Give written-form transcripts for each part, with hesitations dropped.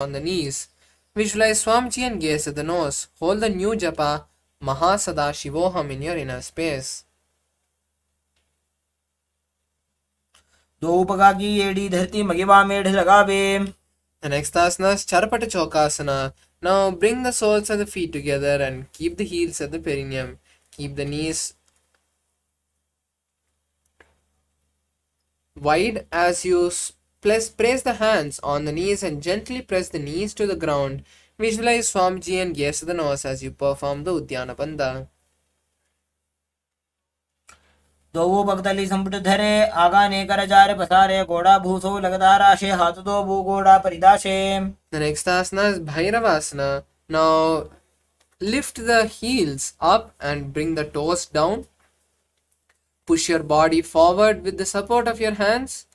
on the knees. Visualize Swamiji and gaze at the nose. Hold the new japa Mahā Sadashivoham in your inner space. दो पगा की एड़ी धरती मगिवा मेढ़ लगावे. The next asana is Charapata Chokasana. Now bring the soles of the feet together and keep the heels at the perineum. Keep the knees wide as you place the hands on the knees and gently press the knees to the ground. Visualize Swamiji and gaze at the nose as you perform the Uddiyana Bandha. दो भक्तली संपुट धरे आगाने कर jar पसारे घोड़ा भूसो लगदाराशे हाथ दो भू घोड़ा परिदाशे. The next asana is Bhairavasana. Now lift the heels up and bring the toes down. Push your body forward with the support of your hands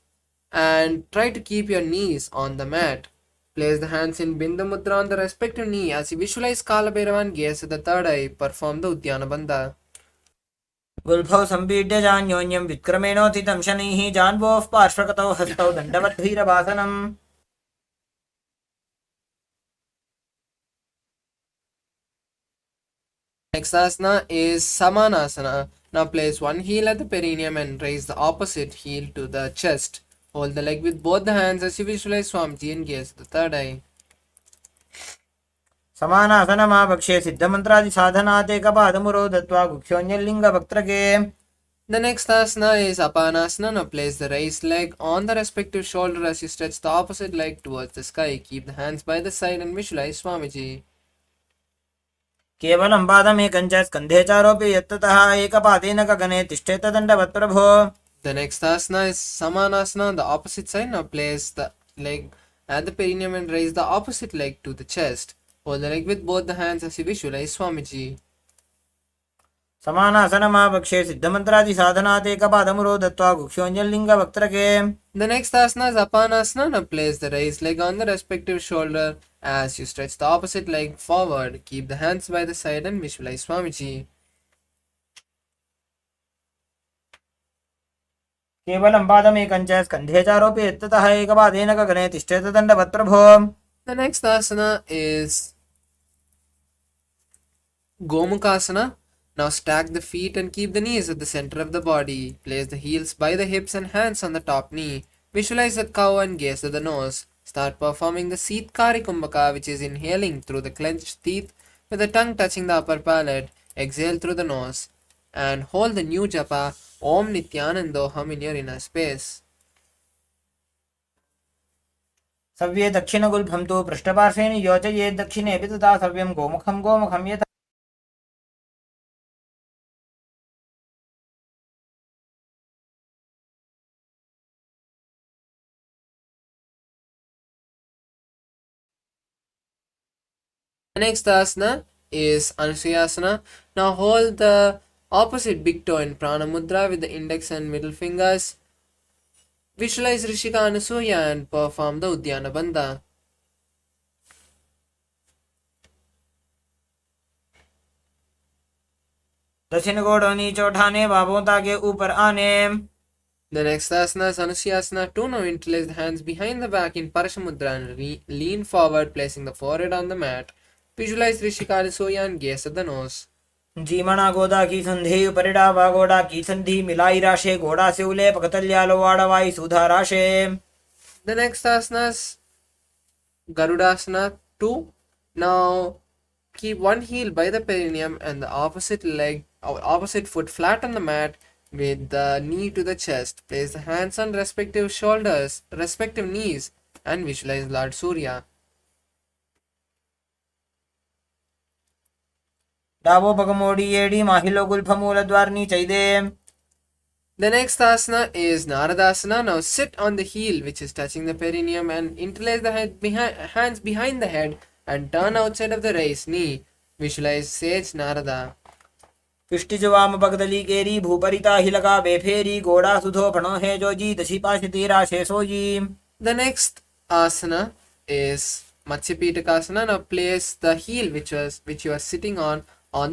and try to keep your knees on the mat. Place the hands in Bindu Mudra on the respective knee as you visualize Kala Bhairavan, gaze at the third eye, perform the Uddiyana Bandha. गुल्फौ संपीड्य जान्योन्यं विक्रमेणोथितं शनैः जान्वोः पार्श्वगतौ हस्तौ दण्डवद्भीरवासनम्. Next asana is Samanasana. Now place one heel at the perineum and raise the opposite heel to the chest. Hold the leg with both the hands as you visualize Swamiji and gaze at the third eye. समानासनमावक्षे सिद्धमन्त्रादि साधनाते कपादमुरो दत्वा गुह्योन्यलिङ्गवक्त्रके. The next asana is Apanasana. Now place the raised leg on the respective shoulder as you stretch the opposite leg towards the sky. Keep the hands by the side and visualize Swamiji. केवलं पादमेकञ्च स्कन्धे चारोपि यत्ततः एकपादेन गगने तिष्ठेत दण्डवत् प्रभो. The next asana is Samanasana on the opposite side. Now place the leg at the perineum and raise the opposite leg to the chest. Hold the leg with both the hands as you visualize Swamiji. समानासनमावक्षे सिद्धमन्त्रादि साधनाते कपादमुरो दत्वा गुह्योन्यलिङ्गवक्त्रके. The next asana is Apanasana. Now place the raised leg on the respective shoulder as you stretch the opposite leg forward. Keep the hands by the side and visualize Swamiji. केवलं पादमेकञ्च स्कन्धे चारोपि यत्ततः एकपादेन गगने तिष्ठेत दण्डवत् प्रभो. The next asana is Gomukasana. Now stack the feet and keep the knees at the center of the body. Place the heels by the hips and hands on the top knee. Visualize the cow and gaze at the nose. Start performing the Seetkari Kumbhaka, which is inhaling through the clenched teeth with the tongue touching the upper palate. Exhale through the nose and hold the new japa Om Nithyananda in your inner space. सव्ये दक्षिणगुल्फं तु पृष्ठपार्श्वेन योजयेत् दक्षिणेऽपि तथा सव्यं गोमुखं गोमुखं यथा. The next asana is Anusuyasana. Now hold the opposite big toe in Prana Mudra with the index and middle fingers. Visualize Rishika Anusuya and perform the Uddiyana Bandha. दक्षिण गोड़ों नीचे उठाने बाबों ताके ऊपर आने. The next asana is Anusuyasana 2. Now interlace the hands behind the back in Parashamudra and lean forward, placing the forehead on the mat. Visualize Rishika Anusuya and gaze at the nose. जीमणा गोदा की संधि उपरिडा वा गोड़ा की संधि मिलाई राशे घोड़ा से उले पकतल्यालो वाड़वाई सुधा राशे. The next asana is Garudasana 2. Now keep one heel by the perineum and the opposite foot flat on the mat with the knee to the chest. Place the hands on respective shoulders, respective knees and visualize Lord Surya. डाबो पगमोड़ी एड़ी माहिलो गुल्फमूल द्वारनी चैदे. The next asana is Naradasana. Now sit on the heel which is touching the perineum and interlace the hands behind the head and turn outside of the raised knee. Visualize Sage Narada. पिष्टिजवाम पगदली केरी भूपरिता हिलका बेफेरी गोड़ा सुधो फणो है जोजी दशी पाशिती राशे सोजी. The next asana is Matsyapitakasana. Now place the heel which you are sitting on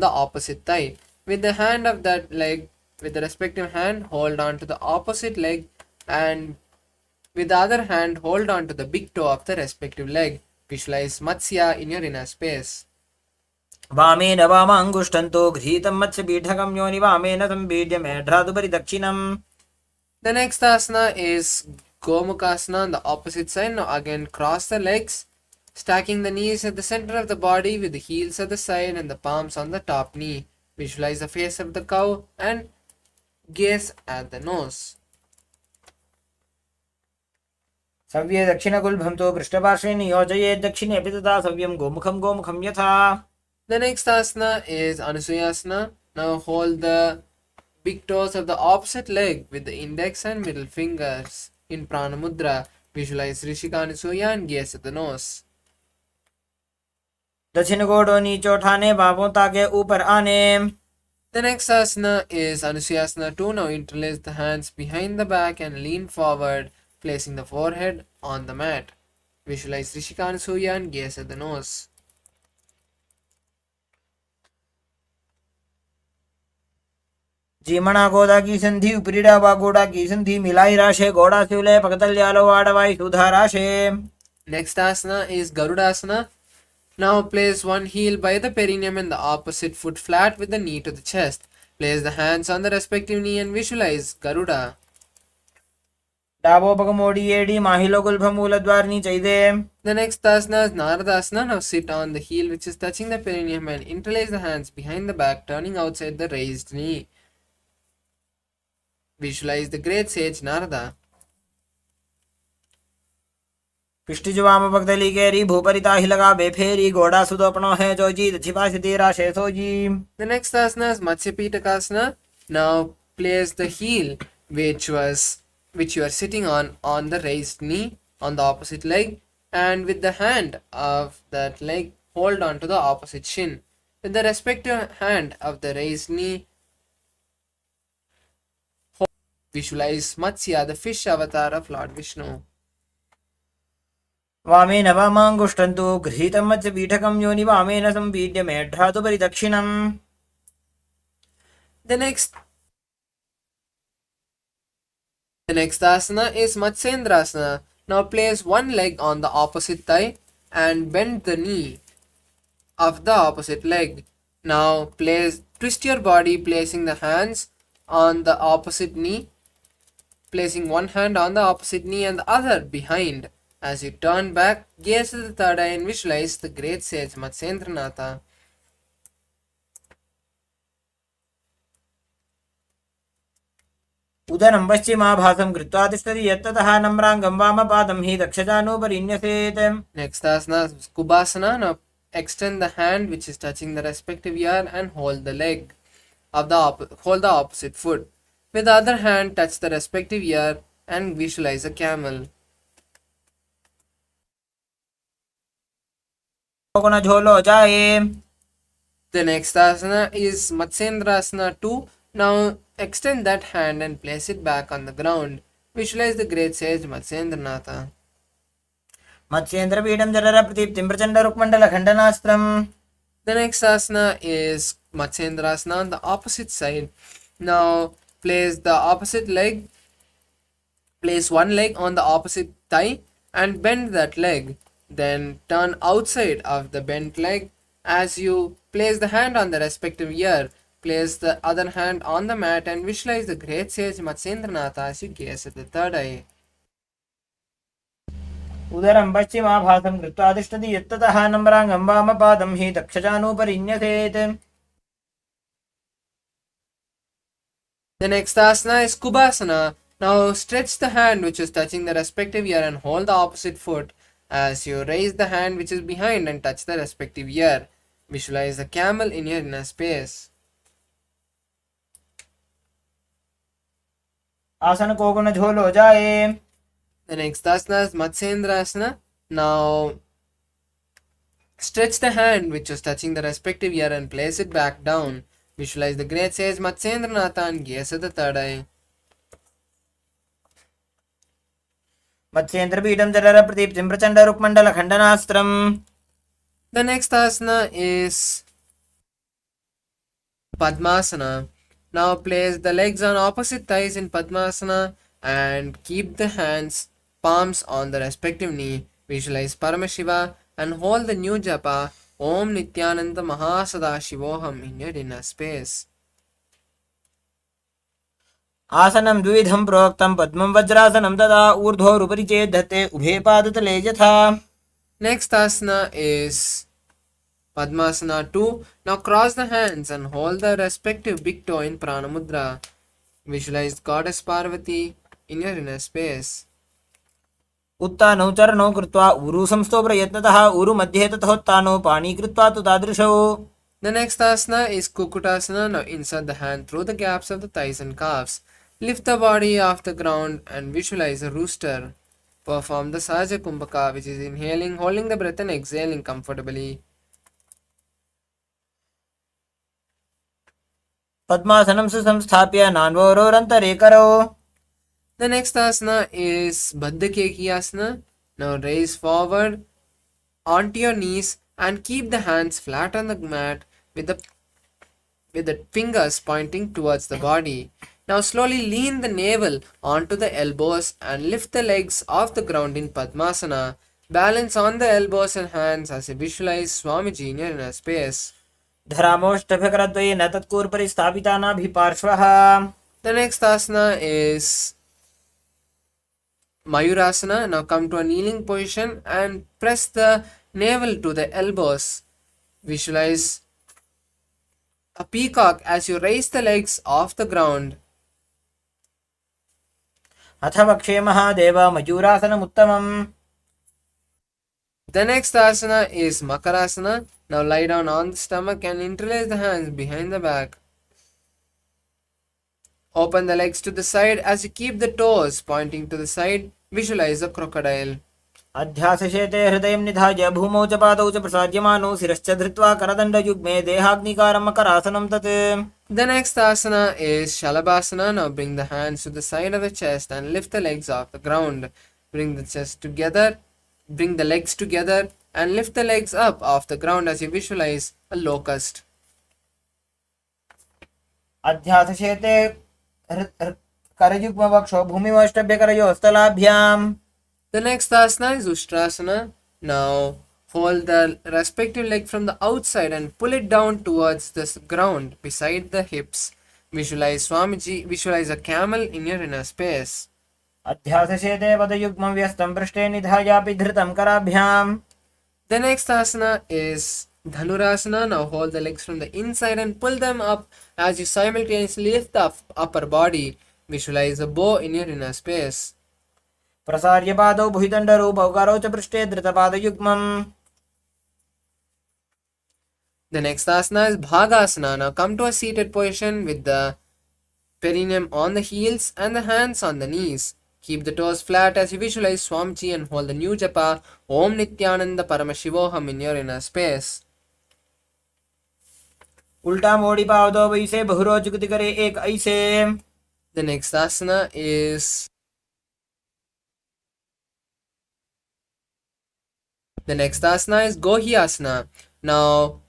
the opposite thigh. With the hand of that leg, with the respective hand, hold on to the opposite leg and with the other hand hold on to the big toe of the respective leg. Visualize Matsya in your inner space. वामेन वामाङ्गुष्ठन्तो गृहीतं मत्स्यपीठकं योनि वामेन सम्पीड्य मेढ्रादुपरि दक्षिणम्. The next asana is Gomukhasana on the opposite side. Now again cross the legs, stacking the knees at the center of the body with the heels at the side and the palms on the top knee. Visualize the face of the cow and gaze at the nose. सव्ये दक्षिणगुल्भं तु पृष्ठपार्श्वे नियोजयेत् दक्षिणे अपि तथा सव्यं गोमुखं गोमुखं यथा. The next asana is Anusuyasana. Now hold the big toes of the opposite leg with the index and middle fingers in Prana Mudra. Visualize Rishika Anusuya and gaze at the nose. दक्षिण गोडो नीचे उठाने बाहों ताके ऊपर आने. The next asana is Anusuyasana 2. Now interlace the hands behind the back and lean forward, placing the forehead on the mat. Visualize Rishika Anusuya and gaze at the nose. जीमणा गोदा की संधि उपरीडा वा गोडा की संधि मिलाई राशे गोडा शिवले पकतल्यालो वाडवाई सुधा राशे. Next asana is Garudasana. Now place one heel by the perineum and the opposite foot flat with the knee to the chest. Place the hands on the respective knee and visualize Garuda. डाबो पगमोडी एडी माहिलो गुल्भ मूलद्वारनी चैदे. The next asana is Naradasana. Now sit on the heel which is touching the perineum and interlace the hands behind the back, turning outside the raised knee. Visualize the great sage Narada. पिष्टि जुवाम पगदली केरी भूपरिता ही लगा बेफेरी गोडा सुदोपनो है जो जी दछिपा सिद्धि राशे सो जी. The next asana is Matsya Pitakasana. Now place the heel which you are sitting on the raised knee on the opposite leg, and with the hand of that leg hold on to the opposite shin. With the respective hand of the raised knee, visualize Matsya, the fish avatar of Lord Vishnu. वामेन वामाङ्गुष्ठन्तु गृहीतं मत्स्यपीठकं योनि वामेन सम्पीड्य मेढ्रादुपरि दक्षिणम्. The next asana is Matsyendrasana. Now place one leg on the opposite thigh and bend the knee of the opposite leg. Now twist your body, placing the hands on the opposite knee, placing one hand on the opposite knee and the other behind. As you turn back, gaze at the third eye and visualize the great sage Matsyendranatha. उदरं पश्चिमाभासं कृत्वा तिष्ठति यत्ततः नम्राङ्गं वामपादं हि दक्षजानुपरिन्यसेत्. Next asana is Kubhasana. Now extend the hand which is touching the respective ear and hold the leg of hold the opposite foot. With the other hand, touch the respective ear and visualize a camel. Coconut झोलो जाए. The next asana is Matsyendrasana 2. Now extend that hand and place it back on the ground. Visualize the great sage Matsyendranatha. मत्स्येन्द्रपीठं जठर प्रदीप्तिं Prachanda रुक्मण्डल खण्डनास्त्रम्. The next asana is Matsyendrasana on the opposite side. Now place one leg on the opposite thigh and bend that leg. Then turn outside of the bent leg. As you place the hand on the respective ear, place the other hand on the mat and visualize the great sage Matsyendranatha as you gaze at the third eye. उदरं पश्चिमाभासं कृत्वा तिष्ठति यत्ततः नम्राङ्गं वामपादं हि दक्षजानुपरिन्यसेत्. The next asana is Kubhasana. Now stretch the hand which is touching the respective ear and hold the opposite foot as you raise the hand which is behind and touch the respective ear. Visualize the camel in your inner space. आसन cocoon झोलो जाए. The next asana is Matsyendrasana. Now stretch the hand which is touching the respective ear and place it back down. Visualize the great sage Matsyendranatha and gaze at the third eye. मत्स्येन्द्रपीठं जठर प्रदीप्तिं Prachanda रुक्मण्डल खण्डनास्त्रम्. The next asana is Padmasana. Now place the legs on opposite thighs in Padmasana and keep the hands palms on the respective knee. Visualize Paramashiva and hold the new japa Om Nithyananda Mahā Sadashivoham in your inner space. आसनं द्विविधं प्रोक्तं पद्मं वज्रासनं तदा ऊर्ध्वोरुपरि चेद्धते उभे पादतले यथा. Next asana is Padmasana 2. Now cross the hands and hold the respective big toe in Prana Mudra. Visualize Goddess Parvati in your inner space. उत्तानौ चरणौ कृत्वा ऊरु संस्थो प्रयत्नतः ऊरु मध्ये तथोत्तानौ पाणी कृत्वा तु तादृशौ. The next asana is Kukutasana. Now insert the hand through the gaps of the thighs and calves. Lift the body off the ground and visualize a rooster. Perform the Sahaja Kumbhaka, which is inhaling, holding the breath and exhaling comfortably. पद्मासनं सुसंस्थाप्य नान्वरोरन्तरे करौ. The next asana is Baddha Keki Asana. Now raise forward onto your knees and keep the hands flat on the mat with the fingers pointing towards the body. Now slowly lean the navel onto the elbows and lift the legs off the ground in Padmasana. Balance on the elbows and hands as you visualize Swamiji in your inner space. धरामोष्टभकरद्वयेन तत्कूर्परि स्थापितानाभिपार्श्वः. The next asana is Mayurasana. Now come to a kneeling position and press the navel to the elbows. Visualize a peacock as you raise the legs off the ground. अथ वक्षे Mahadev मयूरासनमुत्तमम्. The next asana is Makarasana. Now lie down on the stomach and interlace the hands behind the back. Open the legs to the side as you keep the toes pointing to the side. Visualize a crocodile. अध्यासशेते हृदयं निधाय भूमौ च पादौ च प्रसाद्यमानौ शिरश्च धृत्वा करदण्डयुग्मे देहाग्निकारं मकरासनं तत्. The next asana is Shalabhasana. Now bring the hands to the side of the chest and lift the legs off the ground. Bring the legs together and lift the legs up off the ground as you visualize a locust. अध्यासशेते करयुग्मवक्षो भूमिमष्टभ्यकरयोः स्थलाभ्याम्. The next asana is Ustrasana. Now hold the respective leg from the outside and pull it down towards the ground beside the hips. Visualize a camel in your inner space. अध्यासशेते पदयुग्मं व्यस्तं पृष्ठे निधायापि धृतं कराभ्याम्. The next asana is Dhanurasana. Now hold the legs from the inside and pull them up as you simultaneously lift the upper body. Visualize a bow in your inner space. प्रसार्य पादौ भुजदण्डरूपौ करौ च पृष्ठे धृतपादयुग्मम्. The next asana is Bhagasana. Now come to a seated position with the perineum on the heels and the hands on the knees. Keep the toes flat as you visualize Swamiji and hold the new japa Om Nithyananda Paramashivoham in your inner space. उल्टा मोड़ी पादौ वैसे बहुरोचुकुति करे एक ऐसे. The next asana is Gohyasana. Now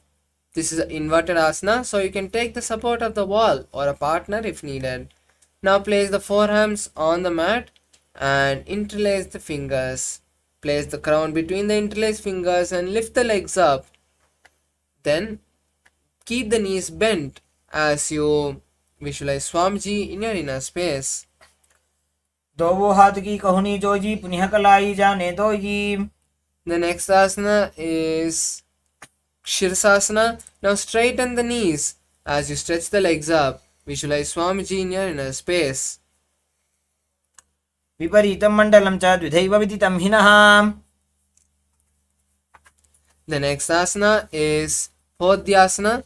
this is an inverted asana, so you can take the support of the wall or a partner if needed. Now place the forearms on the mat and interlace the fingers. Place the crown between the interlaced fingers and lift the legs up. Then keep the knees bent as you visualize Swamiji in your inner space. दो हाथ की कहुनी जोजी पुनः कलाई जाने दो जी. The next asana is Shirsasana. Now straighten the knees as you stretch the legs up. Visualize Swamiji in your inner space. विपरीतं मण्डलं च द्विधैव विदितं हिनः. The next asana is Podhyasana.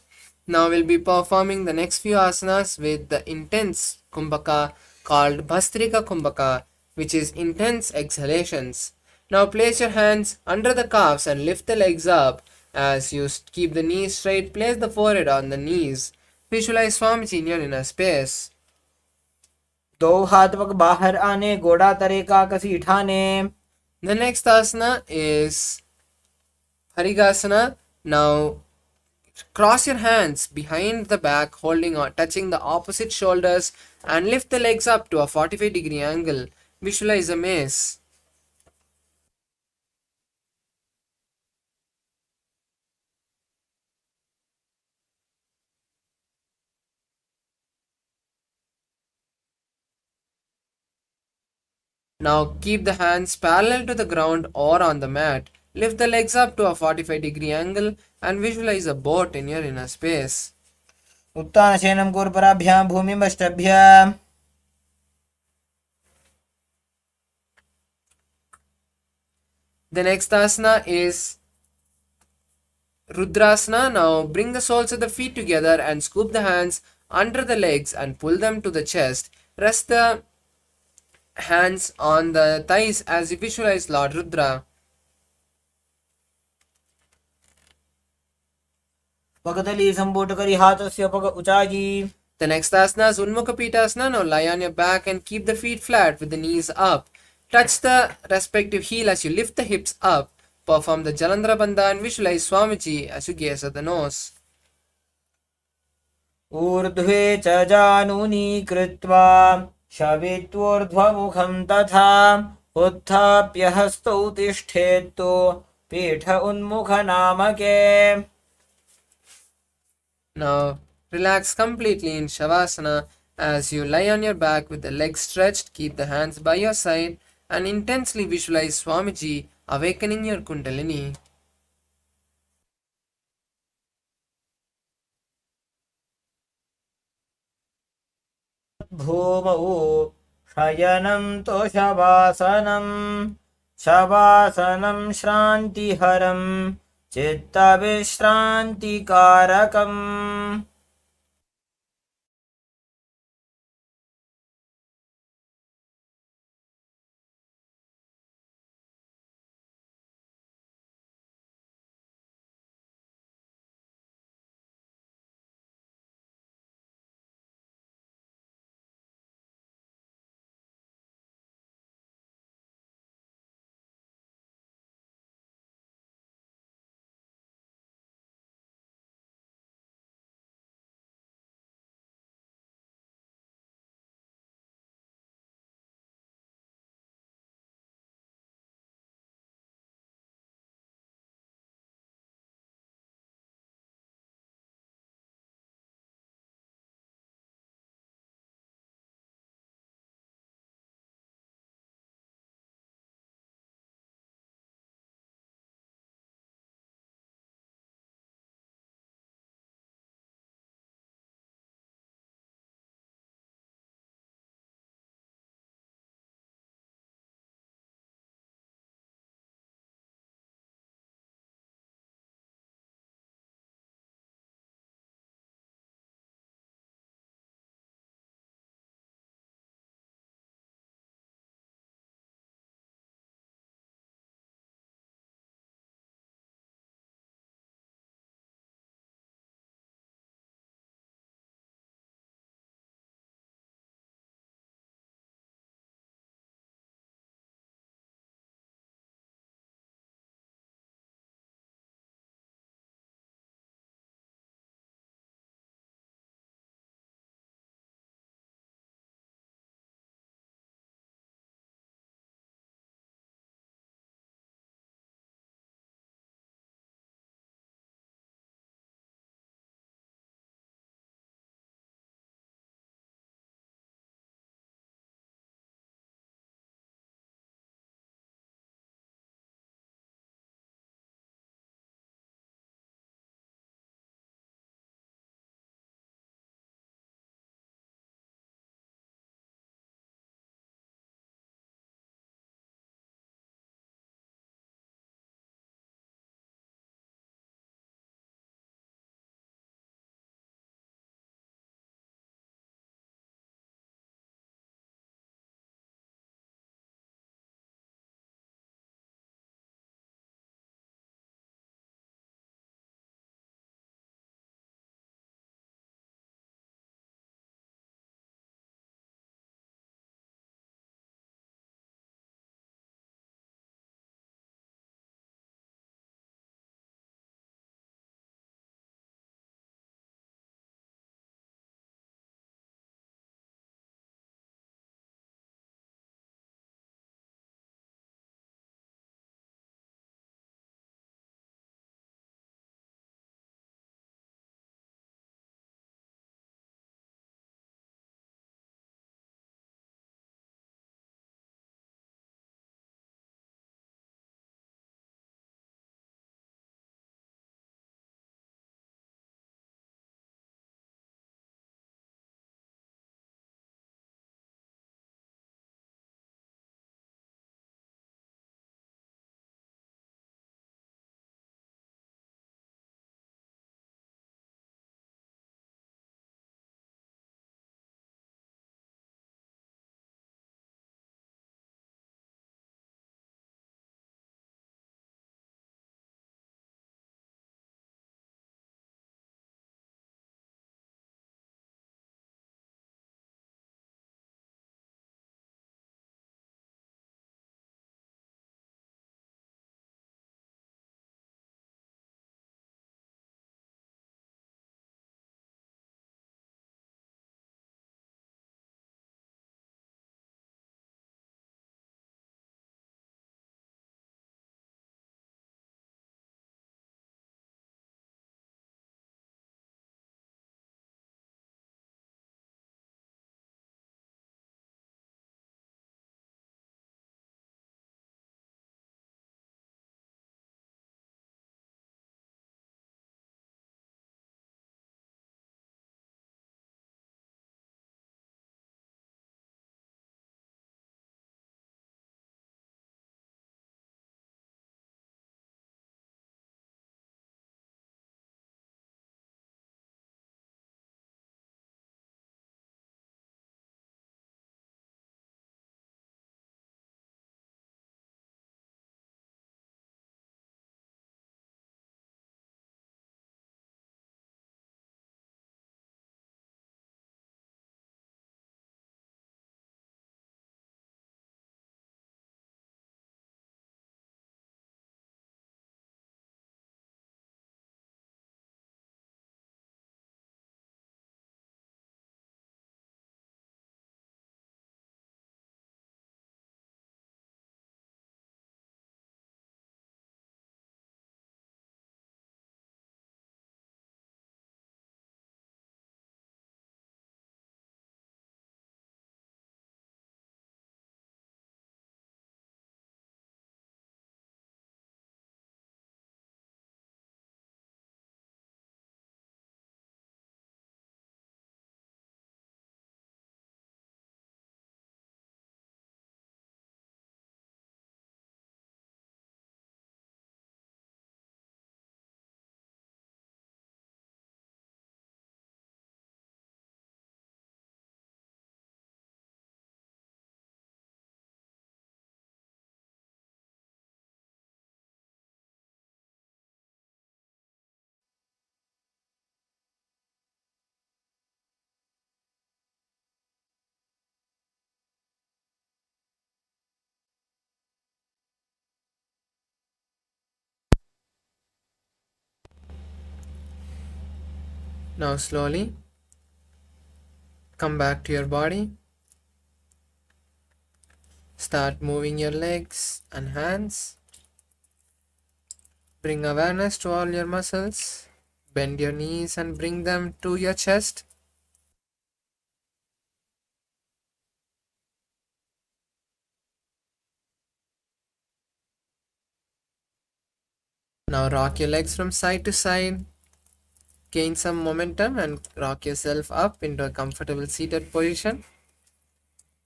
Now we'll be performing the next few asanas with the intense kumbhaka called Bhastrika Kumbhaka, which is intense exhalations. Now place your hands under the calves and lift the legs up. As you keep the knees straight, place the forehead on the knees. Visualize Swamiji in your inner space. दो हाथ पग बाहर आने गोड़ा तरे का कसी ठाने. The next asana is Harigasana. Now cross your hands behind the back, touching the opposite shoulders, and lift the legs up to a 45-degree angle. Visualize a mace. Now keep the hands parallel to the ground or on the mat. Lift the legs up to a 45-degree angle and visualize a boat in your inner space. उत्तानशयनं कुर्पराभ्यां भूमिमष्टभ्य. The next asana is Rudrasana. Now bring the soles of the feet together and scoop the hands under the legs and pull them to the chest. Rest the hands on the thighs as you visualize Lord Rudra. पकदली संपुट करी हाथस्य पग उचाजी. The next asana is Unmukha Pitasana. Now lie on your back and keep the feet flat with the knees up. Touch the respective heel as you lift the hips up. Perform the Jalandhara Bandha and visualize Swamiji as you gaze at the nose. ऊर्ध्वे च जानुनी कृत्वा शवित्वोर्ध्वमुखं तथा उत्थाप्य हस्तौ तिष्ठेत्तु पीठ उन्मुखनामके. Now relax completely in Shavasana as you lie on your back with the legs stretched. Keep the hands by your side and intensely visualize Swamiji awakening your Kundalini. भूमौ शयनं तो शवासनं शवासनं श्रान्तिहरं चित्तविश्रान्तिकारकम्. Now slowly come back to your body. Start moving your legs and hands. Bring awareness to all your muscles. Bend your knees and bring them to your chest. Now rock your legs from side to side. Gain some momentum and rock yourself up into a comfortable seated position.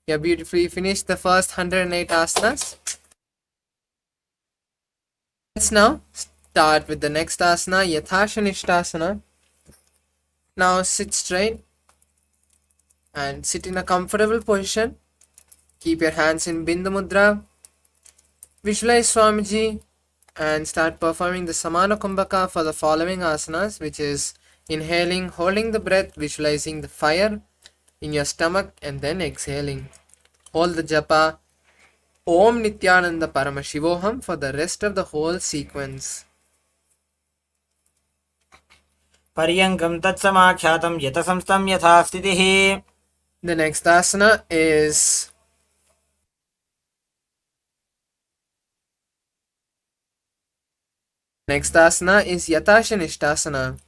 You have beautifully finished the first 108 asanas. Let's now start with the next asana, Yathashanishtasana. Now sit straight and sit in a comfortable position. Keep your hands in Bindu Mudra. Visualize Swamiji and start performing the Samana Kumbhaka for the following asanas, which is inhaling, holding the breath, visualizing the fire in your stomach, and then exhaling. Hold the japa Om Nithyananda Paramashivoham for the rest of the whole sequence. Paryankam tatsamakhyatam yata samstam yatha sthitihi. The next asana is Yathashanishtasana.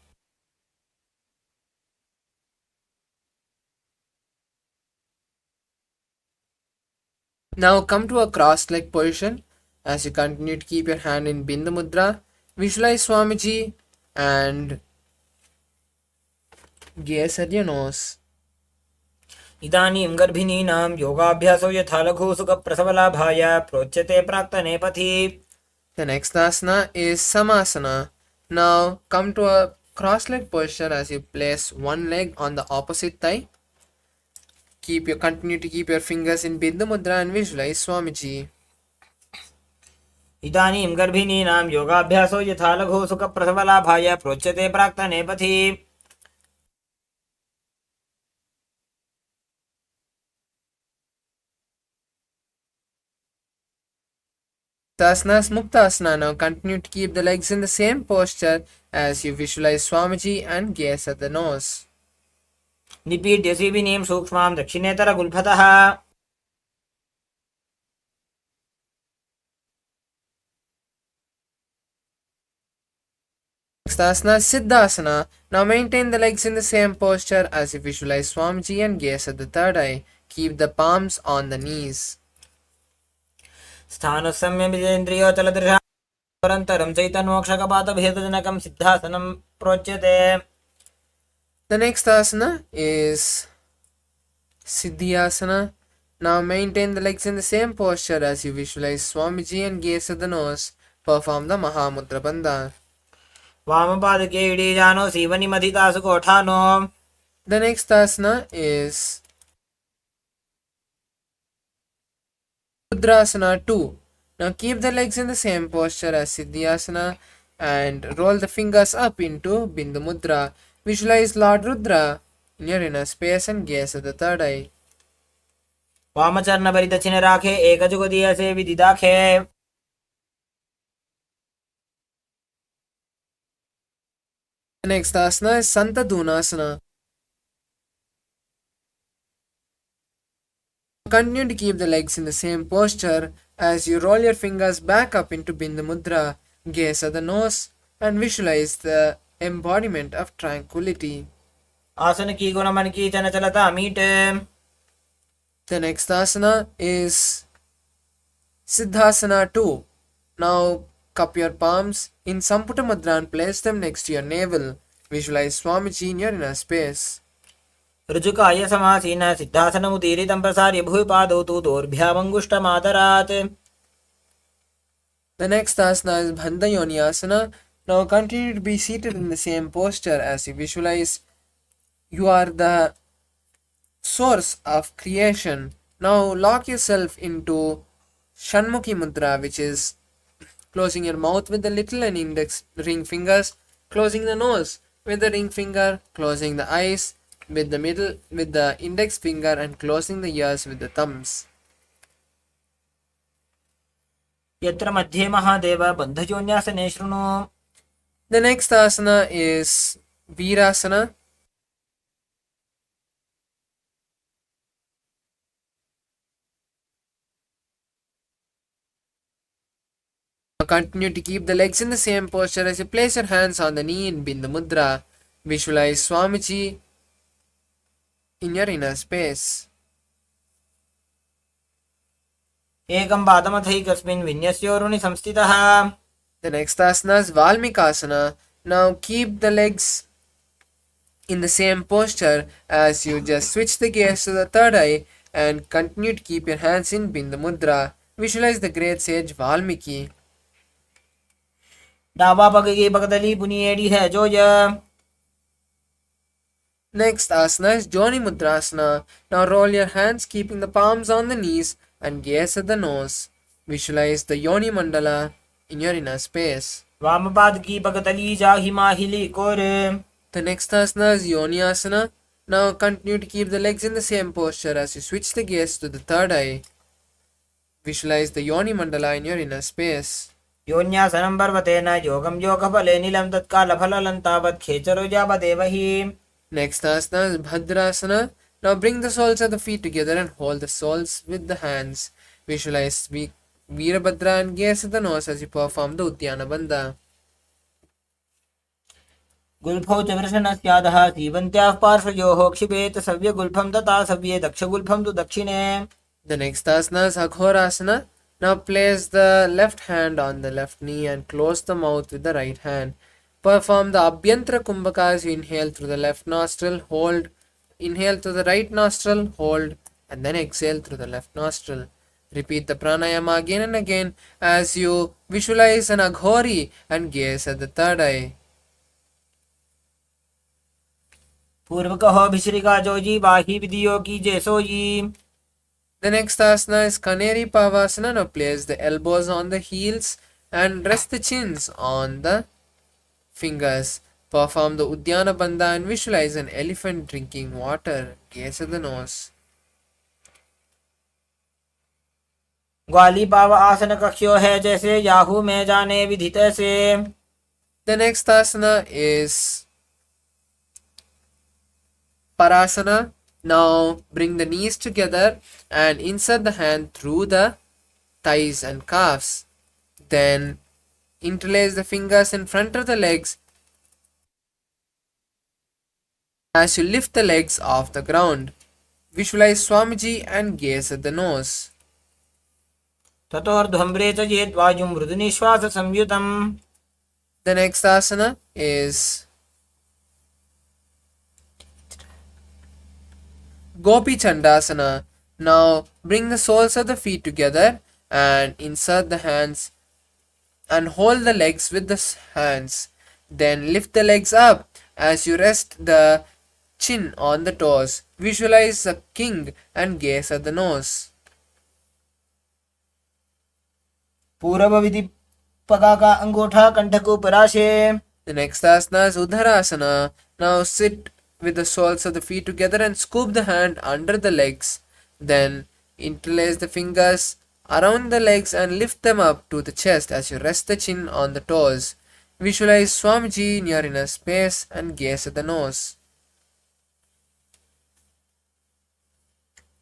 Now come to a cross-leg position. As you continue to keep your hand in Bindu Mudra, visualize Swamiji and gaze at your nose. इदानीं गर्भिणीनां योगाभ्यासो यथा लघुसुखप्रसवलाभाय प्रोच्यते प्राक्तनेपथि. The next asana is Samasana. Now come to a cross-leg posture as you place one leg on the opposite thigh. Continue to keep your fingers in Bindu Mudra and visualize Swamiji. इदानीं गर्भिणीनां योगाभ्यासो यथा लघुसुखप्रसवलाभाय प्रोच्यते प्राक्तनेपथि. Asana is Muktasana. Now continue to keep the legs in the same posture as you visualize Swamiji and gaze at the nose. निपीड्य सीविनीं सूक्ष्मां दक्षिणेतरगुल्फतः. Next asana is Siddhasana. Now maintain the legs in the same posture as you visualize Swamiji and gaze at the third eye. Keep the palms on the knees. स्थानसंयमितेन्द्रियोचलदृशा परन्तरं चैतन्योक्षकपातभेदजनकं सिद्धासनं प्रोच्यते. The next asana is Siddhyasana. Now maintain the legs in the same posture as you visualize Swamiji and gaze at the nose. Perform the Mahā Mudra Bandha. वामपादके इडीजानो सीवनिमधितासु कोठानो. The next asana is Rudrasana 2. Now keep the legs in the same posture as Siddhyasana and roll the fingers up into Bindu Mudra. Visualize Lord Rudra in your inner space and gaze at the third eye. वामचरणपरिदक्षिणराखे एकजुगदीयसे विदिदाखे. The next asana is Santadunasana. Continue to keep the legs in the same posture as you roll your fingers back up into Bindu Mudra, gaze at the nose, and visualize the embodiment of tranquility. आसन की गुण मन की चंचलता मीटे. The next asana is Siddhasana 2. Now cup your palms in Samputa Mudra and place them next to your navel. Visualize Swamiji in your inner space. ऋजुकाय समासीन सिद्धासनमुदीरितं प्रसार्य भूपादौ तु दोर्भ्यामङ्गुष्ठमादरात्. The next asana is Bandhayoni Asana. Now continue to be seated in the same posture as you visualize you are the source of creation. Now lock yourself into Shanmukhi Mudra, which is closing your mouth with the little and index ring fingers, closing the nose with the ring finger, closing the eyes with the index finger, and closing the ears with the thumbs. यत्र मध्ये महादेव बन्धयोन्यासने शृणु. The next asana is Virasana. Continue to keep the legs in the same posture as you place your hands on the knee in Bindu Mudra. Visualize Swamiji in your inner space. एकं पादमथैकस्मिन् विन्यस्योरुणि संस्थितः. The next asana is Valmikasana. Now keep the legs in the same posture as you just switch the gaze to the third eye and continue to keep your hands in Bindu Mudra. Visualize the great sage Valmiki. डाबा पग की पगदली पुनिएड़ी है जो य. Next asana is Joni Mudrasana. Now roll your hands keeping the palms on the knees and gaze at the nose. Visualize the Yoni Mandala in your inner space. वामपाद की पगतली जा हिमाहिली core. The next asana is Yoni Asana. Now continue to keep the legs in the same posture as you switch the gaze to the third eye. Visualize the Yoni Mandala in your inner space. योन्यासनं पर्वतेन योगं योगफले नीलं तत्कालफललन्तावत् खेचरो यावदेव हि. Next asana is Bhadrasana. Now bring the soles of the feet together and hold the soles with the hands. Visualize Veerabhadra and gaze at the nose as you perform the Uddiyana Bandha. गुल्फौ च वृषणस्यादः सीवन्त्याः पार्श्वयोः क्षिपेत सव्यगुल्फं तथा सव्ये दक्षगुल्फं तु दक्षिणे. The next asana is Aghorasana. Now place the left hand on the left knee and close the mouth with the right hand. Perform the Abhyantara Kumbhaka as you inhale through the left nostril, hold, inhale through the right nostril, hold, and then exhale through the left nostril. Repeat the pranayama again and again as you visualize an Aghori and gaze at the third eye. पूर्वकः भिश्रिका Joji वाही विधियो की जैसोजी. The next asana is Kaneri Pavasana. Now place the elbows on the heels and rest the chins on the fingers. Perform the Uddiyana Bandha and visualize an elephant drinking water. Gaze at the nose. ग्वाली पाव आसन कक्ष्यो है जैसे Yahoo में जाने विधित से. The next asana is Parasana. Now bring the knees together and insert the hand through the thighs and calves. Then interlace the fingers in front of the legs as you lift the legs off the ground. Visualize Swamiji and gaze at the nose. ततोर्ध्वम्रे च येत् वायुं मृदुनिश्वास संयुतम्. The next asana is Gopi Chandasana. Now bring the soles of the feet together and insert the hands and hold the legs with the hands. Then lift the legs up as you rest the chin on the toes. Visualize a king and gaze at the nose. पूर्व विधि पगा का अंगूठा कंठ को पराशे. The next asana is Uddharasana. Now sit with the soles of the feet together and scoop the hand under the legs. Then interlace the fingers around the legs and lift them up to the chest as you rest the chin on the toes. Visualize Swamiji in your inner space and gaze at the nose.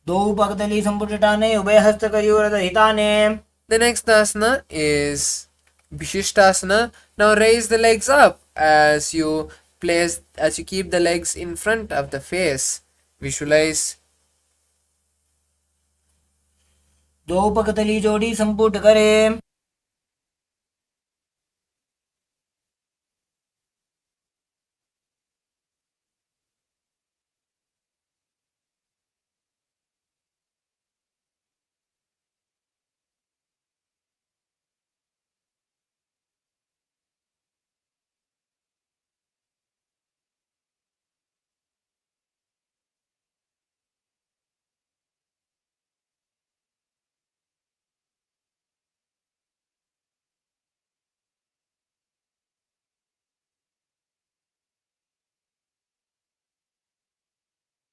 दो पगदली संपुटटाने उभय हस्त करियोर हिताने. The next asana is Vishishtasana. Now raise the legs up as you keep the legs in front of the face. Visualize दो पगदली जोड़ी संपुट करे.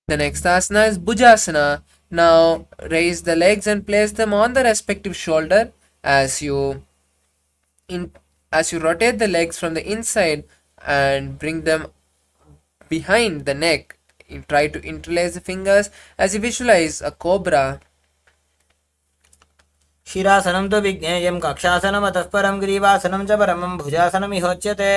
The next asana is Bhujasana. Now raise the legs and place them on the respective shoulder as you rotate the legs from the inside and bring them behind the neck. Try to interlace the fingers as you visualize a cobra. शिरासनं तु विज्ञेयं कक्षासनम् अतः परं ग्रीवासनं च परमं भुजासनमिहोच्यते.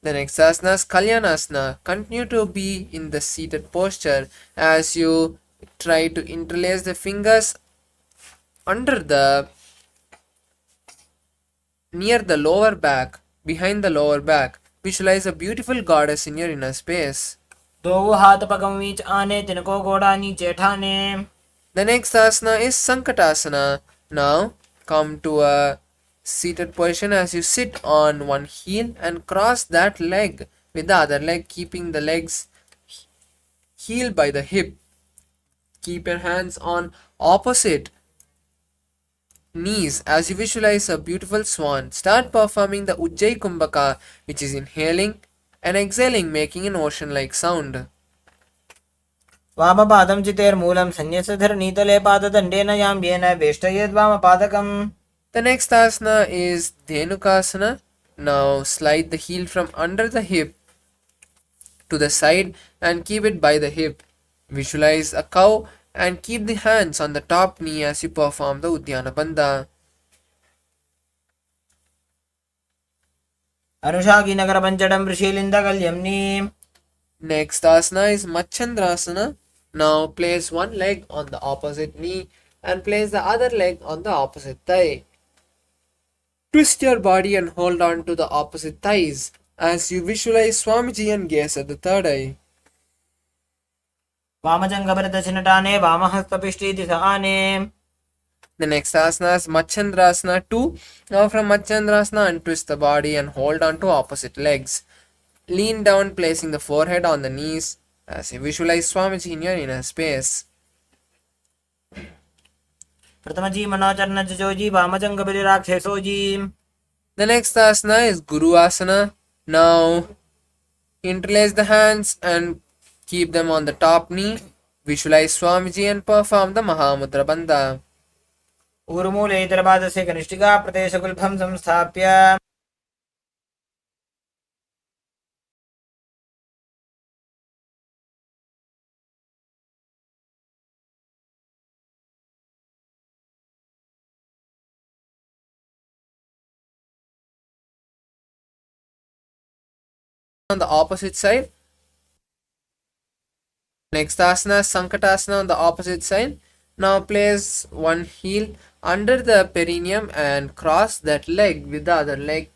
The next asana is Kalyanasana. Continue to be in the seated posture as you try to interlace the fingers under the near the lower back, behind the lower back. Visualize a beautiful goddess in your inner space. दो हाथ पगम बीच आने तिनको घोड़ा नीचे ठाने. The next asana is Sankatasana. Now come to a seated position as you sit on one heel and cross that leg with the other leg, keeping the legs heel by the hip. Keep your hands on opposite knees as you visualize a beautiful swan. Start performing the Ujjayi Kumbhaka, which is inhaling and exhaling, making an ocean-like sound. वामपादं चितेर्मूलं संन्यस्तधरणीतले पाददण्डेन याम्येन वेष्टयेद्वामपादकम्. The next asana is Dhenukasana. Now slide the heel from under the hip to the side and keep it by the hip. Visualize a cow and keep the hands on the top knee as you perform the Uddiyana Bandha. अनुषाकीनगरपञ्चडं ऋषीलिन्दकल्यम्नि. Next asana is Machandrasana. Now place one leg on the opposite knee and place the other leg on the opposite thigh. Twist your body and hold on to the opposite thighs as you visualize Swamiji and gaze at the third eye. वामजङ्घभरदशिनटाने वामहस्तपिष्टीति Sahane. The next asana is Machandrasana 2. Now from Machandrasana untwist the body and hold on to opposite legs. Lean down, placing the forehead on the knees as you visualize Swamiji in your inner space. प्रथमजी मनोचरणजोजी वामजङ्घबलिराक्षसोजी. The next asana is Guru Asana. Now interlace the hands and keep them on the top knee. Visualize Swamiji and perform the Mahamudra Bandha. ऊर्मूले इतरपादस्य कनिष्ठिका प्रदेशकुल्भं संस्थाप्य. On the opposite side. Next asana is Sankatasana on the opposite side. Now place one heel under the perineum and cross that leg with the other leg.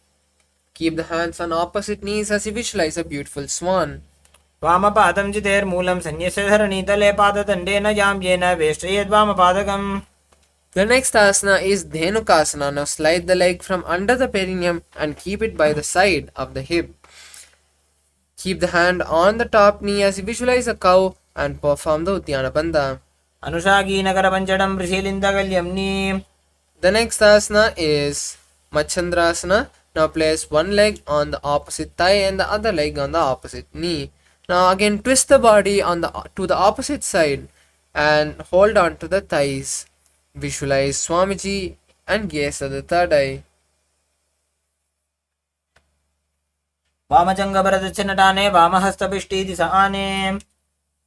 Keep the hands on opposite knees as you visualize a beautiful swan. वामपादं चितेर्मूलं संन्यस्तधरणीतले पाददण्डेन याम्येन वेष्टयेद्वामपादकम्. The next asana is Dhenukasana. Now slide the leg from under the perineum and keep it by the side of the hip. Keep the hand on the top knee as you visualize a cow and perform the Uddiyana Bandha. अनुषाकीनगरपञ्चडं ऋषीलिन्दकल्यम्नि. The next asana is Machandrasana. Now place one leg on the opposite thigh and the other leg on the opposite knee. Now again twist the body to the opposite side and hold on to the thighs. Visualize Swamiji and gaze at the third eye. वामजङ्घभरदशिनटाने वामहस्तपिष्टीति Sahane.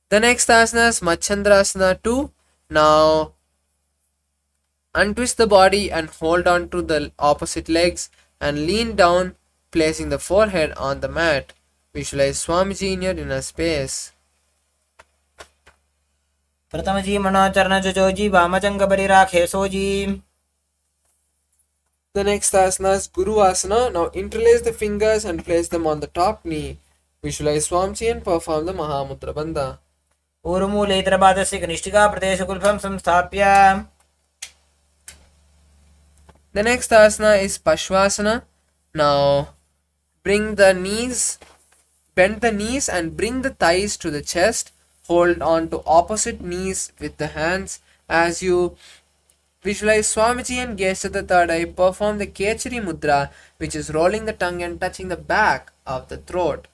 The next asana is Machandrasana 2. Now untwist the body and hold on to the opposite legs and lean down, placing the forehead on the mat. Visualize Swamiji in your inner space. प्रथमजी मनोचरणजोजी वामजङ्घबलिराक्षसोजी. The next asana is Guru Asana. Now interlace the fingers and place them on the top knee. Visualize Swamiji and perform the Mahamudra Bandha. ऊर्मूले इतरपादस्य कनिष्ठिका प्रदेशकुल्भं संस्थाप्य. The next asana is Pashvasana. Now bend the knees and bring the thighs to the chest. Hold on to opposite knees with the hands as you visualize Swamiji and gaze at the third eye. Perform the Kechari Mudra, which is rolling the tongue and touching the back of the throat.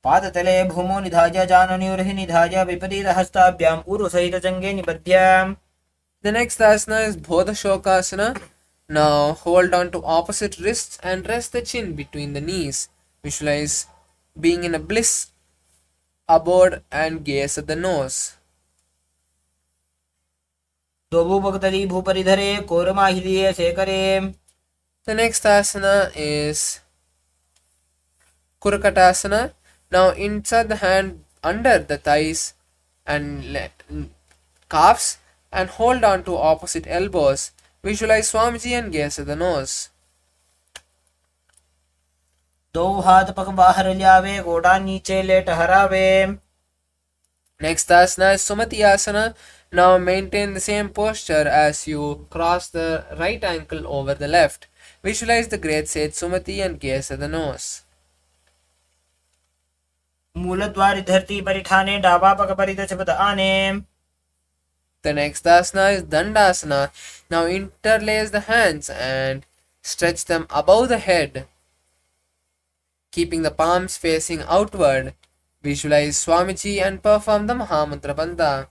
पादतले भूमौ निधाय जानन्युर्हि निधाय विपरीतहस्ताभ्याम् ऊरुसहितजङ्गे निबध्य. The next asana is Bodhashokasana. Now hold on to opposite wrists and rest the chin between the knees. Visualize being in a bliss abode and gaze at the nose. दोबू भगतली भूपरि धरे कोरमाहिलिये शेकरे. The next asana is Kurakatasana. Now insert the hand under the thighs and calves and hold on to opposite elbows. Visualize Swamiji and gaze at the nose. दो हाथ पग बाहर ल्यावे गोड़ा नीचे ले टहरावे. Next asana is Sumati asana. Now maintain the same posture as you cross the right ankle over the left. Visualize the great sage Sumati and gaze at the nose. मूलद्वारि धरती परिठाने डाबा पग परित चपत आने. The next asana is Dandasana. Now interlace the hands and stretch them above the head, keeping the palms facing outward. Visualize Swamiji and perform the Mahamantra Bandha.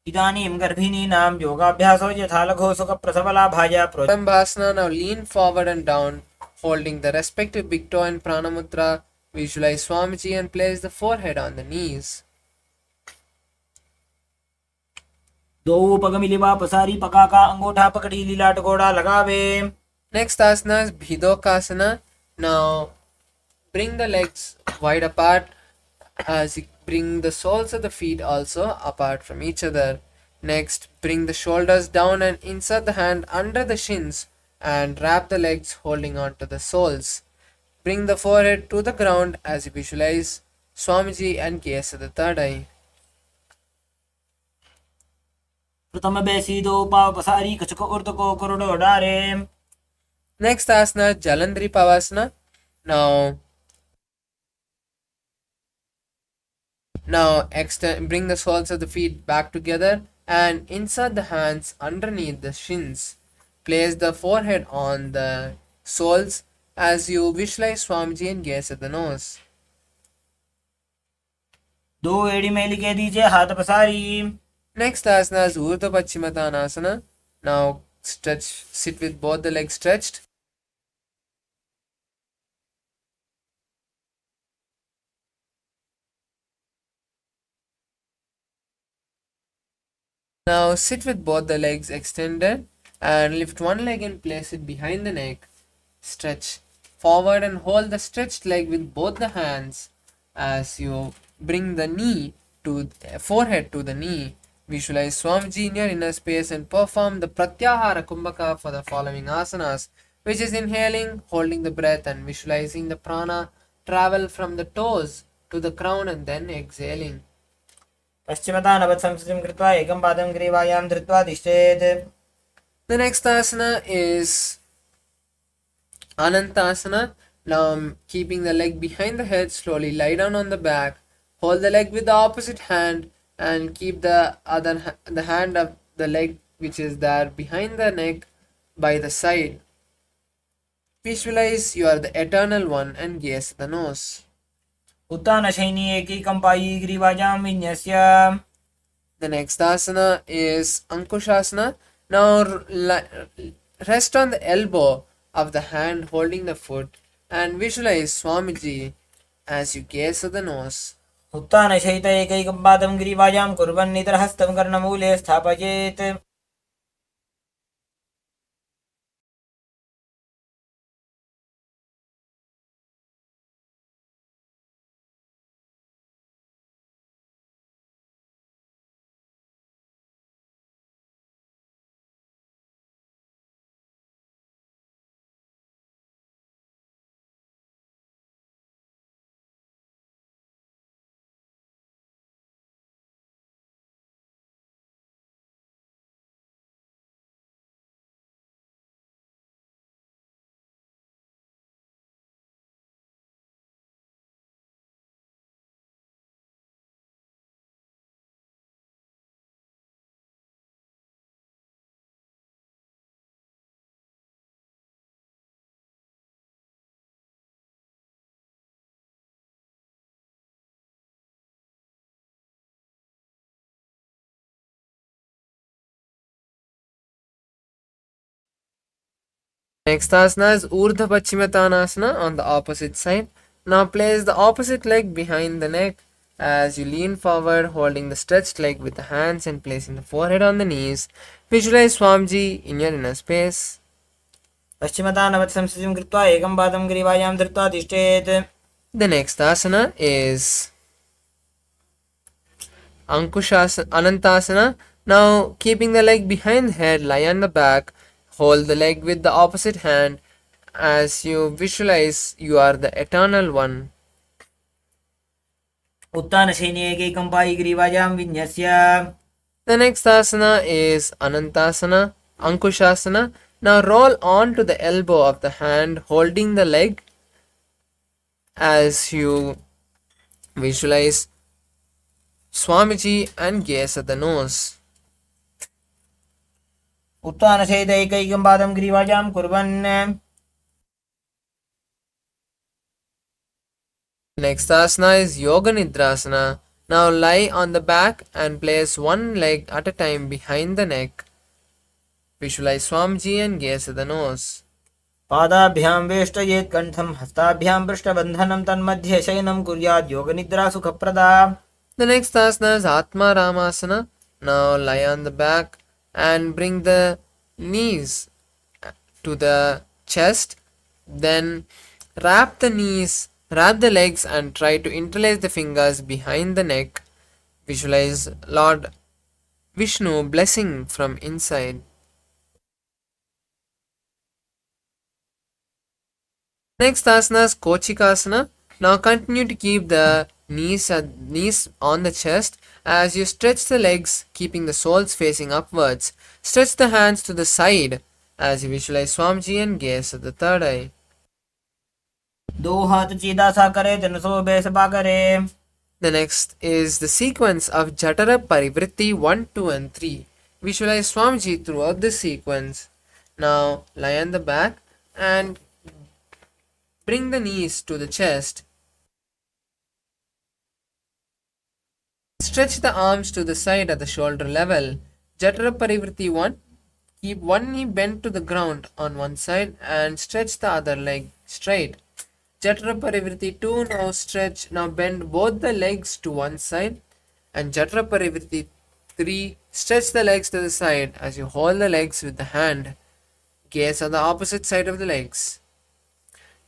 इदानीं गर्भिणीनां योगाभ्यासो यथा लघो सुख प्रसवलाभाय प्रोच. Prambhasana. Now lean forward and down, holding the respective big toe and Pranamudra. Visualize Swamiji and place the forehead on the knees. दो पग मिलिवा पसारी पका का अंगूठा पकड़ी लीलाट गोड़ा लगावे. Next asana is Bhidokasana. Now bring the legs wide apart as you bring the soles of the feet also apart from each other. Next, bring the shoulders down and insert the hand under the shins and wrap the legs holding on to the soles. Bring the forehead to the ground as you visualize Swamiji and gaze at the third eye. प्रथम बेसी दो पाव पसारी कछुक उर्द को करोड़ो डारे. Next asana, Jalandhari Pavasana. Now extend, bring the soles of the feet back together and insert the hands underneath the shins. Place the forehead on the soles as you visualize Swamiji and gaze at the nose. दो एड़ी मेली के दीजिए हाथ पसारी. Next asana is Urdhva Paschimottanasana. Now sit with both the legs stretched. Now sit with both the legs extended and lift one leg and place it behind the neck. Stretch forward and hold the stretched leg with both the hands as you bring the forehead to the knee. Visualize Swamiji in your inner space and perform the Pratyahara Kumbhaka for the following asanas, which is inhaling, holding the breath and visualizing the prana travel from the toes to the crown and then exhaling. पश्चिमतानवत् संस्कृतिं कृत्वा एकं पादं ग्रीवायां धृत्वा तिष्ठेत्. The next asana is Anantasana. Now keeping the leg behind the head, slowly lie down on the back. Hold the leg with the opposite hand and keep the hand of the leg which is there behind the neck by the side. Visualize you are the eternal one and gaze at the nose. उत्तानशयनी एकैकं पायी ग्रीवायां विन्यस्य. The next asana is Ankushasana. Now rest on the elbow of the hand holding the foot and visualize Swamiji as you gaze at the nose. उत्तानशयित एकैकं पादं ग्रीवायां कुर्वन् नितरहस्तं कर्णमूले स्थापयेत्. Next asana is Urdhva Paschimottanasana on the opposite side. Now place the opposite leg behind the neck As you lean forward, holding the stretched leg with the hands and placing the forehead on the knees, visualize Swamiji in your inner space. पश्चिमता नवत्संस्थितिं कृत्वा एकं पादं ग्रीवायां धृत्वा तिष्ठेत्. The next asana is Anantasana. Now, keeping the leg behind the head, lie on the back, hold the leg with the opposite hand as you visualize you are the eternal one. उत्तानशयने एकैकं Pai ग्रीवायां विन्यस्य. The next asana is Anantasana, Ankushasana. Now roll on to the elbow of the hand, holding the leg as you visualize Swamiji and gaze at the nose. उत्तानशयित एकैकं पादं ग्रीवायां कुर्वन्. Next asana is Yoga Nidrasana. Now lie on the back and place one leg at a time behind the neck. Visualize Swamiji and gaze at the nose. पादाभ्यां वेष्टयेत् कण्ठं हस्ताभ्यां पृष्ठबन्धनं तन्मध्ये शयनं कुर्यात् योगनिद्रा सुखप्रदा. The next asana is Atma Ramasana. Now lie on the back and bring the knees to the chest. Then wrap the legs and try to interlace the fingers behind the neck. Visualize Lord Vishnu blessing from inside. Next asana is Kochikasana. Now continue to keep the knees on the chest as you stretch the legs, keeping the soles facing upwards. Stretch the hands to the side as you visualize Swamiji and gaze at the third eye. दो हाथ सीधा सा करे तनसो बेसबा करे. The next is the sequence of Jatara Parivritti 1, 2 and 3. Visualize Swamiji throughout this sequence. Now lie on the back and bring the knees to the chest. Stretch the arms to the side at the shoulder level. Jatara Parivritti 1. Keep one knee bent to the ground on one side and stretch the other leg straight. Jatara Parivritti 2. Now bend both the legs to one side. And Jatara Parivritti 3. Stretch the legs to the side as you hold the legs with the hand. Gaze on the opposite side of the legs.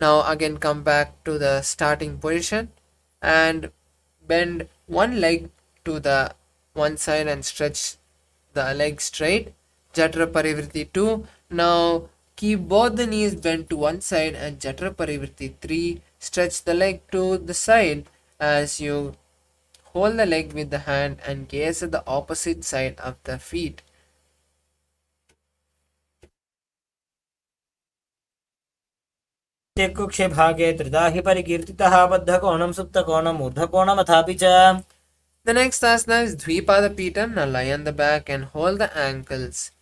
Now again come back to the starting position and bend one leg to the one side and stretch the leg straight. Jatara Parivritti 2. Now keep both the knees bent to one side and Jatara Parivritti 3. Stretch the leg to the side as you hold the leg with the hand and gaze at the opposite side of the feet. कुक्षे भागे त्रिधा हि परिकीर्तितः बद्धकोणं सुप्तकोणम् ऊर्ध्वकोणमथापि च. The next asana is Dvipada Pitam. Now lie on the back and hold the ankles.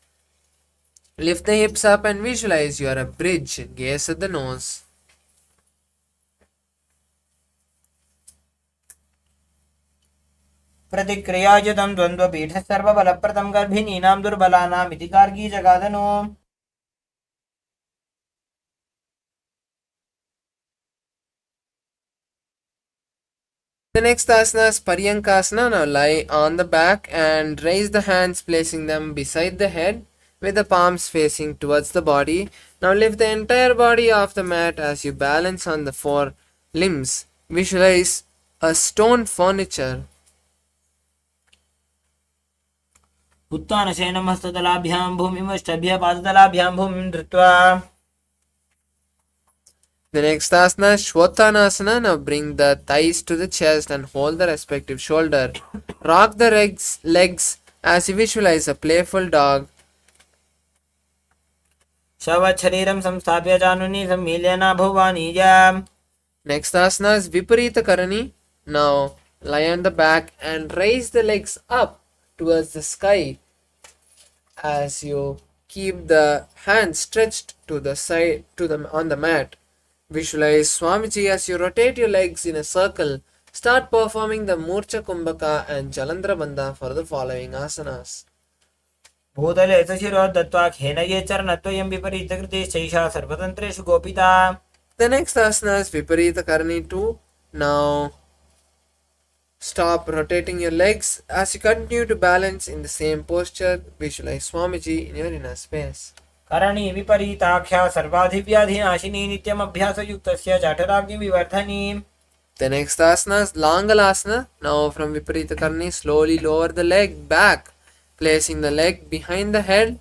Lift the hips up and visualize you are a bridge. Gaze at the nose. प्रतिक्रियायुतं द्वन्द्वपीठः सर्वबलप्रदं गर्भिणीनां दुर्बलानाम् इति Gargi जगादनु. The next asana is Paryankasana. Now lie on the back and raise the hands, placing them beside the head with the palms facing towards the body. Now lift the entire body off the mat as you balance on the four limbs. Visualize a stone furniture. उत्तानशयनं हस्ततलाभ्यां भूमिमष्टभ्यः पादतलाभ्यां भूमिं धृत्वा. The next asana is Shvotanasana. Now bring the thighs to the chest and hold the respective shoulder. Rock the legs as you visualize a playful dog. शवच्छरीरं संस्थाप्य जानुनी सम्मील्य नाभुवानीय. Next asana is Viparita Karani. Now lie on the back and raise the legs up towards the sky as you keep the hands stretched to the side on the mat. Visualize Swamiji as you rotate your legs in a circle. Start performing the Murcha Kumbhaka and Jalandhara Bandha for the following asanas. भूतले शिरो दत्त्वा खेनये चरणत्वयं विपरीतकृते शैषा सर्वतन्त्रेषु गोपिता. The next asana is Viparita Karani 2. Now Stop rotating your legs as you continue to balance in the same posture. Visualize Swamiji in your inner space. करणी विपरीताख्या सर्वाधिव्याधिनाशिनी नित्यम अभ्यासयुक्तस्य जठराग्नि विवर्धनी. The next asana is Langalasana. Now from Viparita Karni, slowly lower the leg back, placing the leg behind the head.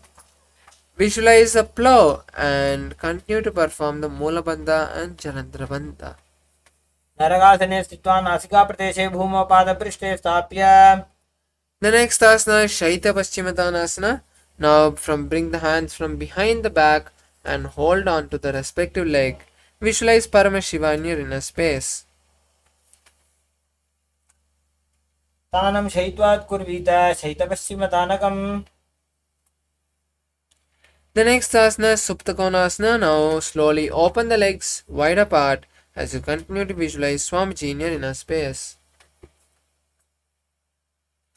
Visualize a plow and continue to perform the Mula Bandha and Jalandhara Bandha. नरकासने स्थित्वा नासिका प्रदेशे भूमौ पादपृष्ठे स्थाप्य. The next asana is Shaita Paschimottanasana. Now bring the hands from behind the back and hold on to the respective leg. Visualize Paramashiva in your inner space. तानं शयित्वात् कुर्वीत शयितपश्चिमतानकम्. The next asana is Supta Konasana. Now slowly open the legs wide apart as you continue to visualize Swamiji in your inner space.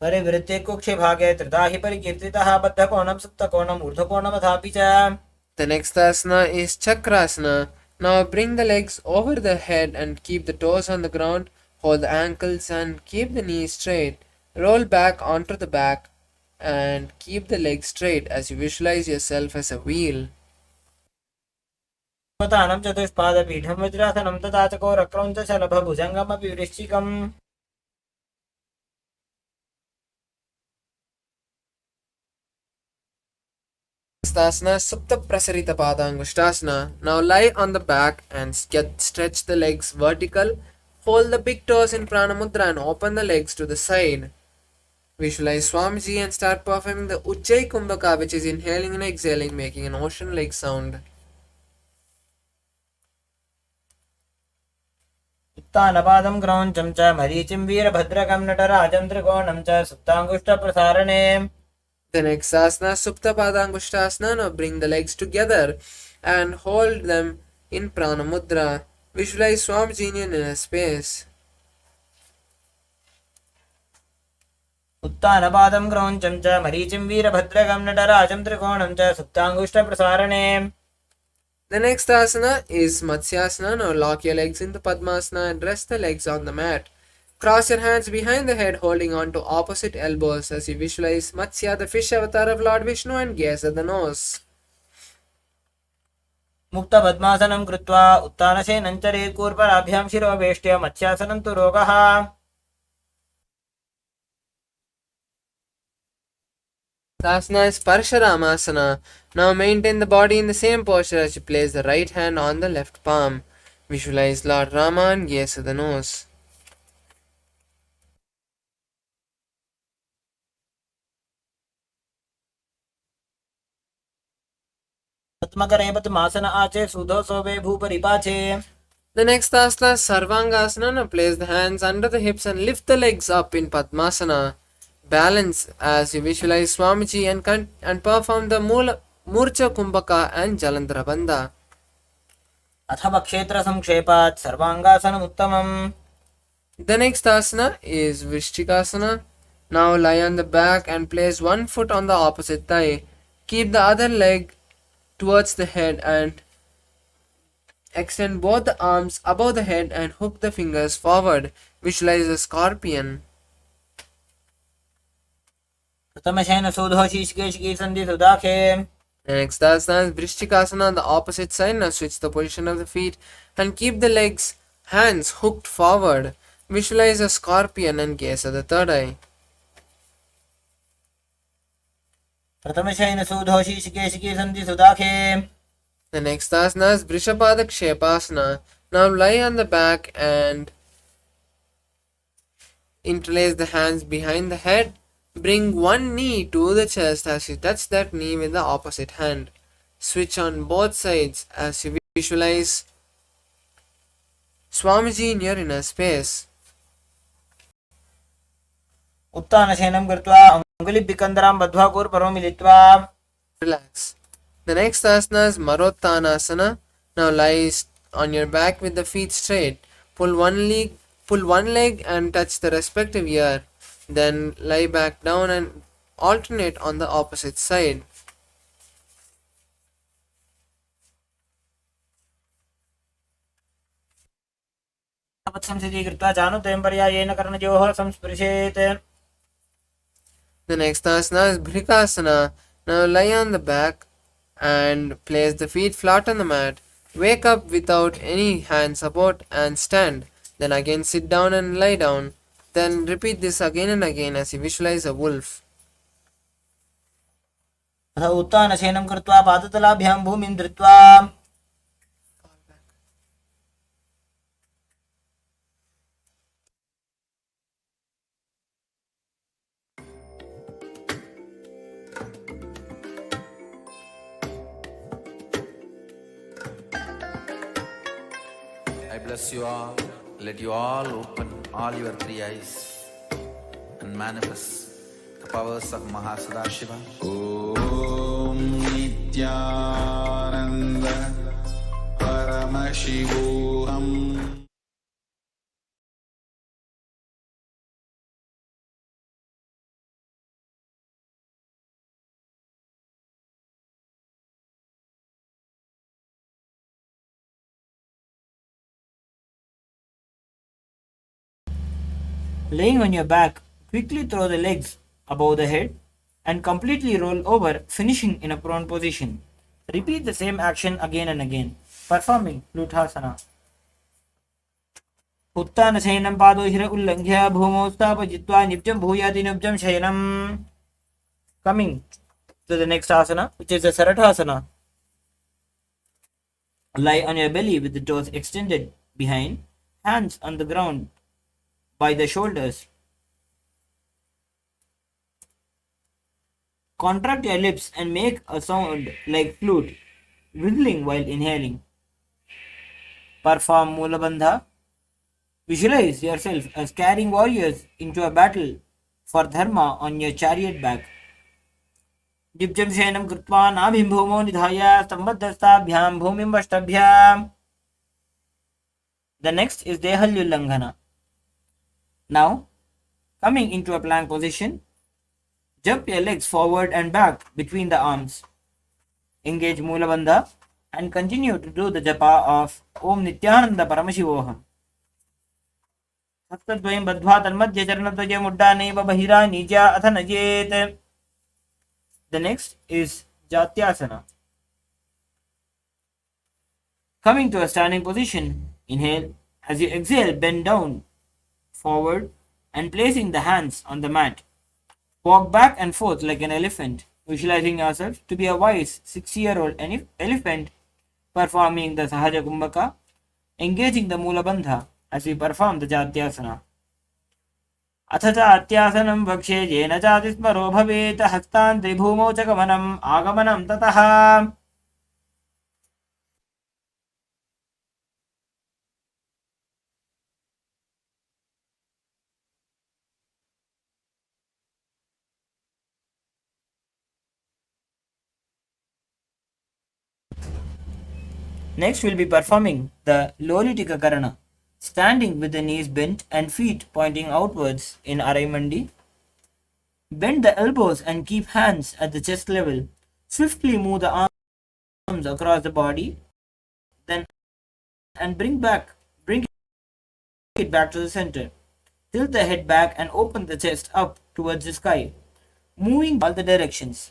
परिवृत्ते कुक्षे भागे त्रिधा हि परिकीर्तितः बद्धकोणं सुप्तकोणम् ऊर्ध्वकोणमथापि च. The next asana is Chakrasana. Now bring the legs over the head and keep the toes on the ground. Hold the ankles and keep the knees straight. Roll back onto the back and keep the legs straight as you visualize yourself as a wheel. तानं चतुष्पादपीठं वज्रासनं तथा च कोरक्रौञ्च शलभभुजङ्गमपि वृश्चिकम्. Asana Supta Prasarita Padangushtasana. Now lie on the back and stretch the legs vertical. Hold the big toes in Pranamudra and open the legs to the side. Visualize Swamiji and start performing the Ujjayi Kumbhaka, which is inhaling and exhaling, making an ocean-like sound. उत्तानपादं क्रौञ्चं च मरीचिं वीरभद्रकं नटराजं त्रिकोणं च सुप्ताङ्गुष्ठप्रसारणे. The next asana Supta Padangushtasana. Now bring the legs together and hold them in Pranamudra. Visualize Swamiji in your inner space. उत्तानपादं क्रौञ्चं च मरीचिं वीरभद्रकं नटराजं त्रिकोणं च सुप्ताङ्गुष्ठप्रसारणे. The next asana is Matsyasana. Now lock your legs into Padmasana and rest the legs on the mat. Cross your hands behind the head, holding on to opposite elbows as you visualize Matsya, the fish avatar of Lord Vishnu, and gaze at the nose. मुक्तपद्मासनं कृत्वा उत्तानशयनं चरेत् कूर्पराभ्यां शिरोवेष्ट्य मत्स्यासनं तु रोगः. Asana is Parasharamasana. Now maintain the body in the same posture as you place the right hand on the left palm. Visualize Lord Rama and gaze at the nose. पद्मकरे पद्मासन आचे सुधो सोवे भूपरिपाचे. The next asana is Sarvangasana. Now place the hands under the hips and lift the legs up in Padmasana. Balance as you visualize Swamiji and perform the Murcha Kumbhaka and Jalandhara Bandha. अथवा क्षेत्र संक्षेपात् सर्वांगासनम् उत्तमम्. The next asana is Vrishchikasana. Now lie on the back and place one foot on the opposite thigh. Keep the other leg towards the head and extend both the arms above the head and hook the fingers forward. Visualize a scorpion. प्रथमशयन सूधो शीर्षकेशिकी सन्धि सुदाखे. The next asana is Vrishchikasana on the opposite side. Now switch the position of the feet and keep the legs, hands hooked forward. Visualize a scorpion and gaze at the third eye. प्रथमशयन सूधो शीर्षकेशिकी सन्धि सुदाखे. The next asana is Vrishapada Kshepasana. Now lie on the back and interlace the hands behind the head. Bring one knee to the chest as you touch that knee with the opposite hand. Switch on both sides as you visualize Swamiji in your inner space. उत्तानशयनं कृत्वा अङ्गुलिभिकन्दरां बद्ध्वा कूर्परो मिलित्वा. Relax. The next asana is Marottanasana. Now lie on your back with the feet straight. Pull one leg and touch the respective ear. Then lie back down and alternate on the opposite side. संस्थिति कृत्वा जानुद्वयं पर्यायेन कर्णयोः संस्पृशेत्. The next asana is Bhrikasana. Now lie on the back and place the feet flat on the mat. Wake up without any hand support and stand. Then again sit down and lie down. Then repeat this again and again as you visualize a wolf. अथ उत्थानशयनं कृत्वा पादतलाभ्यां भूमिं धृत्वा I bless you all. Let you all open all your three eyes and manifest the powers of Mahā Sadashiva. Om Nithyananda Paramashivoham. Laying on your back, quickly throw the legs above the head and completely roll over, finishing in a prone position. Repeat the same action again and again, performing Luthasana. उत्थानशयनं पादोहिर उल्लङ्घ्य भूमौ स्थापयित्वा निब्जं भूयाति निब्जं शयनम्. Coming to the next asana, which is the Sarathasana. Lie on your belly with the toes extended behind, hands on the ground by the shoulders. Contract your lips and make a sound like flute, whistling while inhaling. Perform Mula Bandha. Visualize yourself as carrying warriors into a battle for dharma on your chariot back. Dibjam Shayanam Krutva Nabhim Bhumo Nidhaya Sambadhastabhyam Bhumim Vashtabhyam. The next is Dehalyullanghana. Now, coming into a plank position, jump your legs forward and back between the arms. Engage Mula Bandha and continue to do the japa of Om Nithyananda Paramashivoham. हस्तद्वयं बद्ध्वा तन्मध्ये चरणद्वयम् उड्डानेव बहिरा नीचा अथ नजेत्. The next is Jatyasana. Coming to a standing position, inhale. As you exhale, bend down forward and placing the hands on the mat. Walk back and forth like an elephant, visualizing yourself to be a wise 6-year-old elephant performing the Sahaja Kumbhaka, engaging the Mula Bandha as we perform the Jatyasana. अथ चात्यासनं वक्ष्ये येन चातिस्मरो भवेत् हस्तान्ते भूमौ च गमनम् आगमनं ततः. Next we'll be performing the Lolitika Karana, standing with the knees bent and feet pointing outwards in Araimandi. Bend the elbows and keep hands at the chest level. Swiftly move the arms across the body, then and bring it back to the center. Tilt the head back and open the chest up towards the sky, moving all the directions.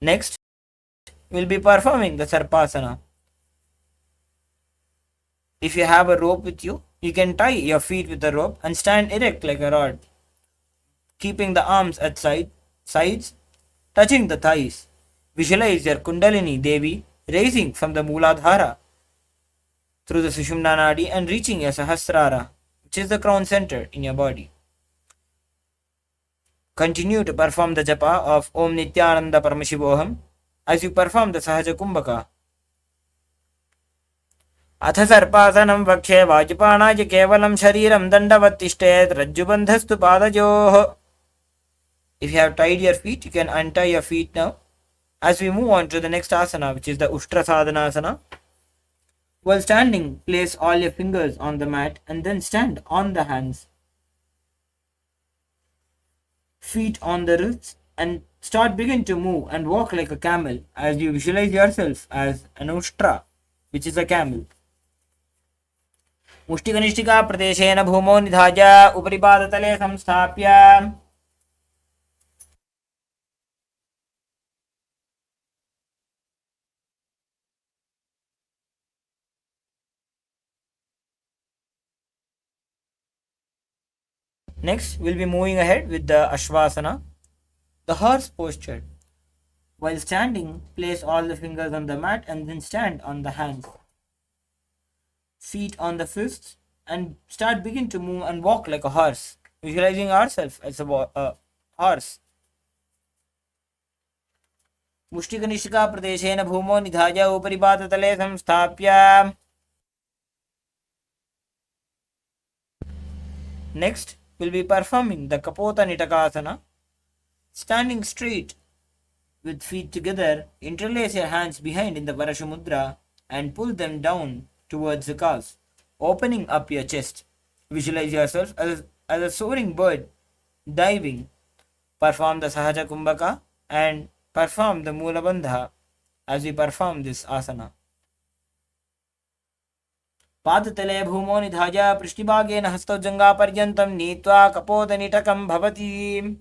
Next, we'll be performing the Sarpasana. If you have a rope with you, you can tie your feet with the rope and stand erect like a rod, keeping the arms at sides, touching the thighs. Visualize your Kundalini Devi raising from the Mooladhara through the Sushumna Nadi and reaching your Sahasrara, which is the crown center in your body. Continue to perform the japa of Om Nithyananda Paramashivoham as you perform the Sahaja Kumbhaka. अथ सर्पासनं वक्ष्ये वाजपाणाय केवलं शरीरं दण्डवत्तिष्ठेत् रज्जुबन्धस्तु पादयोः. If you have tied your feet, you can untie your feet now. As we move on to the next asana, which is the Ushtra Sadhanasana. While standing, place all your fingers on the mat and then stand on the hands. Feet on the wrists and begin to move and walk like a camel as you visualize yourself as an Ushtra. which is a camel. मुष्टिकनिष्ठिका प्रदेशेन भूमौ निधाय उपरि पादतले संस्थाप्य. Next, we'll be moving ahead with the Ashvasana, the horse posture. While standing, place all the fingers on the mat and then stand on the hands. Feet on the fists and begin to move and walk like a horse, visualizing ourselves as a horse. मुष्टिकनिष्ठिका प्रदेशेन भूमौ निधाय उपरि पादतले संस्थाप्य. Next, we'll be performing the Kapota Nitakasana. Standing straight with feet together, interlace your hands behind in the Parashamudra and pull them down towards the calves, opening up your chest. Visualize yourself as a soaring bird diving. Perform the Sahaja Kumbhaka and perform the Mula Bandha as we perform this asana. पादतले भूमौ निधाय पृष्ठभागेन हस्तौ जङ्घापर्यन्तं नीत्वा कपोतनिटकं भवति.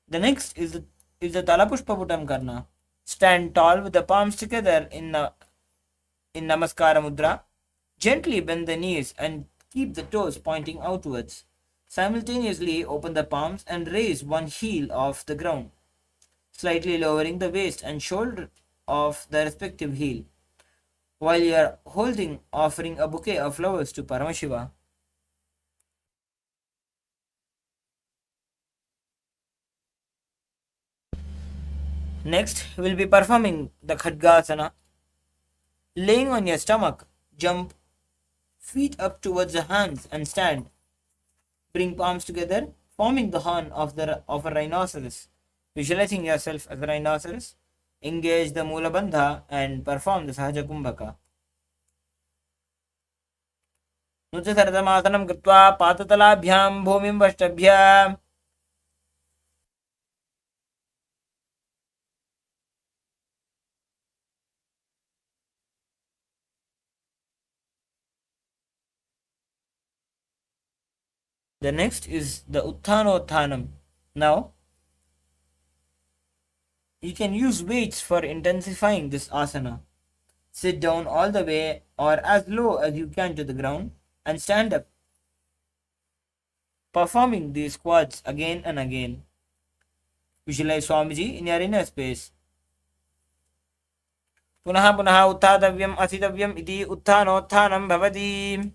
The next is the Talapushpaputam Karna. Stand tall with the palms together in Namaskara Mudra. Gently bend the knees and keep the toes pointing outwards. Simultaneously open the palms and raise one heel off the ground, slightly lowering the waist and shoulder of the respective heel, while you are offering a bouquet of flowers to Paramashiva. Next, we will be performing the Khadgasana. Laying on your stomach, jump feet up towards the hands and stand. Bring palms together, forming the horn of a rhinoceros. Visualizing yourself as a rhinoceros, engage the Mula Bandha and perform the Sahaja Kumbhaka. Nutyasaradamasanam कृत्वा पादतलाभ्यां भूमिं वष्टभ्य. The next is the Uttanottanam. Now, you can use weights for intensifying this asana. Sit down all the way or as low as you can to the ground and stand up, performing these squats again and again. Visualize Swamiji in your inner space. पुनः पुनः उत्थातव्यम् असितव्यम् इति उत्थानोत्थानं भवति.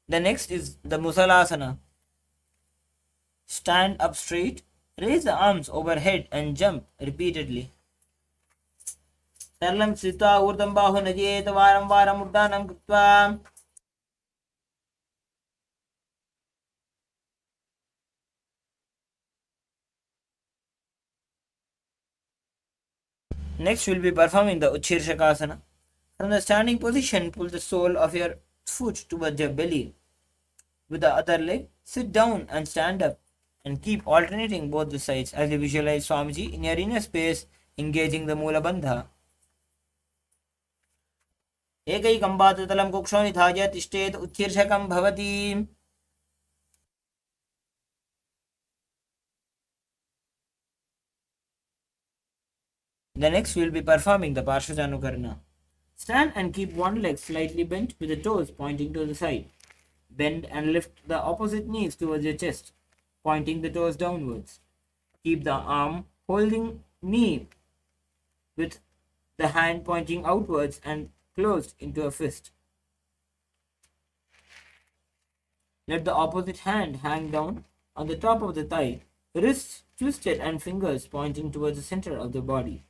The next is the Musalasana. Stand up straight, raise the arms overhead and jump repeatedly. Sarlam sthitva urdham bahu najet varam varam uddanam krutva. Next, we'll be performing the Uchirshakasana. From the standing position, pull the sole of your foot towards your belly. With the other leg, sit down and stand up and keep alternating both the sides as you visualize Swamiji in your inner space, engaging the Mula Bandha. एकैकं पादतलं कुक्षौ निधाय तिष्ठेत् उत्कीर्षकं भवति. The next we will be performing the Parshvajanukarna. Stand and keep one leg slightly bent with the toes pointing to the side. Bend and lift the opposite knees towards your chest, pointing the toes downwards. Keep the arm holding knee with the hand pointing outwards and closed into a fist. Let the opposite hand hang down on the top of the thigh, wrists twisted and fingers pointing towards the center of the body.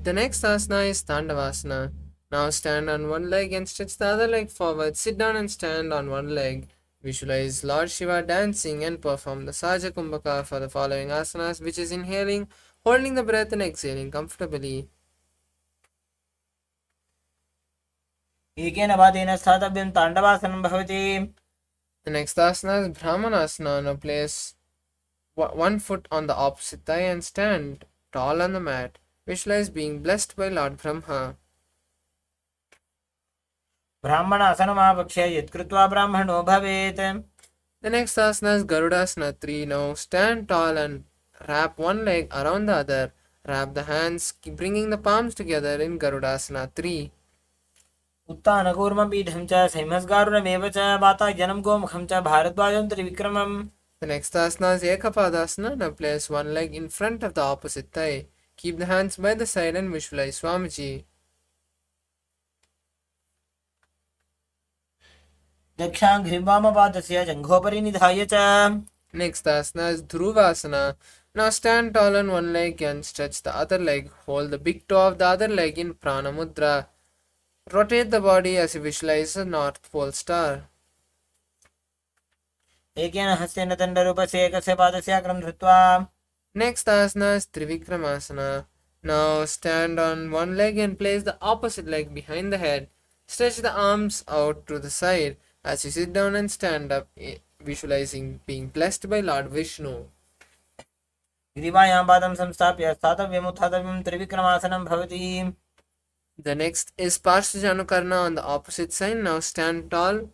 The next asana is Tandavasana. Now stand on one leg and stretch the other leg forward. Sit down and stand on one leg. Visualize Lord Shiva dancing and perform the Saja Kumbhaka for the following asanas, which is inhaling, holding the breath and exhaling comfortably. एकेन पादेन स्थातव्यं ताण्डवासनं भवति. The next asana is Brahmanasana. Now place one foot on the opposite thigh and stand tall on the mat. Visualize being blessed by Lord Brahma. ब्राह्मणासनमावक्ष्य यत्कृत्वा ब्राह्मणो भवेत्. The next asana is Garudasana 3. Now stand tall and wrap one leg around the other. Wrap the hands, keep bringing the palms together in Garudasana 3. उत्तानकूर्मपीठं च संहिमस्गारुणमेव च वातायनं गोमुखं च भारद्वाजं त्रिविक्रमम्. The next asana is Ekapadasana. Now place one leg in front of the opposite thigh. Keep the hands by the side and visualize Swamiji. दक्षाङ्घ्रिं वामपादस्य जङ्घोपरि निधाय च. Next asana is Dhruvasana. Now stand tall on one leg and stretch the other leg. Hold the big toe of the other leg in Prana Mudra. Rotate the body as you visualize a North Pole star. एकेन हस्तेन दण्डरूपस्य एकस्य पादस्य अग्रं धृत्वा. Next asana is Trivikramasana. Now stand on one leg and place the opposite leg behind the head. Stretch the arms out to the side as you sit down and stand up, visualizing being blessed by Lord Vishnu. ग्रीवायां पादं संस्थाप्य स्थातव्यम् उत्थातव्यं त्रिविक्रमासनं भवति. The next is Parsvajanukarna on the opposite side. Now stand tall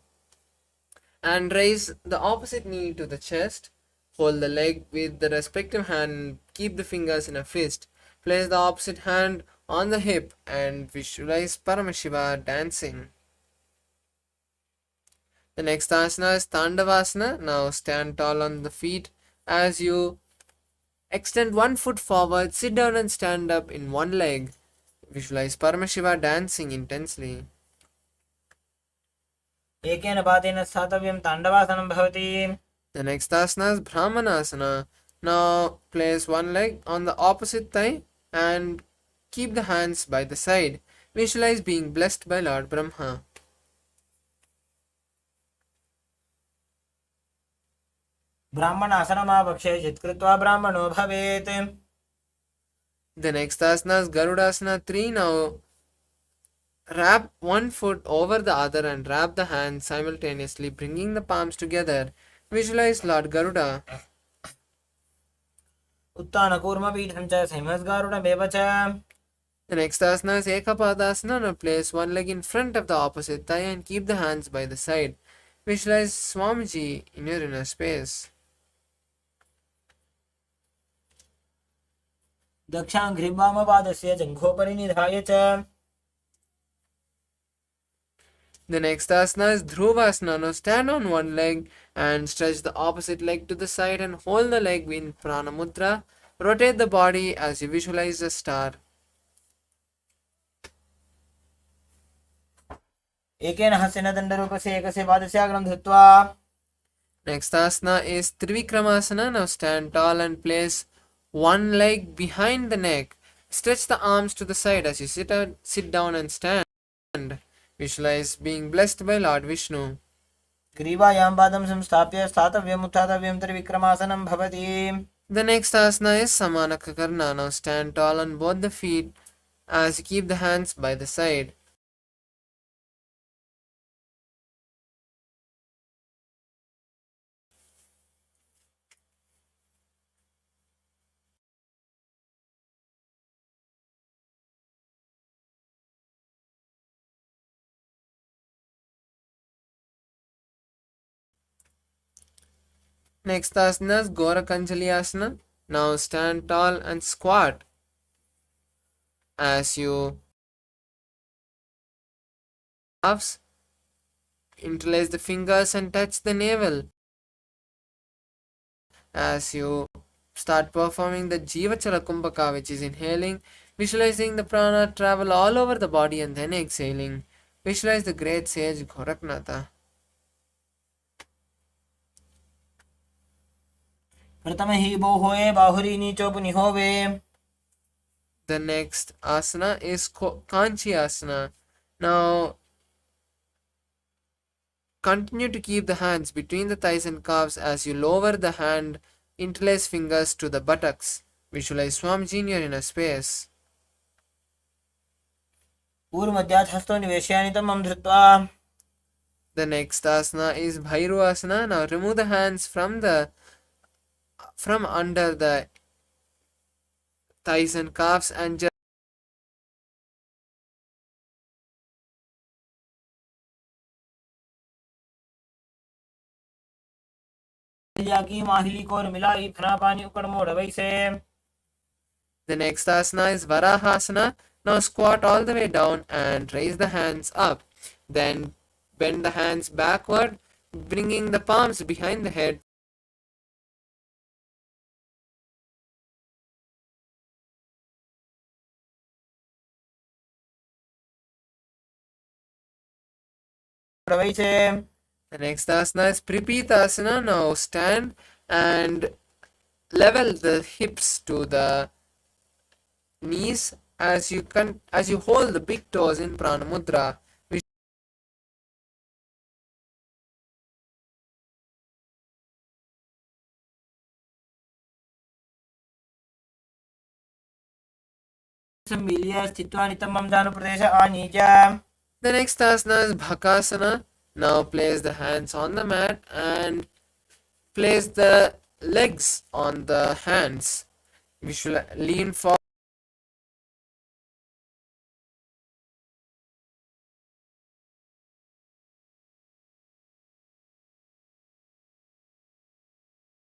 and raise the opposite knee to the chest. Hold the leg with the respective hand and keep the fingers in a fist. Place the opposite hand on the hip and visualize Paramashiva dancing. The next asana is Tandavasana. Now stand tall on the feet as you extend one foot forward, sit down and stand up in one leg. Visualize Paramashiva dancing intensely. एकेन पादेन स्थातव्यं ताण्डवासनं भवति. The next asana is Brahmanasana. Now place one leg on the opposite thigh and keep the hands by the side. Visualize being blessed by Lord Brahma. ब्राह्मणासनमावक्ष्य यत्कृत्वा ब्राह्मणो भवेत्. The next asana is Garudasana 3. Now wrap one foot over the other and wrap the hands simultaneously, bringing the palms together. Visualize Lord Garuda. उत्तानकूर्मपीठं च संहिमस्गारुणमेव च. The next asana is Ekapadasana. Now place one leg in front of the opposite thigh and keep the hands by the side. Visualize Swamiji in your inner space. दक्षाङ्घ्रिं वामपादस्य जङ्घोपरि निधाय च. The next asana is Dhruvasana. Now stand on one leg and stretch the opposite leg to the side and hold the leg in Prana Mudra. Rotate the body as you visualize a star. एकेन हस्तेन दण्डरूपस्य एकस्य पादस्य अग्रं धृत्वा. Next asana is Trivikramasana. Now stand tall and place one leg behind the neck. Stretch the arms to the side as you sit down and stand. Visualize being blessed by Lord Vishnu. ग्रीवायां पादं संस्थाप्य स्थातव्यम् उत्थातव्यं त्रिविक्रमासनं भवति. The next asana is Samanakakarna. Now stand tall on both the feet as you keep the hands by the side. Next asana is Gorakanjali asana. Now stand tall and squat as you interlace the fingers and touch the navel. As you start performing the Jivachala Kumbhaka, which is inhaling, visualizing the prana travel all over the body and then exhaling. Visualize the great sage Goraknatha. प्रथम हि बोहोए बाहुरी नीचो पुनिहोवे. The next asana is Kanchi asana. Now, continue to keep the hands between the thighs and calves as you lower the hand, interlace fingers to the buttocks. Visualize Swamiji in your inner space. पूर्वमध्यात् हस्तो निवेशयानितमं धृत्वा. The next asana is Bhairu asana. Now remove the hands from under the thighs and calves and just की माहिली को मिलाई फना पानी उकड़ मोड़ वैसे. The next asana is Varahasana. Now squat all the way down and raise the hands up. Then bend the hands backward, bringing the palms behind the head. वैसे. The next asana is Pripitasana. Now stand and level the hips to the knees as you hold the big toes in Prana Mudra. सम्मिल्य स्थित्वा नितम्बं जानुप्रदेश आनीय. The next asana is Bhakasana. Now place the hands on the mat and place the legs on the hands. Lean forward.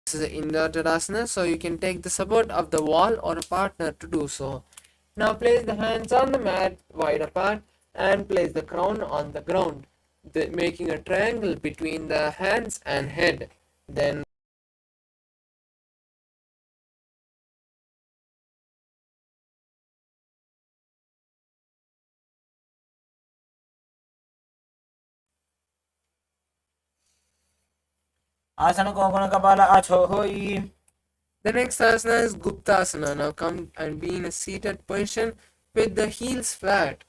This is an inverted asana, so you can take the support of the wall or a partner to do so. Now place the hands on the mat wide apart and place the crown on the ground, making a triangle between the hands and head. Then आसन को गुण कपाल आछो होई. the next asana is Guptasana. Now come and be in a seated position with the heels flat.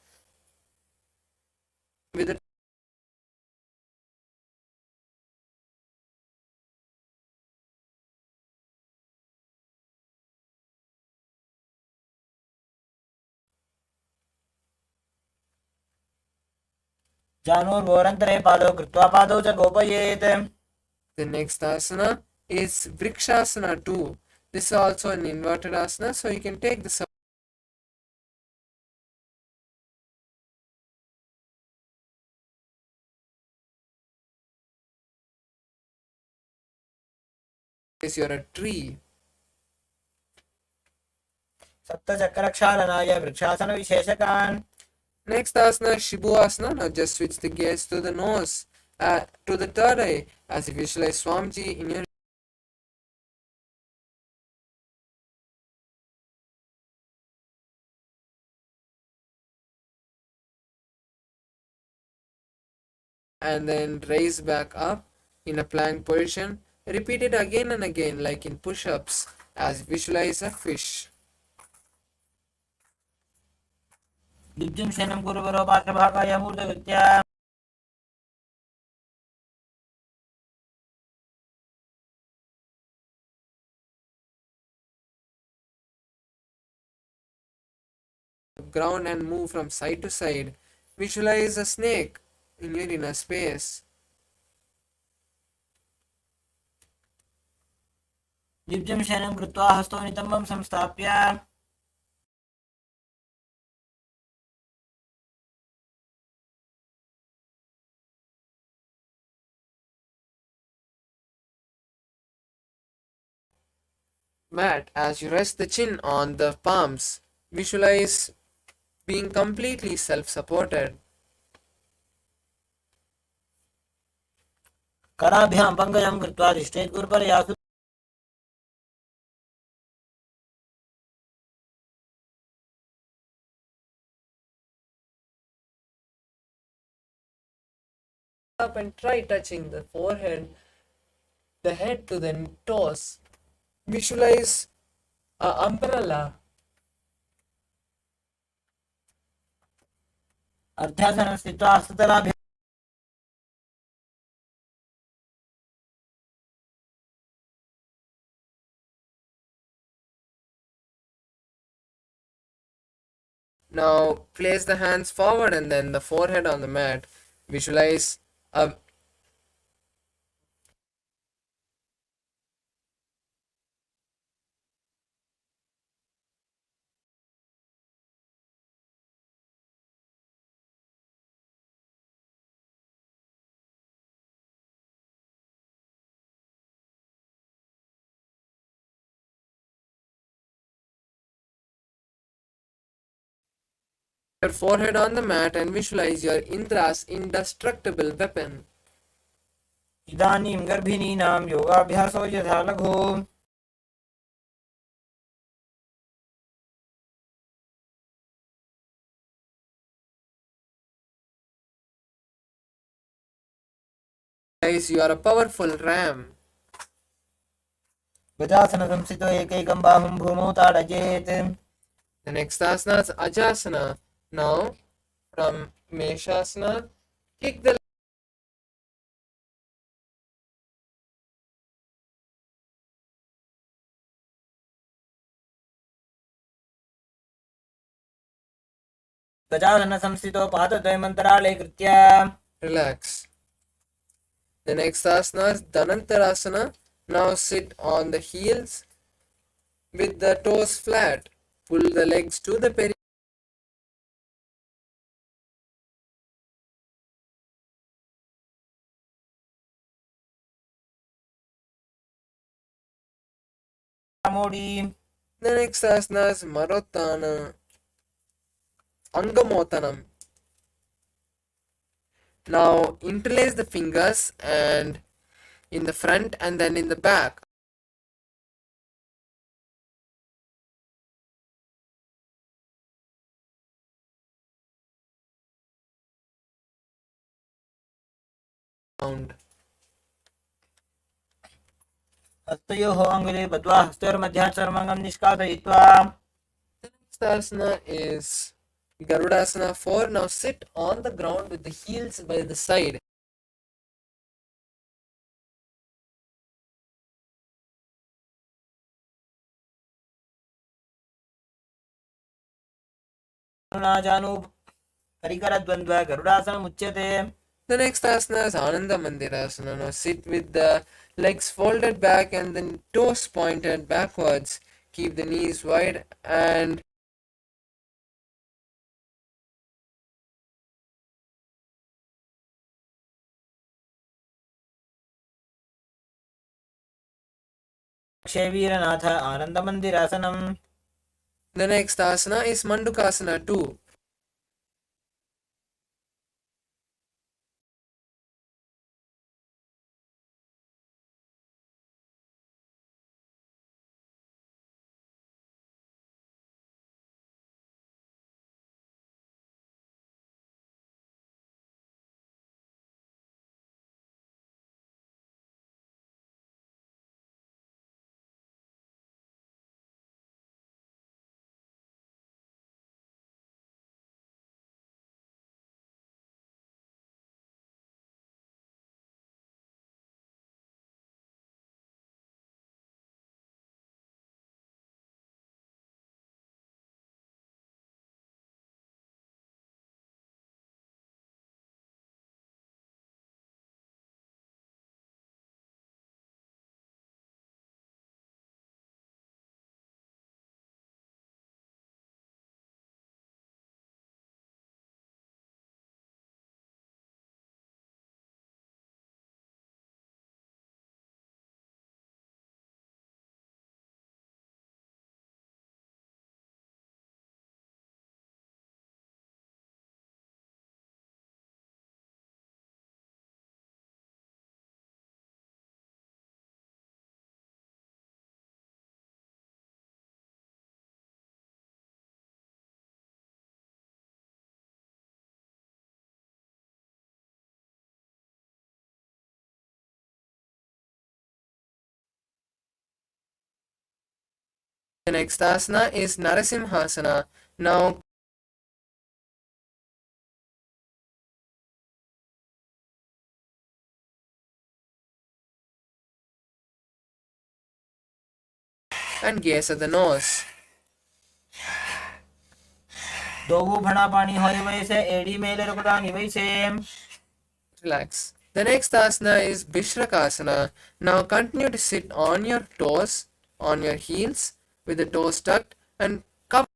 With the जानूर्वोरन्तरे पादौ कृत्वा पादौ च गोपयेत्. The next asana is Vrikshasana too. This is also an inverted asana, so you can take the support. You're a tree. सप्तचक्रक्षालनाय vrikshasana विशेषकान्. Next asana is Shibu asana. Now just switch the gaze to the nose, to the third eye, as you visualize Swamiji in your and then raise back up in a plank position. Repeat it again and again like in push-ups as you visualize a fish. दिव्यं शयनं गुरुवरो पार्श्वभागाय मूर्धकृत्य. Ground and move from side to side. Visualize a snake in your inner space. दिव्यं शयनं कृत्वा हस्तौ नितम्बं संस्थाप्य. Mat as you rest the chin on the palms. Visualize being completely self-supported. कराभ्यां पङ्कजं कृत्वा तिष्ठेत् गुरुपर्यासु. Up and try touching the forehead, the head to the toes. Visualize an umbrella अर्थ्यासन स्थित्वा हस्ततलाभ्यां Now place the hands forward and then the forehead on the mat. Visualize a your forehead on the mat and visualize your Indra's indestructible weapon. इदानीं गर्भिणीनां योगाभ्यासो यथा लघु Guys, you are a powerful ram. गजासन संस्थितो एकैकं बाहुं भूमौ ताडयेत्. The next asana is Ajasana. Now, from Meshasana, kick the गजासन संस्थितो पादद्वयमन्तराळे कृत्य relax. The next asana is Dhanantarasana. Now sit on the heels with the toes flat. Pull the legs to the peri. Modi. The next asana is Marottana. Angamotanam. Now interlace the fingers and in the front and then in the back. हस्तयोः अङ्गुले बद्ध्वा हस्तयोर्मध्यात् सर्वाङ्गं निष्कासयित्वा. The next asana is Garudasana 4. Now sit on the ground with the heels by the side. जानु परिकरद्वन्द्व गरुडासनमुच्यते. The next asana is Ananda Mandirasana. Now sit with the legs folded back and the toes pointed backwards. Keep the knees wide and क्षेवीरनाथ आनन्दमन्दिरासनम्. the next asana is Mandukasana 2. The next asana is Narasimhasana. Now and gaze at the nose. Dogu भणा पानी होय वैसे AD मेले रुकदानी वैसे. Relax. The next asana is Vishrakasana. Now continue to sit on your toes, on your heels, with the toes tucked and cover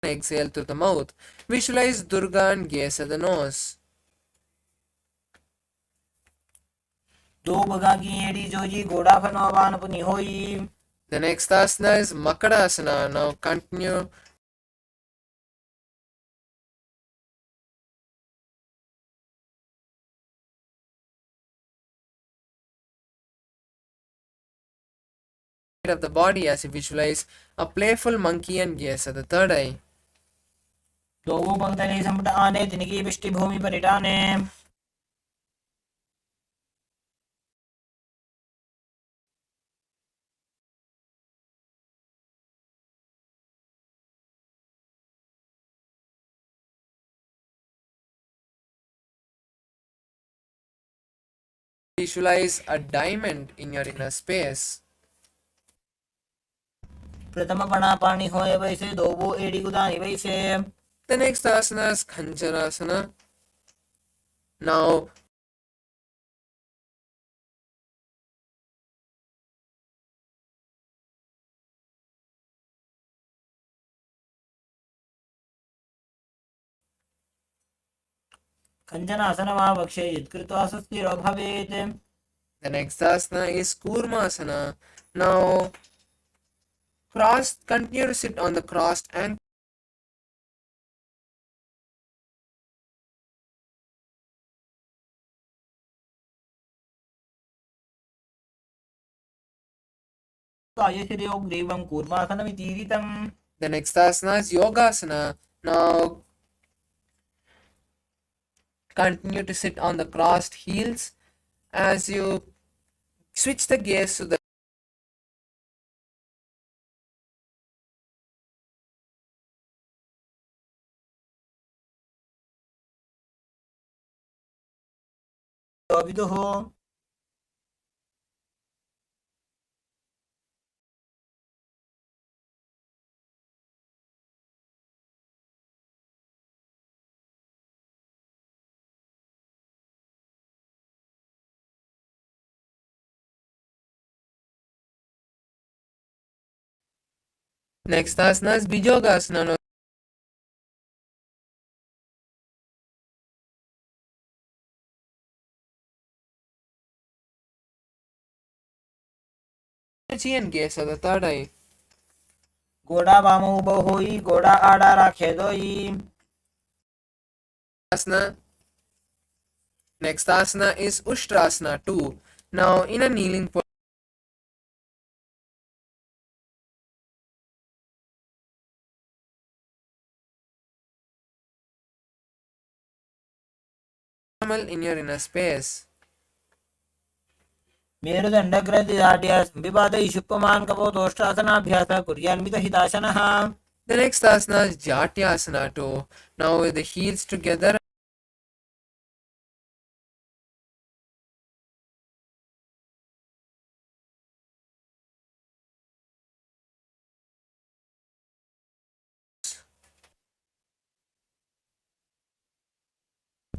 exhale through the mouth. Visualize Durga and gaze at the nose. दो बगा की AD Joji घोड़ा फनवान पुनी होई. The next asana is Makadasana. Now continue of the body as you visualize a playful monkey and gaze at the third eye. Dogu पंक्तने संपट आने तिनकी पिष्टि भूमि परिटाने. Visualize a diamond in your inner space. प्रथम पणा पानी होय वैसे Dogu AD गुदानी वैसे. The next asana is Khanjarasana. Now कंचनासन वा वक्षे यत्कृत्वा सुस्थिरो भवेत्. the next asana is Kurmasana. Now continue to sit on the crossed ankle. कायशिरो ग्रीवं कूर्मासनमितीरितम्. The next asana is Yogasana. Now continue to sit on the crossed heels as you switch the gaze to the विदुः. next asana is Bijogasana. Now and gaze at the third eye. घोड़ा वामो उबो होई घोड़ा आड़ा राखे दोई. Asana. Next asana is Ushtrasana 2. Now in a kneeling position, in your inner space. मेरुदण्डग्रन्थिदाढ्य संविपातै शुप्पमान् कपोतोष्टासनाभ्यासः कुर्यान्वितहिताशनः. The next asana is Jatyasana 2. Now with the heels together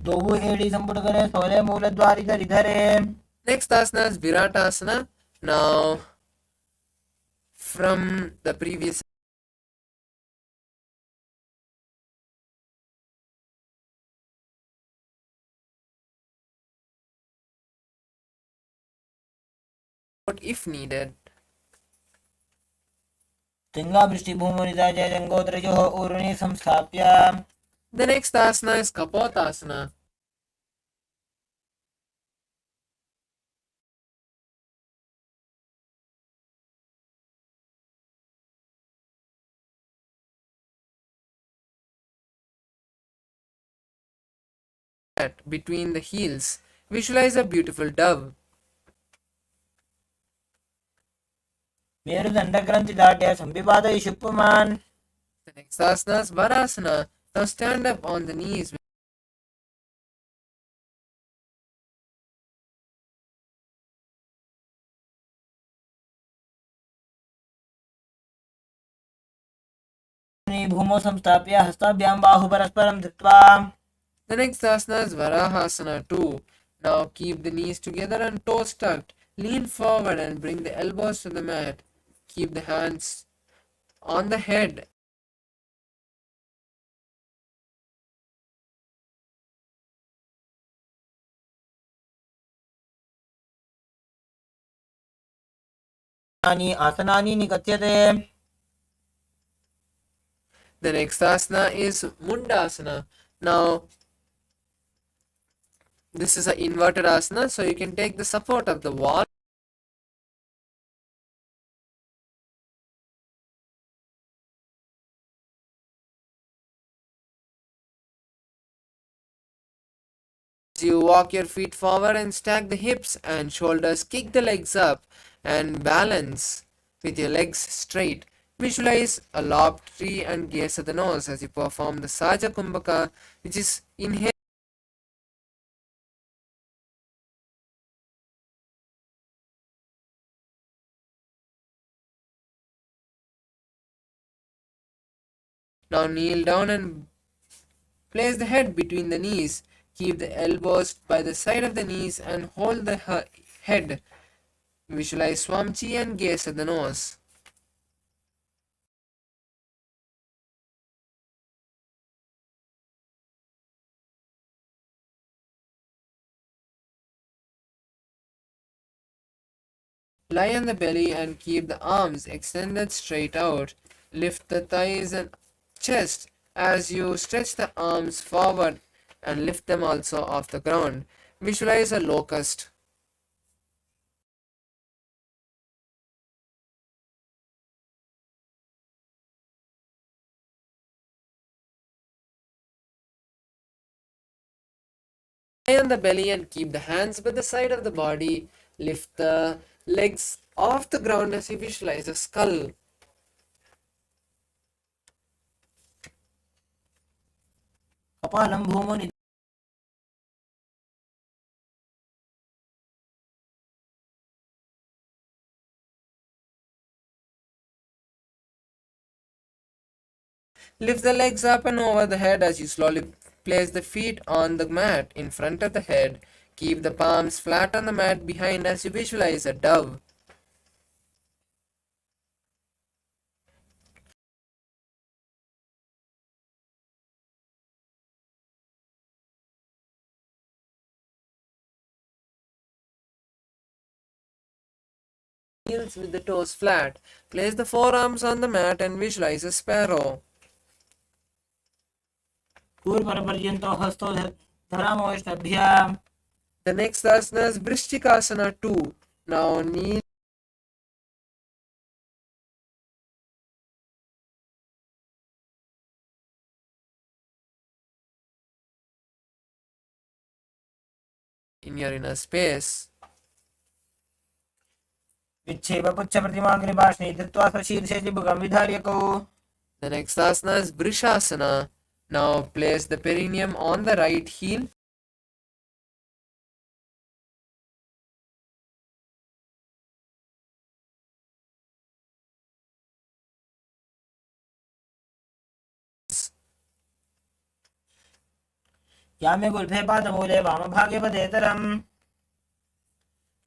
दोगु एडी संपुट करे सोले मूलद्वारि धरिधरे. Next asana is Viratasana. Now, from the previous if needed. तिङ्गावृष्टिभूमोनिदाय जङ्गोत्रयोः ऊर्णि संस्थाप्य. The next asana is Kapotasana. Between the heels, visualize a beautiful dove. मेरुदण्डग्रन्थिदाढ्य संविपातै शुप्पमान्. The next asana is Varasana. Now stand up on the knees. भूमौ संस्थाप्य हस्ताभ्यां बाहु परस्परं धृत्वा. The next asana is Varahasana 2. Now keep the knees together and toes tucked. Lean forward and bring the elbows to the mat. Keep the hands on the head. आसनानि निकथ्यते. The next asana is Mundasana. Now, this is an inverted asana, so you can take the support of the wall. You walk your feet forward and stack the hips and shoulders, kick the legs up and balance with your legs straight. Visualize a lopped tree and gaze at the nose as you perform the Saja Kumbhaka, which is inhale. Now kneel down and place the head between the knees. Keep the elbows by the side of the knees and hold the head. Visualize Swamchi and gaze at the nose. Lie on the belly and keep the arms extended straight out. Lift the thighs and chest as you stretch the arms forward and lift them also off the ground. Visualize a locust. Lie on the belly and keep the hands by the side of the body. Lift the legs off the ground as you visualize a skull. कपालं भूमौ निधाय. Lift the legs up and over the head as you slowly place the feet on the mat in front of the head. Keep the palms flat on the mat behind as you visualize a dove. Heels with the toes flat. Place the forearms on the mat and visualize a sparrow. पूर्वपर्यन्तो हस्तो धरामो वैष्णभ्याम्. The next asana is Vrishchikasana 2. Now kneel. In your inner space. विच्छेप पुच्छ प्रतिमाग्निपाशने धृत्वा स्वशीर्षे चिबुकं विधार्यकौ. The next asana is Vrishasana. Now place the perineum on the right heel. Yame गुल्फे पादमूले वामभागे पदेतरम्.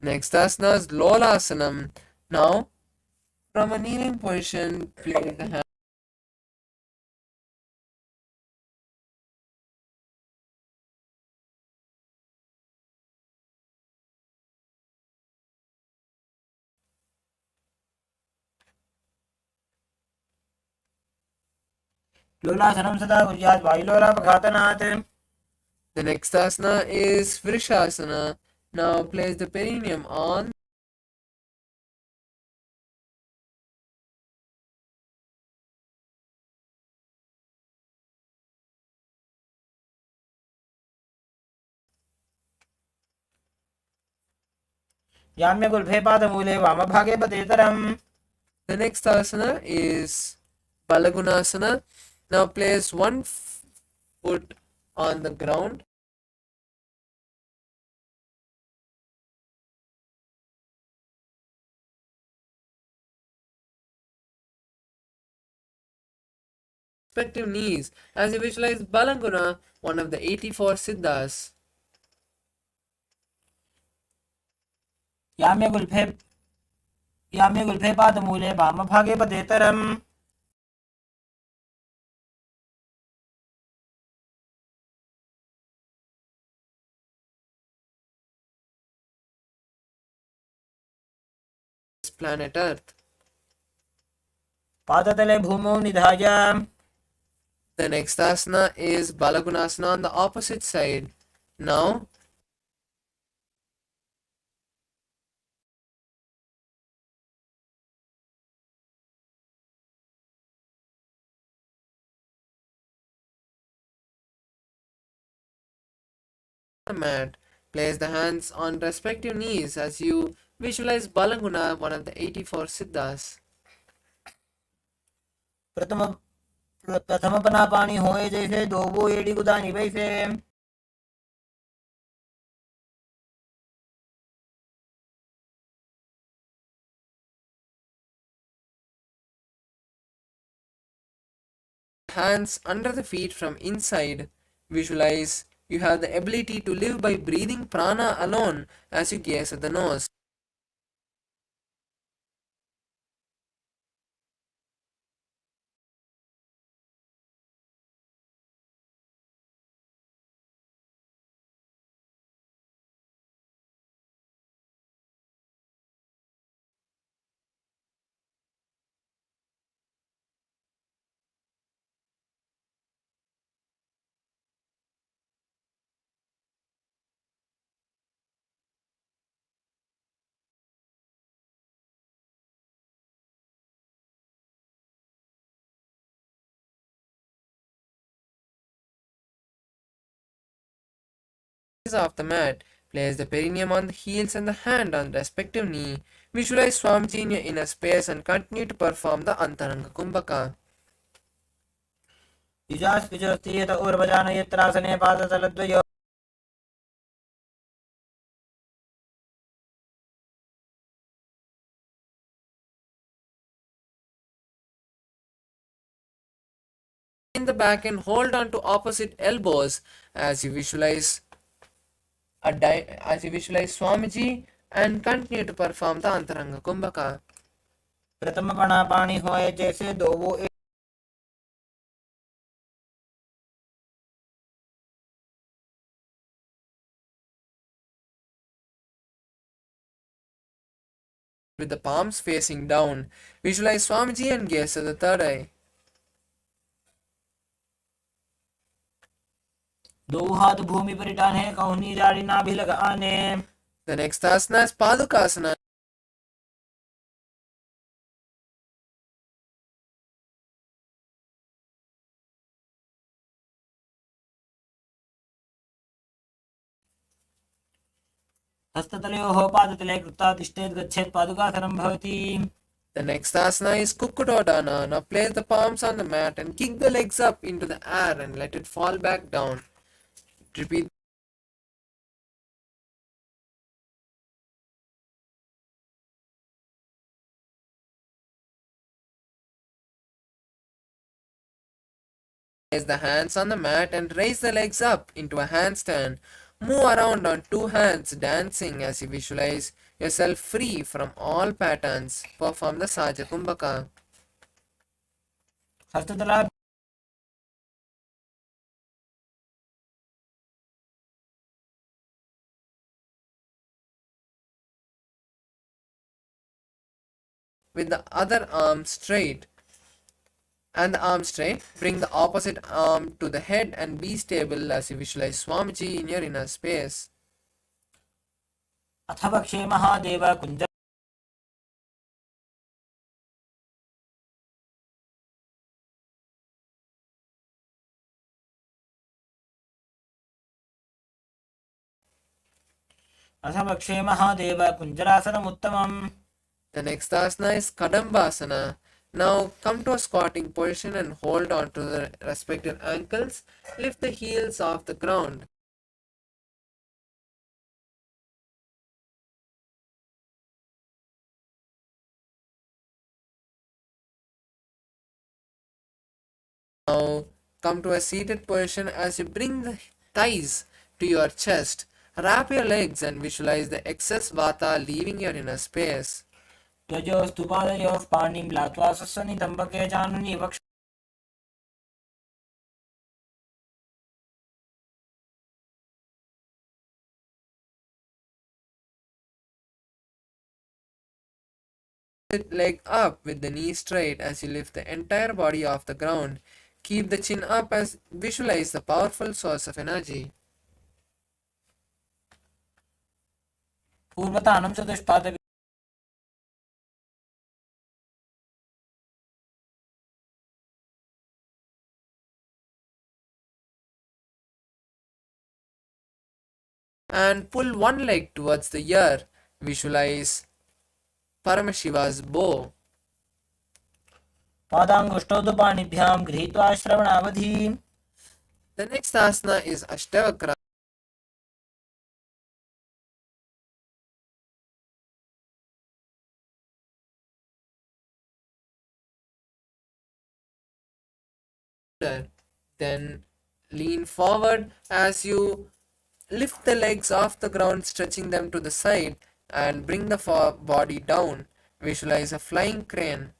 Next asana is Lolasanam. Now, from a kneeling position, place the hand. लोलासनं सदा कुर्यात् वायुलोलापघातनात्. The next asana is Vrishasana. Now place the perineum on. याम्य गुल्फे पादमूले वामभागे पदेतरम्. The next asana is Balagunasana. Now place one put on the ground. Respective knees as you visualize Balanguna, one of the 84 Siddhas. याम्य गुल्फे पादमूले वामभागे पदेतरम् Planet Earth. पादतले भूमौ निधाय. The next asana is Balagunasana on the opposite side. Now, the mat. Place the hands on respective knees as you visualize Balanguna, one of the 84 Siddhas. प्रथम पना पानी होए जैसे दो वो एड़ी गुदानी वैसे. Hands under the feet from inside. Visualize you have the ability to live by breathing prana alone as you gaze at the nose. Off the mat. Place the perineum on the heels and the hand on the respective knee. Visualize Swamiji in your inner space and continue to perform the Antaranga Kumbhaka. युजास्पिजोस्तीयत ऊर्वजान यत्रासने पादतलद्वयो. In the back and hold on to opposite elbows as you visualize Swamiji and continue to perform the Antaranga Kumbhaka. प्रथम पना पानी होए जैसे दो वो with the palms facing down. Visualize Swamiji and gaze at the third eye. दो हाथ भूमि पर टाने कौनी जाड़ी ना भी लगाने. The next asana is Padukasana. हस्ततलयोः पादतले कृत्वा तिष्ठेत् गच्छेत् पादुकासनं भवति. The next asana is Kukkutodana. Now place the palms on the mat and kick the legs up into the air and let it fall back down. Repeat. Place the hands on the mat and raise the legs up into a handstand. Move around on two hands, dancing as you visualize yourself free from all patterns. Perform the Saja Kumbhaka. हस्ततला With the other arm straight and the arm straight, bring the opposite arm to the head and be stable as you visualize Swamiji in your inner space. अथ वक्षे महादेव कुञ्ज अथ वक्षे Mahadev कुञ्जरासनमुत्तमम्. The next asana is Kadambasana. Now come to a squatting position and hold on to the respective ankles. Lift the heels off the ground. Now come to a seated position as you bring the thighs to your chest. Wrap your legs and visualize the excess vata leaving your inner space. त्वजोस्तु पादयोः पाणिं लात्वा स्वस्वनितम्बके जानुनि वक्ष Leg up with the knee straight as you lift the entire body off the ground. Keep the chin up as visualize the powerful source of energy. पूर्वतानं Chatushpada And pull one leg towards the ear. Visualize Paramashiva's bow. पादाङ्गुष्ठौ तु पाणिभ्यां गृहीत्वा श्रवणावधीम्. The next asana is Ashtavakra. Then lean forward as you lift the legs off the ground, stretching them to the side, and bring the body down. Visualize a flying crane.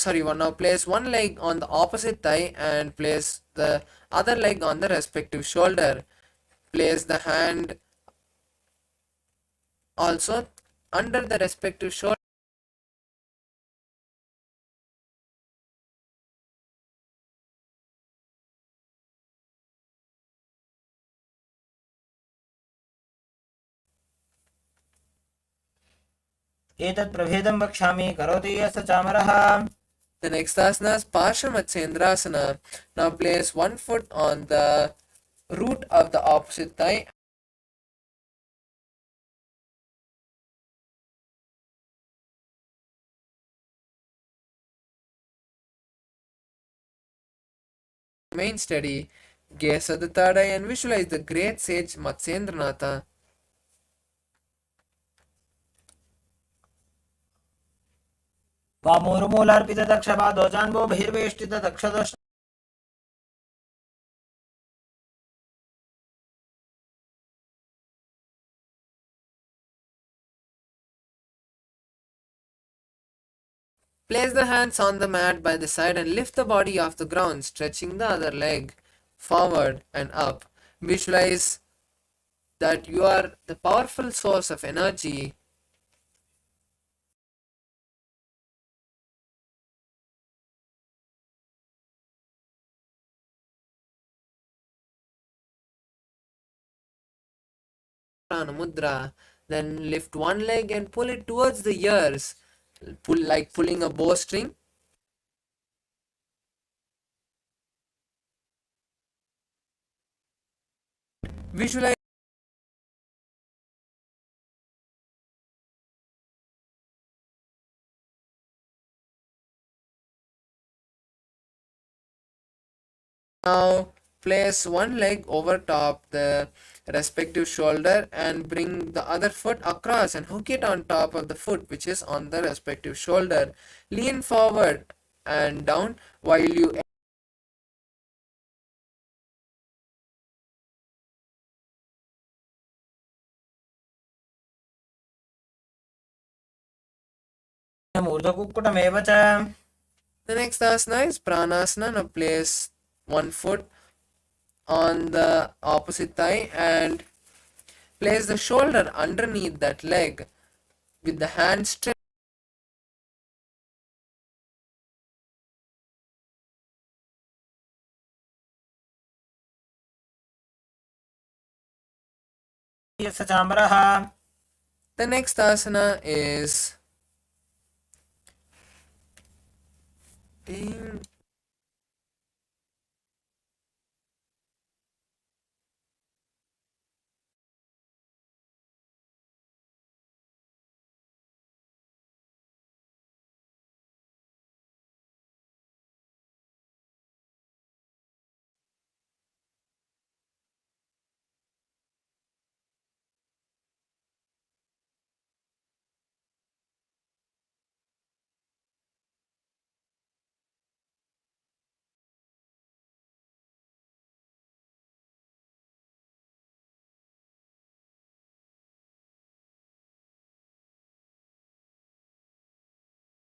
Now place one leg on the opposite thigh and place the other leg on the respective shoulder. Place the hand also under the respective shoulder. एतत् प्रभेदं वक्ष्यामि करोति यस्य चामरः. The next asana is Paramaśiva. Now place one foot on the root of the opposite thigh. Remain steady, gaze at the third eye and visualize the great sage Matsyendranatha. वामोरुमूलार्पितदक्षपादो जान्वो बहिर्वेष्टितदक्षदश्च. Place the hands on the mat by the side and lift the body off the ground, stretching the other leg forward and up. Visualize that you are the powerful source of energy. Mudra. Then lift one leg and pull it towards the ears. Pull like pulling a bowstring. Visualize now place one leg over top the respective shoulder and bring the other foot across and hook it on top of the foot which is on the respective shoulder. Lean forward and down while you ऊर्ध्वकुक्कुटमेव च. The next asana is Pranasana. Now place one foot on the opposite thigh and place the shoulder underneath that leg with the hand straight. यस्य चामरः. The next asana is Ding.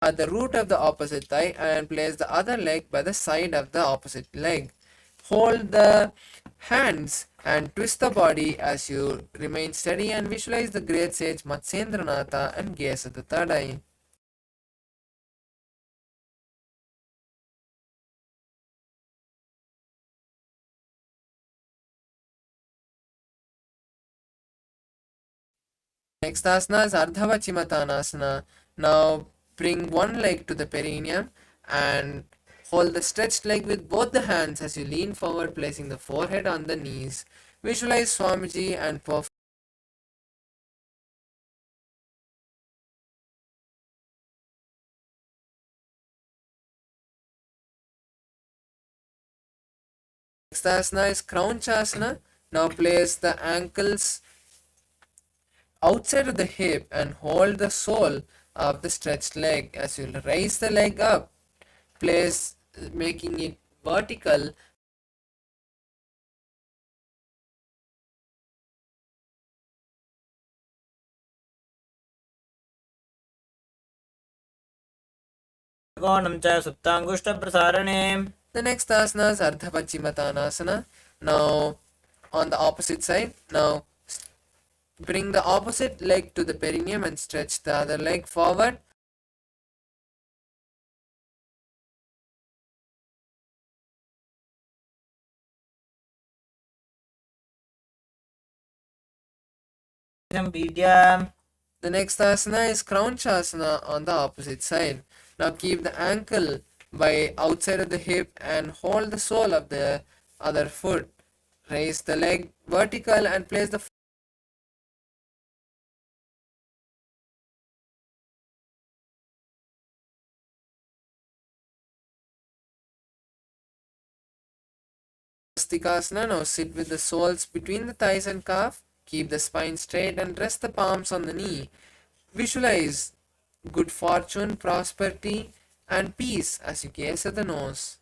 At the root of the opposite thigh and place the other leg by the side of the opposite leg. Hold the hands and twist the body as you remain steady and visualize the great sage Matsyendranatha and gaze at the third eye. Next asana is Ardhavachimatanasana. Now bring one leg to the perineum and hold the stretched leg with both the hands as you lean forward, placing the forehead on the knees. Visualize Swamiji and perform next asana is Kraunchasana. Now place the ankles outside of the hip and hold the sole of the stretched leg as you raise the leg up. Place making it vertical. त्रिकोणं च सुप्ताङ्गुष्ठप्रसारणे. The next asana is Ardhavachimatanasana. Now on the opposite side. Now bring the opposite leg to the perineum and stretch the other leg forward. Vidya. The next asana is Kraunchasana on the opposite side. Now keep the ankle by outside of the hip and hold the sole of the other foot. Raise the leg vertical and place the Astikasana. Now sit with the soles between the thighs and calf. Keep the spine straight and rest the palms on the knee. Visualize good fortune, prosperity, and peace as you gaze at the nose.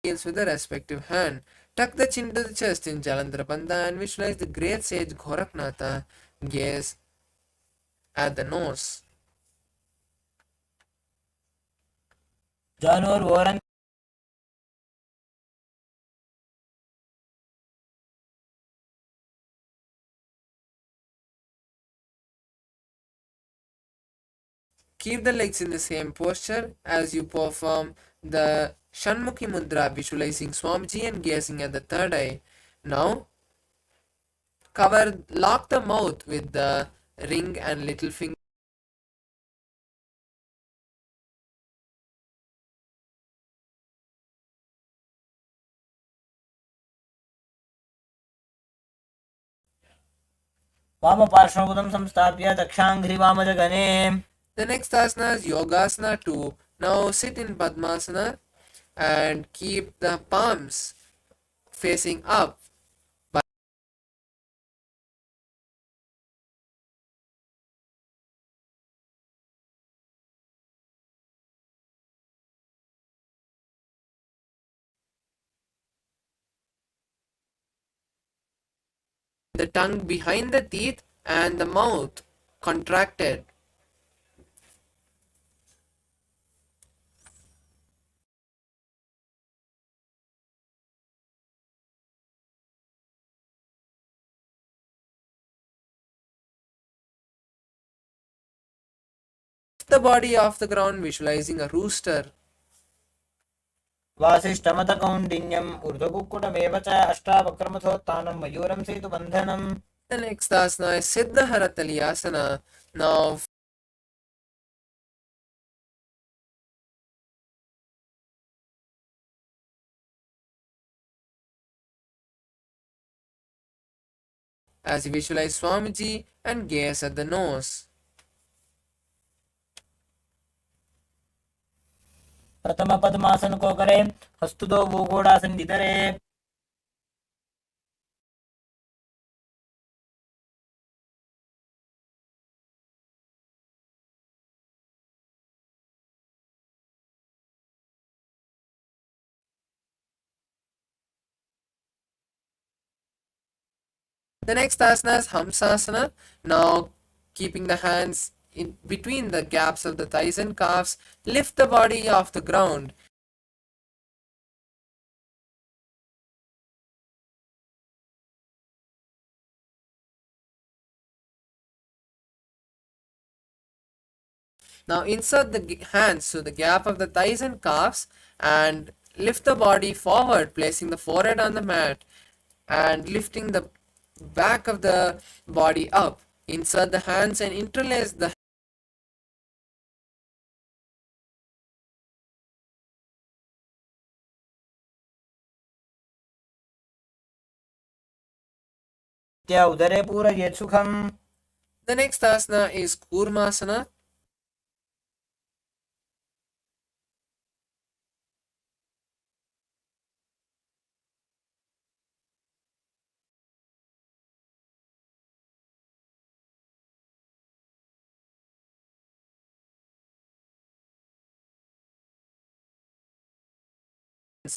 Heels with the respective hand. Tuck the chin to the chest in Jalandhara Bandha and visualize the great sage Goraknatha. Gaze at the nose. Janur Keep the legs in the same posture as you perform the Shanmukhi Mudra, visualizing Swamiji and gazing at the third eye. Now, lock the mouth with the ring and little finger. वामपार्श्वमुदं संस्थाप्य दक्षाङ्घ्रिवामजगने. The next asana is Yogasana 2. Now sit in Padmasana and keep the palms facing up. The tongue behind the teeth and the mouth contracted. The body off the ground, visualizing a rooster. वासिष्ठमथ कौण्डिन्यम् ऊर्ध्वकुक्कुटमेव च अष्टावक्रमथोत्थानं मयूरं सेतुबन्धनम्. The next asana is Siddha Haratalyasana. Now as you visualize Swamiji and gaze at the nose. प्रथम पद्मासन को करे, हस्तुतो भूगोडासन निधरे. The next asana is Hamsasana. Now, keeping the hands in between the gaps of the thighs and calves, lift the body off the ground. Now, insert the hands through the gap of the thighs and calves and lift the body forward, placing the forehead on the mat and lifting the back of the body up. Insert the hands and interlace the त्या उदरे पूरयेत् सुखम्. The next asana is Kurmasana.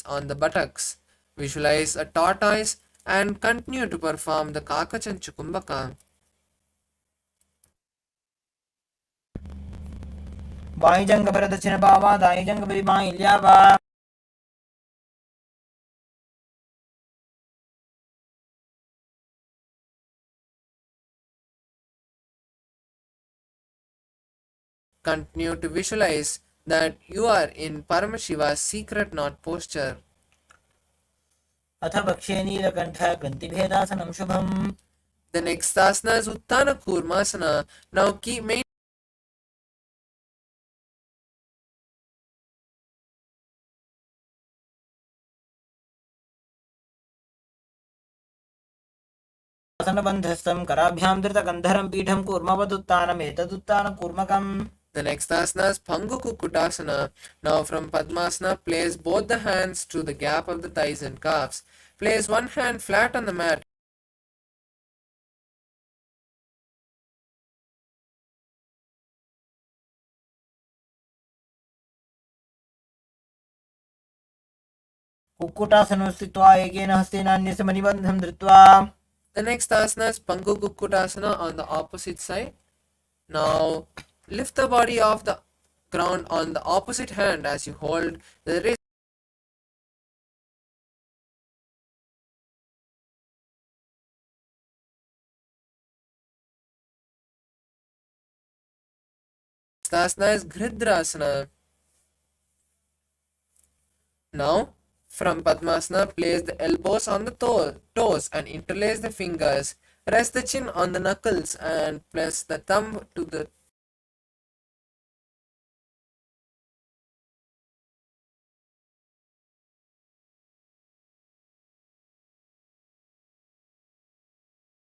On the buttocks. Visualize a tortoise and continue to perform the Kakachanchukumbaka. By जंग पर दक्षिण बावा, दाई जंग पर by ल्यावा. Continue to visualize that you are in Paramashiva's secret knot posture. अथ भक्ष्ये नीलकण्ठ ग्रन्थिभेदासनं शुभम्. The next asana is Uttana Kurmasana. Now keep main आसनबन्धस्थं कराभ्यां धृतकन्धरं पीठं कूर्मवदुत्तानम् एतदुत्तानं कूर्मकम्. The next asana is Pangu Kukutasana. Now from Padmasana, place both the hands through the gap of the thighs and calves. Place one hand flat on the mat. कुक्कुटासनं स्थित्वा एकेन हस्तेन अन्यस्य मणिबन्धं धृत्वा. The next asana is Pangu Kukutasana on the opposite side. Now lift the body off the ground on the opposite hand as you hold the wrist. Next asana is Gridhrasana. Now from Padmasana, place the elbows on the toes and interlace the fingers. Rest the chin on the knuckles and press the thumb to the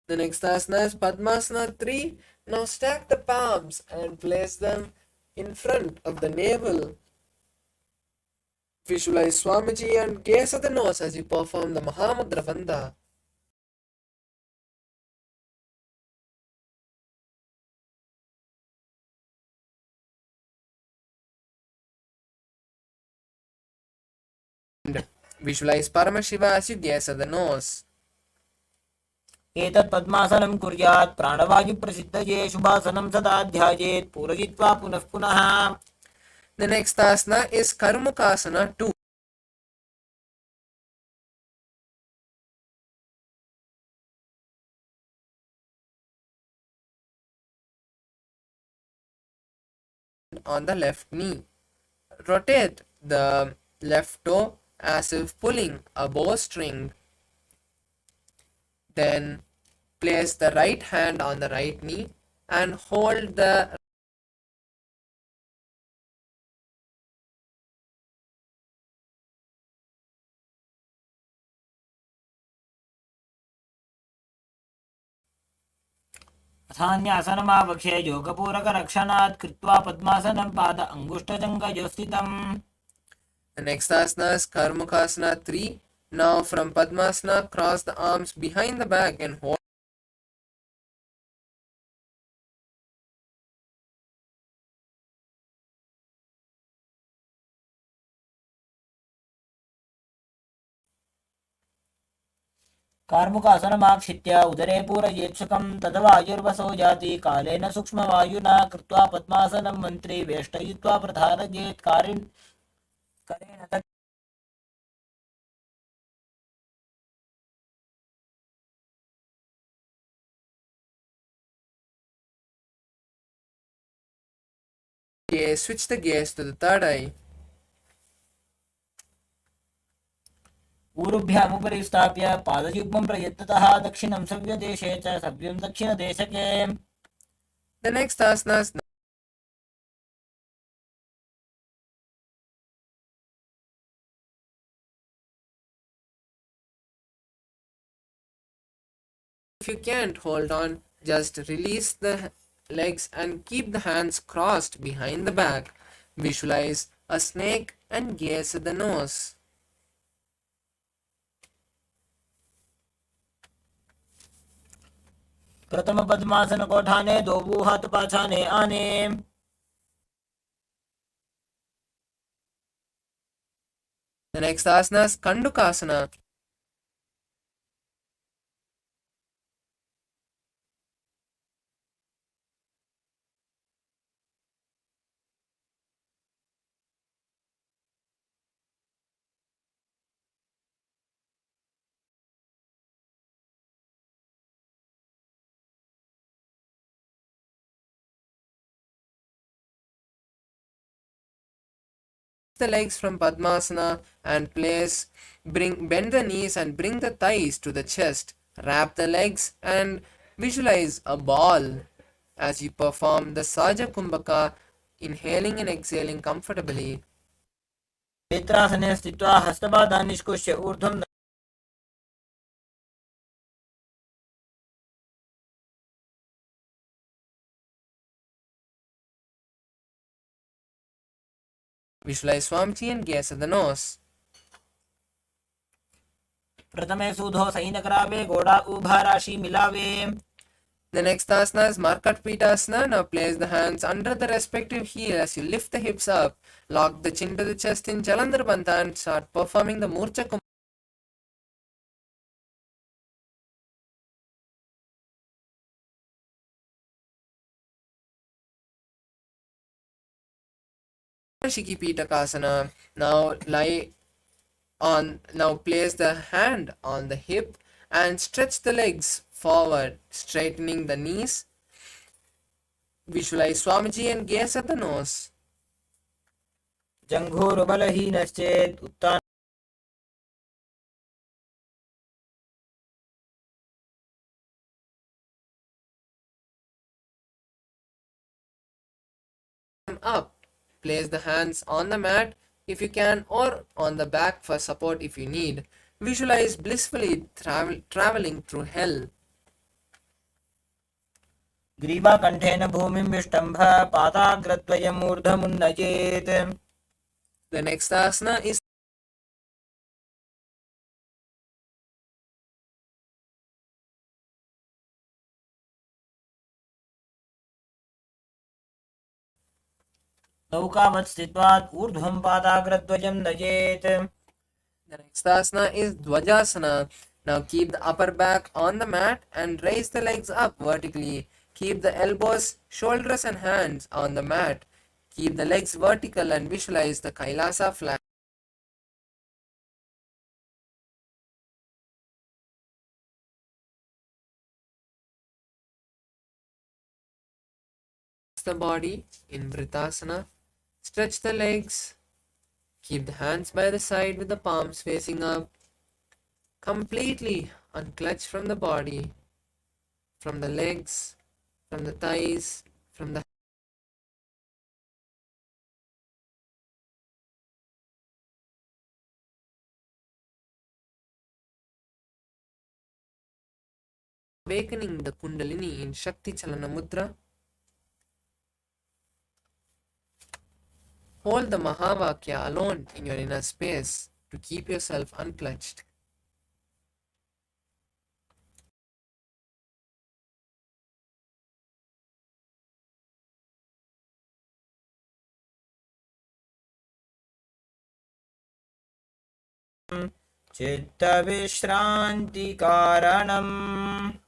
The next asana is Padmasana 3. Now stack the palms and place them in front of the navel. Visualize Swamiji and gaze at the nose as you perform the Mahamudra Bandha. And visualize Paramashiva as you gaze at the nose. एतत् पद्मासनं कुर्यात् प्राणवायुप्रसिद्धये शुभासनं सदा ध्यायेत् पूरयित्वा पुनः पुनः. The next asana is Karmukasana 2. On the left knee. Rotate the left toe as if pulling a bowstring. Then place the right hand on the right knee and hold the अथान्यासनमावक्ष्य योगपूरकरक्षणात् कृत्वा पद्मासनं पाद अङ्गुष्ठजङ्घयो स्थितम्. The next asana is Karmukasana 3. Now from Padmasana, cross the arms behind the back and hold. कार्मुकासनमाक्षित्य उदरे पूरयेत्सुकं तदवायुर्वसो जाति कालेन सूक्ष्मवायुना कृत्वा पद्मासनं मन्त्री वेष्टयित्वा प्रधारयेत् करेण Switch the gaze to the third eye. ऊरुभ्यामुपरि स्थाप्य पादयुग्मं प्रयत्नतः दक्षिणं सव्यदेशे च सव्यं दक्षिणदेशके. The next asana is if you can't hold on, just release the legs and keep the hands crossed behind the back. Visualize a snake and gaze at the nose. प्रथम पद्मासन कोठाने दो हाथ पाछाने आने. The next asana is Kandukasana. The legs from Padmasana and bend the knees and bring the thighs to the chest. Wrap the legs and visualize a ball as you perform the Saja Kumbhaka, inhaling and exhaling comfortably. नेत्रासने स्थित्वा हस्तपादान् निष्कुष्य ऊर्ध्वं Visualize Swamiji and gaze at the nose. प्रथमे सूधो सैनकरावे घोड़ा उभा राशि मिलावे. The next asana is Markatpitasana. Now place the hands under the respective heel as you lift the hips up. Lock the chin to the chest in Jalandhar Bandha and start performing the Murcha Kumbhaka. Shiki Pitakasana. Now place the hand on the hip and stretch the legs forward, straightening the knees. Visualize Swamiji and gaze at the nose. जङ्घोरुबलहीनश्चेत् Utthan Up. Place the hands on the mat if you can or on the back for support if you need. Visualize blissfully traveling through hell. ग्रीवाकण्ठेन भूमिं विष्टम्भ पादाग्रद्वयम् ऊर्ध्वमुन्नयेत्. The next asana is नौकावत् स्थित्वा ऊर्ध्वं पादाग्रद्वयं नयेत्. The next asana is Dvajasana. Now keep the upper back on the mat and raise the legs up vertically. Keep the elbows, shoulders and hands on the mat. Keep the legs vertical and visualize the Kailasa flag. The body in Vritasana. Stretch the legs. Keep the hands by the side with the palms facing up. Completely unclutch from the body, from the legs, from the thighs, from the awakening the Kundalini in Shakti Chalana Mudra. Hold the Mahavakya alone in your inner space to keep yourself unclutched. चित्तविश्रान्तिकारणम्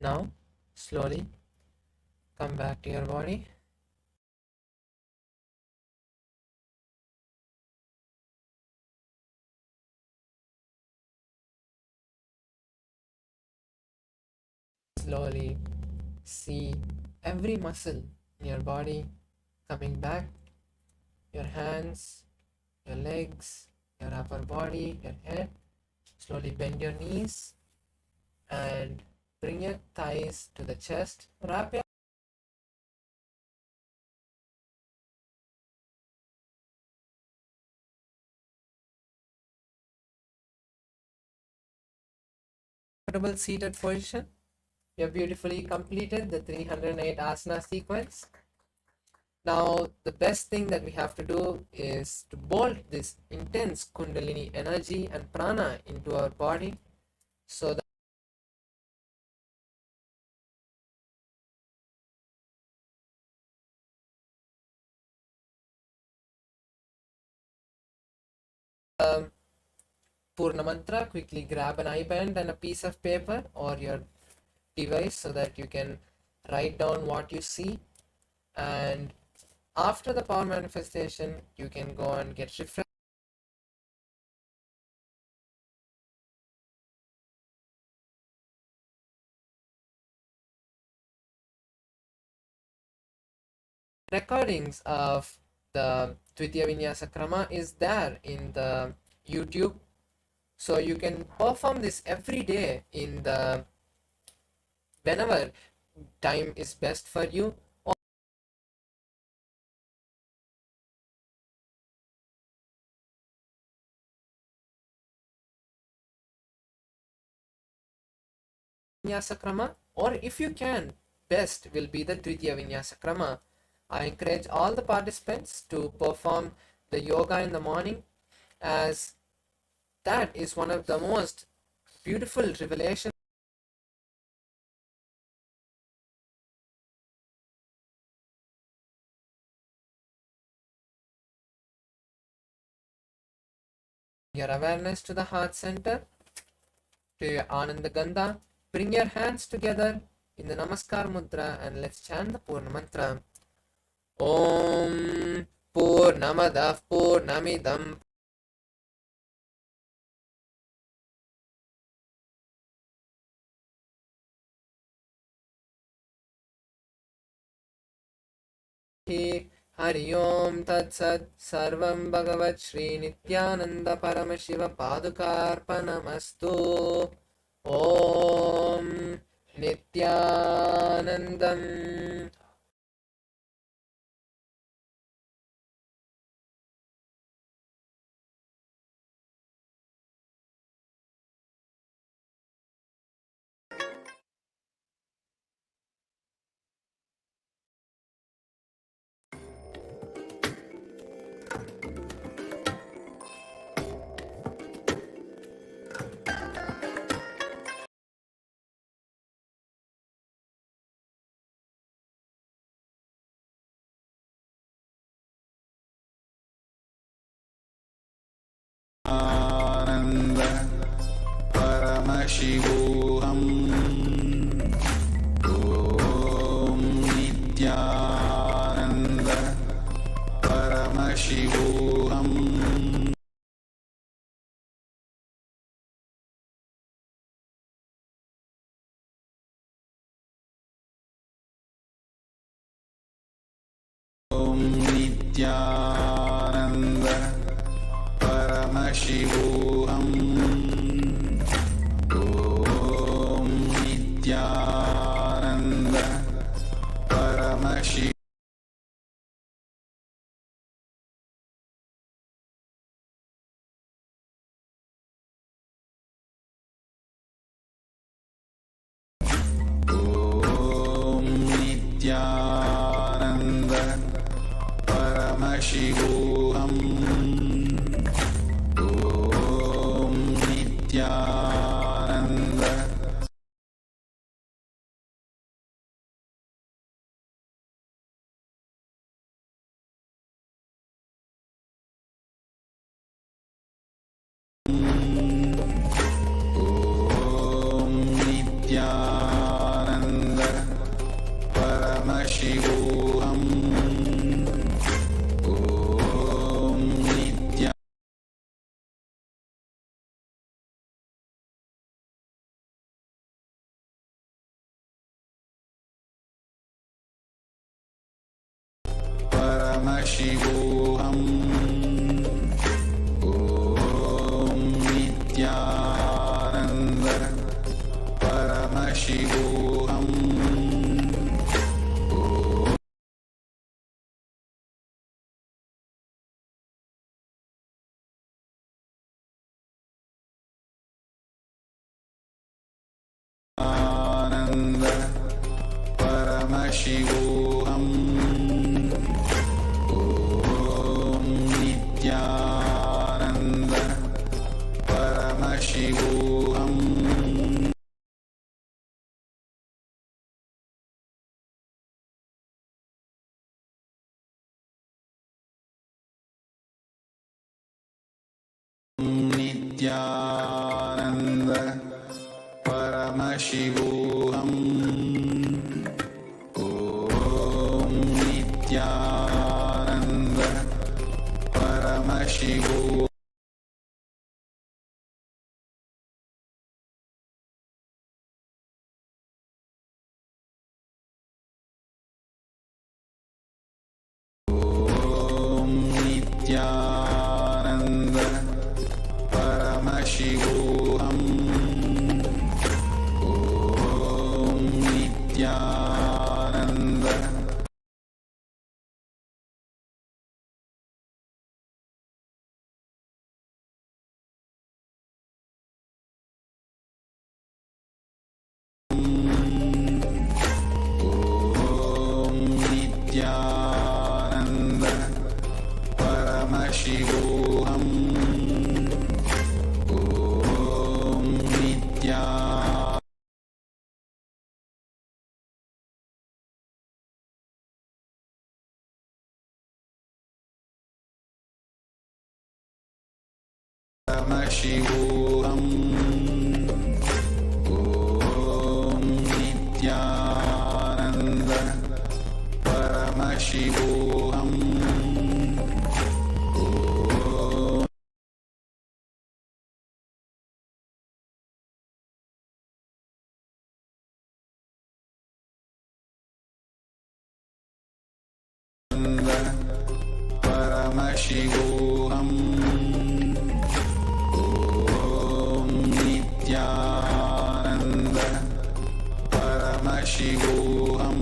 Now, slowly come back to your body. Slowly see every muscle in your body coming back. Your hands, your legs, your upper body, your head. Slowly bend your knees and bring your thighs to the chest. Wrap your comfortable seated position. You have beautifully completed the 308 asana sequence. Now, the best thing that we have to do is to bolt this intense Kundalini energy and prana into our body so that Purna Mantra, quickly grab an eye band and a piece of paper or your device so that you can write down what you see. And after the power manifestation, you can go and get refreshed. Recordings of the Dvitiya Vinyasa Krama is there in the YouTube, so you can perform this every day in the whenever time is best for you. Vinyasa Krama, or if you can, best will be the Dvitiya Vinyasa Krama. I encourage all the participants to perform the yoga in the morning, as that is one of the most beautiful revelations your awareness to the heart center, to your Ananda Gandha. Bring your hands together in the Namaskar Mudra and let's chant the Purna Mantra. Om Purnamadav Purnamidam Hari Om Tat Sat Sarvam Bhagavat Shri Nithyananda Paramashiva Padukarpanamastu. Om Nithyanandam. Nithyananda Paramashivoham. Om Nithyananda Paramashivoham. Om Nithyananda Paramashivoham. Om Nithyananda Paramashivoham. Om Nithyananda Paramashivoham. Om Nithyananda. Om Nithyananda Paramashivoham. Om Nithyananda. Paramashivoham. Om Nithyananda. Paramashivoham. Ananda. Paramashivoham. Om Nithyananda. Paramashivoham. Nithyananda. Paramashivoham. Om Nithyananda. Paramashivoham. Om Nithyananda. Paramashivoham. Om Nithyananda. Om Nithyananda. Paramashivoham. Om Nithyananda. Paramashivoham. Om Nithyananda. Paramashivoham. Om Paramashivoham. Om Nithyananda. Paramashivoham.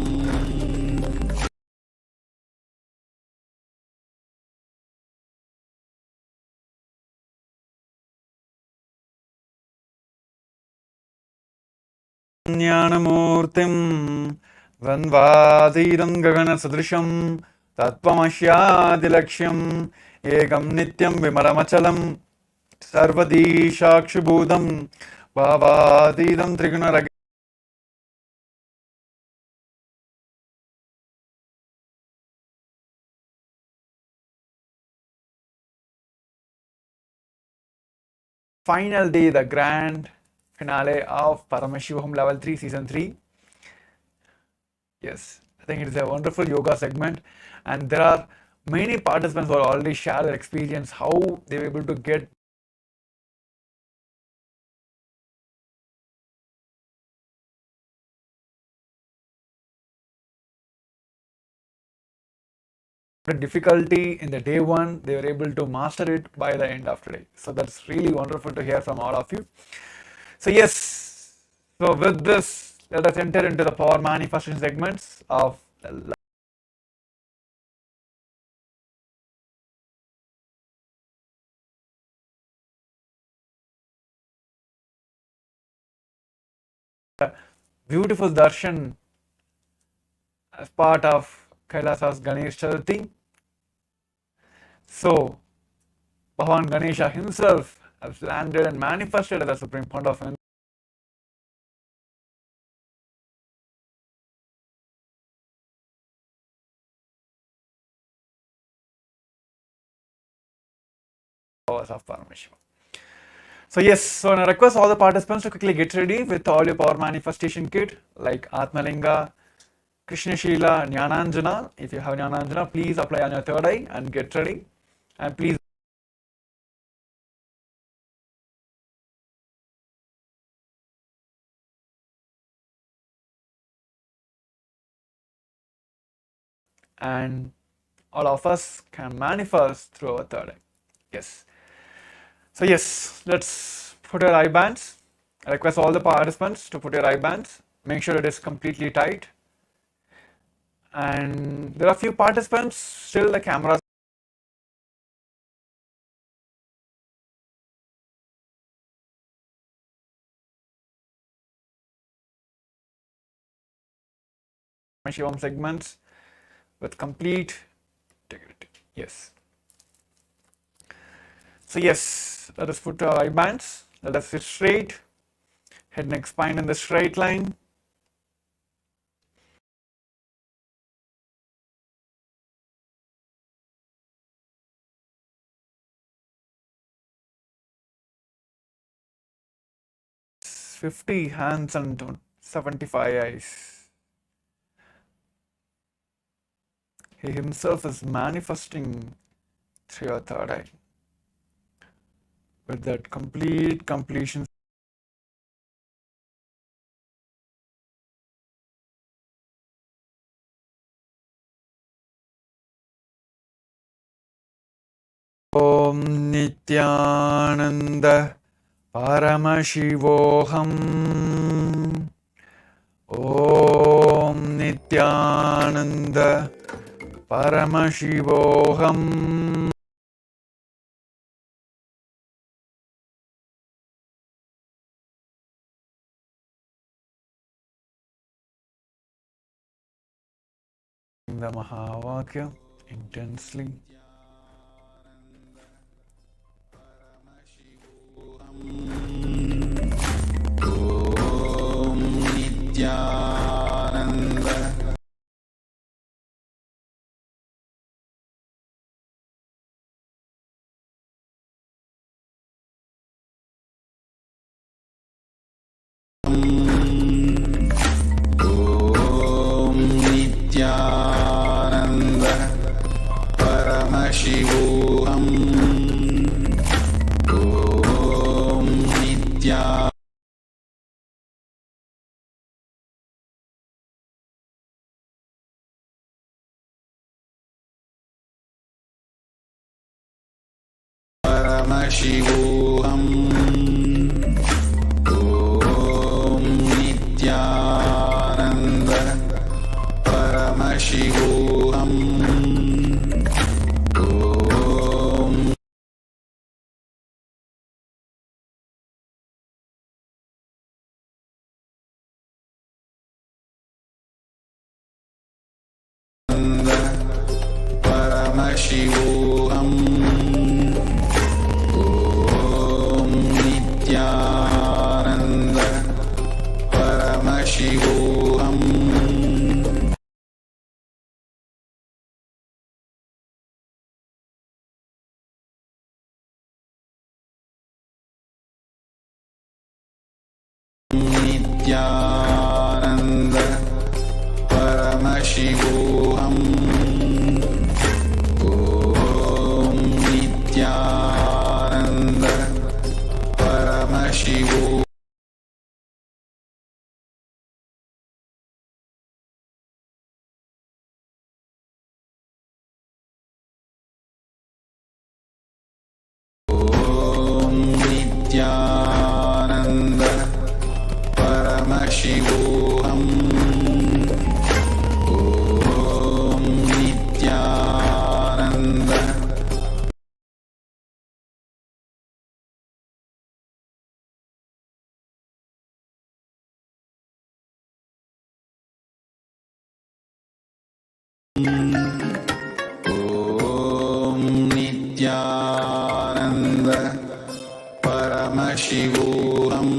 ज्ञानमूर्तिं द्वन्द्वातीतं गगनसदृशं तत्त्वमस्यादिलक्ष्यम् एकं नित्यं विमलमचलं सर्वदी साक्षिभूतं भावातीतं त्रिगुणरहितं final day, the grand finale of Paramashivoham Level 3 Season 3. Yes, I think it is a wonderful yoga segment, and there are many participants who have already shared their experience, how they were able to get the difficulty in the day one, they were able to master it by the end of today. So that's really wonderful to hear from all of you. So yes, so with this, let us enter into the power manifestation segments of beautiful darshan as part of Kailasa's Ganesh Chaturthi. So, Bhagavan Ganesha himself has landed and manifested as the Supreme Point of powers of Paramashivam. So yes, so I request all the participants to quickly get ready with all your power manifestation kit like Atmalinga, Krishna Shila Jnananjana. If you have Jnananjana, please apply on your third eye and get ready. And please and all of us can manifest through our third eye. Yes. So yes, let's put your eye bands. I request all the participants to put your eye bands. Make sure it is completely tight. And there are a few participants, still the cameras. Paramashivam segments with complete integrity. Yes. So yes, let us put our eye bands. Let us sit straight. Head, neck, spine in the straight line. It's 50 hands and 75 eyes. He himself is manifesting through your third eye with that complete completion. Om Nithyananda Paramashivoham. Om Nithyananda Paramashivoham. The Mahavakya intensely. Om Nithyananda Om Nithyananda Paramashivoham. Om Nithyananda Paramashivoham. Om Nithyananda Paramashivoham. Om Paramashivoham. Om Nithyananda Paramashivoham. Nithyananda Paramashivoham. Om Nithyananda Paramashivoham. Om Nithyananda Paramashivoham. Om Nithyananda Om Nithyananda Paramashivoham.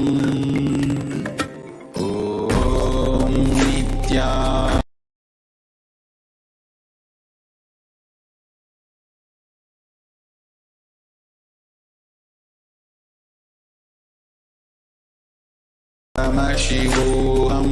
Om Nithyananda Paramashivoham.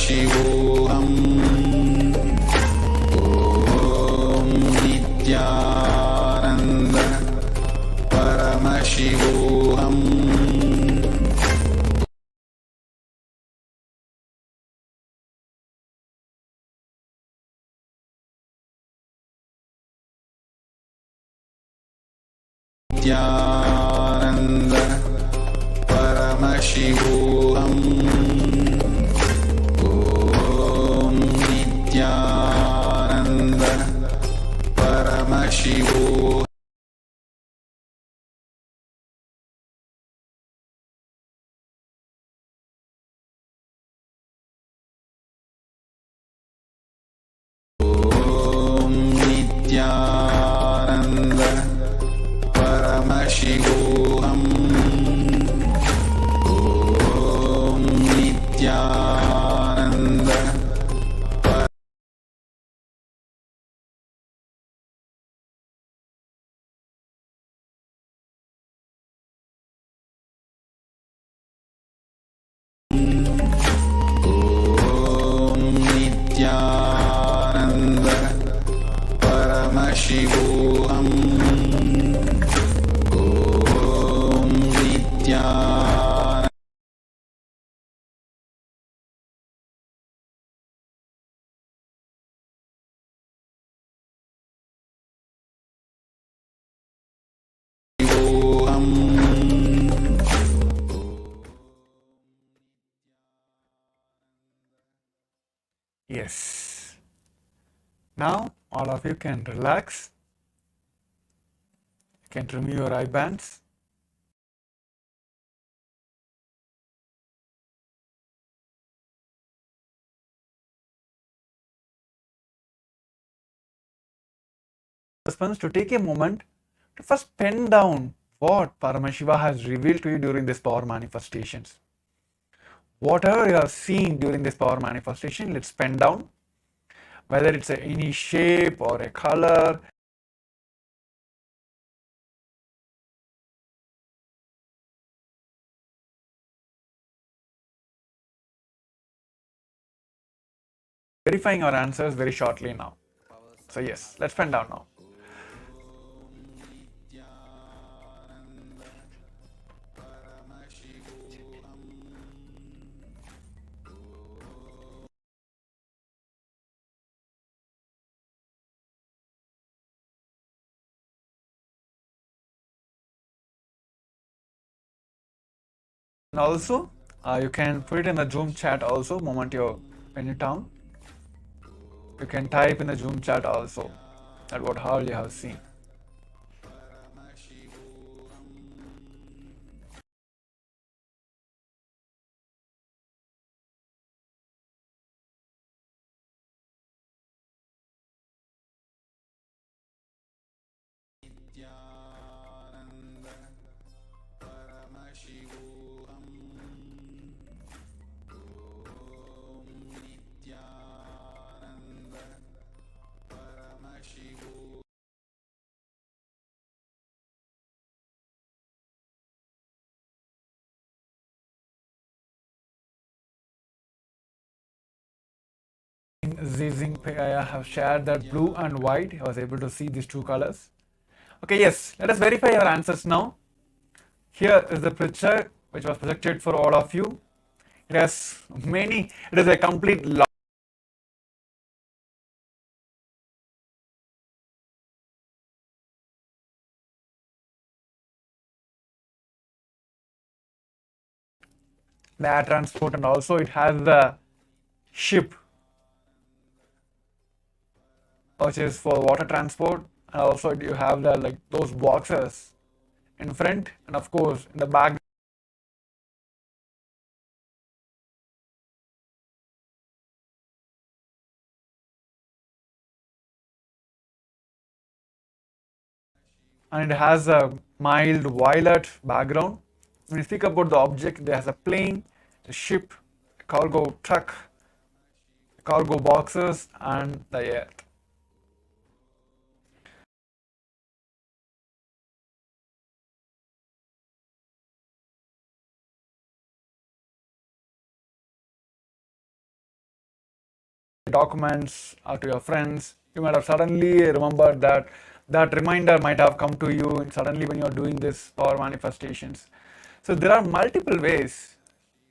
Paramashivoham. Om Nithyananda Paramashivoham. Nithyananda Paramashivoham. Om Nithyananda Paramashivoham. Om Nithyananda Paramashivoham. Om Nithyananda Om Nithyananda Paramashivoham. Om Nithyananda Yes. Now all of you can relax. You can remove your eye bands. Participants to take a moment to first pen down what Paramashiva has revealed to you during this power manifestations. Whatever you have seen during this power manifestation, let's pen down. Whether it's any shape or a color, verifying our answers very shortly now. So yes, let's pen down now. And also, you can put it in the Zoom chat also. Moment you pen it down, you can type in the Zoom chat also at what all you have seen. Zizing I have shared that blue and white. I was able to see these two colors. Okay, yes, let us verify our answers now. Here is the picture which was projected for all of you. It has many, it is a complete lot. The air transport, and also it has the ship which is for water transport, and also you have the like those boxes in front, and of course in the back and it has a mild violet background. When you speak about the object, there has a plane, a ship, a cargo truck, cargo boxes, and the earth. documents or to your friends, you might have suddenly remembered that that reminder might have come to you and suddenly when you're doing this power manifestations. So there are multiple ways.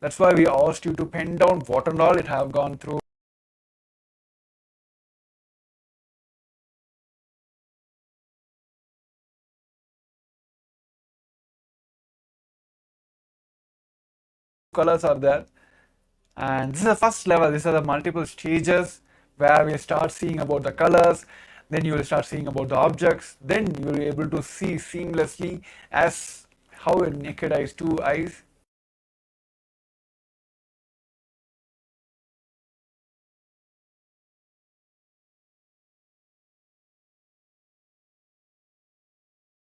That's why we asked you to pen down what and all it have gone through. Colors are there, and this is the first level. These are the multiple stages where we start seeing about the colors, then you will start seeing about the objects, then you will be able to see seamlessly as how a naked eyes, two eyes.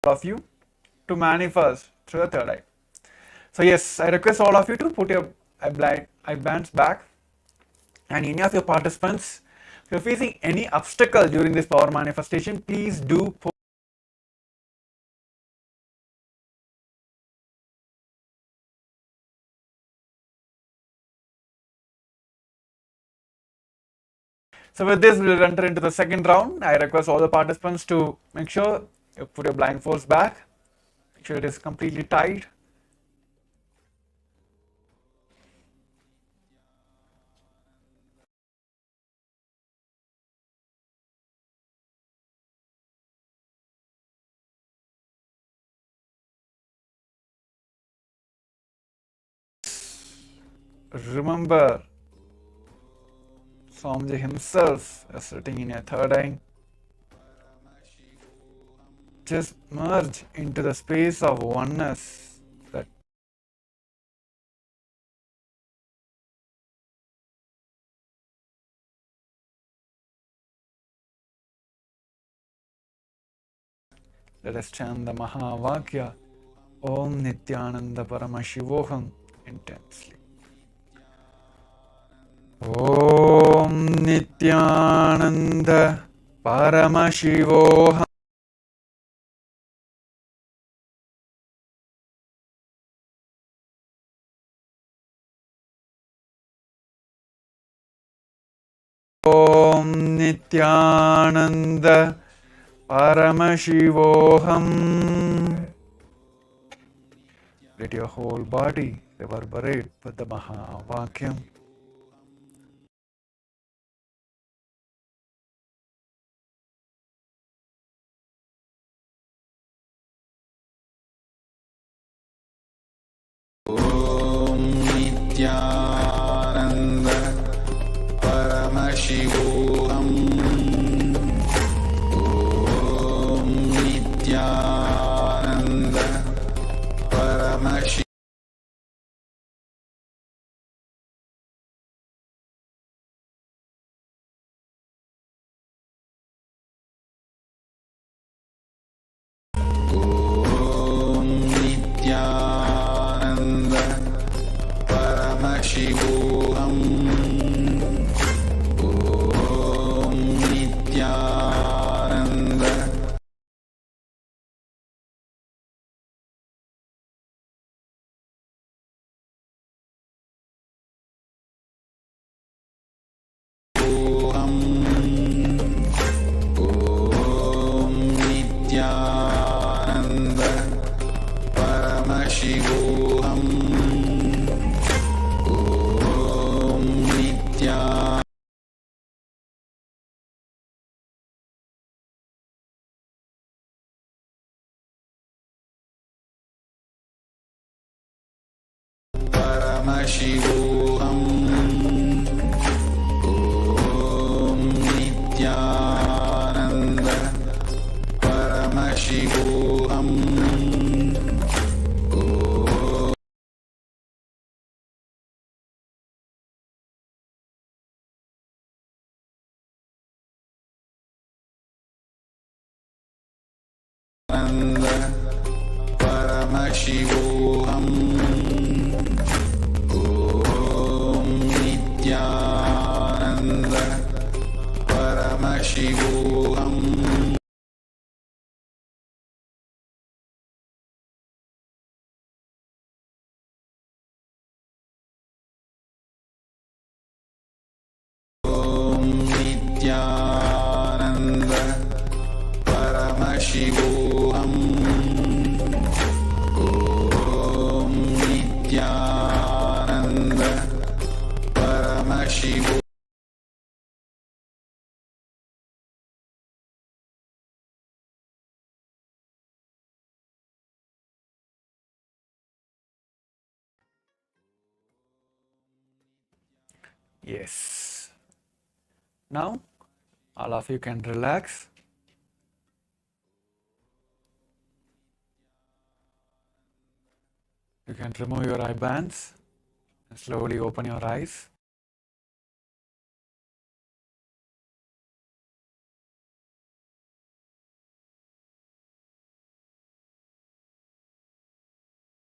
Of you to manifest through the third eye. So yes, I request all of you to put your eye bands back, and any of your participants, if you're facing any obstacle during this power manifestation, please do put. So with this, we will enter into the second round. I request all the participants to make sure you put your blindfolds back, make sure it is completely tight. Remember, Swamiji himself is sitting in your third eye. Just merge into the space of oneness. That let us chant the Mahā Vakya, Om Nithyananda Paramashivoham intensely. Om Nithyananda Paramashivoham. Om Nithyananda Paramashivoham. Let your whole body reverberate with the Mahā Vakyam. Nithyananda Paramashivoham. Om Nithyananda Paramashivoham. Om Nithyananda Paramashivoham. Om Nithyananda Om Nithyananda Paramashivoham. Om Nithyananda Paramashivoham. Om Nithyananda Paramashivoham. Nanda Paramashivoham. Om Nithyananda Paramashivoham. Om Nithyananda Paramashivoham. Yes. Now, all of you can relax. You can remove your eye bands and slowly open your eyes.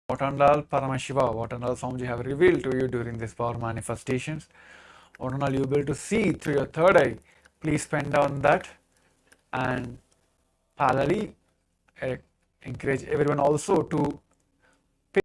What and all Paramashiva, what and all Swamiji have revealed to you during these power manifestations, what and all you will be able to see through your third eye, please pen down that. And parallelly, I encourage everyone also to pay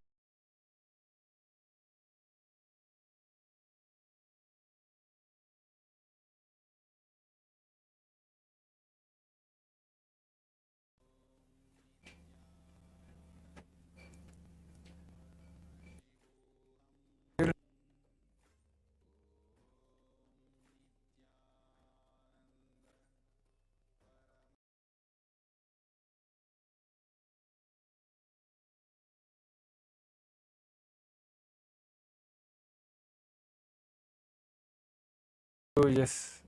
to just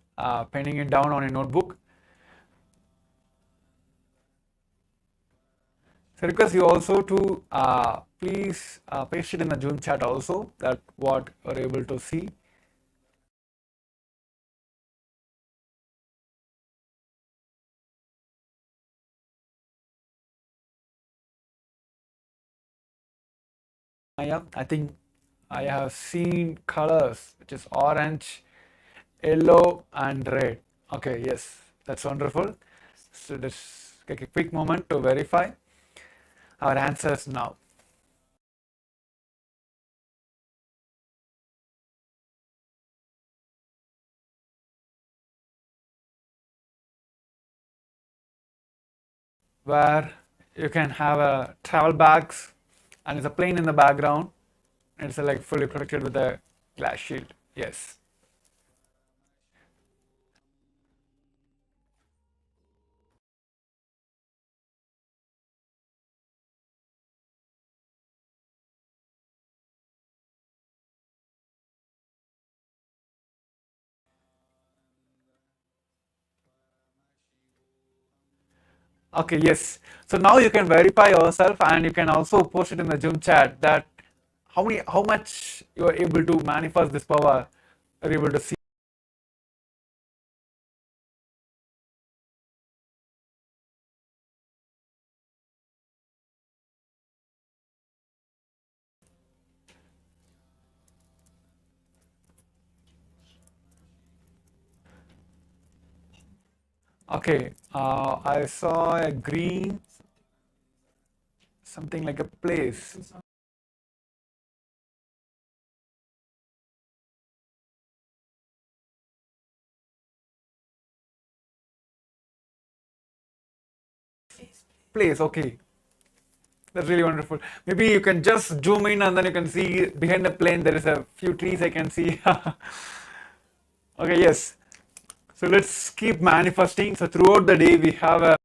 penning it down on a notebook. So request you also to please paste it in the Zoom chat also, that what you're able to see. Yeah, I think I have seen colors which is orange, yellow and red. Okay, yes, that's wonderful. So let's take a quick moment to verify our answers now. Where you can have a travel bags and it's a plane in the background. It's like fully protected with a glass shield. Yes. Okay, yes. So now you can verify yourself and you can also post it in the Zoom chat that how much you are able to manifest this power, are able to see. Okay, I saw a green, something like a place. Place, okay. That's really wonderful. Maybe you can just zoom in and then you can see behind the plane there is a few trees I can see. Okay, yes. So let's keep manifesting. So throughout the day we have a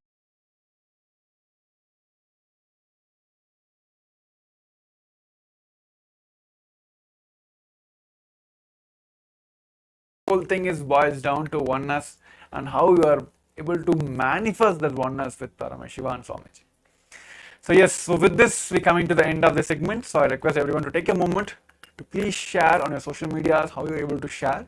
whole thing is boils down to oneness and how you are able to manifest that oneness with Paramashiva and Swamiji. So yes, so with this we coming to the end of the segment. So I request everyone to take a moment to please share on your social medias how you're able to share.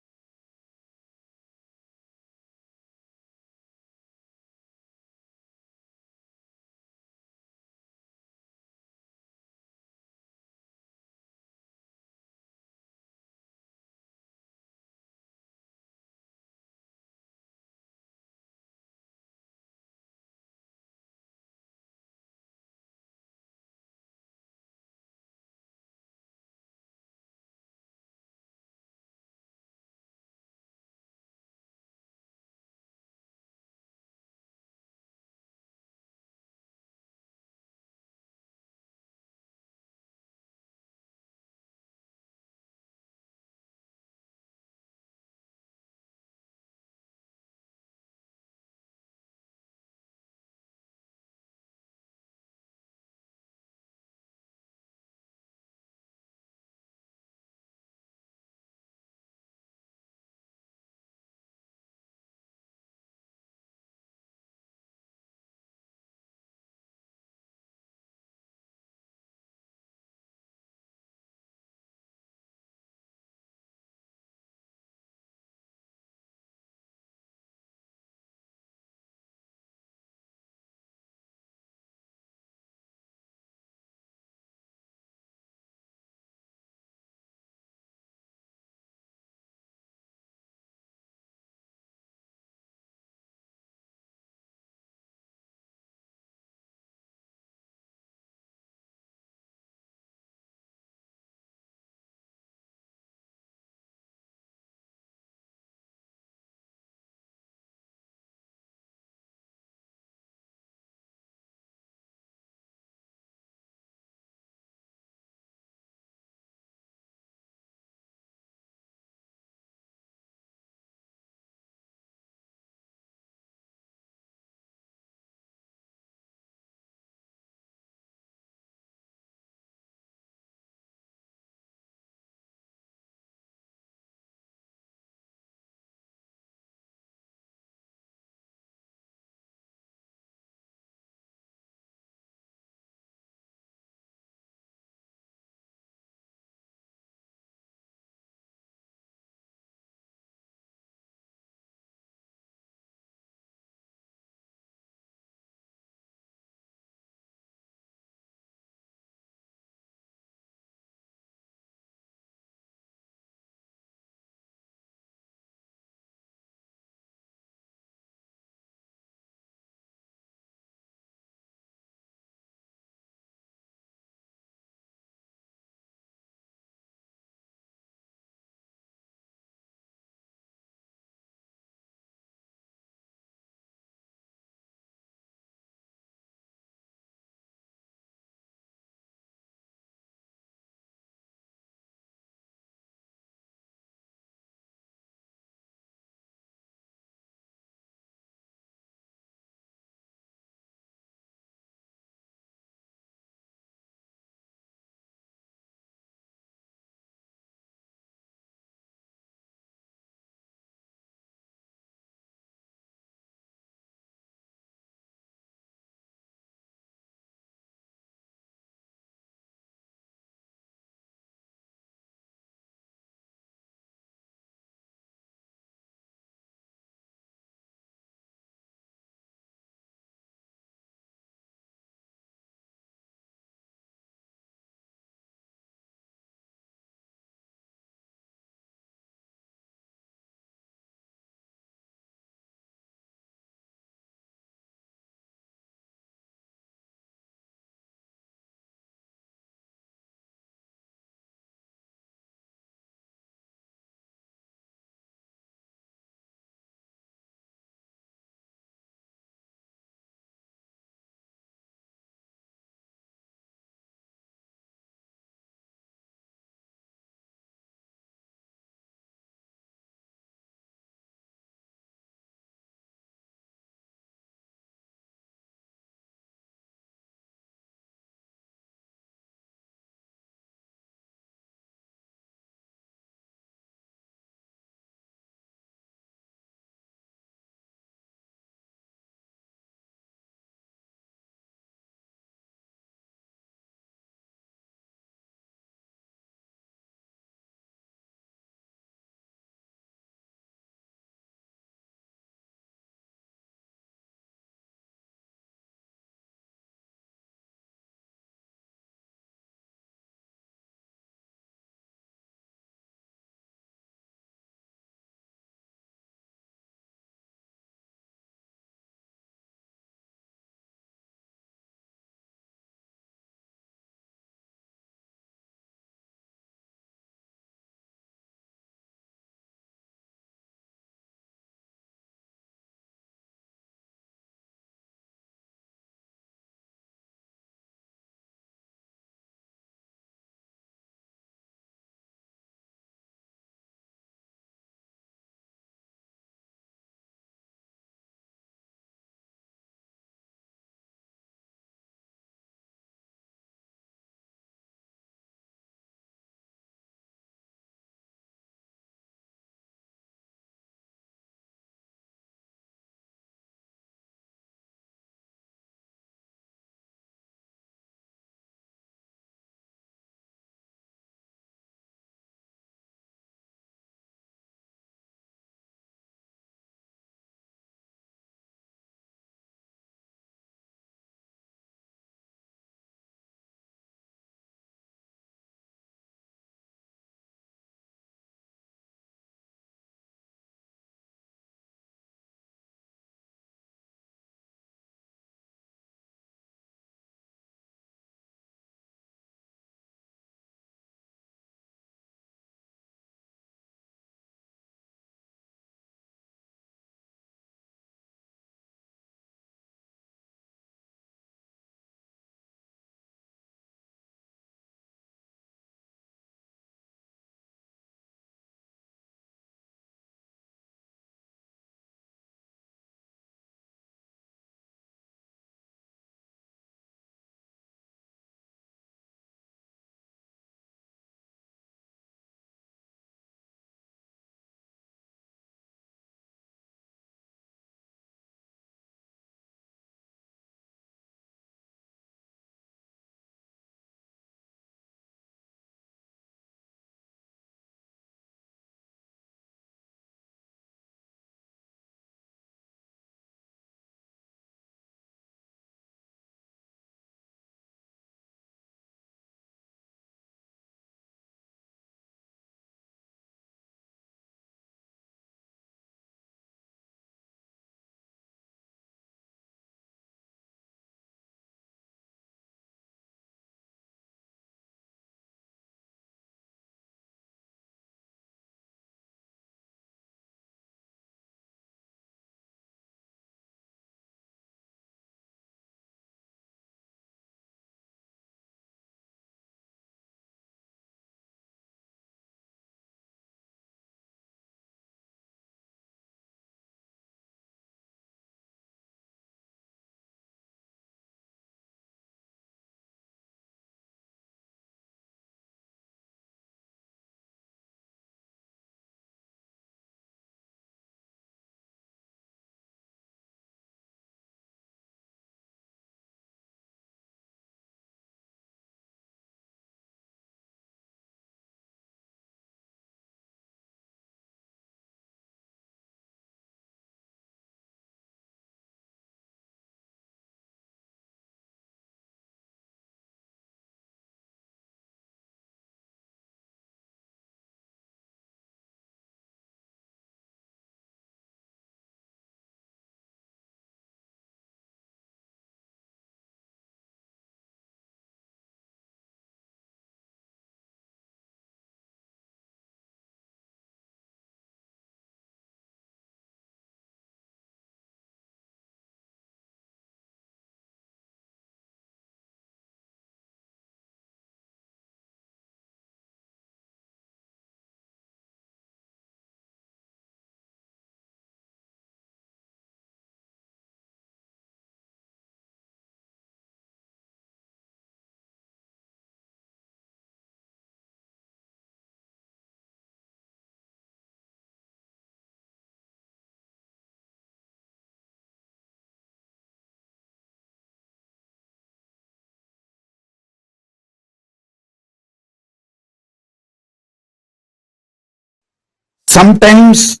sometimes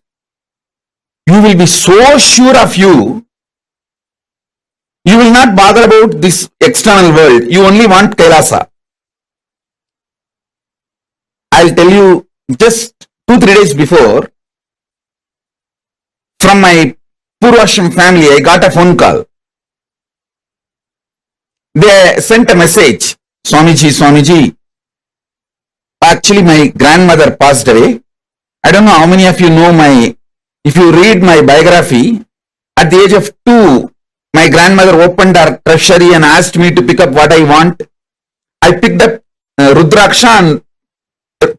you will be so sure of you, you will not bother about this external world. You only want Kailasa. I'll tell you, just 2-3 days before, from my Purvashram family, I got a phone call. They sent a message, Swamiji, actually my grandmother passed away. I don't know how many of you know if you read my biography, at the age of 2, my grandmother opened her treasury and asked me to pick up what I want. I picked up Rudraksha and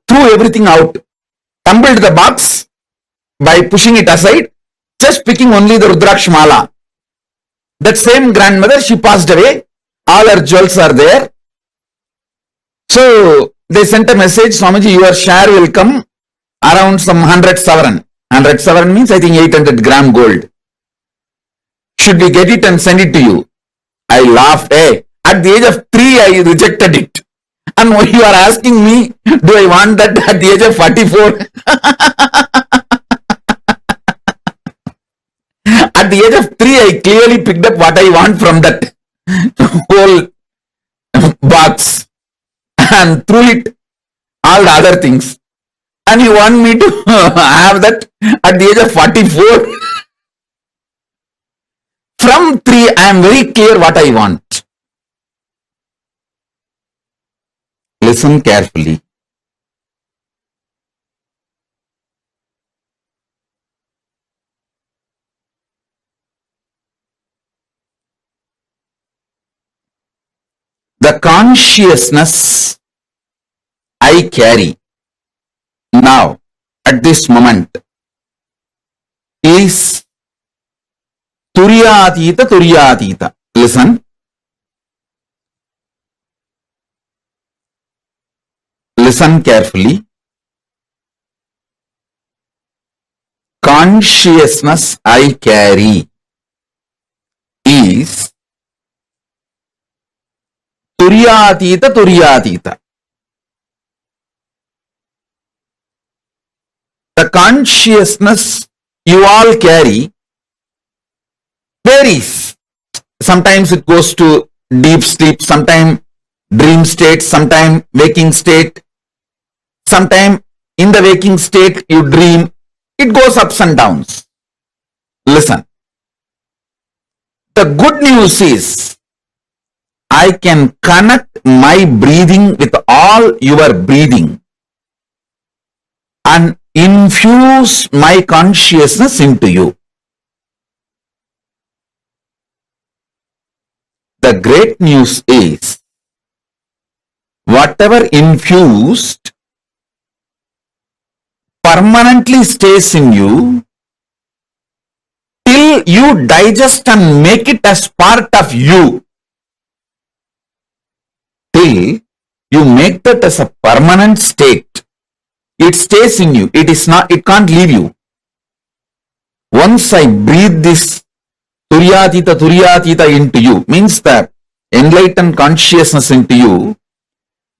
threw everything out, tumbled the box by pushing it aside, just picking only the Rudraksha mala. That same grandmother, she passed away. All her jewels are there. So they sent a message, Swamiji, your share will come around some 100 sovereign. 100 sovereign means I think 800 gram gold. Should we get it and send it to you? I laughed. Hey, at the age of 3, I rejected it. And you are asking me, do I want that at the age of 44? At the age of 3, I clearly picked up what I want from that whole box and threw it, all the other things. And you want me to have that at the age of 44? From 3, I am very clear what I want. Listen carefully. The consciousness I carry now, at this moment, is Turyatita. Listen. Listen carefully. Consciousness I carry is Turyatita. The consciousness you all carry varies. Sometimes it goes to deep sleep, sometimes dream state, sometimes waking state, sometimes in the waking state you dream. It goes ups and downs. Listen. The good news is I can connect my breathing with all your breathing and infuse my consciousness into you. The great news is whatever infused permanently stays in you till you digest and make it as part of you. Till you make that as a permanent state. It stays in you. It can't leave you. Once I breathe this Turyatita into you, means that enlightened consciousness into you,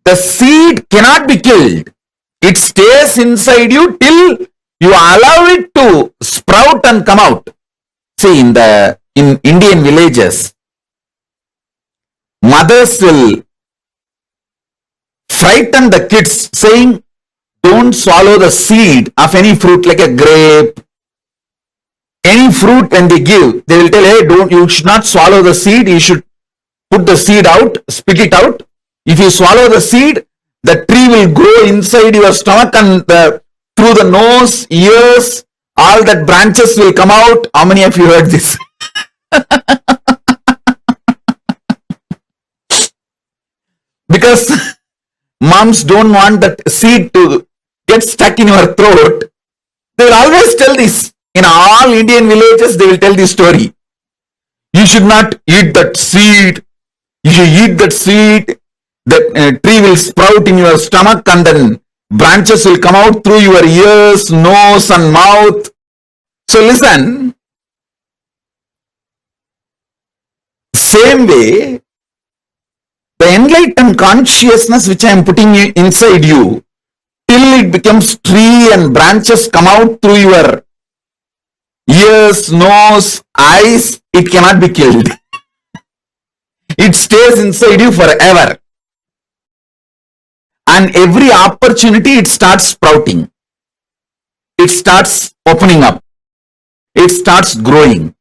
the seed cannot be killed. It stays inside you till you allow it to sprout and come out. See, in Indian villages, mothers will frighten the kids saying, don't swallow the seed of any fruit like a grape. Any fruit when they give, they will tell, hey, you should not swallow the seed. You should put the seed out, spit it out. If you swallow the seed, the tree will grow inside your stomach and through the nose, ears, all that branches will come out. How many of you heard this? Because moms don't want that seed to get stuck in your throat. They will always tell this. In all Indian villages, they will tell this story. You should not eat that seed. If you eat that seed, that tree will sprout in your stomach and then branches will come out through your ears, nose and mouth. So listen, same way, the enlightened consciousness which I am putting inside you, till it becomes tree and branches come out through your ears, nose, eyes, it cannot be killed. It stays inside you forever. And every opportunity it starts sprouting. It starts opening up. It starts growing.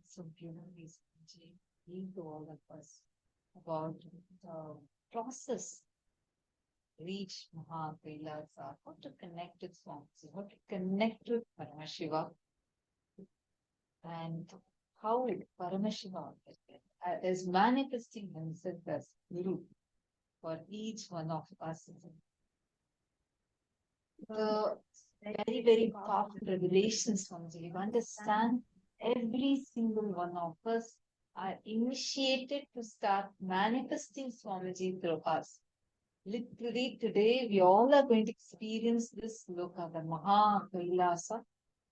So beautifully explained to all of us about the process reach Mahā KAILASA, how to connect with Swami, how to connect with Paramashiva, and how Paramashiva is manifesting himself as Guru for each one of us. The very, very powerful revelations from Swami. You understand every single one of us are initiated to start manifesting Swamiji through us. Literally today we all are going to experience this loka, the Mahā KAILASA,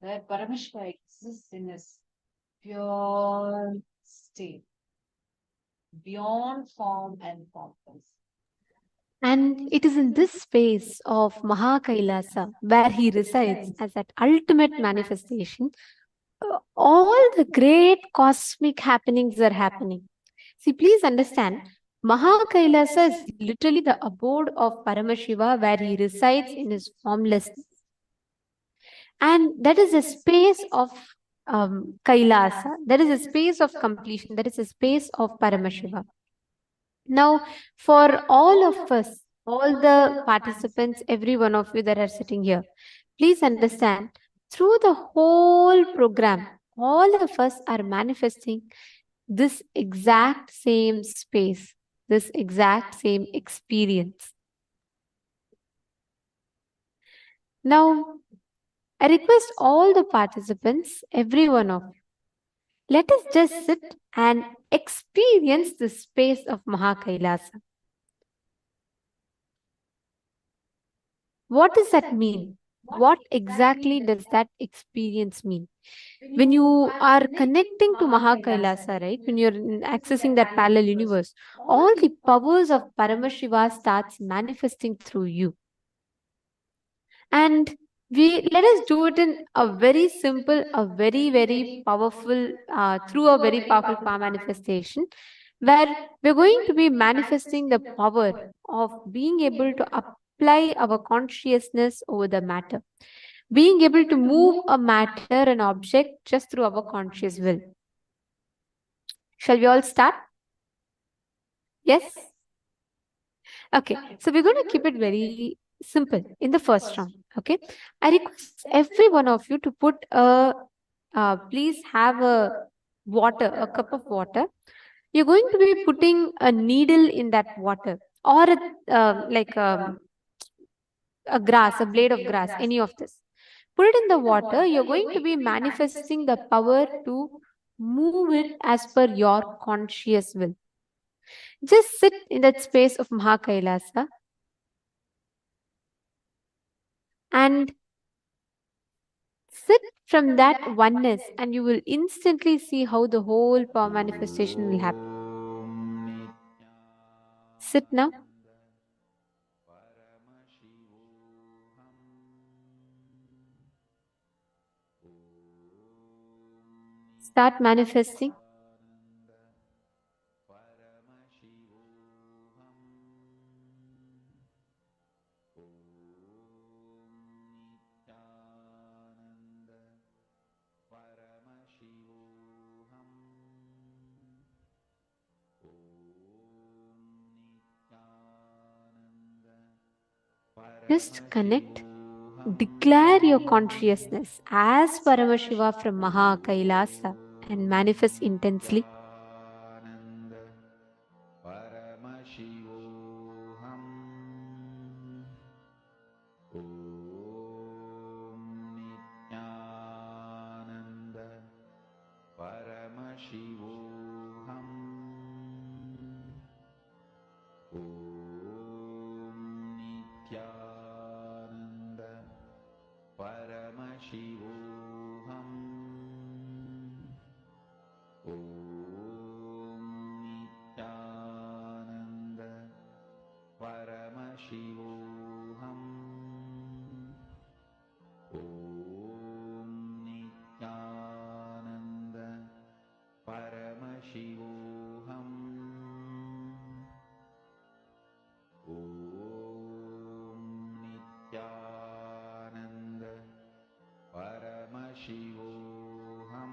where Paramashiva exists in his pure state, beyond form and formless. And it is in this space of Mahā KAILASA where he resides as that ultimate manifestation. All the great cosmic happenings are happening. See, please understand, Mahā KAILASA is literally the abode of Paramashiva where he resides in his formlessness. And that is a space of Kailasa. That is a space of completion. That is a space of Paramashiva. Now, for all of us, all the participants, every one of you that are sitting here, please understand, through the whole program, all of us are manifesting this exact same space, this exact same experience. Now, I request all the participants, every one of you, let us just sit and experience the space of Mahā KAILASA. What does that mean? What exactly does that experience mean? When you are connecting to Mahā KAILASA, right? When you're accessing that parallel universe, all the powers of Paramashiva starts manifesting through you. And let us do it in a very simple, a very, very powerful, through a very powerful power manifestation, where we're going to be manifesting the power of being able to apply our consciousness over the matter, being able to move a matter, an object, just through our conscious will. Shall we all start? Yes? Okay, so we're going to keep it very simple in the first round. Okay, I request every one of you to put please have a water, a cup of water. You're going to be putting a needle in that water, or a grass, a blade of grass, any of this. Put it in the water. You're going to be manifesting the power to move it as per your conscious will. Just sit in that space of Mahā KAILASA and sit from that oneness, and you will instantly see how the whole power manifestation will happen. Sit now. Start manifesting. Just connect. Declare your consciousness as Paramashiva from Mahā KAILASA and manifest intensely. Paramashivoham. Om Nithyananda. Paramashivoham. Om Nithyananda. Paramashivoham. Om Nithyananda. Paramashivoham. Om Nithyananda. Paramashivoham. Om Nithyananda. Paramashivoham.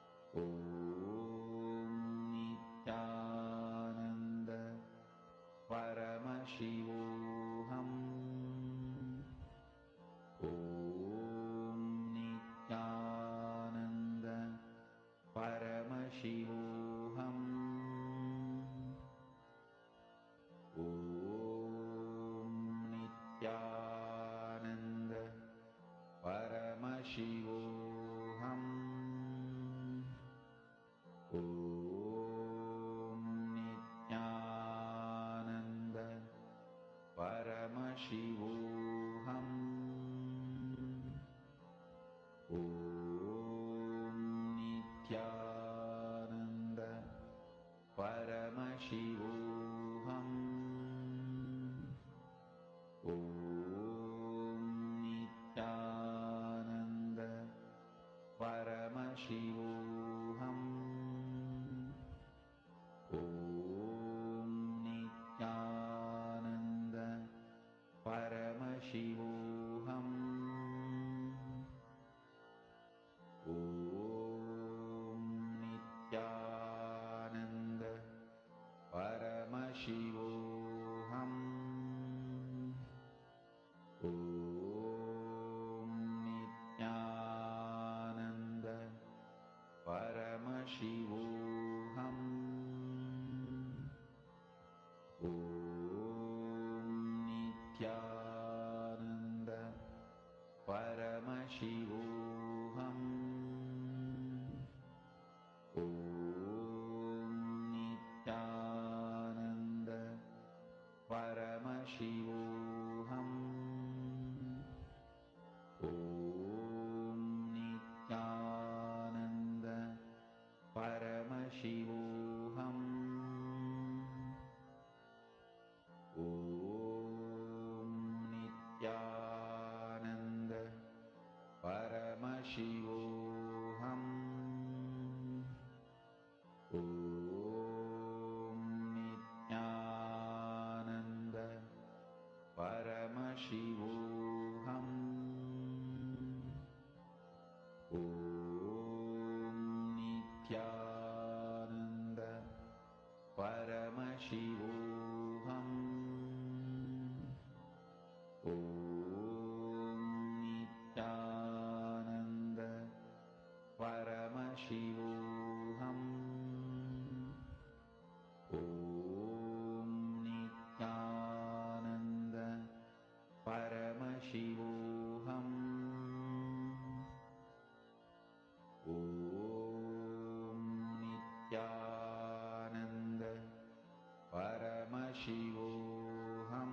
Paramashivoham. Om Nithyananda Paramashivoham. Om Nithyananda Paramashivoham. Om Nithyananda Paramashivoham. Om Nithyananda Paramashivoham. Om Nithyananda Paramashivoham. Om Nithyananda Paramashivoham. Om Nithyananda Paramashivoham. Om Nithyananda Paramashivoham. Om Nithyananda Paramashivoham.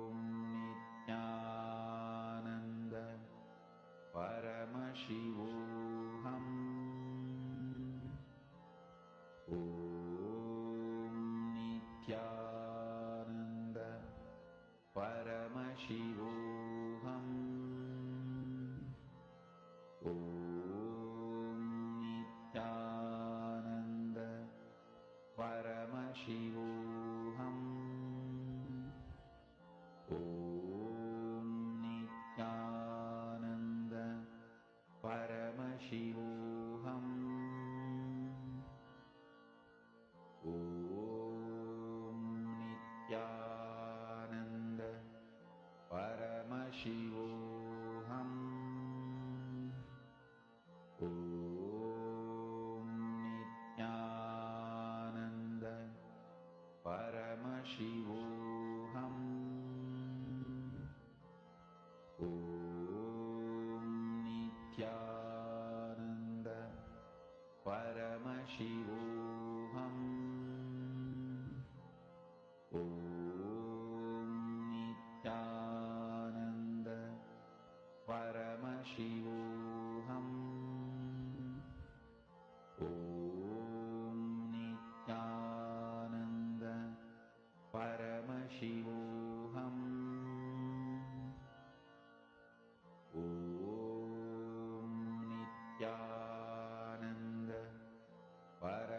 Om Nithyananda Paramashivoham. Om Nithyananda Paramashivoham. Om Nithyananda Paramashivoham. Om Nithyananda Paramashivoham. Om Nithyananda Paramashivoham. Om Nithyananda Paramashivoham. Om Nithyananda Paramashivoham. Om Nithyananda Paramashivoham. Om Nithyananda Paramashivoham.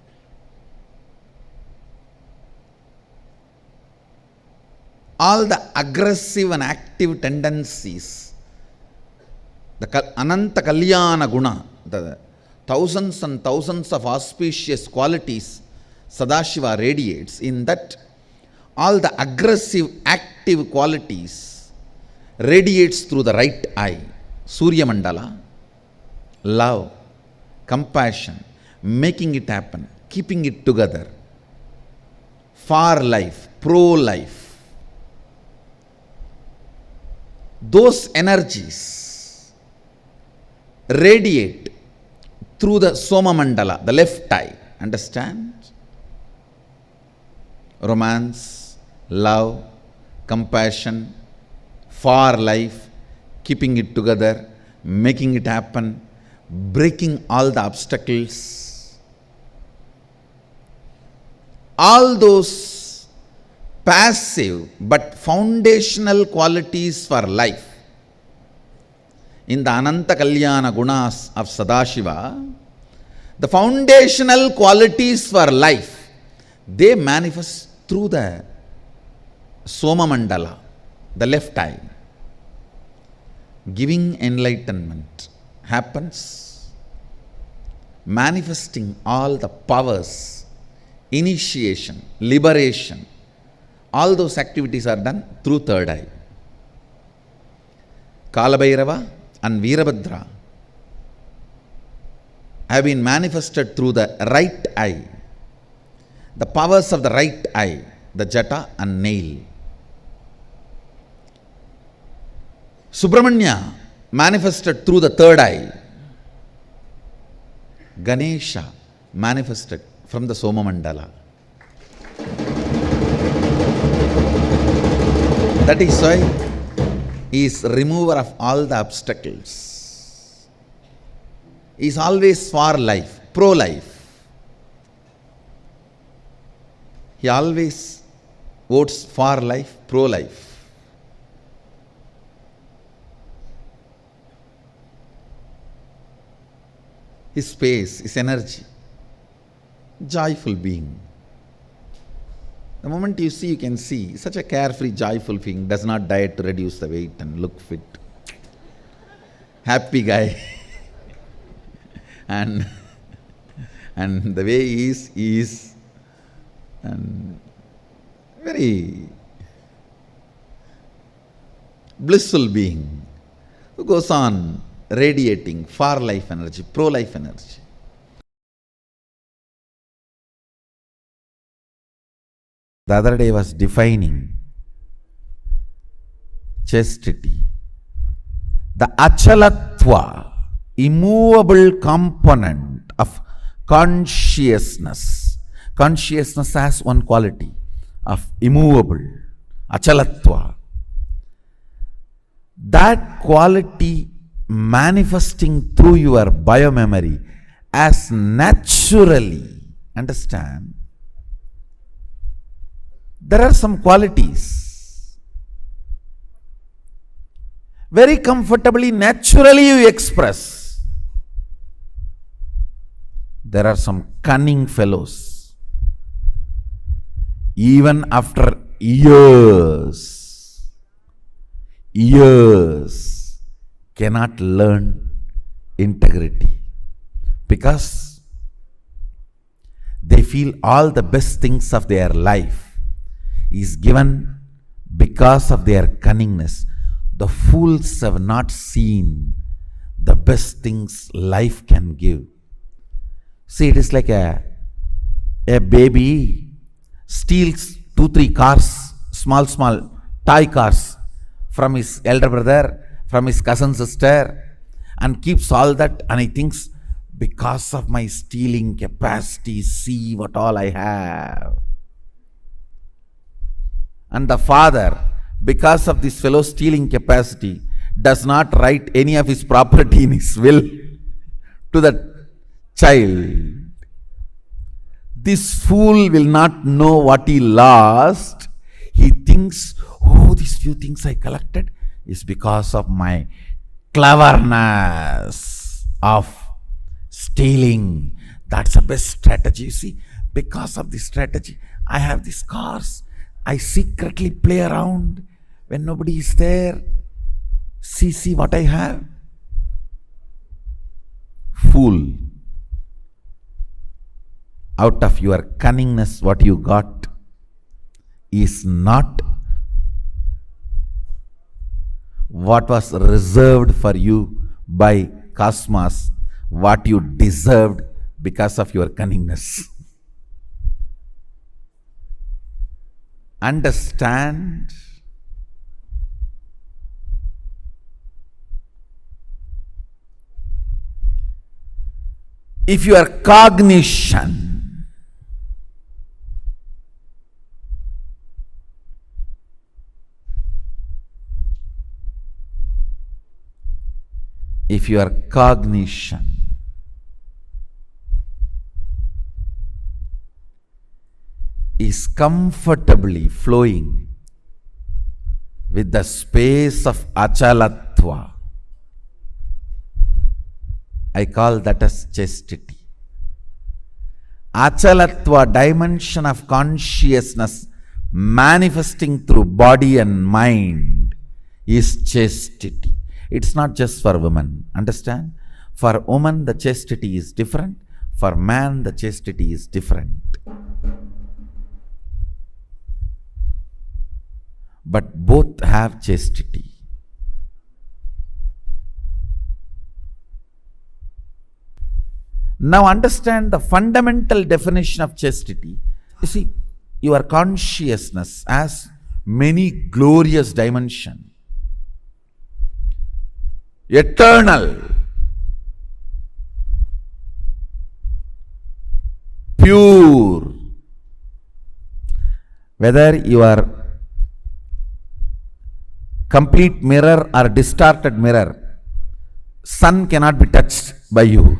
all the aggressive and active tendencies, the Ananta Kalyana Guna, the thousands and thousands of auspicious qualities Sadashiva radiates, in that all the aggressive, active qualities radiates through the right eye. Surya Mandala, love, compassion, making it happen, keeping it together, far life, pro-life. Those energies radiate through the Soma Mandala, the left eye. Understand? Romance, love, compassion, far life, keeping it together, making it happen, breaking all the obstacles. All those passive but foundational qualities for life in the Ananta Kalyana Gunas of Sadashiva, the foundational qualities for life, they manifest through the Soma Mandala, the left eye. Giving enlightenment happens, manifesting all the powers, initiation, liberation, all those activities are done through third eye. Kalabhairava and Veerabhadra have been manifested through the right eye. The powers of the right eye, the jata and nail. Subramanya manifested through the third eye. Ganesha manifested from the Soma Mandala. That is why he is remover of all the obstacles. He is always for life, pro-life. He always votes for life, pro-life. His space, his energy, joyful being. The moment you see, you can see, such a carefree, joyful being, does not diet to reduce the weight and look fit. Happy guy. and the way he is and very blissful being who goes on radiating far life energy, pro-life energy. The other day was defining chastity. The achalatva, immovable component of consciousness. Consciousness has one quality of immovable, achalatva. That quality manifesting through your biomemory as naturally, understand, there are some qualities very comfortably, naturally you express. There are some cunning fellows, even after years, cannot learn integrity because they feel all the best things of their life is given because of their cunningness. The fools have not seen the best things life can give. See, it is like a baby steals 2-3 cars, small toy cars from his elder brother, from his cousin sister, and keeps all that, and he thinks, because of my stealing capacity, see what all I have. And the father, because of this fellow's stealing capacity, does not write any of his property in his will to the child. This fool will not know what he lost. He thinks, oh, these few things I collected is because of my cleverness of stealing. That's the best strategy. You see, because of this strategy, I have these cars. I secretly play around when nobody is there. See what I have. Fool. Out of your cunningness, what you got is not what was reserved for you by cosmos, what you deserved because of your cunningness. Understand? If your cognition is comfortably flowing with the space of achalatva, I call that as chastity. Achalatva, dimension of consciousness manifesting through body and mind, is chastity. It's not just for women, understand? For woman the chastity is different, for man the chastity is different. But both have chastity. Now understand the fundamental definition of chastity. You see, your consciousness has many glorious dimensions. Eternal, pure. Whether you are complete mirror or distorted mirror, sun cannot be touched by you.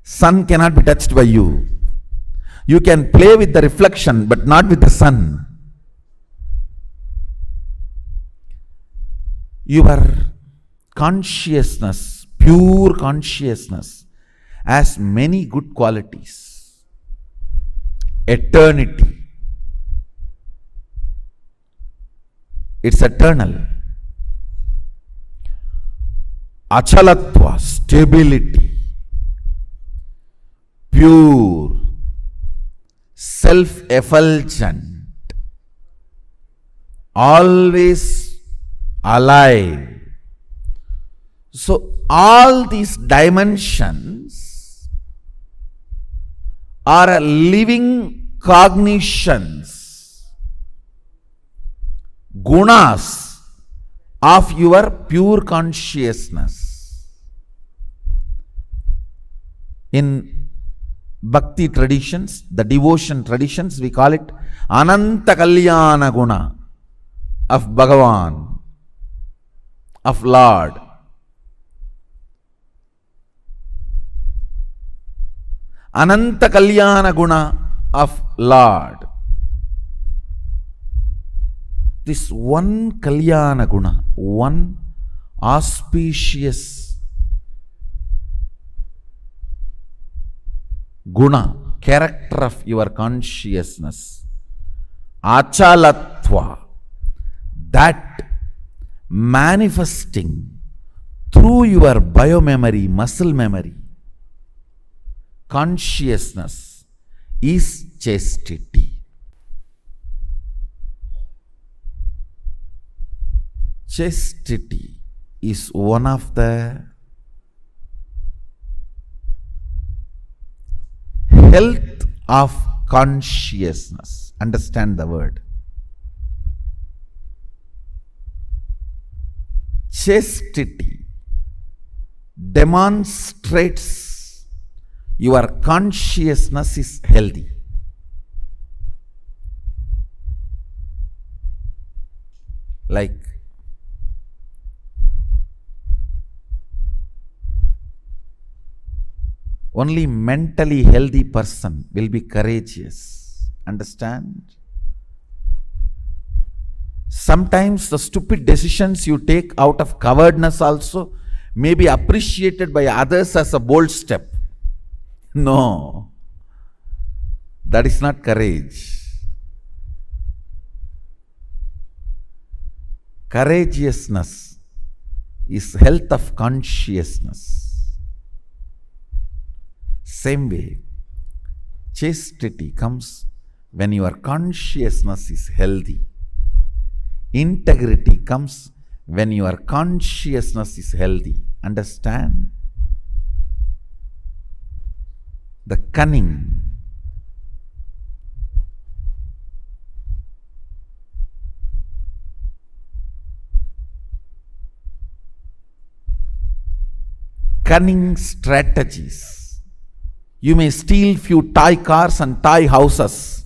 Sun cannot be touched by you. You can play with the reflection, but not with the sun. Your consciousness, pure consciousness, has many good qualities. Eternity. It's eternal. Achalatva, stability. Pure. Self-effulgent. Always alive. So all these dimensions are living cognitions, gunas of your pure consciousness. In Bhakti traditions, the devotion traditions, we call it Ananta Kalyana Guna of Bhagavan, of Lord. Ananta Kalyana Guna of Lord. This one Kalyana Guna, one auspicious guna, character of your consciousness, achalatva, that manifesting through your biomemory, muscle memory, consciousness is chastity. Chastity is one of the health of consciousness. Understand the word. Chastity demonstrates your consciousness is healthy. Like only mentally healthy person will be courageous. Understand? Sometimes the stupid decisions you take out of cowardness also may be appreciated by others as a bold step. No, that is not courage. Courageousness is health of consciousness. Same way, chastity comes when your consciousness is healthy. Integrity comes when your consciousness is healthy. Understand? The cunning, strategies. You may steal few toy cars and toy houses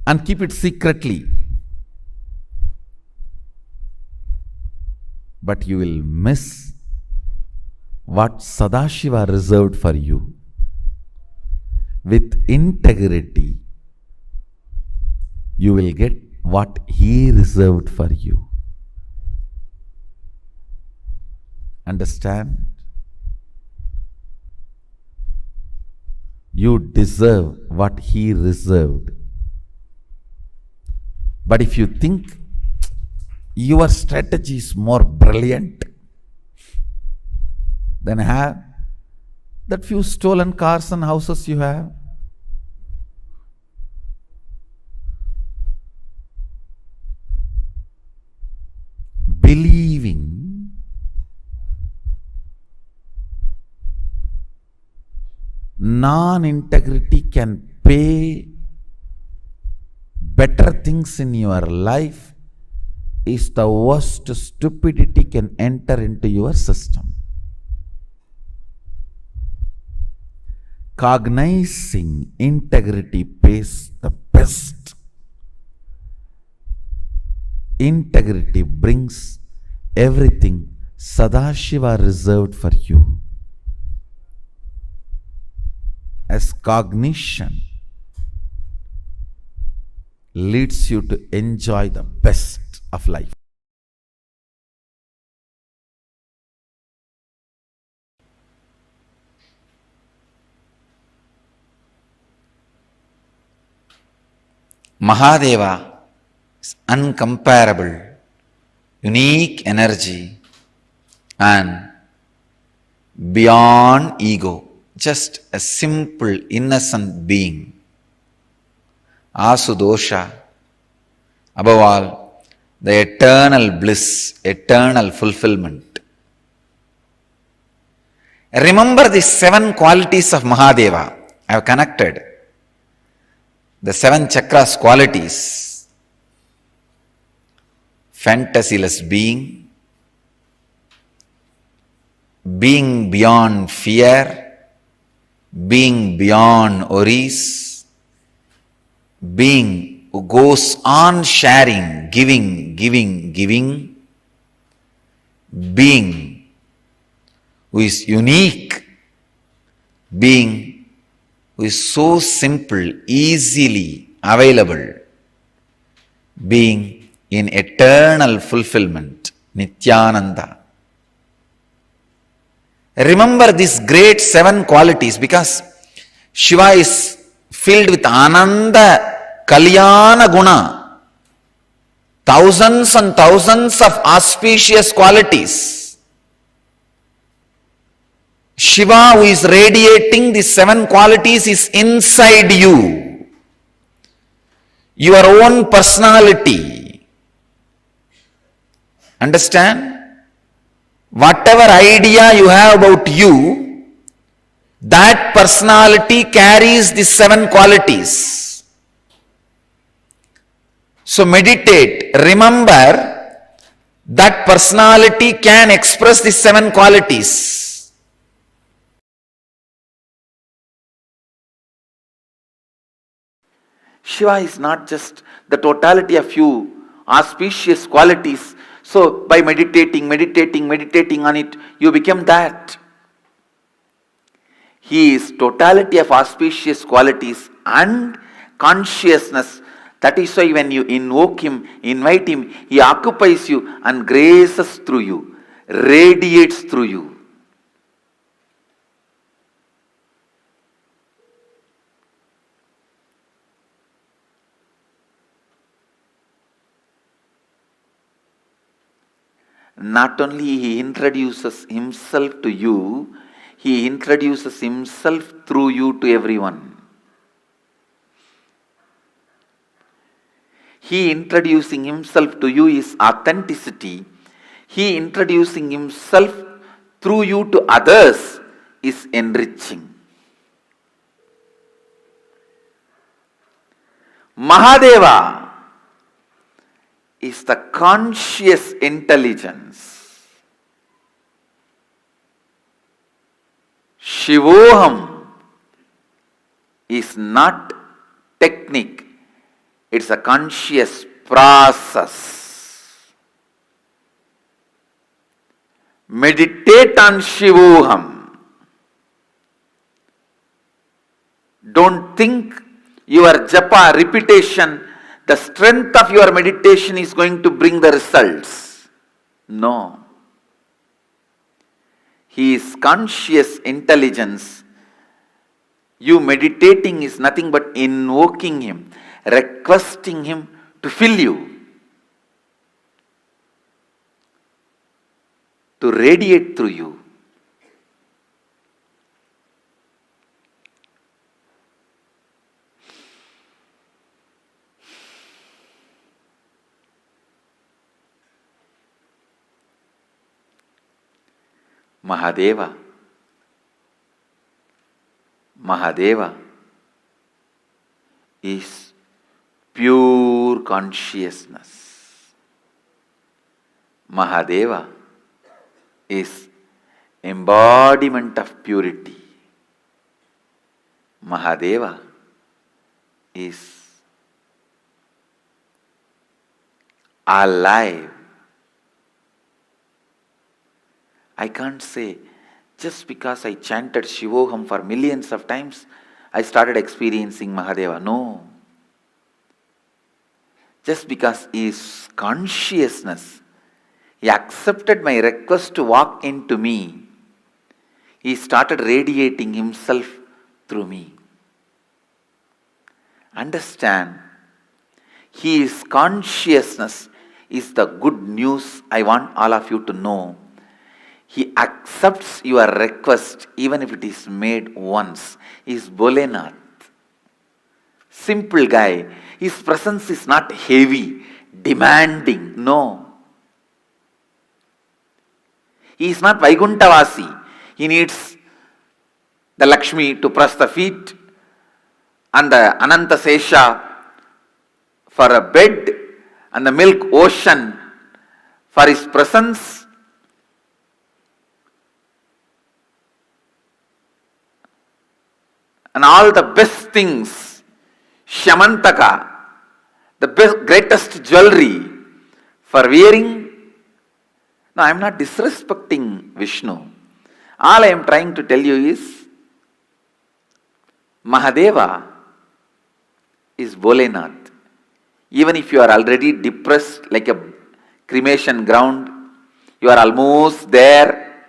and keep it secretly, but you will miss what Sadashiva reserved for you. With integrity, you will get what he reserved for you. Understand? You deserve what he reserved. But if you think your strategy is more brilliant, then have that few stolen cars and houses you have. Believing non-integrity can pay better things in your life is the worst stupidity can enter into your system. Cognizing integrity pays the best. Integrity brings everything Sadashiva reserved for you. As cognition leads you to enjoy the best of life. Mahadeva is uncomparable, unique energy and beyond ego, just a simple innocent being. Asudosha, above all, the eternal bliss, eternal fulfillment. Remember the 7 qualities of Mahadeva. I have connected the 7 chakras qualities. Fantasyless being, being beyond fear, being beyond worries, being who goes on sharing, giving, being who is unique, being who is so simple, easily available, being in eternal fulfillment, Nithyananda. Remember these great 7 qualities because Shiva is filled with Ananda Kalyana Guna, thousands and thousands of auspicious qualities. Shiva, who is radiating these 7 qualities, is inside you. Your own personality. Understand? Whatever idea you have about you, that personality carries these 7 qualities. So meditate, remember that personality can express these 7 qualities. Shiva is not just the totality of few auspicious qualities. So by meditating on it, you become that. He is totality of auspicious qualities and consciousness. That is why when you invoke him, invite him, he occupies you and graces through you, radiates through you. not only he introduces himself to you, he introduces himself through you to everyone. He introducing himself to you is authenticity. He introducing himself through you to others is enriching. Mahadeva is the conscious intelligence. Shivoham is not technique, it's a conscious process. Meditate on Shivoham. Don't think your japa repetition, the strength of your meditation is going to bring the results. No. He is conscious intelligence. You meditating is nothing but invoking him, requesting him to fill you, to radiate through you. Mahadeva. Mahadeva is pure consciousness. Mahadeva is embodiment of purity. Mahadeva is alive. I can't say, just because I chanted Shivoham for millions of times, I started experiencing Mahadeva. No. Just because he is consciousness, he accepted my request to walk into me. He started radiating himself through me. Understand, he is consciousness is the good news I want all of you to know. He accepts your request even if it is made once. He is Bholenath. Simple guy. His presence is not heavy, demanding. No. He is not Vaikuntavasi. He needs the Lakshmi to press the feet and the Ananta Sesha for a bed and the milk ocean for his presence. And all the best things, Shamantaka, the greatest jewelry for wearing. No, I am not disrespecting Vishnu. All I am trying to tell you is, Mahadeva is Bholenath. Even if you are already depressed like a cremation ground, you are almost there,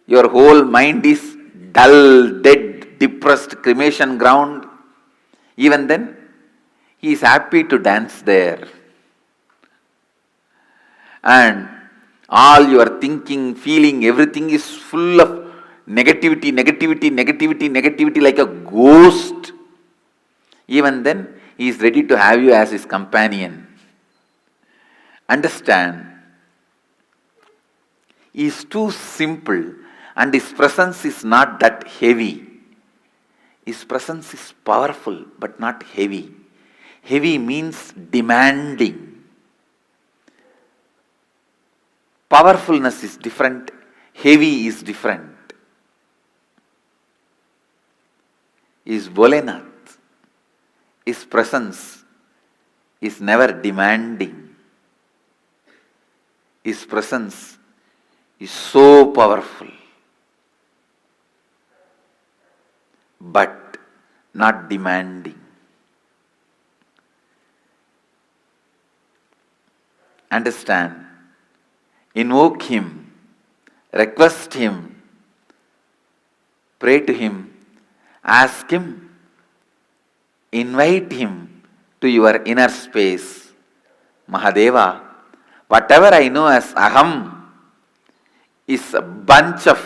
your whole mind is dull, dead, depressed cremation ground, even then, he is happy to dance there. And all your thinking, feeling, everything is full of negativity, negativity, negativity, negativity like a ghost. Even then, he is ready to have you as his companion. Understand, he is too simple and his presence is not that heavy. His presence is powerful but not heavy. Heavy means demanding. Powerfulness is different. Heavy is different. Is Bholenath. His presence is never demanding. His presence is so powerful, but not demanding. Understand, invoke him, request him, pray to him, ask him, invite him to your inner space. Mahadeva, whatever I know as Aham, is a bunch of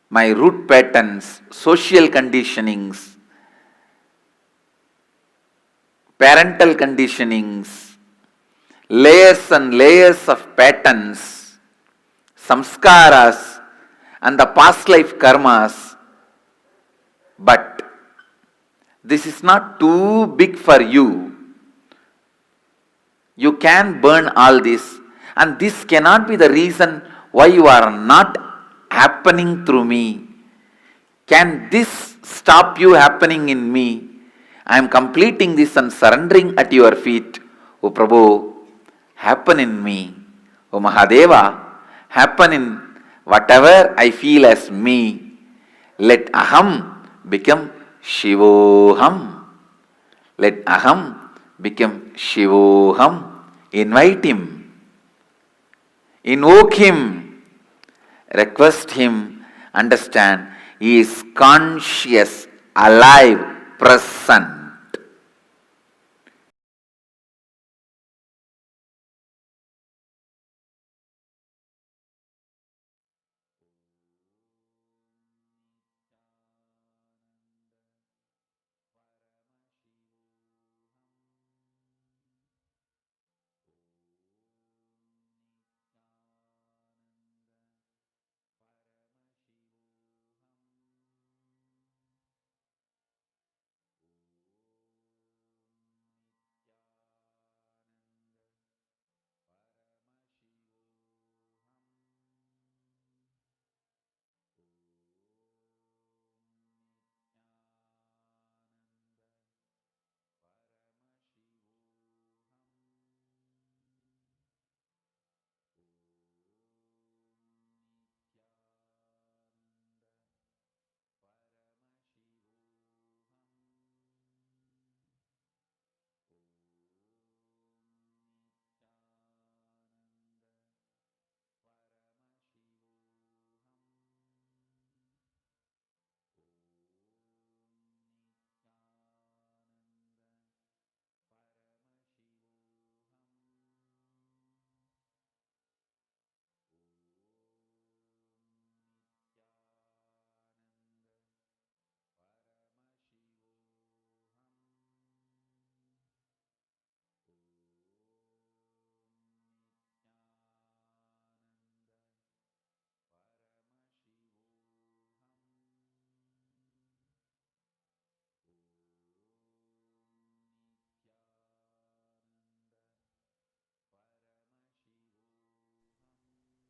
my root patterns, social conditionings, parental conditionings, layers and layers of patterns, samskaras, and the past life karmas. But this is not too big for you. You can burn all this, and this cannot be the reason why you are not happening through me. Can this stop you happening in me? I am completing this and surrendering at your feet. O Prabhu, happen in me. O Mahadeva, happen in whatever I feel as me. Let Aham become Shivoham. Let Aham become Shivoham. Invite him. Invoke him. Request him. Understand, he is conscious, alive, present.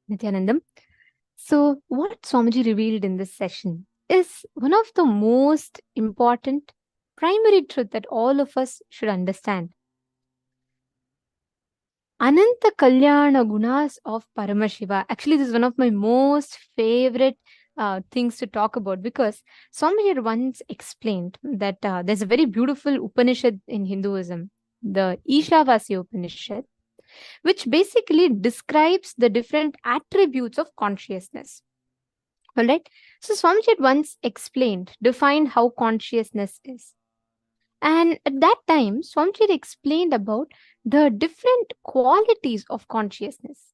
Nithyanandam. So, what Swamiji revealed in this session is one of the most important primary truth that all of us should understand. Ananta Kalyana Gunas of Paramashiva. Actually, this is one of my most favorite things to talk about because Swamiji once explained that there's a very beautiful Upanishad in Hinduism, the Ishavasya Upanishad, which basically describes the different attributes of consciousness. All right. So Swamiji had once defined how consciousness is. And at that time, Swamiji had explained about the different qualities of consciousness.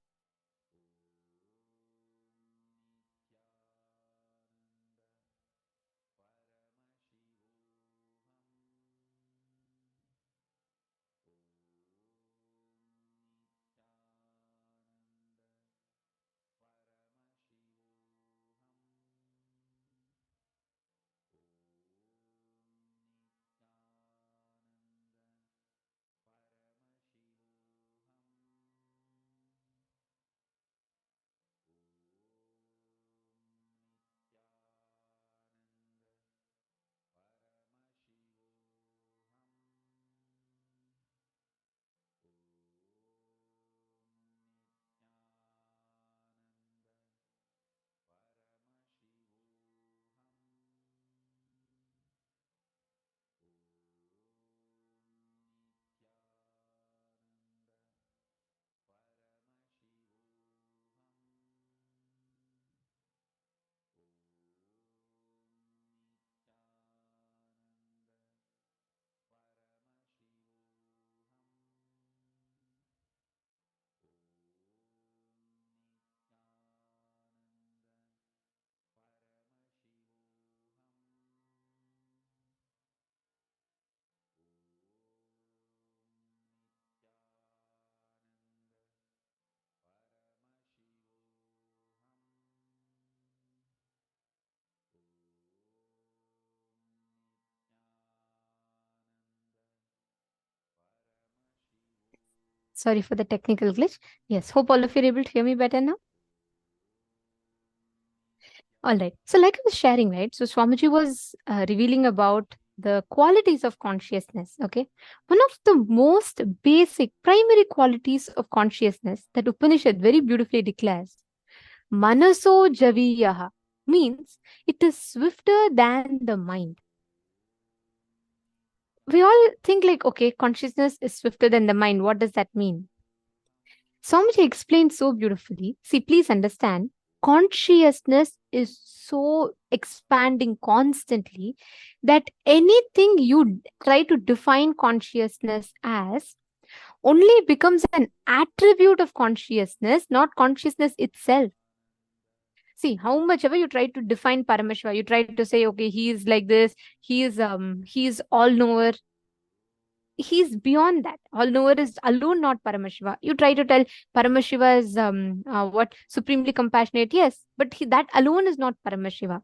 Sorry for the technical glitch. Yes, hope all of you are able to hear me better now. All right. So like I was sharing, right? So Swamiji was revealing about the qualities of consciousness. Okay. One of the most basic primary qualities of consciousness that Upanishad very beautifully declares, Manaso Javiyaha, means it is swifter than the mind. We all think like, okay, consciousness is swifter than the mind. What does that mean? Swamiji explained so beautifully. See, please understand, consciousness is so expanding constantly that anything you try to define consciousness as only becomes an attribute of consciousness, not consciousness itself. See, how much ever you try to define Paramashiva, you try to say, okay, he is like this, he is all knower. He's beyond that. All knower is alone not Paramashiva. You try to tell Paramashiva is what supremely compassionate, yes, but that alone is not Paramashiva.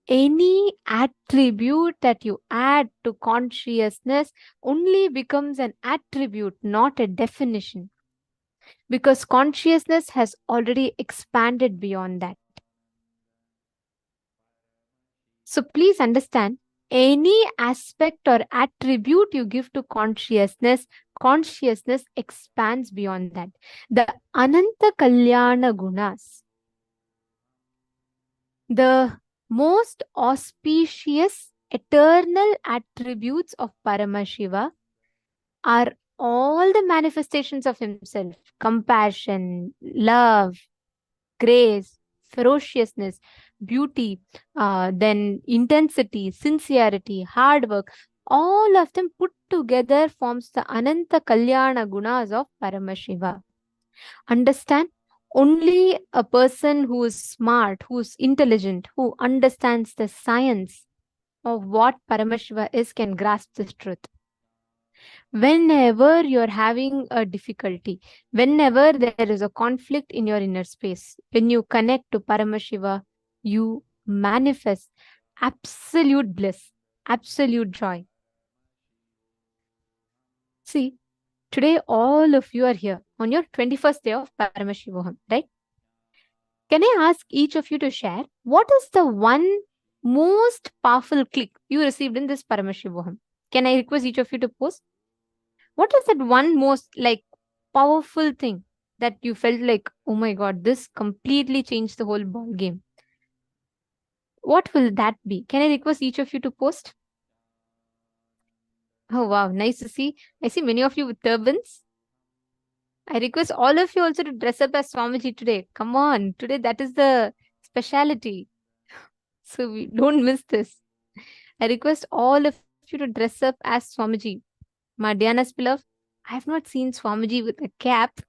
Any attribute that you add to consciousness only becomes an attribute, not a definition, because consciousness has already expanded beyond that. So please understand, any aspect or attribute you give to consciousness, consciousness expands beyond that. The Ananta Kalyana Gunas, the most auspicious eternal attributes of Paramashiva, are all the manifestations of himself: compassion, love, grace, ferociousness, beauty, then intensity, sincerity, hard work. All of them put together forms the Ananta Kalyana Gunas of Paramashiva. Understand? Only a person who is smart, who is intelligent, who understands the science of what Paramashiva is can grasp this truth. Whenever you're having a difficulty, whenever there is a conflict in your inner space, when you connect to Paramashiva, you manifest absolute bliss, absolute joy. See, today all of you are here on your 21st day of Paramashivoham, right? Can I ask each of you to share what is the one most powerful click you received in this Paramashivoham? Can I request each of you to post? What is that one most powerful thing that you felt like, oh my God, this completely changed the whole ball game? What will that be? Can I request each of you to post? Oh wow, nice to see. I see many of you with turbans. I request all of you also to dress up as Swamiji today. Come on, today that is the speciality. So we don't miss this. I request all of you to dress up as Swamiji. Madhyana's beloved, I have not seen Swamiji with a cap.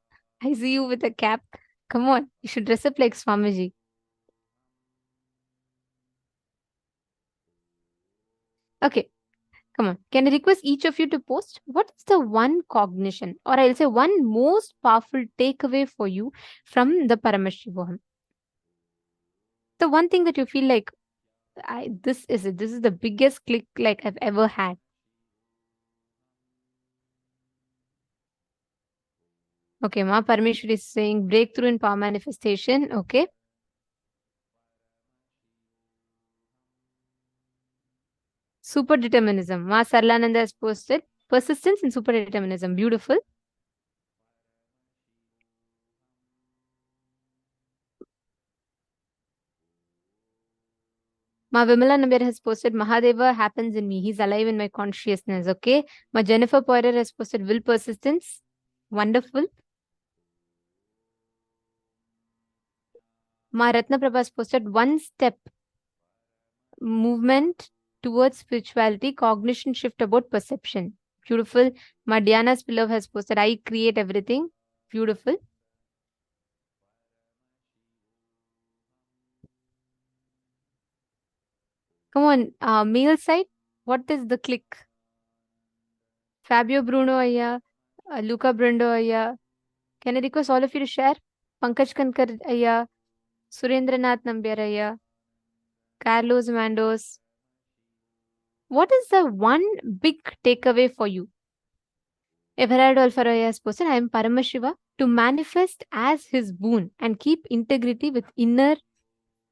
I see you with a cap. Come on, you should dress up like Swamiji. Okay, come on. Can I request each of you to post? What is the one cognition, or I'll say one most powerful takeaway for you from the Paramashivoham? The one thing that you feel like, this is it. This is the biggest click like I've ever had. Okay, Ma Parmeshwari is saying breakthrough in power manifestation. Okay. Super determinism. Ma Sarlananda has posted persistence in super determinism. Beautiful. Ma Vimala Nambir has posted Mahadeva happens in me. He's alive in my consciousness. Okay. Ma Jennifer Poirier has posted will persistence. Wonderful. Ma Ratna Prabha has posted one step movement towards spirituality, cognition shift about perception. Beautiful. Ma Diana's beloved has posted I create everything. Beautiful. Come on, male side, what is the click? Fabio Bruno Aya, Luca Brundo Aya. Can I request all of you to share? Pankaj Kankar Aya, Surendranath Nambiar Aya, Carlos Mandos. What is the one big takeaway for you? If I all for a person, I am Paramashiva to manifest as his boon and keep integrity with inner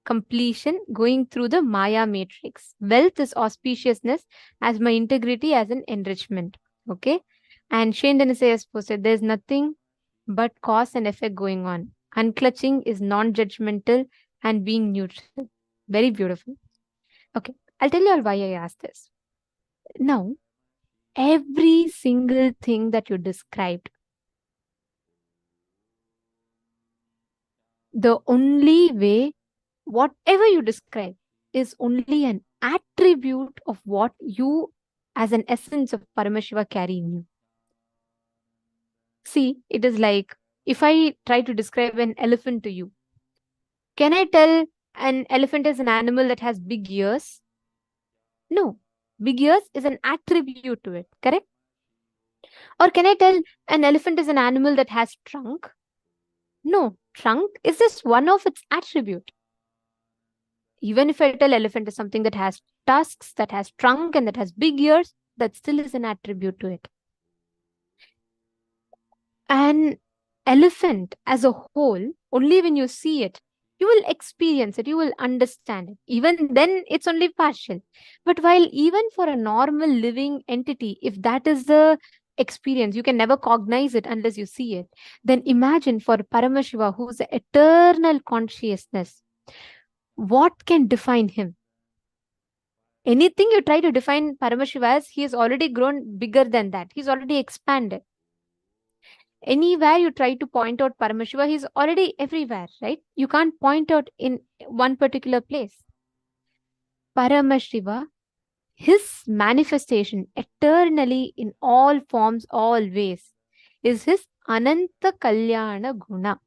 completion going through the Maya matrix. Wealth is auspiciousness as my integrity as an enrichment. Okay. And Shane Denise has posted, there's nothing but cause and effect going on. Unclutching is non-judgmental and being neutral. Very beautiful. Okay. I'll tell you all why I asked this. Now, every single thing that you described, the only way, whatever you describe, is only an attribute of what you as an essence of Paramashiva carry in you. See, it is like if I try to describe an elephant to you, can I tell an elephant is an animal that has big ears? No. Big ears is an attribute to it, correct? Or can I tell an elephant is an animal that has trunk? No. Trunk is just one of its attribute. Even if I tell elephant is something that has tusks, that has trunk, and that has big ears, that still is an attribute to it. An elephant as a whole, only when you see it, you will experience it, you will understand it. Even then, it's only partial. But while even for a normal living entity, if that is the experience, you can never cognize it unless you see it. Then imagine for Paramashiva, who is the eternal consciousness, what can define him? Anything you try to define Paramashiva as, he has already grown bigger than that. He's already expanded. Anywhere you try to point out Paramashiva, he's already everywhere, right? You can't point out in one particular place. Paramashiva, his manifestation eternally in all forms, all ways, is his Ananta Kalyana Guna.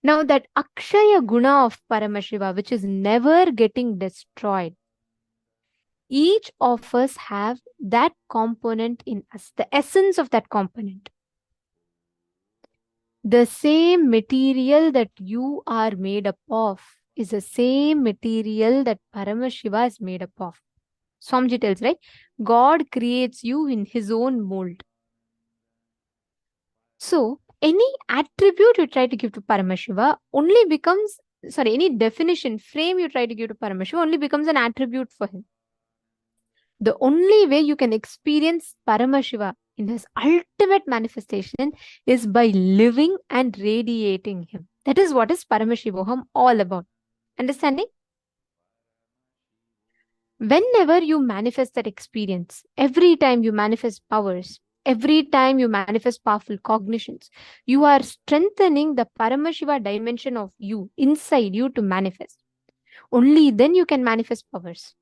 Now that Akshaya Guna of Paramashiva, which is never getting destroyed, each of us have that component in us, the essence of that component. The same material that you are made up of is the same material that Paramashiva is made up of. Swamiji tells, right? God creates you in his own mold. So, any attribute you try to give to Paramashiva only becomes, any definition, frame you try to give to Paramashiva only becomes an attribute for him. The only way you can experience Paramashiva in his ultimate manifestation is by living and radiating him. That is what is Paramashivoham all about. Understanding? Whenever you manifest that experience, every time you manifest powers, every time you manifest powerful cognitions, you are strengthening the Paramashiva dimension of you, inside you to manifest. Only then you can manifest powers.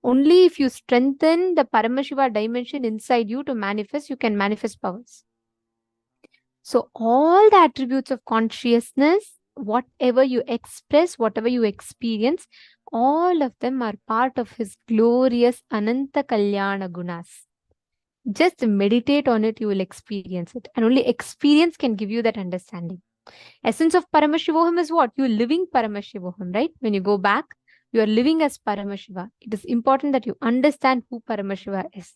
Only if you strengthen the Paramashiva dimension inside you to manifest, you can manifest powers. So all the attributes of consciousness, whatever you express, whatever you experience, all of them are part of his glorious Ananta Kalyana Gunas. Just meditate on it, you will experience it. And only experience can give you that understanding. Essence of Paramashivoham is what? You are living Paramashivoham, right? When you go back, you are living as Paramashiva. It is important that you understand who Paramashiva is.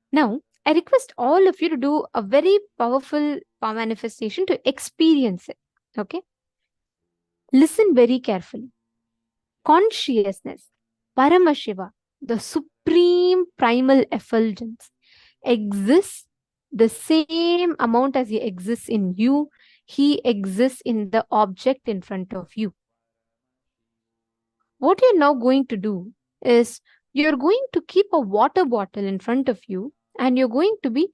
Now, I request all of you to do a very powerful manifestation to experience it. Okay? Listen very carefully. Consciousness, Paramashiva, the supreme primal effulgence, exists the same amount as he exists in you. He exists in the object in front of you. What you're now going to do is you're going to keep a water bottle in front of you and you're going to be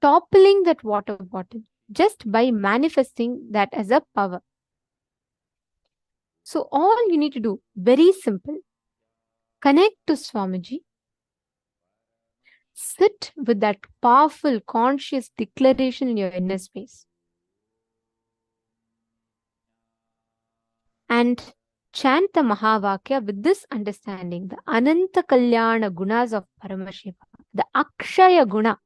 toppling that water bottle just by manifesting that as a power. So all you need to do, very simple, connect to Swamiji, sit with that powerful conscious declaration in your inner space, and chant the Mahavakya with this understanding, the Ananta Kalyana Gunas of Paramashiva, the Akshaya Guna,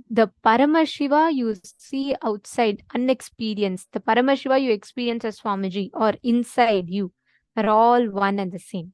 the Paramashiva you see outside, unexperienced, the Paramashiva you experience as Swamiji or inside you, are all one and the same.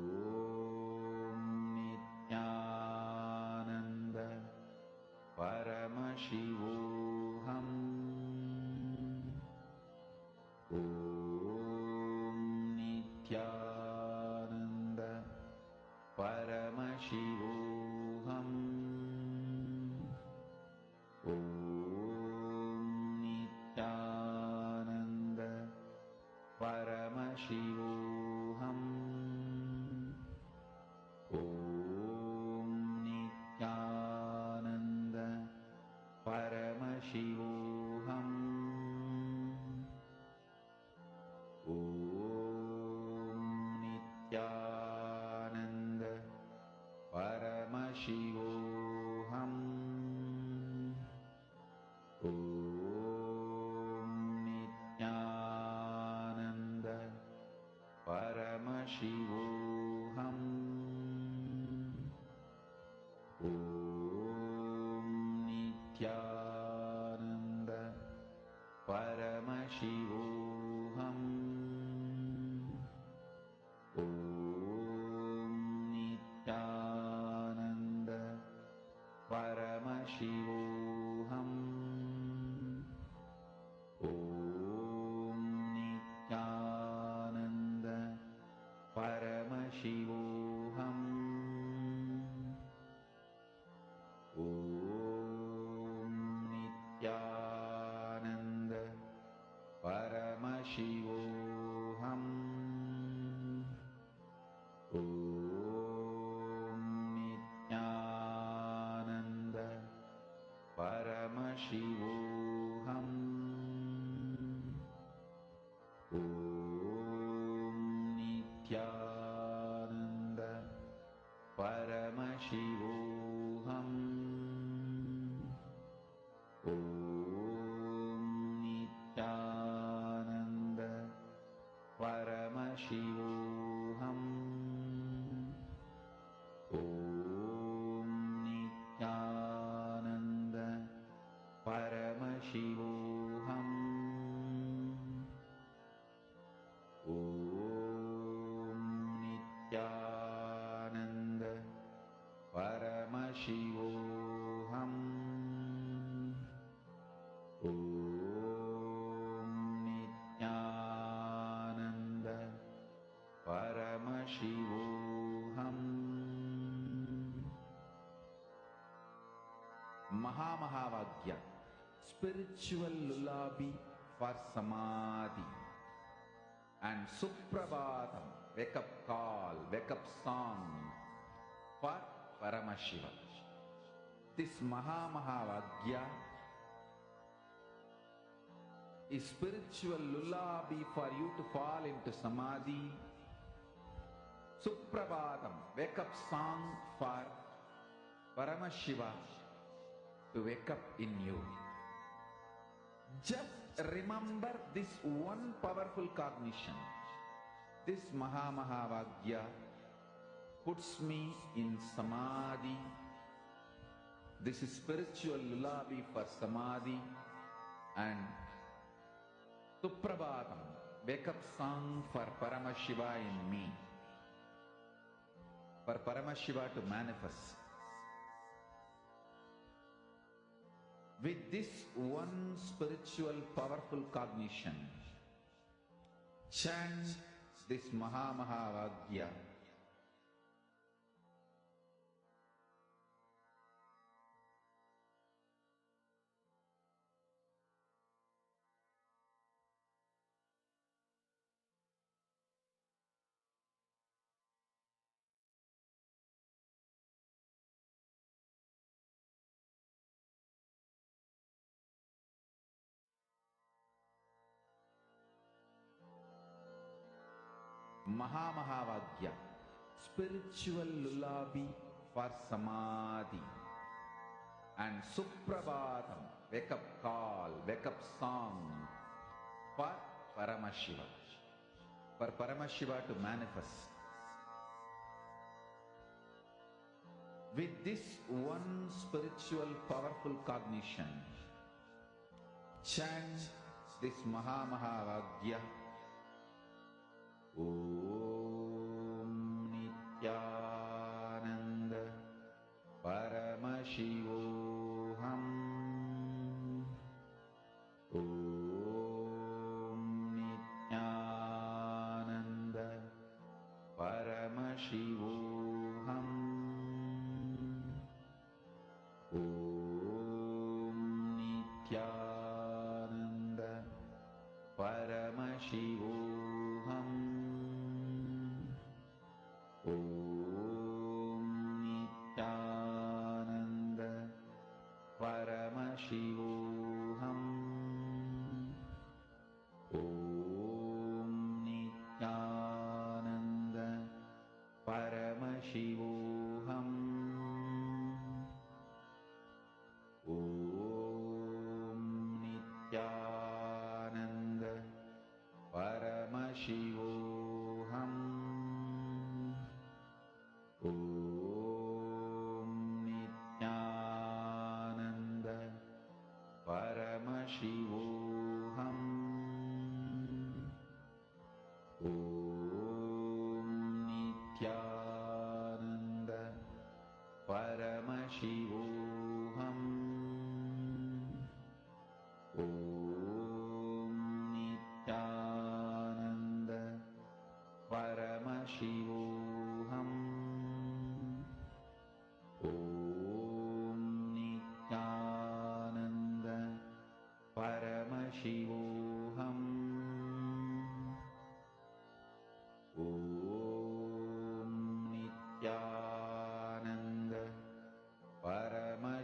Paramashivoham. Om Nithyananda Paramashivoham. Om Nithyananda Paramashivoham. Om Nithyananda Paramashivoham. Om Nithyananda Paramashivoham. Om Nithyananda Paramashivoham. Om Nithyananda Paramashivoham. Mahamahāvagya, spiritual lullaby for samadhi, and Suprabhatam, wake up call, wake up song for Paramashiva. This Mahamahāvagya is spiritual lullaby for you to fall into samadhi. Suprabhatam, wake up song for Paramashiva to wake up in you. Just remember this one powerful cognition. This Mahamahāvagya puts me in samadhi. This is spiritual lullaby for samadhi, and Suprabhatam, wake up song for Paramashiva in me, for Paramashiva to manifest. With this one spiritual powerful cognition, chant this Mahamahāvagya. Mahamahāvagya, spiritual lullaby for samadhi, and Suprabhatam, wake up call, wake up song for Paramashiva, for Paramashiva to manifest. With this one spiritual powerful cognition, chant this Mahamahāvagya. Om Nithyananda Paramashivoham. Om Nithyananda Paramashivoham. Om Nithyananda Paramashivoham. Om Nithyananda Paramashivoham. Om Nithyananda Paramashivoham. Om Nithyananda Paramashivoham. Om Nithyananda Paramashivoham. Om Nithyananda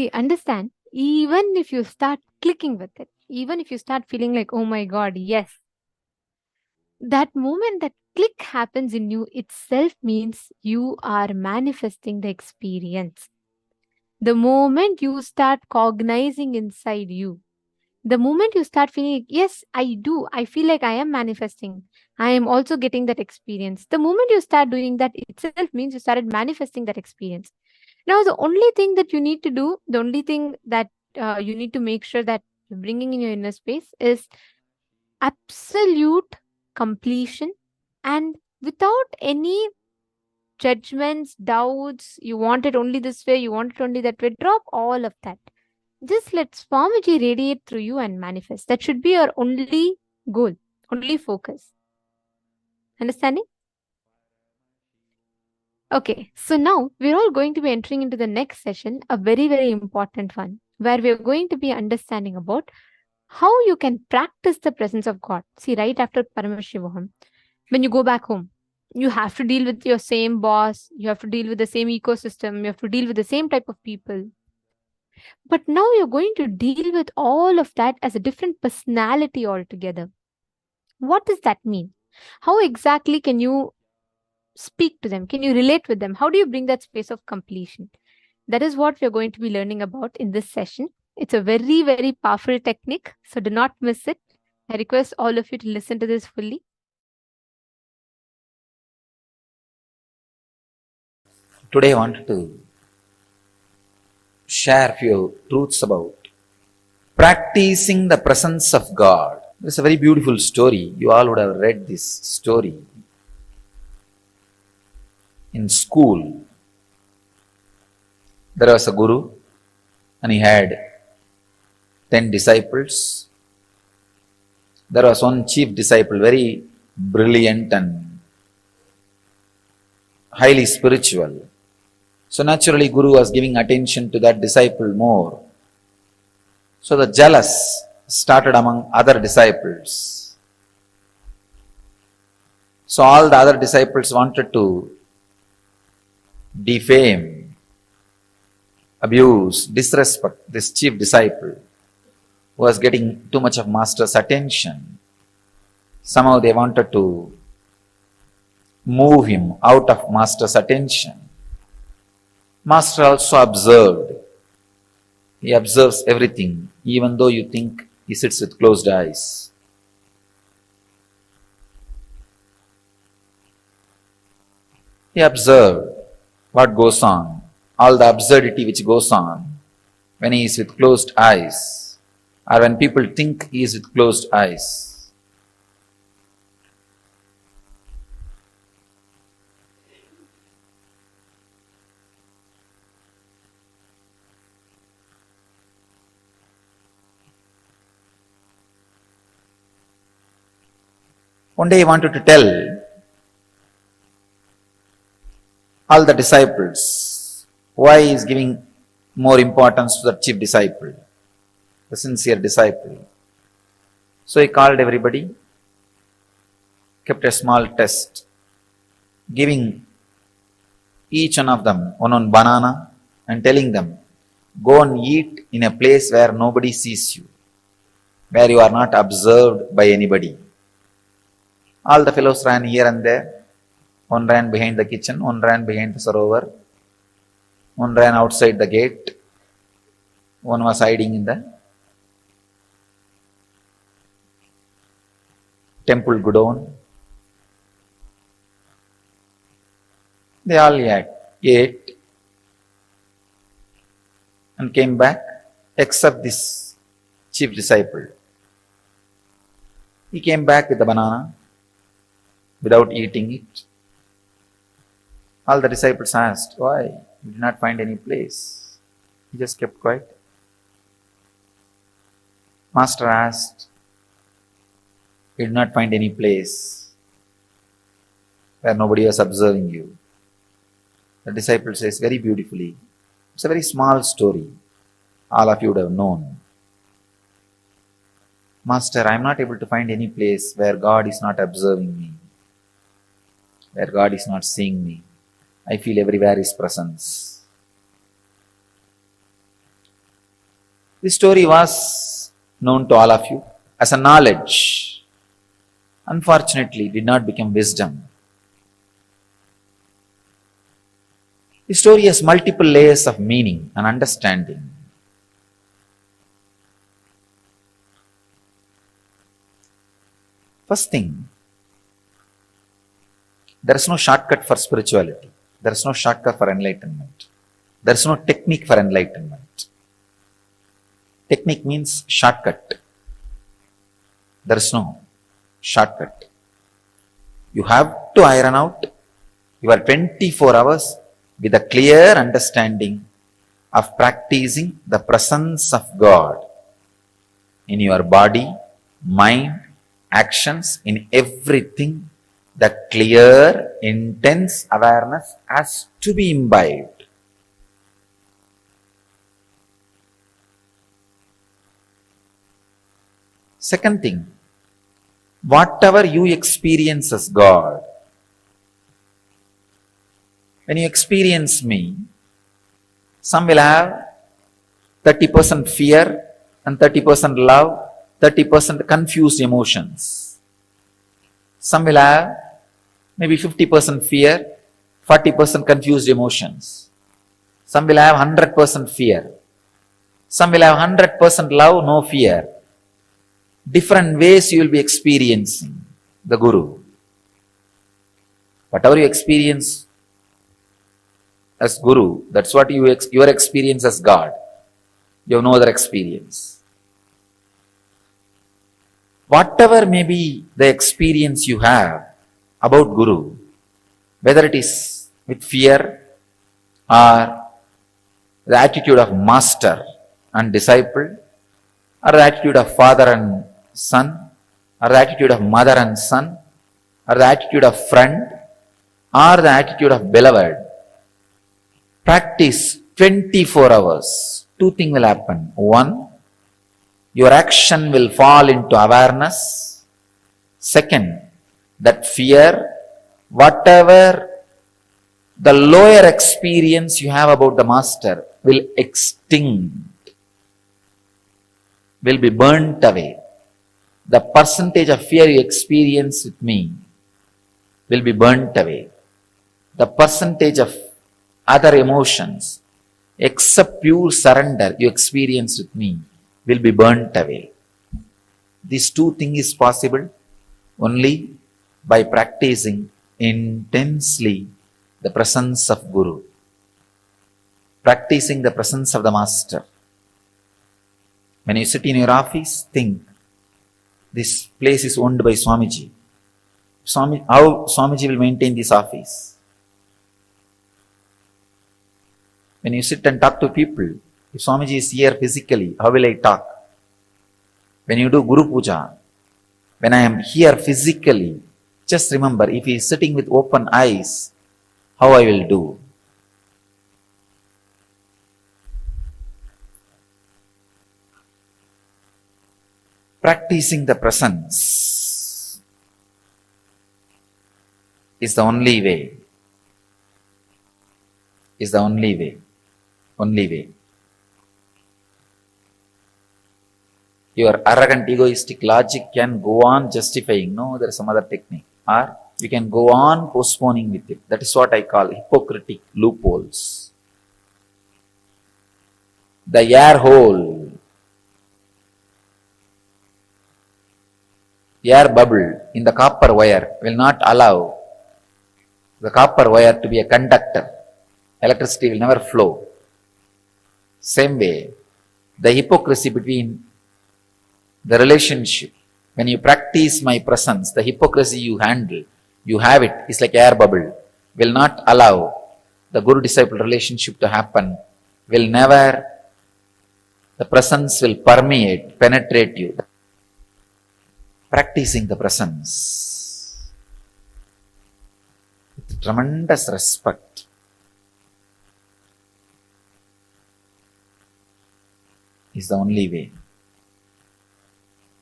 See, understand, even if you start clicking with it, even if you start feeling like, oh my God, yes, that moment that click happens in you itself means you are manifesting the experience. The moment you start cognizing inside you, the moment you start feeling, like, yes, I do, I feel like I am manifesting, I am also getting that experience. The moment you start doing that itself means you started manifesting that experience. Now, the only thing that you need to do, the only thing that you need to make sure that you're bringing in your inner space is absolute completion, and without any judgments, doubts, you want it only this way, you want it only that way, drop all of that. Just let Swamiji radiate through you and manifest. That should be your only goal, only focus. Understanding? Okay, so now we're all going to be entering into the next session, a very, very important one, where we're going to be understanding about how you can practice the presence of God. See, right after Paramashivoham, when you go back home, you have to deal with your same boss, you have to deal with the same ecosystem, you have to deal with the same type of people. But now you're going to deal with all of that as a different personality altogether. What does that mean? How exactly can you speak to them? Can you relate with them? How do you bring that space of completion? That is what we're going to be learning about in this session. It's a very, very powerful technique, so do not miss it. I request all of you to listen to this fully. Today I wanted to share a few truths about practicing the presence of God. It's a very beautiful story. You all would have read this story in school. There was a guru and he had 10 disciples. There was one chief disciple, very brilliant and highly spiritual. So naturally Guru was giving attention to that disciple more. So the jealous started among other disciples. So all the other disciples wanted to defame, abuse, disrespect this chief disciple who was getting too much of master's attention. Somehow they wanted to move him out of master's attention. Master also observed. He observes everything, even though you think he sits with closed eyes. He observed what goes on, all the absurdity which goes on when he is with closed eyes, or when people think he is with closed eyes. One day he wanted to tell all the disciples why he is giving more importance to the chief disciple, the sincere disciple. So he called everybody, kept a small test, giving each one of them one banana and telling them, go and eat in a place where nobody sees you, where you are not observed by anybody. All the fellows ran here and there. One ran behind the kitchen, one ran behind the sarovar, one ran outside the gate, one was hiding in the temple godown. They all ate and came back, except this chief disciple. He came back with the banana without eating it. All the disciples asked, why? He did not find any place. He just kept quiet. Master asked, he did not find any place where nobody was observing you. The disciple says very beautifully, it's a very small story. All of you would have known. Master, I am not able to find any place where God is not observing me, where God is not seeing me. I feel everywhere His presence. This story was known to all of you as a knowledge. Unfortunately, it did not become wisdom. The story has multiple layers of meaning and understanding. First thing, there is no shortcut for spirituality. There is no shortcut for enlightenment. There is no technique for enlightenment. Technique means shortcut. There is no shortcut. You have to iron out your 24 hours with a clear understanding of practicing the presence of God in your body, mind, actions, in everything. The clear, intense awareness has to be imbibed. Second thing, whatever you experience as God, when you experience me, some will have 30% fear and 30% love, 30% confused emotions. Some will have maybe 50% fear, 40% confused emotions. Some will have 100% fear. Some will have 100% love, no fear. Different ways you will be experiencing the Guru. Whatever you experience as Guru, that's what your experience as God. You have no other experience. Whatever may be the experience you have about Guru, whether it is with fear or the attitude of master and disciple, or the attitude of father and son, or the attitude of mother and son, or the attitude of friend, or the attitude of beloved, practice 24 hours. Two things will happen. One, your action will fall into awareness. Second, that fear, whatever the lower experience you have about the master, will extinct, will be burnt away. The percentage of fear you experience with me will be burnt away. The percentage of other emotions, except pure surrender you experience with me, will be burnt away. These two things is possible only by practicing intensely the presence of Guru, practicing the presence of the Master. When you sit in your office, think, this place is owned by Swamiji. How Swamiji will maintain this office? When you sit and talk to people, if Swamiji is here physically, how will I talk? When you do Guru Puja, when I am here physically, just remember, if he is sitting with open eyes, how I will do? Practicing the presence is the only way. Is the only way. Only way. Your arrogant, egoistic logic can go on justifying, no, there is some other technique. Or you can go on postponing with it. That is what I call hypocritic loopholes. The air hole, air bubble in the copper wire will not allow the copper wire to be a conductor. Electricity will never flow. Same way, the hypocrisy between the relationship, when you practice my presence, the hypocrisy you handle, you have it, it's like air bubble, will not allow the Guru-disciple relationship to happen, will never, the presence will permeate, penetrate you. Practicing the presence with tremendous respect is the only way.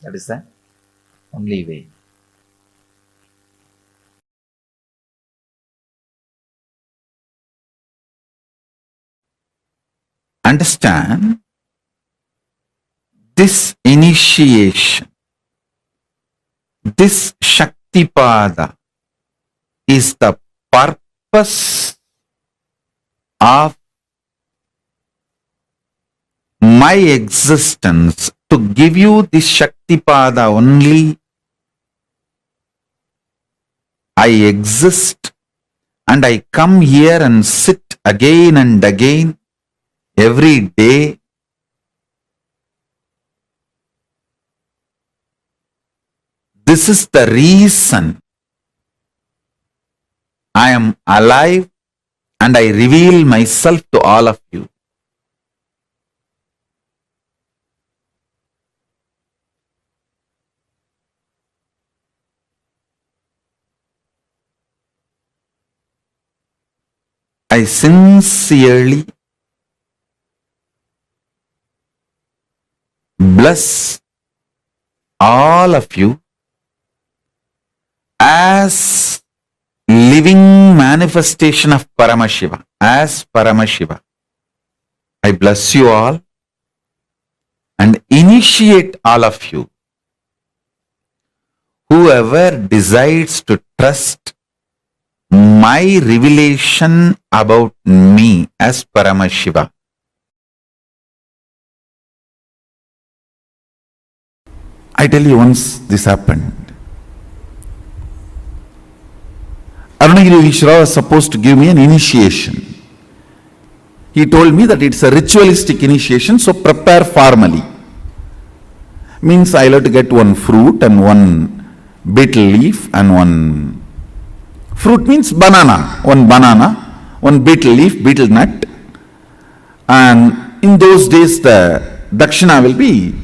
That is the only way. Understand this initiation, this Shaktipada is the purpose of my existence, to give you this Shaktipada only. I exist and I come here and sit again and again every day. This is the reason I am alive and I reveal myself to all of you. I sincerely bless all of you as living manifestation of Paramashiva, as Paramashiva. I bless you all and initiate all of you. Whoever decides to trust my revelation about me as Paramashiva, I tell you, once this happened, Arunagiri was supposed to give me an initiation. He told me that it's a ritualistic initiation, so prepare formally. Means I'll have to get one fruit and one betel leaf and one fruit means banana, one betel leaf, betel nut. And in those days the dakshina will be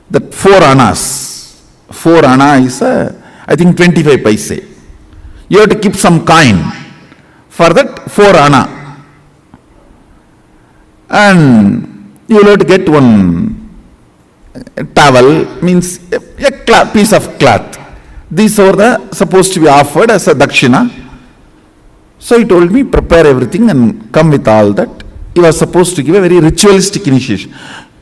the 4 annas. 4 anna is I think 25 paise. You have to keep some coin for that 4 anna. And you will have to get one towel, means a piece of cloth. These are supposed to be offered as a dakshina. So he told me, prepare everything and come with all that. He was supposed to give a very ritualistic initiation.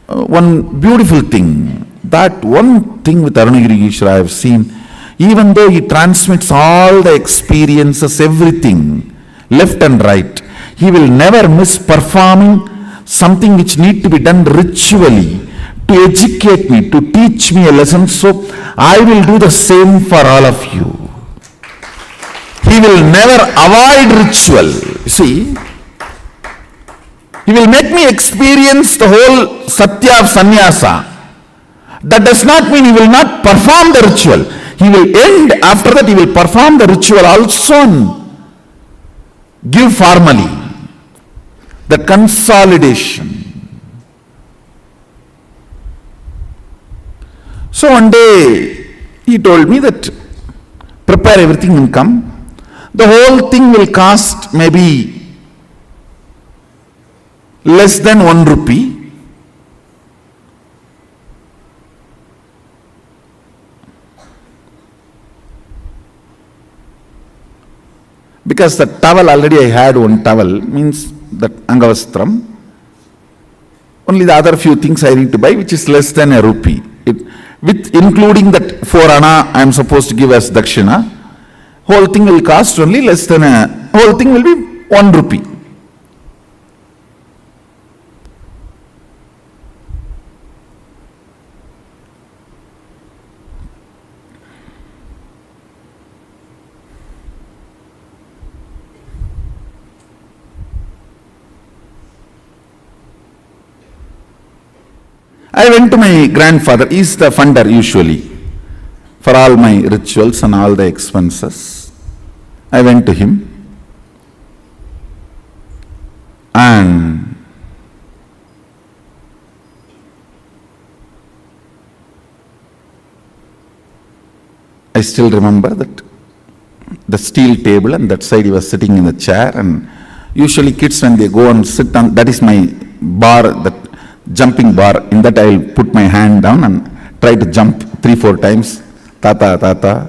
One beautiful thing, that one thing with Arunagiri I have seen, even though he transmits all the experiences, everything, left and right, he will never miss performing something which need to be done ritually, to educate me, to teach me a lesson. So I will do the same for all of you. He will never avoid ritual. See, he will make me experience the whole satya of sannyasa. That does not mean he will not perform the ritual. He will end, after that he will perform the ritual also and give formally the consolidation. So one day he told me that prepare everything and come. The whole thing will cost maybe less than 1 rupee. Because the towel, already I had one towel, means that angavastram. Only the other few things I need to buy, which is less than a rupee. With including that 4 anna I am supposed to give as dakshina, whole thing will cost only less than whole thing will be 1 rupee. I went to my grandfather. He is the funder usually for all my rituals and all the expenses. I went to him and I still remember that the steel table, and that side he was sitting in the chair, and usually kids when they go and sit on, that is my bar, that jumping bar, in that I will put my hand down and try to jump 3-4 times, tata, tata,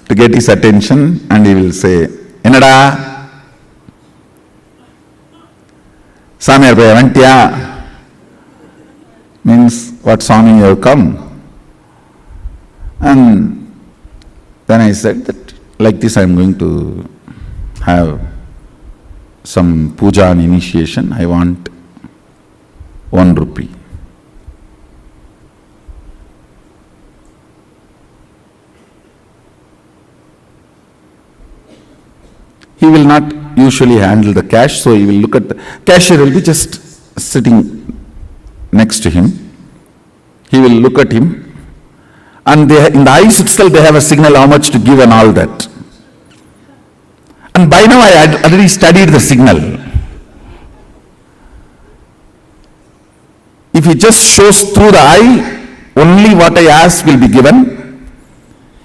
to get his attention, and he will say, Enada. Swami Vantya means, what Swami, you have come? And then I said that like this I am going to have some puja and initiation. I want 1 rupee. He will not usually handle the cash, so he will look at the cashier, will be just sitting next to him. He will look at him, and they, in the eyes itself they have a signal how much to give and all that. And by now I had already studied the signal. If he just shows through the eye, only what I ask will be given.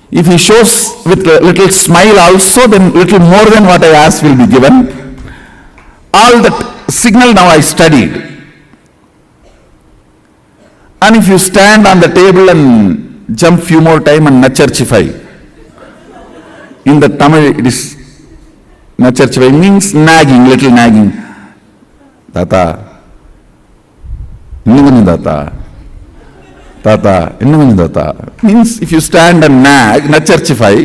If he shows with a little smile also, then little more than what I ask will be given. All that signal now I studied. And if you stand on the table and jump few more time and nacharchify, in the Tamil it is nacharchify means nagging, little nagging. Tata, innum Tata. Tata, Tata, means if you stand and nag, nacharchify,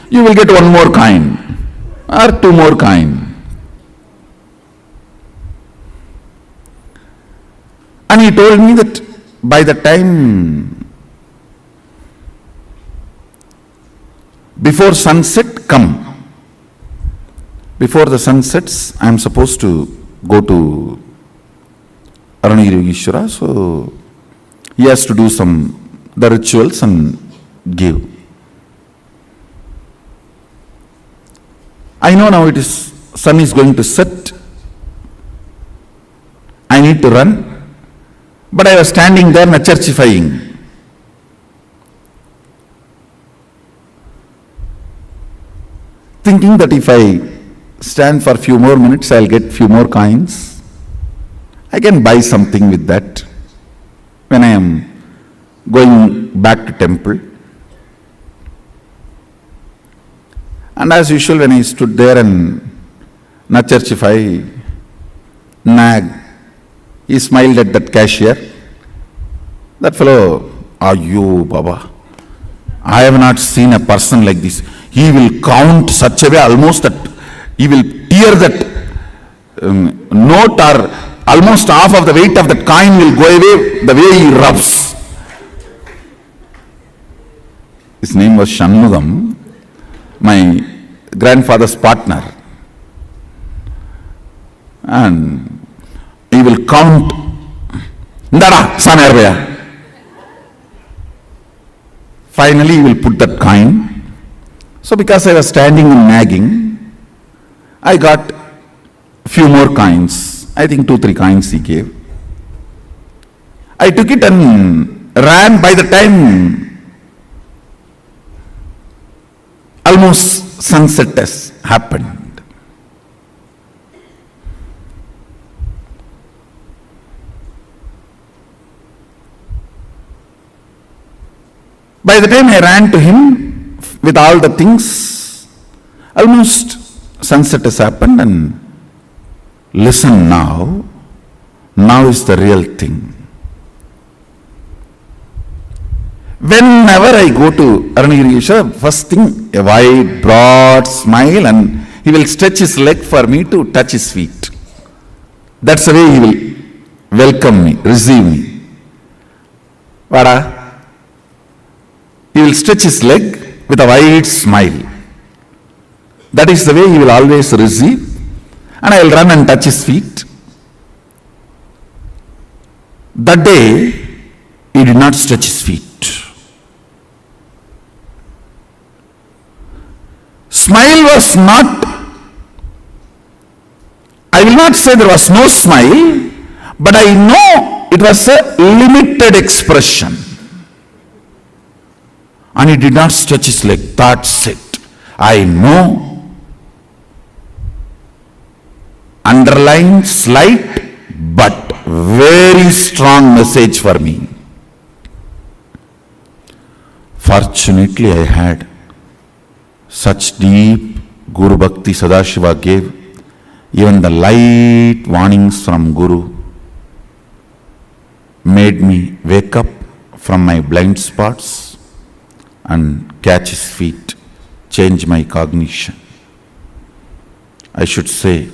you will get 1 more coin or 2 more coin. And he told me that by the time before sunset, come. Before the sun sets, I am supposed to go to Aranirugishwara, so he has to do the rituals and give. I know now sun is going to set. I need to run. But I was standing there nacharchifying. Thinking that if I stand for few more minutes, I'll get few more coins. I can buy something with that when I am going back to temple. And as usual, when I stood there and nacharchify, nag, he smiled at that cashier. That fellow, Ayyo Baba, I have not seen a person like this. He will count such a way almost that he will tear that note, or almost half of the weight of that coin will go away the way he rubs. His name was Shanmugam, my grandfather's partner. And he will count. Ndara, Samervaya. Finally, he will put that coin. So because I was standing and nagging, I got a few more coins. I think 2-3 coins he gave. I took it and ran. By the time almost sunset has happened. By the time I ran to him with all the things, almost sunset has happened, and listen now is the real thing. Whenever I go to Aranirugishwara, first thing, a wide, broad smile, and he will stretch his leg for me to touch his feet. That's the way he will welcome me, receive me. Vada, he will stretch his leg with a wide smile. That is the way he will always receive. And I will run and touch his feet. That day, he did not stretch his feet. Smile was not, I will not say there was no smile, but I know it was a limited expression. And he did not stretch his leg. That's it. I know. Underline, slight, but very strong message for me. Fortunately, I had such deep Guru Bhakti Sadashiva gave. Even the light warnings from Guru made me wake up from my blind spots and catch his feet, change my cognition. I should say,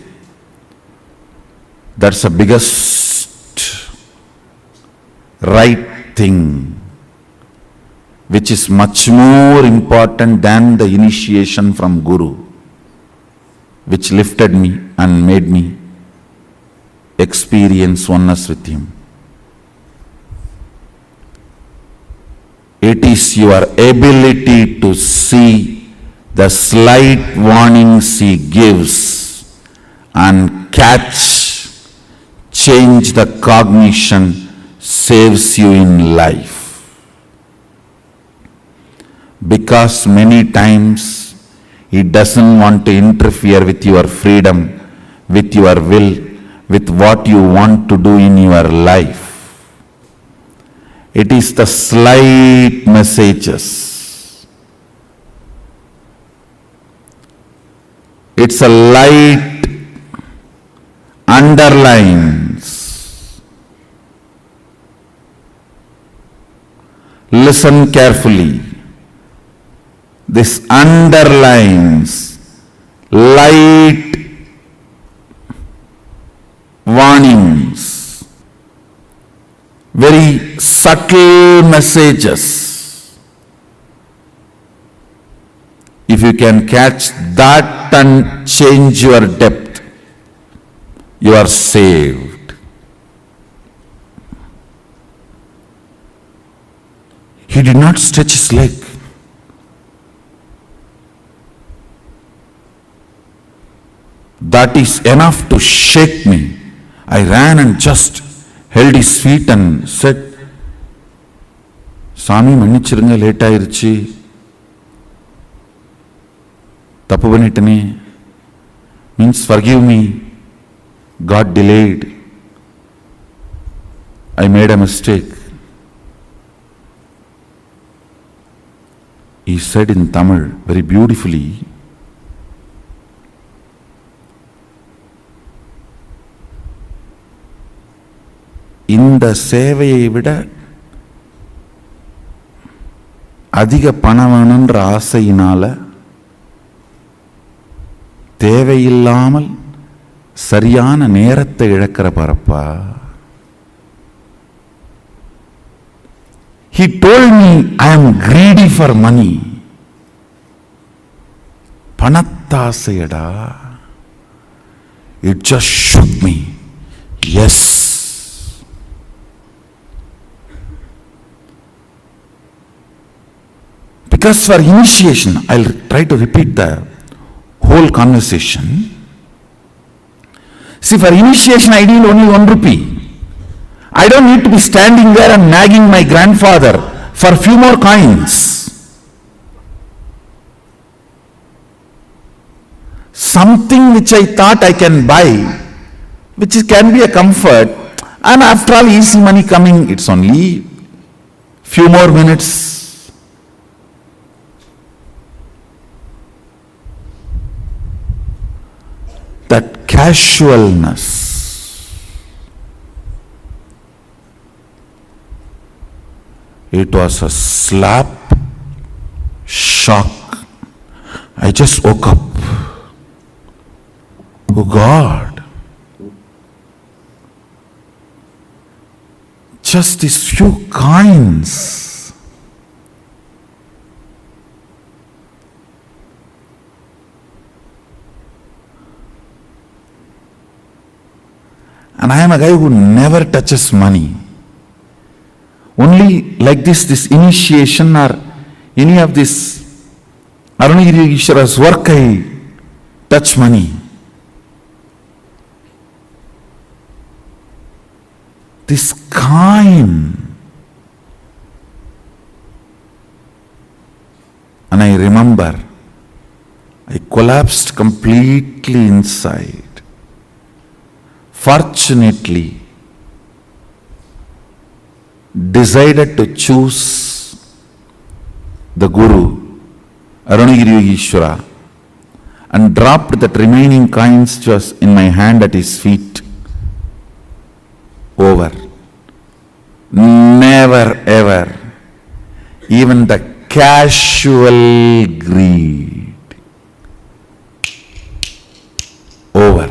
that's the biggest right thing, which is much more important than the initiation from Guru, which lifted me and made me experience oneness with him. It is your ability to see the slight warnings he gives and catch, change the cognition, saves you in life. Because many times he doesn't want to interfere with your freedom, with your will, with what you want to do in your life. It is the slight messages. It's a light underlines. Listen carefully. This underlines light warnings. Very subtle messages. If you can catch that and change your depth, you are saved. He did not stretch his leg. That is enough to shake me. I ran and just held his feet and said, Swami மன்னிச்சிருங்க late ஆயிருச்சு, தப்பு பண்ணிட்டனே, means forgive me, God delayed, I made a mistake. He said in Tamil very beautifully, இந்த சேவையை விட அதிக பணம் வேணுன்ற ஆசையினால தேவையில்லாமல் சரியான நேரத்தை இழக்கிற பரப்பா. He told me I am greedy for money. பணத்தாசையடா. It just shook me. Yes. Because for initiation, I'll try to repeat the whole conversation. See, for initiation I need only 1 rupee. I don't need to be standing there and nagging my grandfather for a few more coins. Something which I thought I can buy, which can be a comfort, and after all easy money coming, it's only few more minutes. That casualness, it was a slap, shock. I just woke up. Oh God, just these few coins. And I am a guy who never touches money. Only like this initiation or any of this Arunagiri work I touch money. This coin. And I remember I collapsed completely inside. Fortunately, decided to choose the Guru, Arunagiri Yogeshwara, and dropped that remaining coins which was in my hand at his feet. Over. Never ever. Even the casual greed. Over.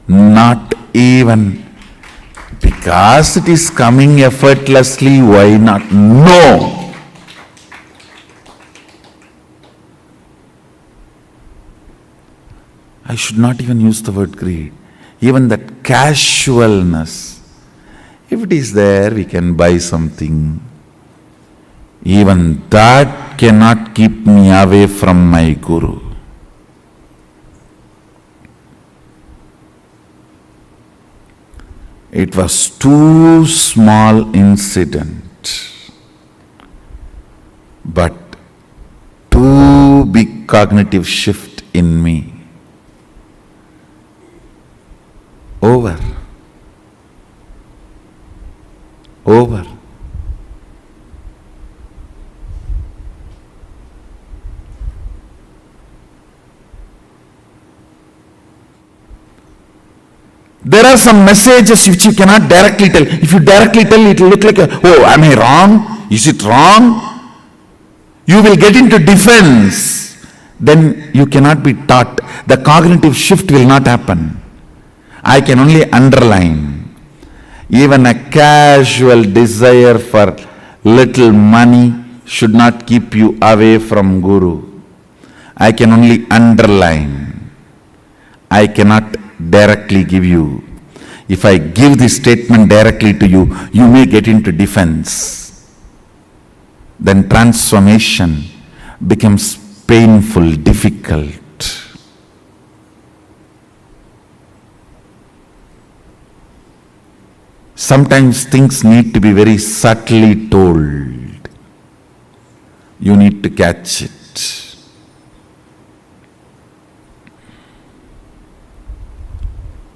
Not even because it is coming effortlessly, why not? No. I should not even use the word greed. Even that casualness. If it is there, we can buy something. Even that cannot keep me away from my Guru. It was too small incident, but too big cognitive shift in me. Over. Over. There are some messages which you cannot directly tell. If you directly tell, it will look like, oh, am I wrong? Is it wrong? You will get into defense. Then you cannot be taught. The cognitive shift will not happen. I can only underline. Even a casual desire for little money should not keep you away from Guru. I can only underline. I cannot directly give you. If I give this statement directly to you, you may get into defense. Then transformation becomes painful, difficult. Sometimes things need to be very subtly told. You need to catch it.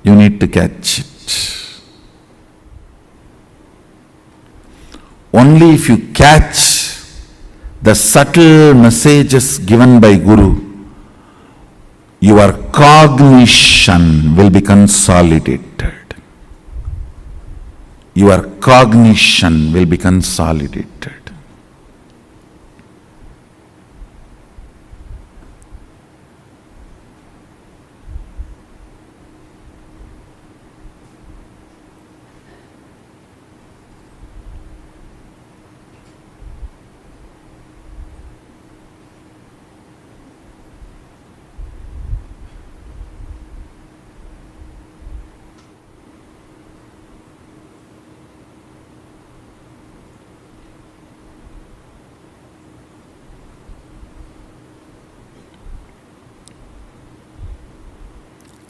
You need to catch it. Only if you catch the subtle messages given by Guru, your cognition will be consolidated. Your cognition will be consolidated.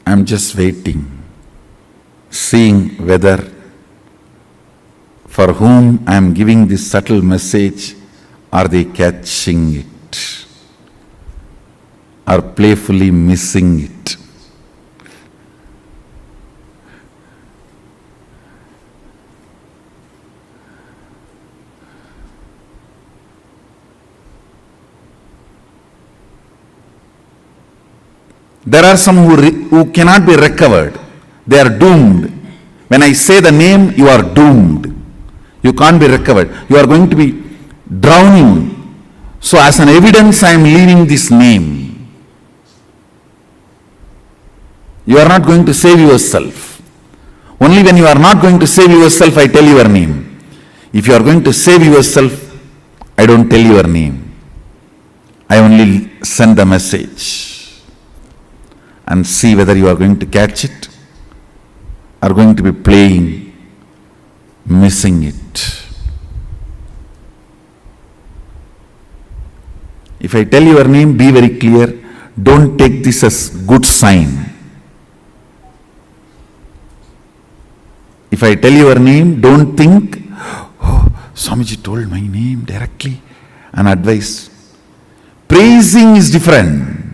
I'm just waiting, seeing whether for whom I am giving this subtle message, are they catching it or playfully missing it? There are some who cannot be recovered. They are doomed. When I say the name, you are doomed. You can't be recovered. You are going to be drowning. So as an evidence, I am leaving this name. You are not going to save yourself. Only when you are not going to save yourself, I tell your name. If you are going to save yourself, I don't tell your name. I only send the message. And see whether you are going to catch it or going to be playing, missing it. If I tell your name, be very clear. Don't take this as good sign. If I tell your name, don't think, oh, Swamiji told my name directly and advice. Praising is different.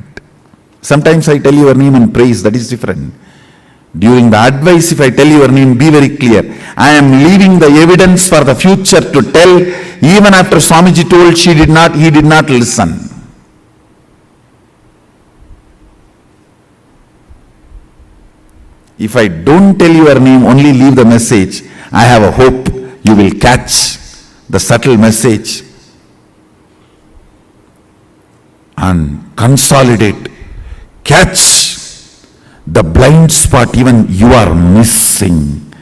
Sometimes I tell your name and praise, that is different. During the advice, if I tell your name, be very clear. I am leaving the evidence for the future to tell, even after Swamiji told he did not listen. If I don't tell your name, only leave the message, I have a hope you will catch the subtle message and consolidate, catch the blind spot even you are missing,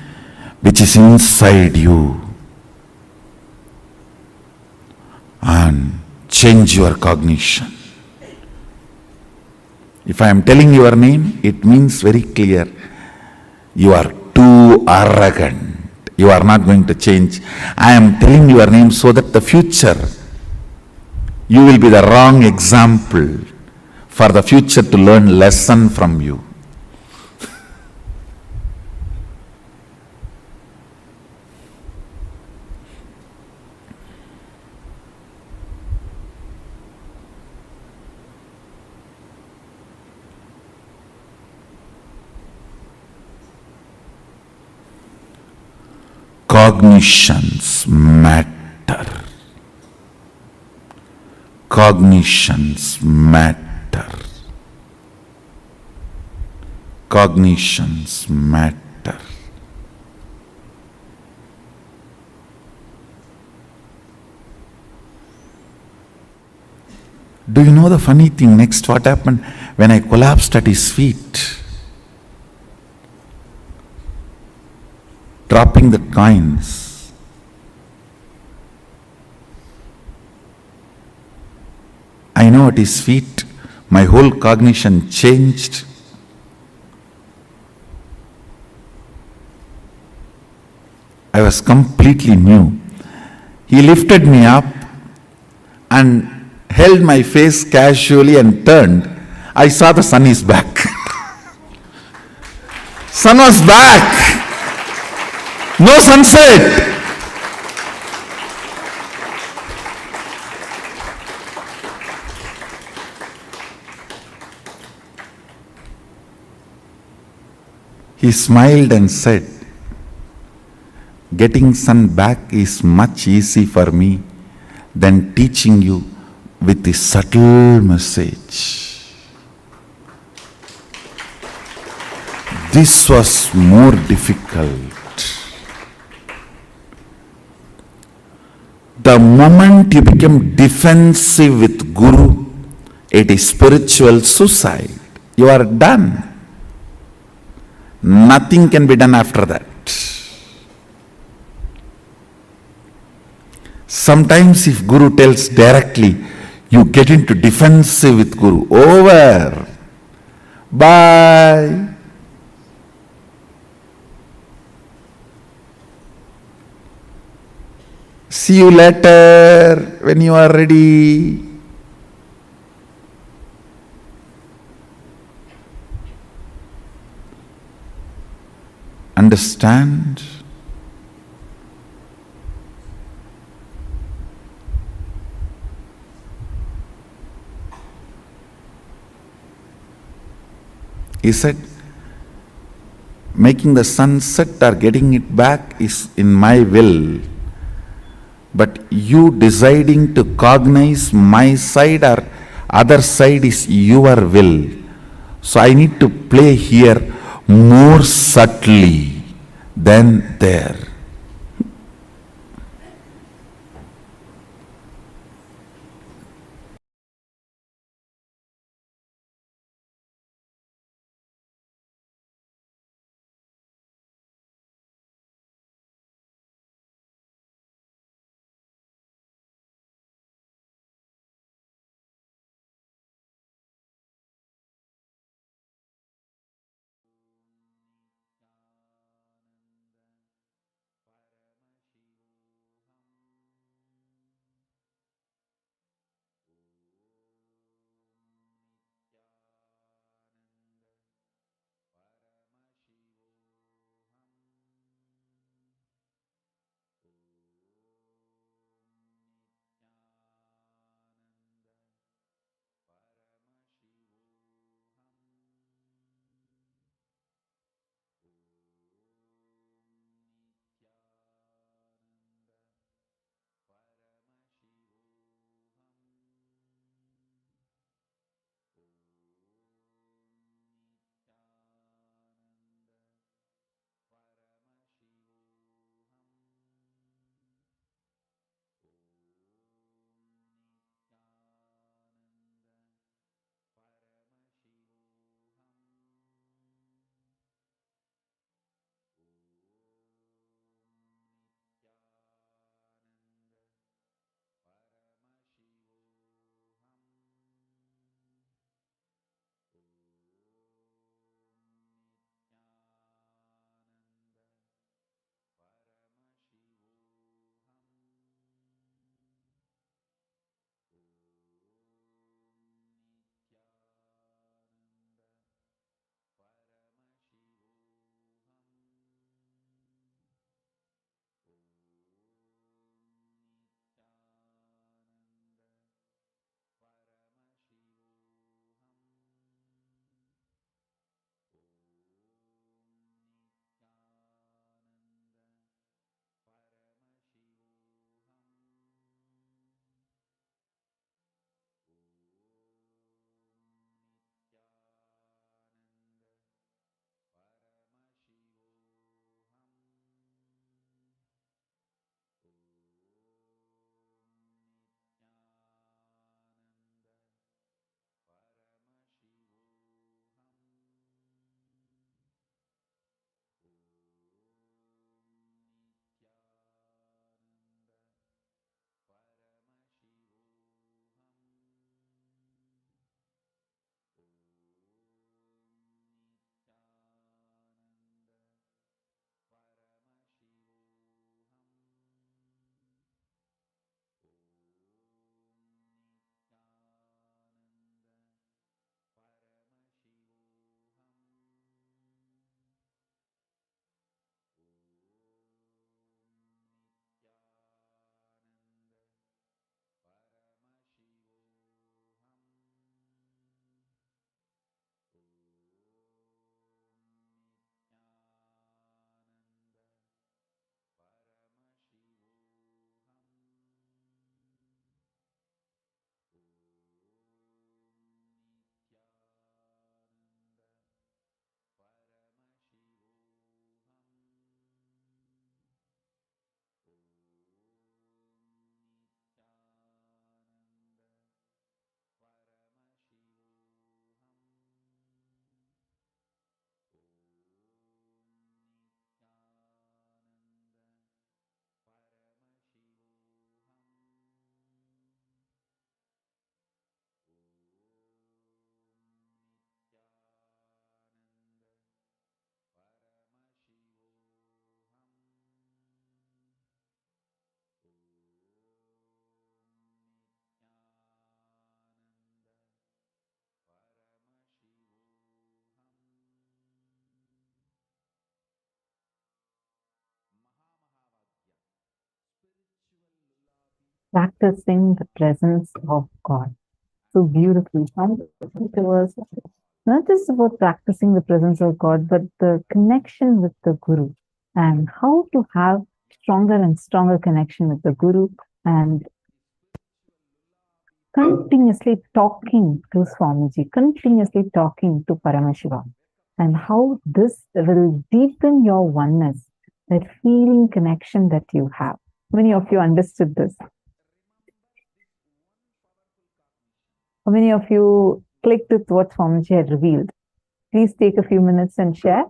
which is inside you, and change your cognition. If I am telling your name, it means very clear, you are too arrogant. You are not going to change. I am telling your name so that the future, you will be the wrong example for the future to learn lesson from you. Cognitions matter. Cognitions matter. Cognitions matter. Do you know the funny thing next what happened when I collapsed at his feet? Dropping the coins. I know at his feet, my whole cognition changed. I was completely new. He lifted me up and held my face casually and turned. I saw the sun is back. Sun was back. No sunset. He smiled and said, getting sun back is much easy for me than teaching you with the subtle message. This was more difficult. The moment you become defensive with Guru, it is spiritual suicide. You are done. Nothing can be done after that. Sometimes if Guru tells directly, you get into defensive with Guru. Over. Bye. See you later when you are ready. Understand? He said, making the sunset or getting it back is in my will. But you deciding to cognize my side or other side is your will. So I need to play here more subtly than there. practicing the presence of God. So beautifully. It was not just about practicing the presence of God, but the connection with the Guru and how to have stronger and stronger connection with the Guru and continuously talking to Swamiji, continuously talking to Paramashivam, and how this will deepen your oneness, that feeling connection that you have. Many of you understood this. How many of you clicked with what Swamiji had revealed? Please take a few minutes and share.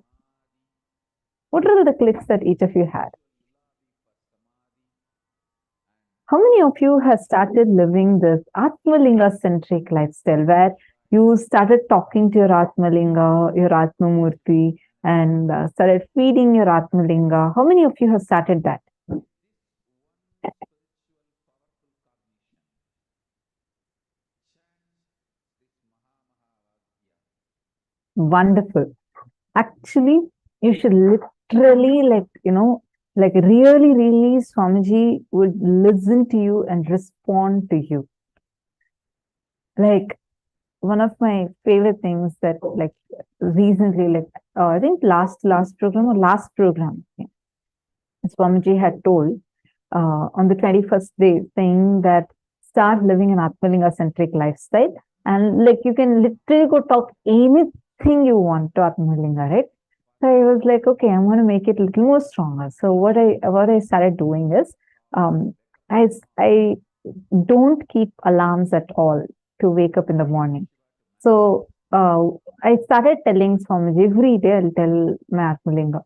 What are the clicks that each of you had? How many of you have started living this Atmalinga-centric lifestyle where you started talking to your Atmalinga, your Atmamurti, and started feeding your Atmalinga? How many of you have started that? Wonderful. Actually, you should literally, really, Swamiji would listen to you and respond to you. Like, one of my favorite things that, recently, I think last program, Swamiji had told on the 21st day, saying that start living an Atmalinga-centric lifestyle, and you can literally go talk anything you want to Atmalinga, right? So I was like, okay, I'm going to make it a little more stronger. So what I started doing is, I don't keep alarms at all to wake up in the morning. So I started telling Swamiji every day. I'll tell my Atmalinga,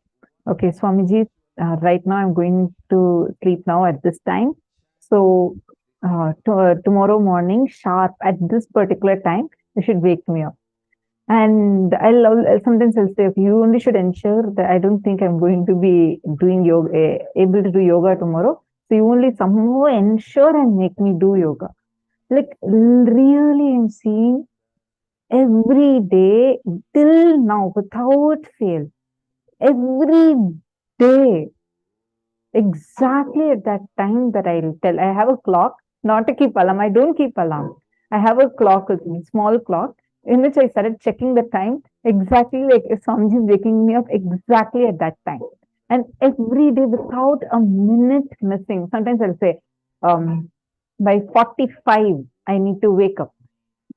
okay, Swamiji, right now I'm going to sleep now at this time. So tomorrow morning, sharp at this particular time, you should wake me up. And sometimes I'll say, okay, you only should ensure that I don't think I'm going to be doing yoga, able to do yoga tomorrow. So you only somehow ensure and make me do yoga. Really, I'm seeing every day till now, without fail, every day, exactly at that time that I'll tell. I have a clock, not to keep alarm. I don't keep alarm. I have a clock with me, small clock, in which I started checking the time exactly like if Swamiji is waking me up exactly at that time. And every day without a minute missing. Sometimes I'll say, by 45, I need to wake up.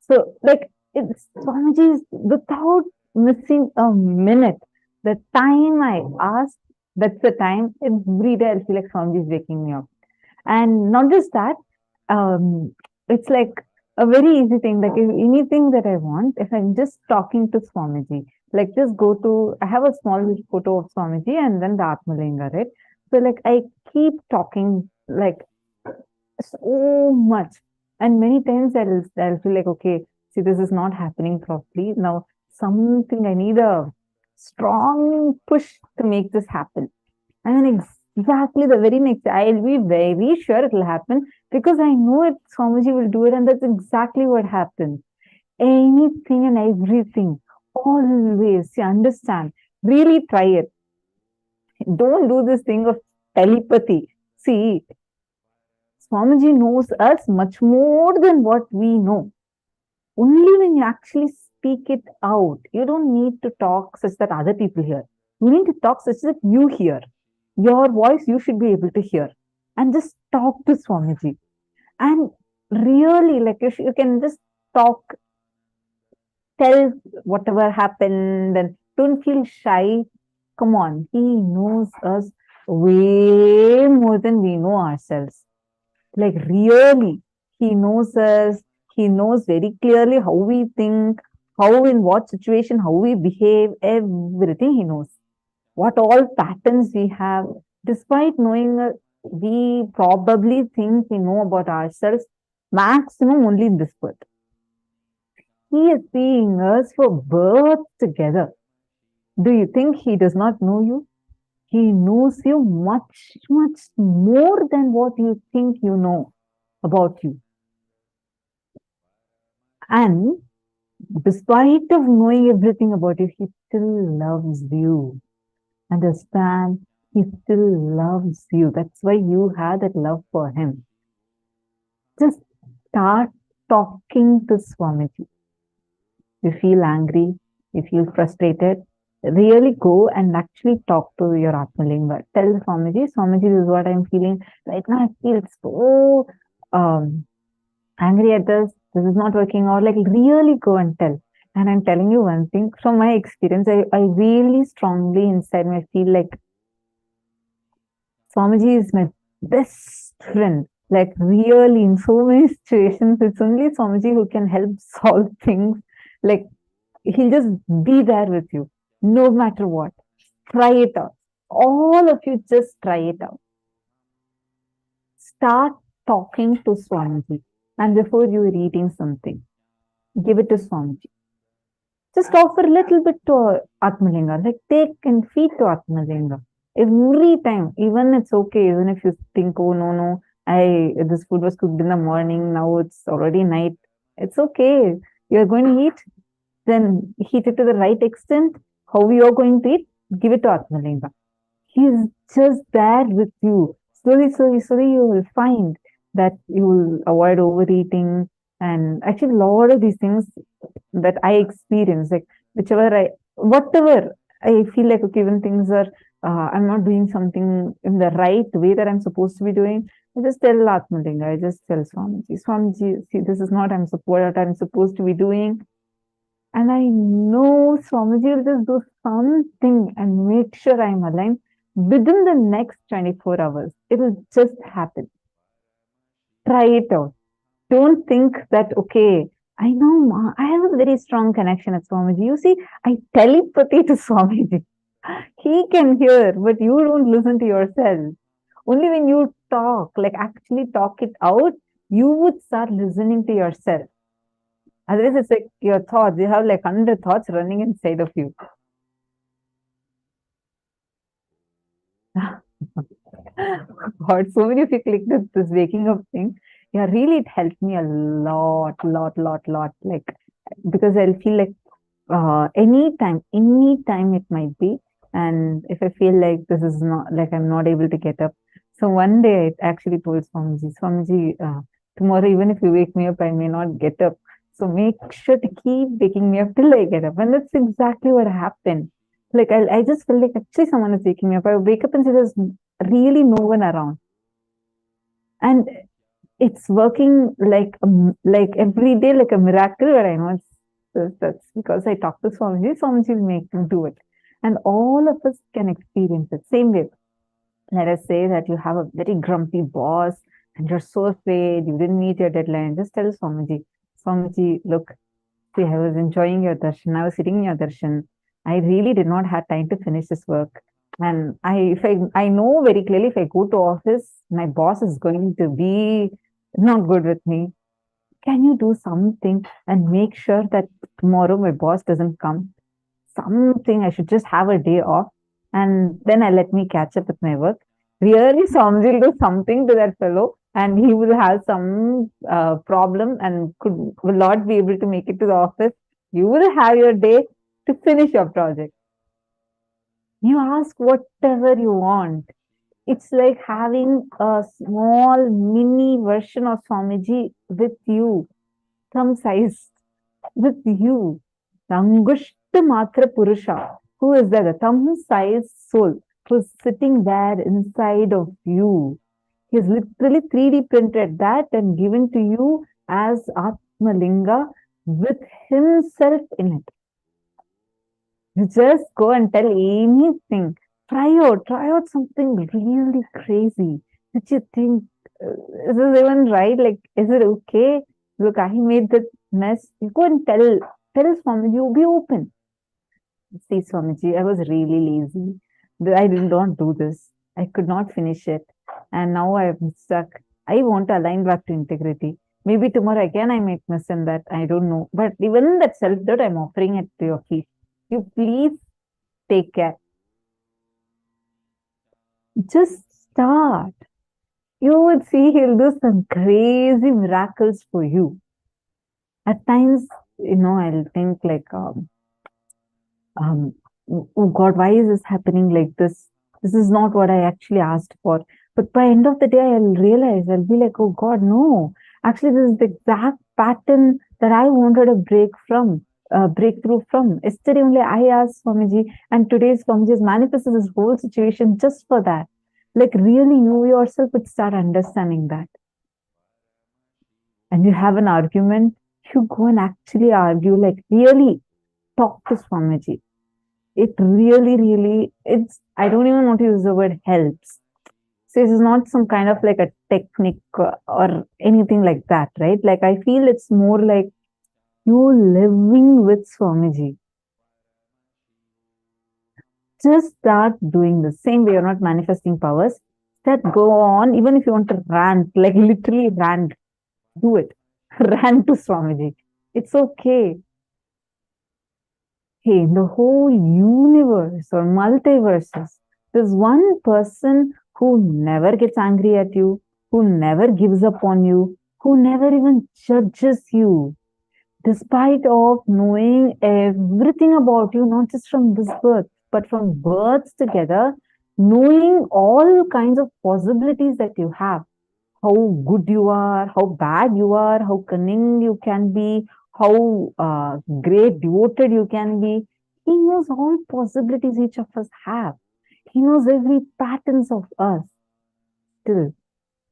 So, Swamiji is without missing a minute. The time I ask, that's the time. Every day I feel like Swamiji is waking me up. And not just that, it's like a very easy thing. Like if anything that I want, if I'm just talking to Swamiji, just go to, I have a small photo of Swamiji and then the Atmalinga, right? So I keep talking so much. And many times I'll feel like, okay, see, this is not happening properly. Now, I need a strong push to make this happen. And then exactly the very next day, I'll be very sure it will happen because I know it, Swamiji will do it. And that's exactly what happens. Anything and everything, always, you understand, really try it. Don't do this thing of telepathy. See, Swamiji knows us much more than what we know. Only when you actually speak it out, you don't need to talk such that other people hear. You need to talk such that you hear. Your voice you should be able to hear. And just talk to Swamiji. And really, you can just talk, tell whatever happened, and don't feel shy. Come on, he knows us way more than we know ourselves. Really, he knows us. He knows very clearly how we think, how, in what situation, how we behave, everything he knows. What all patterns we have. Despite knowing, we probably think we know about ourselves maximum only in this birth. He is seeing us for birth together. Do you think he does not know you? He knows you much, much more than what you think you know about you. And despite of knowing everything about you, he still loves you. Understand? He still loves you. That's why you have that love for him. Just start talking to Swamiji. You feel angry, you feel frustrated, really go and actually talk to your Atmalinga. Tell Swamiji, Swamiji, this is what I'm feeling. Right now I feel so angry at this. This is not working out. Like really go and tell. And I'm telling you one thing from my experience, I really strongly inside me feel like Swamiji is my best friend. Like really in so many situations, it's only Swamiji who can help solve things. Like he'll just be there with you, no matter what. Try it out. All of you just try it out. Start talking to Swamiji. And before you're eating something, give it to Swamiji. Just offer a little bit to Atmalinga. Like take and feed to Atmalinga. Every time, even it's okay, even if you think, oh no, this food was cooked in the morning, now it's already night. It's okay. You're going to eat, then heat it to the right extent. How you're going to eat, give it to Atmalinga. He's just there with you. Slowly, you will find that you will avoid overeating. And actually, a lot of these things that I experience, like whatever I feel like, okay, when things are, I'm not doing something in the right way that I'm supposed to be doing, I just tell Atmalinga, I just tell Swamiji, see, this is not what I'm supposed to be doing. And I know Swamiji will just do something and make sure I'm aligned within the next 24 hours. It will just happen. Try it out. Don't think that, okay, I know I have a very strong connection with Swamiji. You see, I telepathy to Swamiji. He can hear, but you don't listen to yourself. Only when you talk, like actually talk it out, you would start listening to yourself. Otherwise, it's like your thoughts. You have like 100 thoughts running inside of you. God, so many of you clicked this waking up thing. Yeah, really, it helped me a lot. Like, because I'll feel like anytime it might be. And if I feel like this is not, like I'm not able to get up. So one day I actually told Swamiji, tomorrow, even if you wake me up, I may not get up. So make sure to keep waking me up till I get up. And that's exactly what happened. Like I just felt like actually someone is waking me up. I wake up and see there's really no one around. And it's working like every day, like a miracle, but I know that's because I talk to Swamiji. Swamiji will make them do it. And all of us can experience it. Same way. Let us say that you have a very grumpy boss and you're so afraid you didn't meet your deadline. Just tell Swamiji, look, see, I was enjoying your darshan. I was sitting in your darshan. I really did not have time to finish this work. And I know very clearly, if I go to office, my boss is going to be not good with me. Can you do something and make sure that tomorrow my boss doesn't come? Something, I should just have a day off and then let me catch up with my work. Really, Swamiji will do something to that fellow and he will have some problem and will not be able to make it to the office. You will have your day to finish your project. You ask whatever you want. It's like having a small mini version of Swamiji with you, thumb size with you. Angushta Matra Purusha. Who is that? The thumb size soul who's sitting there inside of you. He's literally 3D printed that and given to you as Atmalinga with himself in it. You just go and tell anything. Try out something really crazy. Did you think, is this even right? Like, is it okay? Look, I made that mess. You go and tell Swamiji, you be open. See, Swamiji, I was really lazy. I did not do this. I could not finish it. And now I'm stuck. I want to align back to integrity. Maybe tomorrow again I might miss in that. I don't know. But even that self-doubt, I'm offering it to your feet. You please take care. Just start. You would see he'll do some crazy miracles for you. At times, I'll think like, oh God, why is this happening like this? This is not what I actually asked for. But by end of the day, I'll realize, I'll be like, oh God, no, Actually, this is the exact pattern that I wanted a breakthrough from. Yesterday only I asked Swamiji, and today Swamiji has manifested this whole situation just for that. Like really, you yourself would start understanding that. And you have an argument, you go and actually argue, like really talk to Swamiji. It really, I don't even want to use the word helps. So it's not some kind of like a technique or anything like that, right? Like I feel it's more like you living with Swamiji. Just start doing the same way. You're not manifesting powers. That go on, even if you want to rant, like literally rant, do it. Rant to Swamiji. It's okay. Hey, in the whole universe or multiverses, there's one person who never gets angry at you, who never gives up on you, who never even judges you, despite of knowing everything about you, not just from this birth, but from births together, knowing all kinds of possibilities that you have, how good you are, how bad you are, how cunning you can be, how great devoted you can be. He knows all possibilities each of us have. He knows every patterns of us. Still,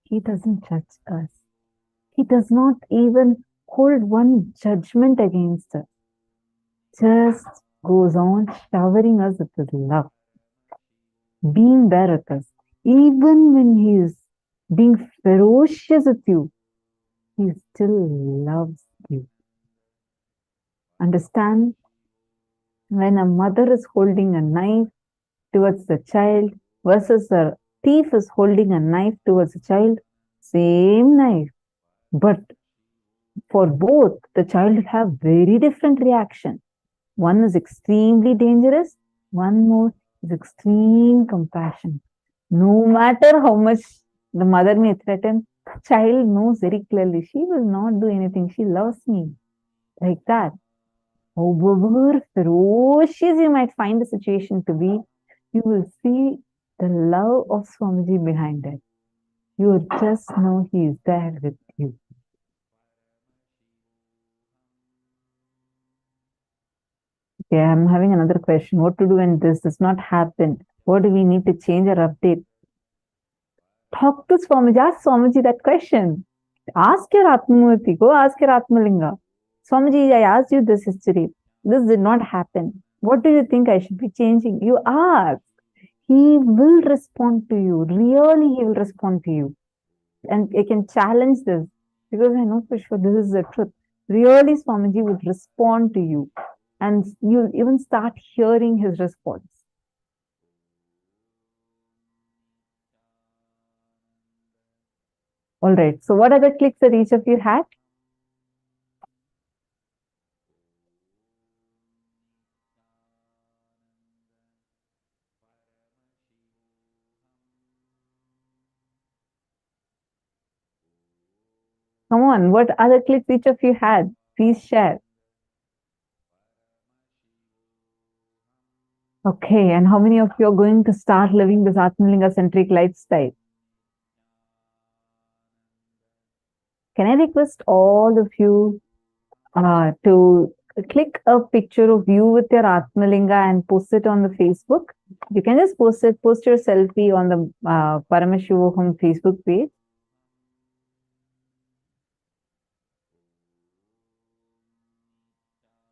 he doesn't judge us. He does not even hold one judgment against us. Just goes on showering us with his love, being there with us. Even when he is being ferocious with you, he still loves you. Understand? When a mother is holding a knife towards the child versus a thief is holding a knife towards a child, same knife. But for both, the child will have very different reaction. One is extremely dangerous, one more is extreme compassion. No matter how much the mother may threaten, the child knows very clearly, she will not do anything, she loves me. Like that. However ferocious you might find the situation to be, you will see the love of Swamiji behind it. You will just know he is there with you. Okay, I'm having another question. What to do when this does not happen? What do we need to change or update? Talk to Swamiji. Ask Swamiji that question. Ask your Atmamurti. Go ask your Atmalinga. Swamiji, I asked you this history. This did not happen. What do you think I should be changing? You ask. He will respond to you. Really, he will respond to you. And I can challenge this because I know for sure this is the truth. Really, Swamiji would respond to you. And you'll even start hearing his response. All right. So what other clicks that each of you had? Come on. What other clicks each of you had? Please share. Okay. And how many of you are going to start living this Atmalinga-centric lifestyle? Can I request all of you to click a picture of you with your Atmalinga and post it on the Facebook? You can just post your selfie on the Paramashivoham Facebook page.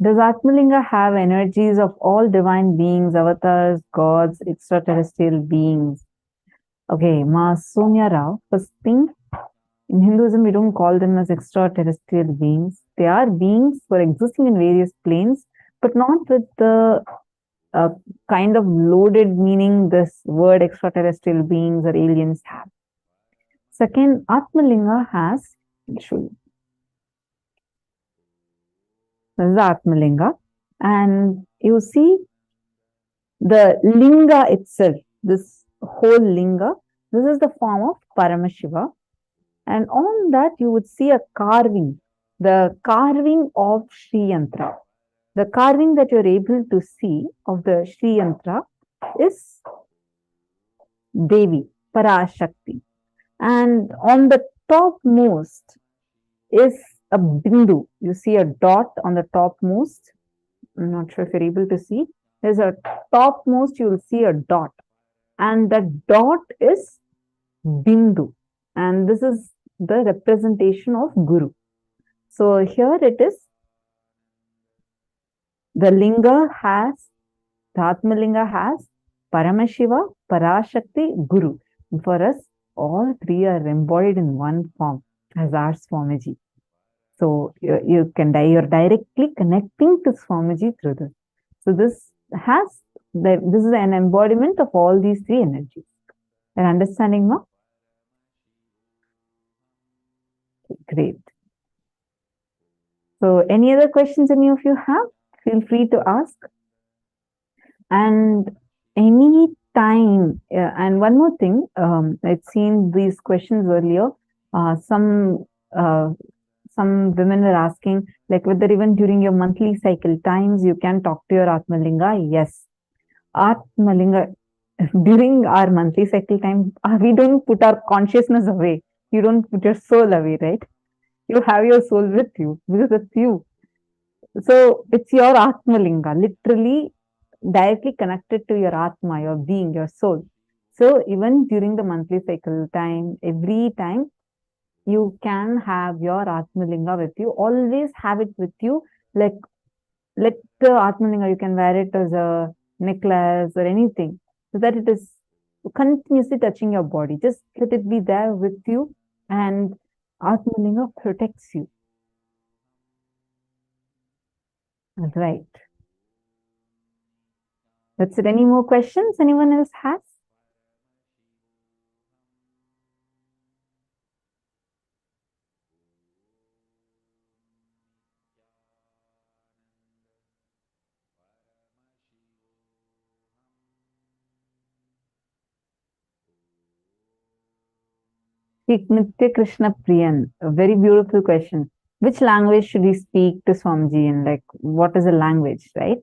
Does Atmalinga have energies of all divine beings, avatars, gods, extraterrestrial beings? Okay, Ma Sonia Rao, first thing, in Hinduism, we don't call them as extraterrestrial beings. They are beings who are existing in various planes, but not with the kind of loaded meaning this word extraterrestrial beings or aliens have. Second, Atmalinga has, I'll show you. This is Atmalinga. And you see the linga itself, this whole linga, this is the form of Paramashiva. And on that you would see a carving, the carving of Sri Yantra. The carving that you're able to see of the Sri Yantra is Devi, Parashakti. And on the topmost, is a bindu. You see a dot on the topmost. I'm not sure if you're able to see. There's a topmost, you will see a dot. And that dot is bindu. And this is the representation of Guru. So here it is. The linga has, the Atmalinga has Paramashiva, Parashakti, Guru. And for us, all three are embodied in one form as our Swamiji. So you're directly connecting to Swamiji through this. So this is an embodiment of all these three energies. An understanding, ma? Great. So any other questions any of you have? Feel free to ask. And any time, and one more thing, I'd seen these questions earlier. Some women were asking, like whether even during your monthly cycle times, you can talk to your Atmalinga. Yes. Atmalinga, during our monthly cycle time, we don't put our consciousness away. You don't put your soul away, right? You have your soul with you because it's you. So it's your Atmalinga, literally directly connected to your Atma, your being, your soul. So even during the monthly cycle time, every time, you can have your Atmalinga with you. Always have it with you. Like, let the Atmalinga, you can wear it as a necklace or anything, so that it is continuously touching your body. Just let it be there with you, and Atmalinga protects you. Right. That's it. Any more questions anyone else has? Nitya Krishna Priyan, a very beautiful question. Which language should we speak to Swamiji in? Like, what is a language, right?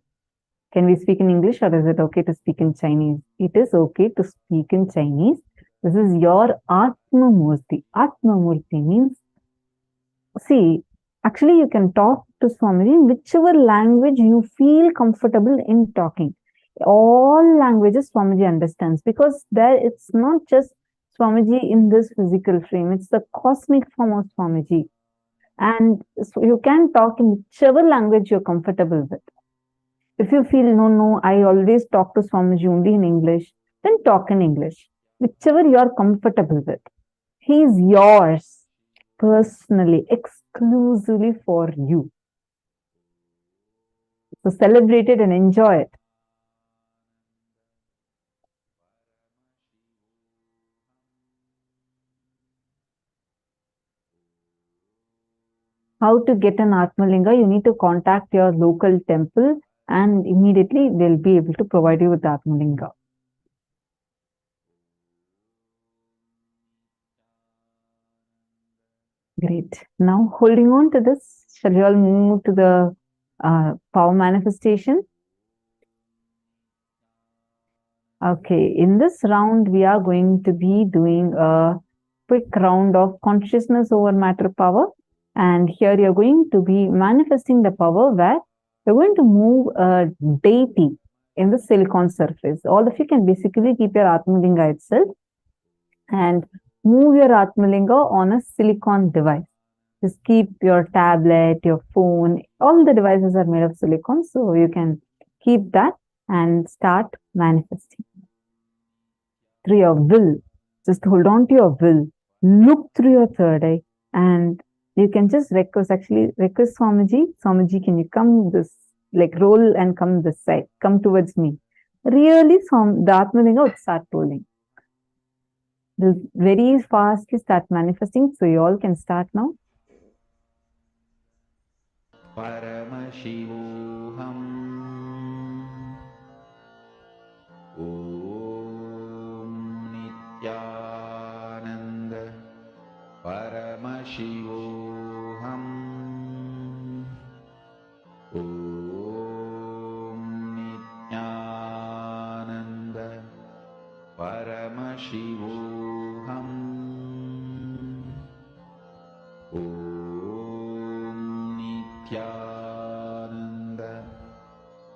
Can we speak in English, or is it okay to speak in Chinese? It is okay to speak in Chinese. This is your Atmamurti. Atmamurti means, see, actually you can talk to Swamiji in whichever language you feel comfortable in talking. All languages Swamiji understands, because there it's not just Swamiji in this physical frame, it's the cosmic form of Swamiji. And so you can talk in whichever language you're comfortable with. If you feel, no, I always talk to Swamiji only in English, then talk in English. Whichever you're comfortable with. He is yours personally, exclusively for you. So celebrate it and enjoy it. How to get an Atmalinga? You need to contact your local temple, and immediately they'll be able to provide you with the Atmalinga. Great. Now, holding on to this, shall we all move to the power manifestation? Okay, in this round, we are going to be doing a quick round of consciousness over matter power. And here you're going to be manifesting the power where you're going to move a deity in the silicon surface. All of you can basically keep your Atmalinga itself and move your Atmalinga on a silicon device. Just keep your tablet, your phone, all the devices are made of silicon, so you can keep that and start manifesting. Through your will, just hold on to your will, look through your third eye, and you can just request Swamiji, can you come this, like roll and come this side, come towards me. Really, the Atmalinga would start rolling. They'll very fastly start manifesting, so you all can start now. Paramashivoham. Om Nithyananda. Paramashivoham. Om Nithyananda. Paramashivoham. Om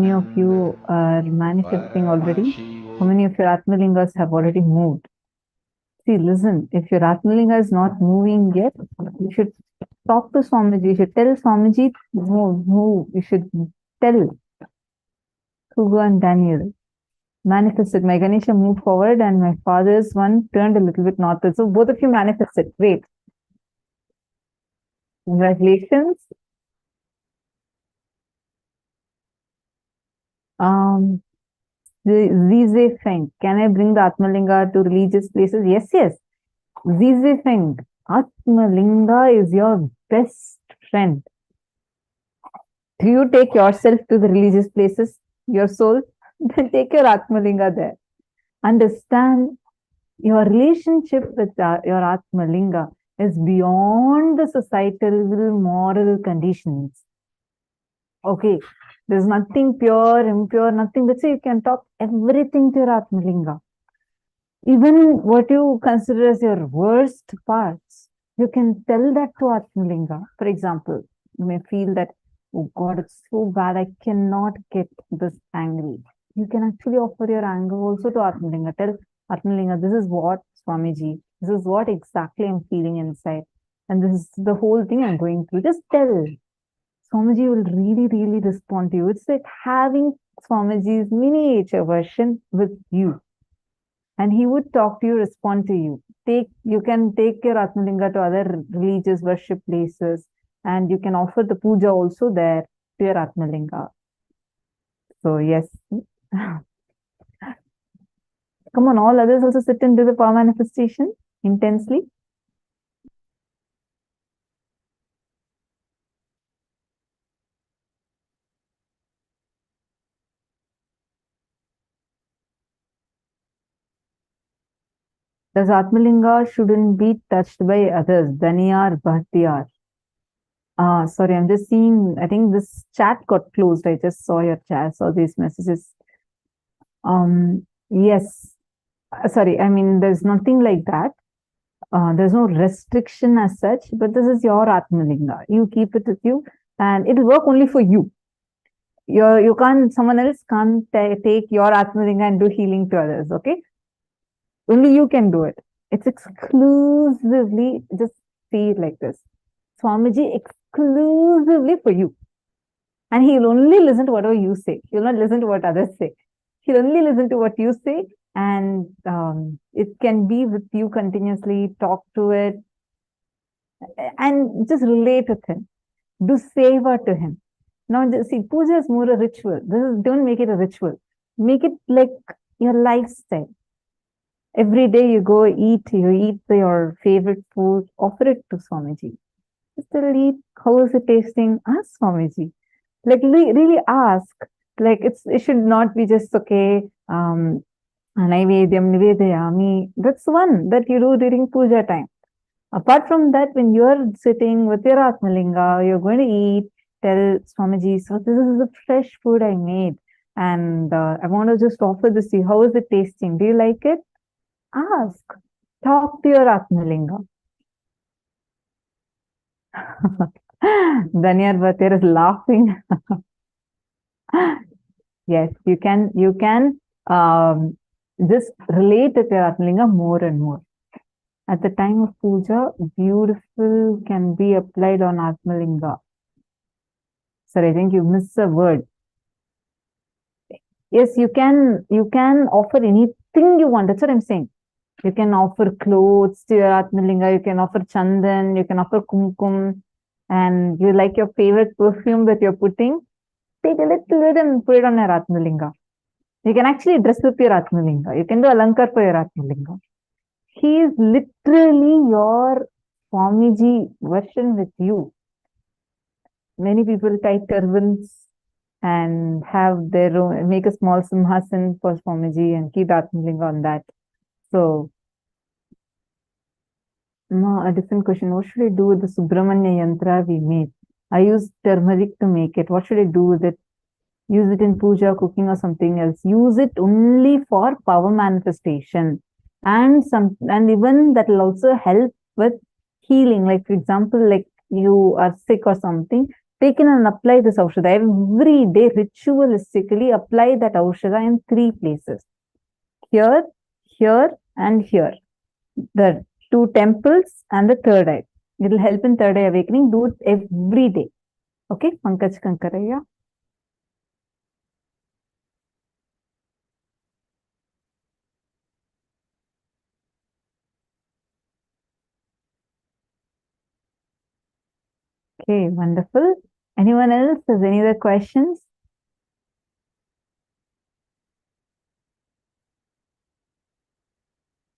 many of you are manifesting already? How many of your Atmalingas have already moved? See, listen, if your Atmalinga is not moving yet, you should talk to Swamiji. You should tell Swamiji, move. You should tell Hugo and Daniel. Manifested. My Ganesha moved forward and my father's one turned a little bit northward. So both of you manifested. Great. Congratulations. Zize Feng. Can I bring the Atmalinga to religious places? Yes, yes. Zize Feng. Atmalinga is your best friend. Do you take yourself to the religious places, your soul? Then take your Atmalinga there. Understand your relationship with your Atmalinga is beyond the societal moral conditions. Okay, there's nothing pure, impure, nothing. That's why you can talk everything to your Atmalinga. Even what you consider as your worst parts, you can tell that to Atmalinga. For example, you may feel that, oh God, it's so bad, I cannot get this angry. You can actually offer your anger also to Atmalinga. Tell Atmalinga, this is what, Swamiji, this is what exactly I'm feeling inside. And this is the whole thing I'm going through. Just tell. Swamiji will really, really respond to you. It's like having Swamiji's miniature version with you. And he would talk to you, respond to you. You can take your Atmalinga to other religious worship places. And you can offer the puja also there to your Atmalinga. So yes. Come on, all others also sit and do the power manifestation intensely. Does Atmalinga shouldn't be touched by others? Dhaniyar, Bhaktiyar. Sorry, I'm just seeing, I think this chat got closed. I just saw your chat, saw these messages. Yes. Sorry, I mean, there's nothing like that. There's no restriction as such, but this is your Atmalinga. You keep it with you and it'll work only for you. You can't, someone else can't take your Atmalinga and do healing to others, okay? Only you can do it. It's exclusively, just see it like this. Swamiji exclusively for you. And he'll only listen to whatever you say. He'll not listen to what others say. He'll only listen to what you say. And it can be with you continuously, talk to it. And just relate with him. Do seva to him. Now, see, puja is more a ritual. Don't make it a ritual. Make it like your lifestyle. Every day you go eat your favorite food, offer it to Swamiji. Just eat, how is it tasting? Ask Swamiji. Like really ask. Like it should not be just okay, Naivedyam Nivedayami. That's one that you do during puja time. Apart from that, when you're sitting with your Atmalinga, you're going to eat, tell Swamiji, so this is the fresh food I made. And I want to just offer this to you. How is it tasting? Do you like it? Ask. Talk to your Atmalinga. Danyar Bhatir is laughing. Yes, you can just relate with your Atmalinga more and more. At the time of puja, beautiful can be applied on Atmalinga. Sorry, I think you missed a word. Yes, you can offer anything you want. That's what I'm saying. You can offer clothes to your Atmalinga, you can offer chandan, you can offer kumkum, and you like your favorite perfume that you're putting, take a little bit and put it on your Atmalinga. You can actually dress up your Atmalinga. You can do alankar for your Atmalinga. He is literally your Swamiji version with you. Many people tie turbans and have their own, make a small simhasan for Swamiji and keep Atmalinga on that. So, a different question. What should I do with the Subramanya yantra we made? I used turmeric to make it. What should I do with it? Use it in puja, cooking, or something else. Use it only for power manifestation. And even that will also help with healing. Like, for example, like you are sick or something, taken and apply this Aushadha. Every day, ritualistically apply that Aushadha in 3 places. Here, here, and here. The 2 temples and the 3rd eye. It will help in 3rd eye awakening. Do it every day. Okay, Pankaj Kankaraya. Okay, wonderful. Anyone else? Has any other questions?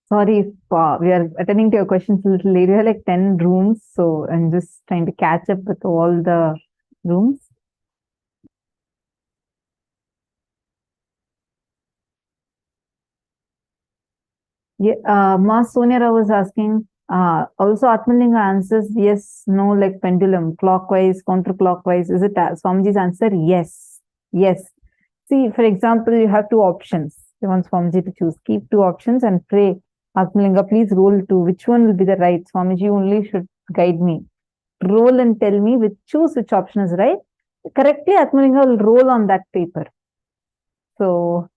Sorry if we are attending to your questions a little late. We have like 10 rooms, so I'm just trying to catch up with all the rooms. Yeah, Ma Sonia Rao was asking, also Atmalinga answers yes, no, like pendulum, clockwise, counterclockwise. Is it Swamiji's answer? Yes. Yes. See, for example, you have 2 options. You want Swamiji to choose. Keep 2 options and pray, Atmalinga, please roll 2. Which one will be the right? Swamiji only should guide me. Roll and tell me, choose which option is right. Correctly, Atmalinga will roll on that paper. So,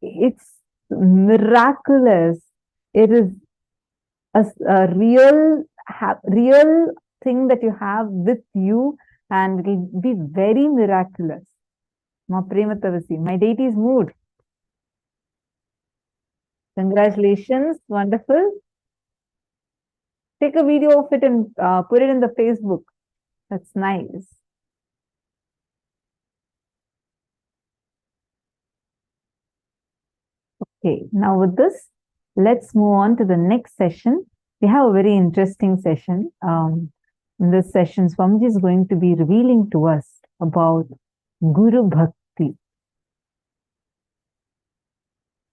it's miraculous. It is a real thing that you have with you, and it will be very miraculous. Ma Prematavasi, my deity is moved. Congratulations, wonderful. Take a video of it and put it in the Facebook. That's nice. Okay, now with this, let's move on to the next session. We have a very interesting session. In this session, Swamiji is going to be revealing to us about Guru Bhakti.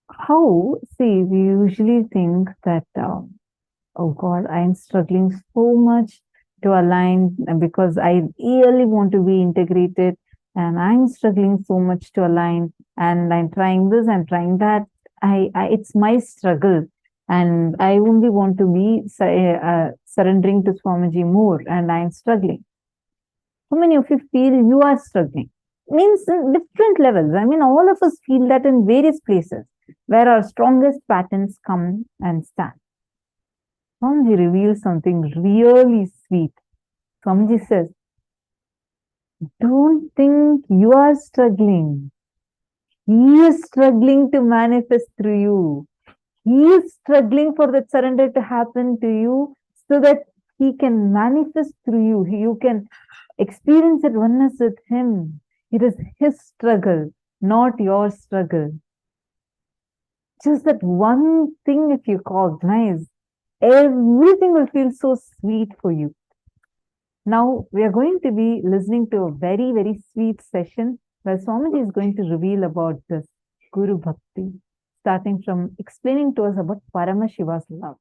How, see, we usually think that, oh God, I'm struggling so much to align because I really want to be integrated, and I'm struggling so much to align, and I'm trying this, I'm trying that. It's my struggle, and I only want to be surrendering to Swamiji more, and I'm struggling. How many of you feel you are struggling? Means in different levels. I mean, all of us feel that in various places where our strongest patterns come and stand. Swamiji reveals something really sweet. Swamiji says, don't think you are struggling. He is struggling to manifest through you. He is struggling for that surrender to happen to you so that he can manifest through you. You can experience it oneness with him. It is his struggle, not your struggle. Just that one thing, if you cognize, everything will feel so sweet for you. Now, we are going to be listening to a very, very sweet session where Swamiji is going to reveal about this Guru Bhakti, starting from explaining to us about Paramashiva's love.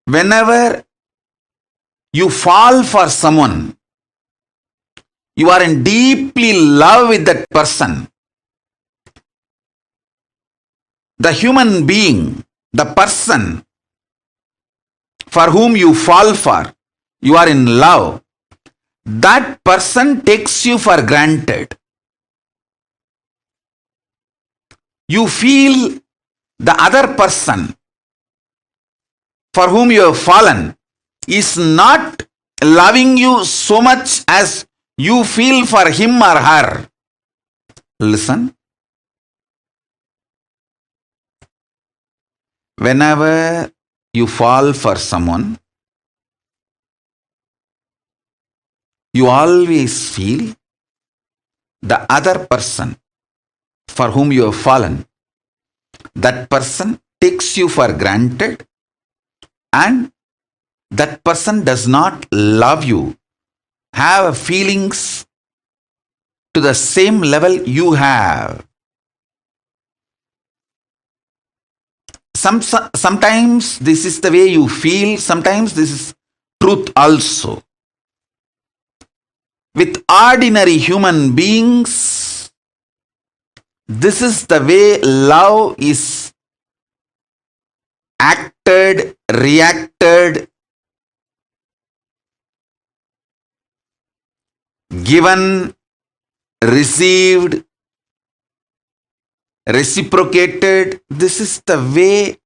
Whenever you fall for someone, you are in deeply love with that person. The human being, the person for whom you fall for, you are in love. That person takes you for granted. You feel the other person for whom you have fallen is not loving you so much as you feel for him or her. Listen. Whenever you fall for someone, you always feel the other person for whom you have fallen, that person takes you for granted, and that person does not love you, have feelings to the same level you have. Sometimes this is the way you feel, sometimes this is truth also. With ordinary human beings, this is the way love is acted, reacted, given, received, reciprocated. This is the way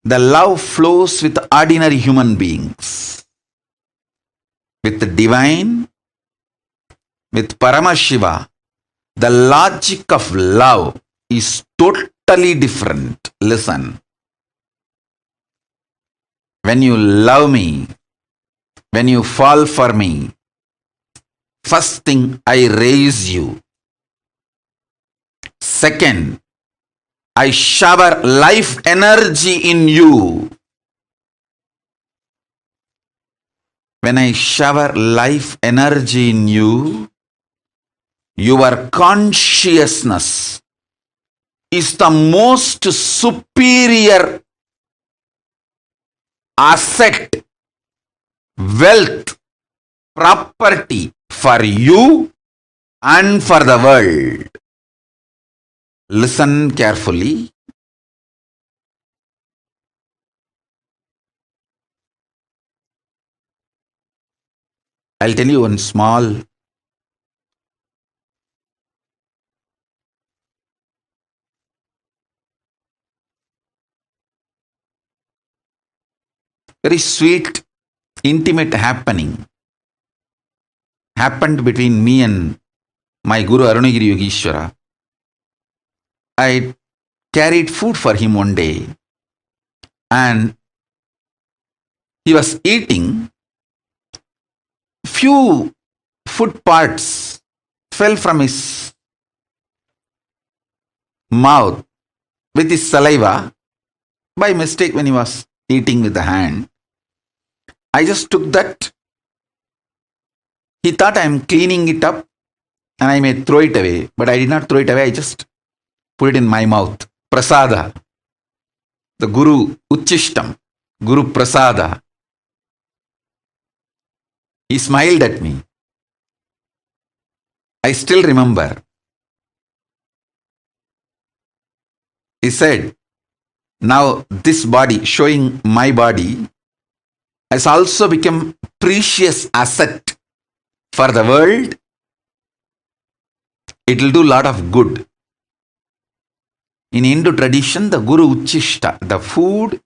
the love flows with ordinary human beings. With the divine, with Paramashiva, the logic of love is totally different. Listen. When you love me, when you fall for me, first thing, I raise you. Second, I shower life energy in you. When I shower life energy in you, your consciousness is the most superior asset, wealth, property for you and for the world. Listen carefully. I'll tell you one small very sweet, intimate happened between me and my Guru Arunagiri Yogeshwara. I carried food for him one day and he was eating. Few food parts fell from his mouth with his saliva by mistake when he was eating with the hand. I just took that. He thought I am cleaning it up and I may throw it away, but I did not throw it away. I just put it in my mouth. Prasada. The Guru Uchishtam. Guru Prasada. He smiled at me. I still remember. He said, now this body, showing my body, has also become precious asset for the world. It will do lot of good. In Hindu tradition, the Guru Uchishta, the food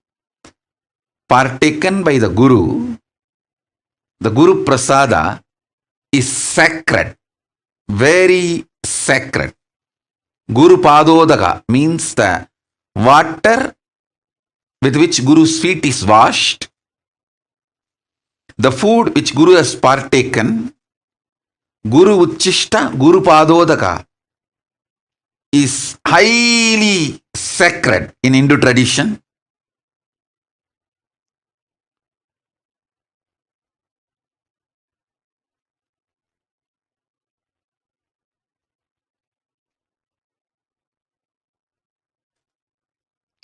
partaken by the Guru Prasada is sacred, very sacred. Guru Padodaka means the water with which Guru's feet is washed. The food which Guru has partaken, Guru Uchishta, Guru Padodaka, is highly sacred in Hindu tradition.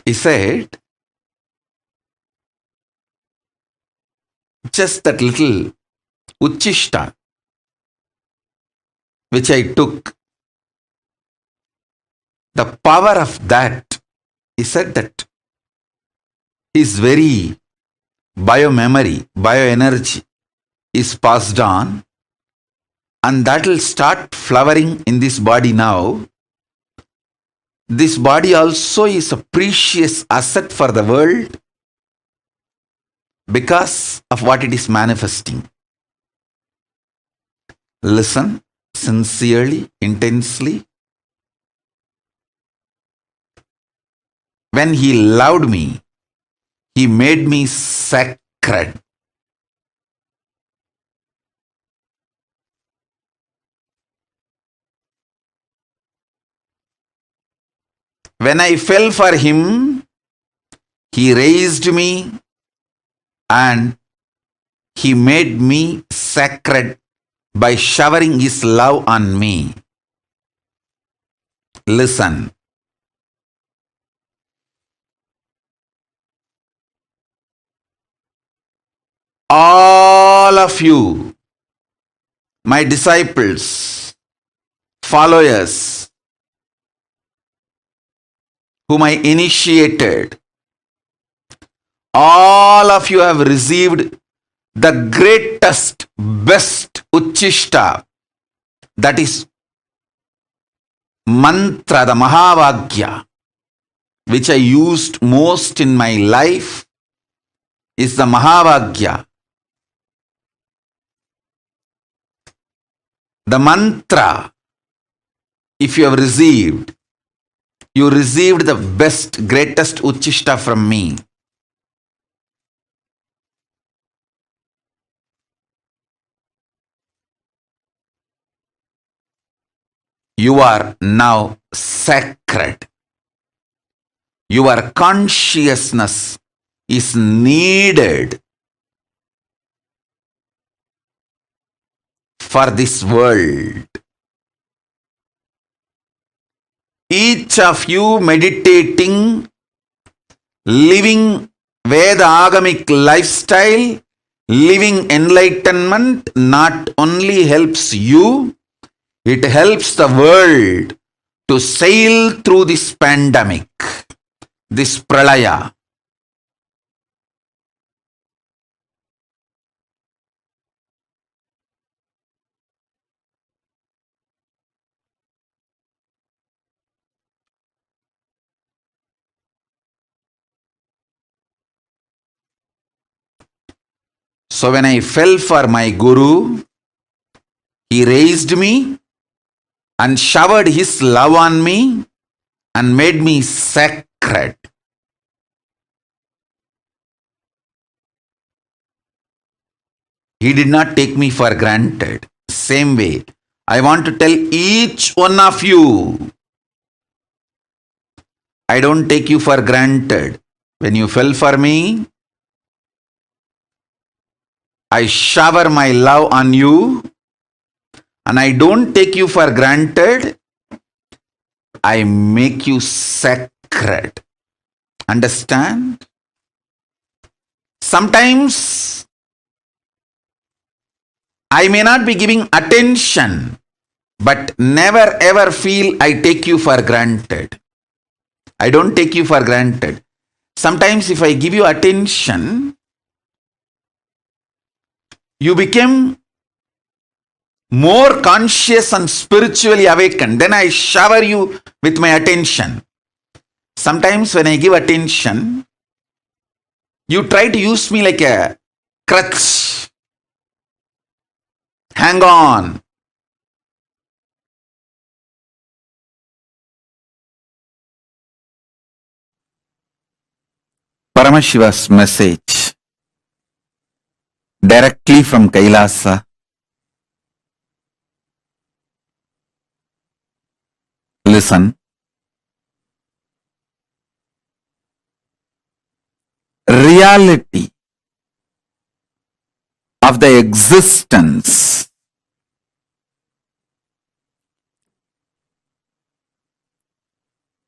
He said, just that little Uchishta which I took, the power of that, he said that is very biomemory, bioenergy is passed on and that will start flowering in this body now. This body also is a precious asset for the world because of what it is manifesting. Listen sincerely, intensely. When he loved me, he made me sacred. When I fell for him, he raised me and he made me sacred by showering his love on me. Listen. All of you, my disciples, followers, whom I initiated, all of you have received the greatest, best Uchishta That is mantra, the Mahavagya, which I used most in my life, is the Mahavagya. The mantra, if you have received, you received the best, greatest Uchishta from me. You are now sacred. Your consciousness is needed for this world. Each of you meditating, living Veda Agamic lifestyle, living enlightenment not only helps you, it helps the world to sail through this pandemic, this pralaya. So when I fell for my Guru, he raised me and showered his love on me and made me sacred. He did not take me for granted. Same way, I want to tell each one of you, I don't take you for granted. When you fell for me, I shower my love on you, and I don't take you for granted. I make you sacred. Understand? Sometimes I may not be giving attention, but never ever feel I take you for granted. I don't take you for granted. Sometimes if I give you attention, you become more conscious and spiritually awakened. Then I shower you with my attention. Sometimes when I give attention, you try to use me like a crutch. Hang on. Paramashiva's message directly from Kailasa. Listen. Reality of the existence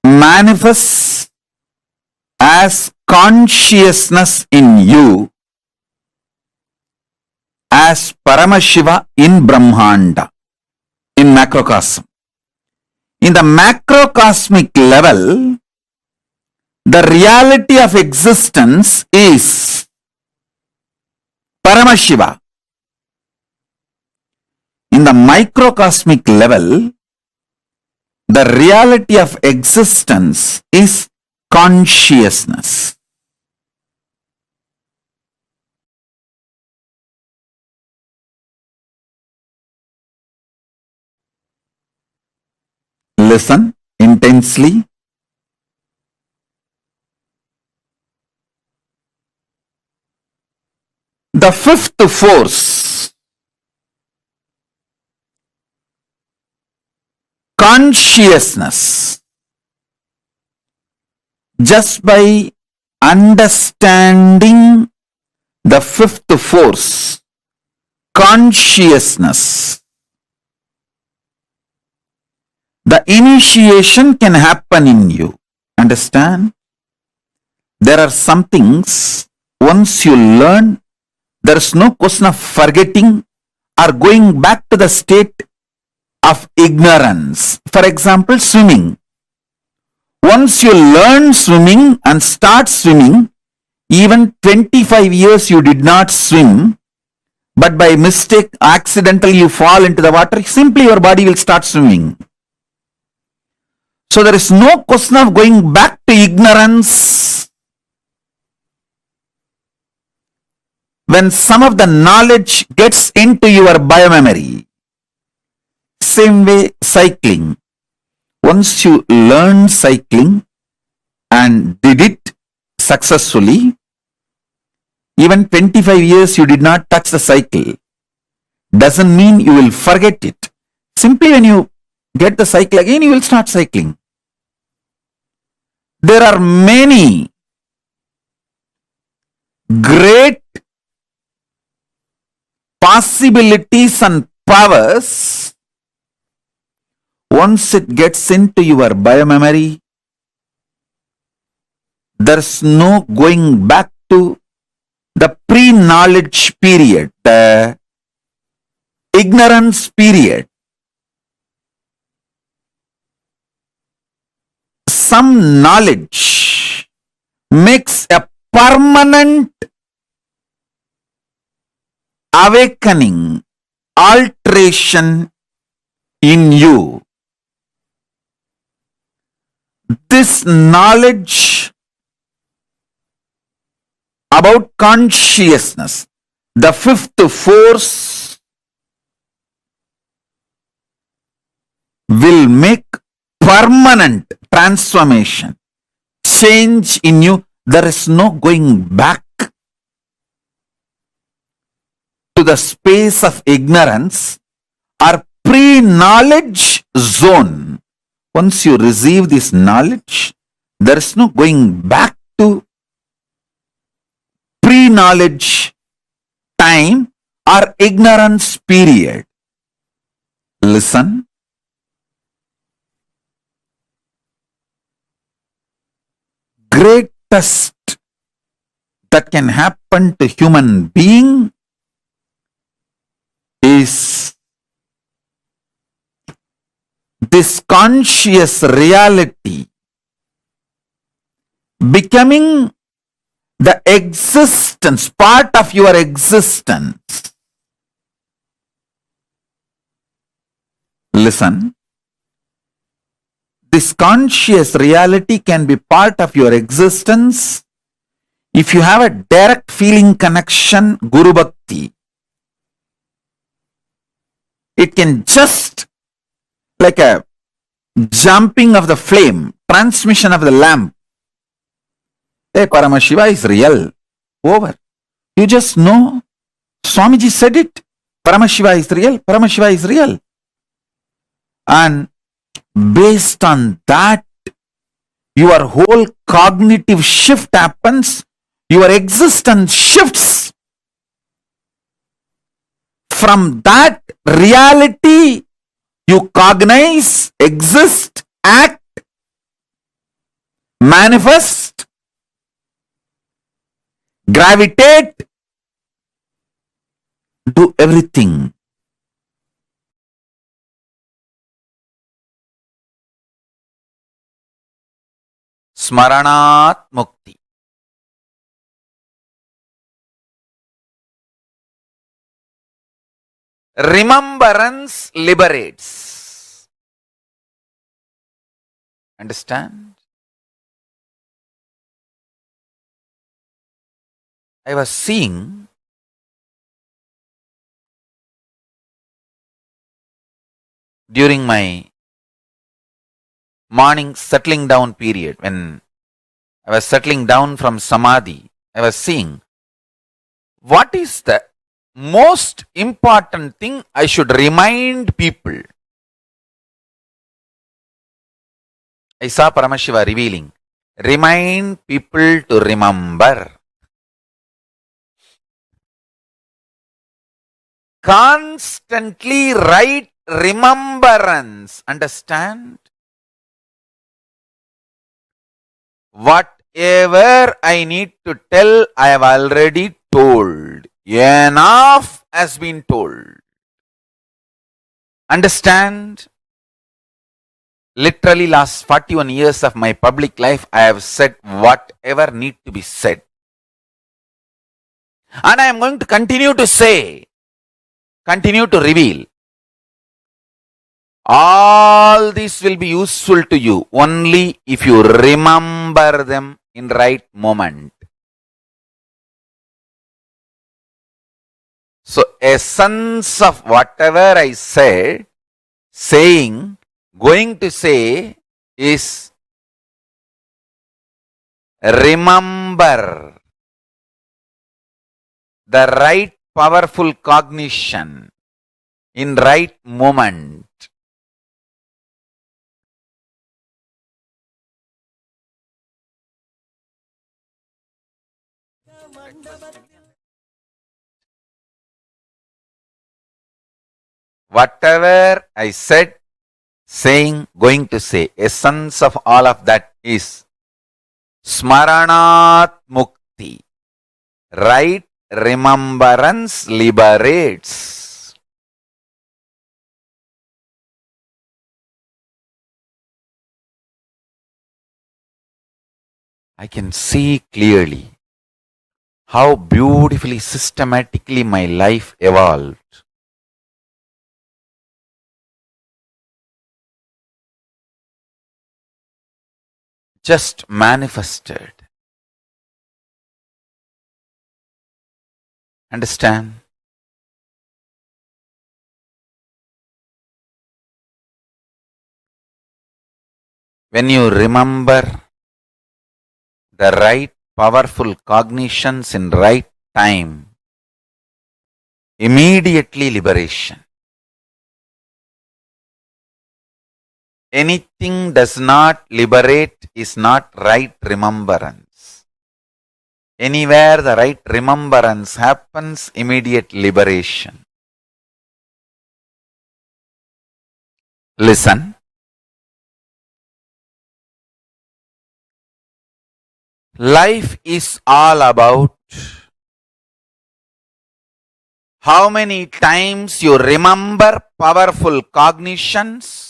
manifests as consciousness in you, as Paramashiva in Brahmanda, in macrocosm. In the macrocosmic level, the reality of existence is Paramashiva. In the microcosmic level, the reality of existence is consciousness. Listen intensely. The fifth force, consciousness, just by understanding the fifth force, consciousness, the initiation can happen in you. Understand? There are some things, once you learn, there is no question of forgetting or going back to the state of ignorance. For example, swimming. Once you learn swimming and start swimming, even 25 years you did not swim, but by mistake, accidentally you fall into the water, simply your body will start swimming. So there is no question of going back to ignorance when some of the knowledge gets into your biomemory. Same way, cycling. Once you learn cycling and did it successfully, even 25 years you did not touch the cycle, doesn't mean you will forget it. Simply when you get the cycle again, you will start cycling. There are many great possibilities and powers. Once it gets into your biomemory, there's no going back to the pre-knowledge period, the ignorance period. Some knowledge makes a permanent awakening, alteration in you. This knowledge about consciousness, the fifth force, will make permanent transformation, change in you. There is no going back to the space of ignorance or pre-knowledge zone. Once you receive this knowledge, there is no going back to pre-knowledge time or ignorance period. Listen. Greatest that can happen to human being is this conscious reality becoming the existence, part of your existence. Listen. This conscious reality can be part of your existence if you have a direct feeling connection, Guru Bhakti. It can just like a jumping of the flame, transmission of the lamp. Hey, Paramashiva is real. Over. You just know. Swamiji said it. Paramashiva is real. Paramashiva is real. And based on that, your whole cognitive shift happens. Your existence shifts. From that reality, you cognize, exist, act, manifest, gravitate, do everything. Smaranat Mukti. Remembrance liberates. Understand? I was seeing during my morning settling down period, when I was settling down from Samadhi, I was seeing what is the most important thing I should remind people. I saw Paramashiva revealing, remind people to remember. Constantly write remembrance. Understand? Whatever I need to tell, I have already told. Enough has been told. Understand? Literally last 41 years of my public life, I have said whatever need to be said. And I am going to continue to say. continue to reveal. All these will be useful to you only if you remember them in right moment. So essence of whatever I said, saying, going to say is remember the right powerful cognition in right moment. Whatever I said, saying, going to say, essence of all of that is Smaranat Mukti. Right remembrance liberates. I can see clearly how beautifully, systematically my life evolved. Just manifested. Understand? When you remember the right powerful cognitions in right time, immediately liberation. Anything does not liberate is not right remembrance. Anywhere the right remembrance happens, immediate liberation. Listen. Life is all about how many times you remember powerful cognitions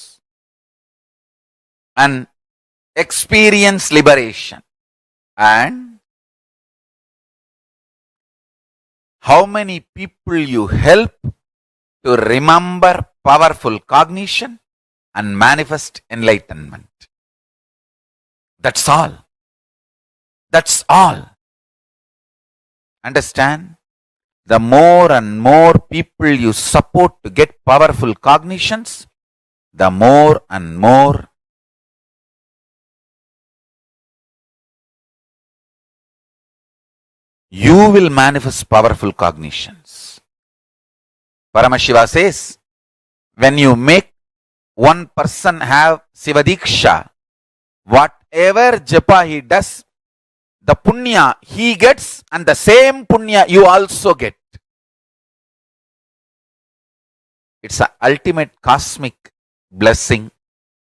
and experience liberation, and how many people you help to remember powerful cognition and manifest enlightenment. That's all. That's all. Understand? The more and more people you support to get powerful cognitions, the more and more you will manifest powerful cognitions. Paramashiva says, when you make one person have Sivadiksha, whatever japa he does, the punya he gets and the same punya you also get. It's an ultimate cosmic blessing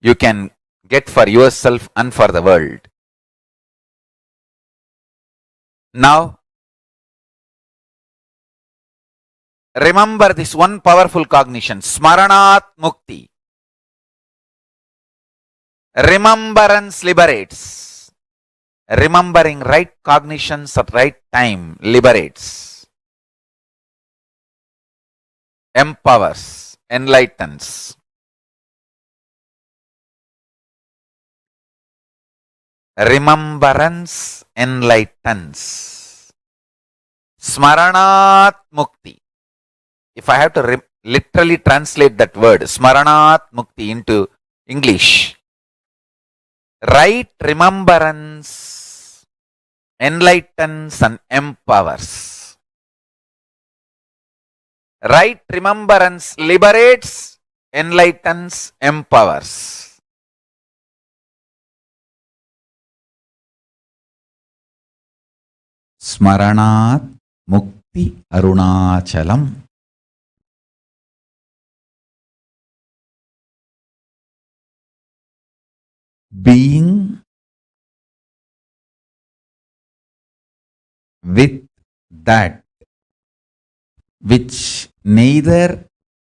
you can get for yourself and for the world. Now, remember this one powerful cognition, Smaranat Mukti. Remembrance liberates. Remembering right cognitions at right time liberates, empowers, enlightens. Remembrance enlightens. Smaranat Mukti. If I have to literally translate that word, Smaranat Mukti, into English, right remembrance enlightens and empowers. Right remembrance liberates, enlightens, empowers. Smaranat Mukti Arunachalam. Being with that which neither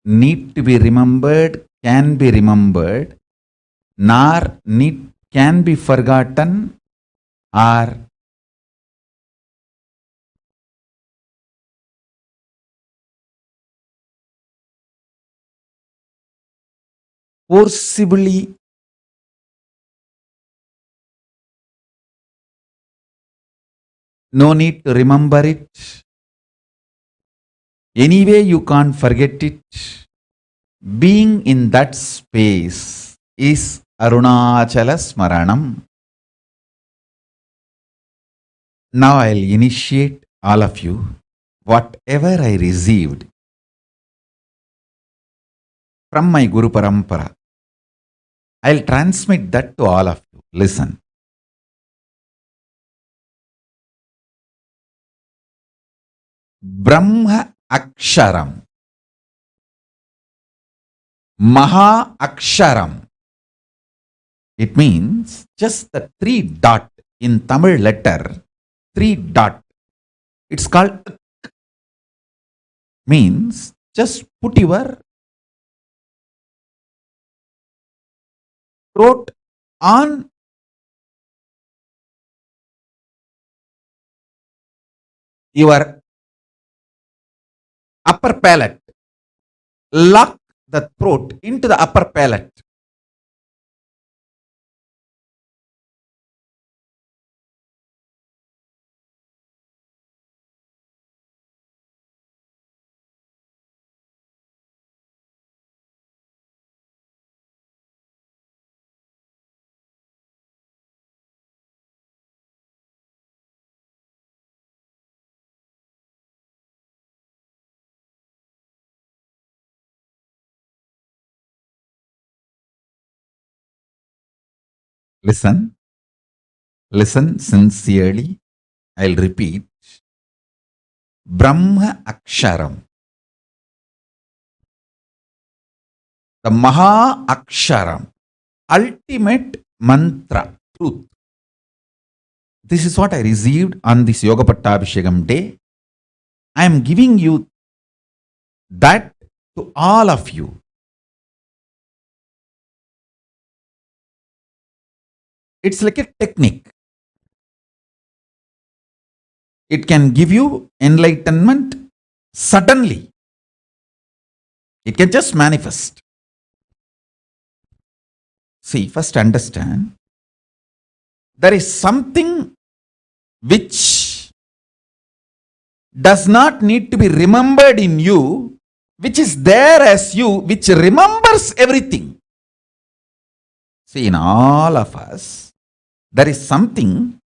need to be remembered, can be remembered, nor can be forgotten, or forcibly no need to remember it. Anyway, you can't forget it. Being in that space is Arunachala Smaranam. Now I'll initiate all of you. Whatever I received from my Guru Parampara, I'll transmit that to all of you. Listen. Brahma Aksharam, Mahā Aksharam. It means just the 3 dot in Tamil letter, 3 dot. It's called means just put your throat on your upper palate. Lock the throat into the upper palate. Listen. Listen sincerely. I'll repeat. Brahma Aksharam. The Mahā Aksharam. Ultimate mantra. Truth. This is what I received on this Yoga Pattabhishekam day. I am giving you that to all of you. It's like a technique. It can give you enlightenment suddenly. It can just manifest. See, first understand, there is something which does not need to be remembered in you, which is there as you, which remembers everything. See, in all of us, there is something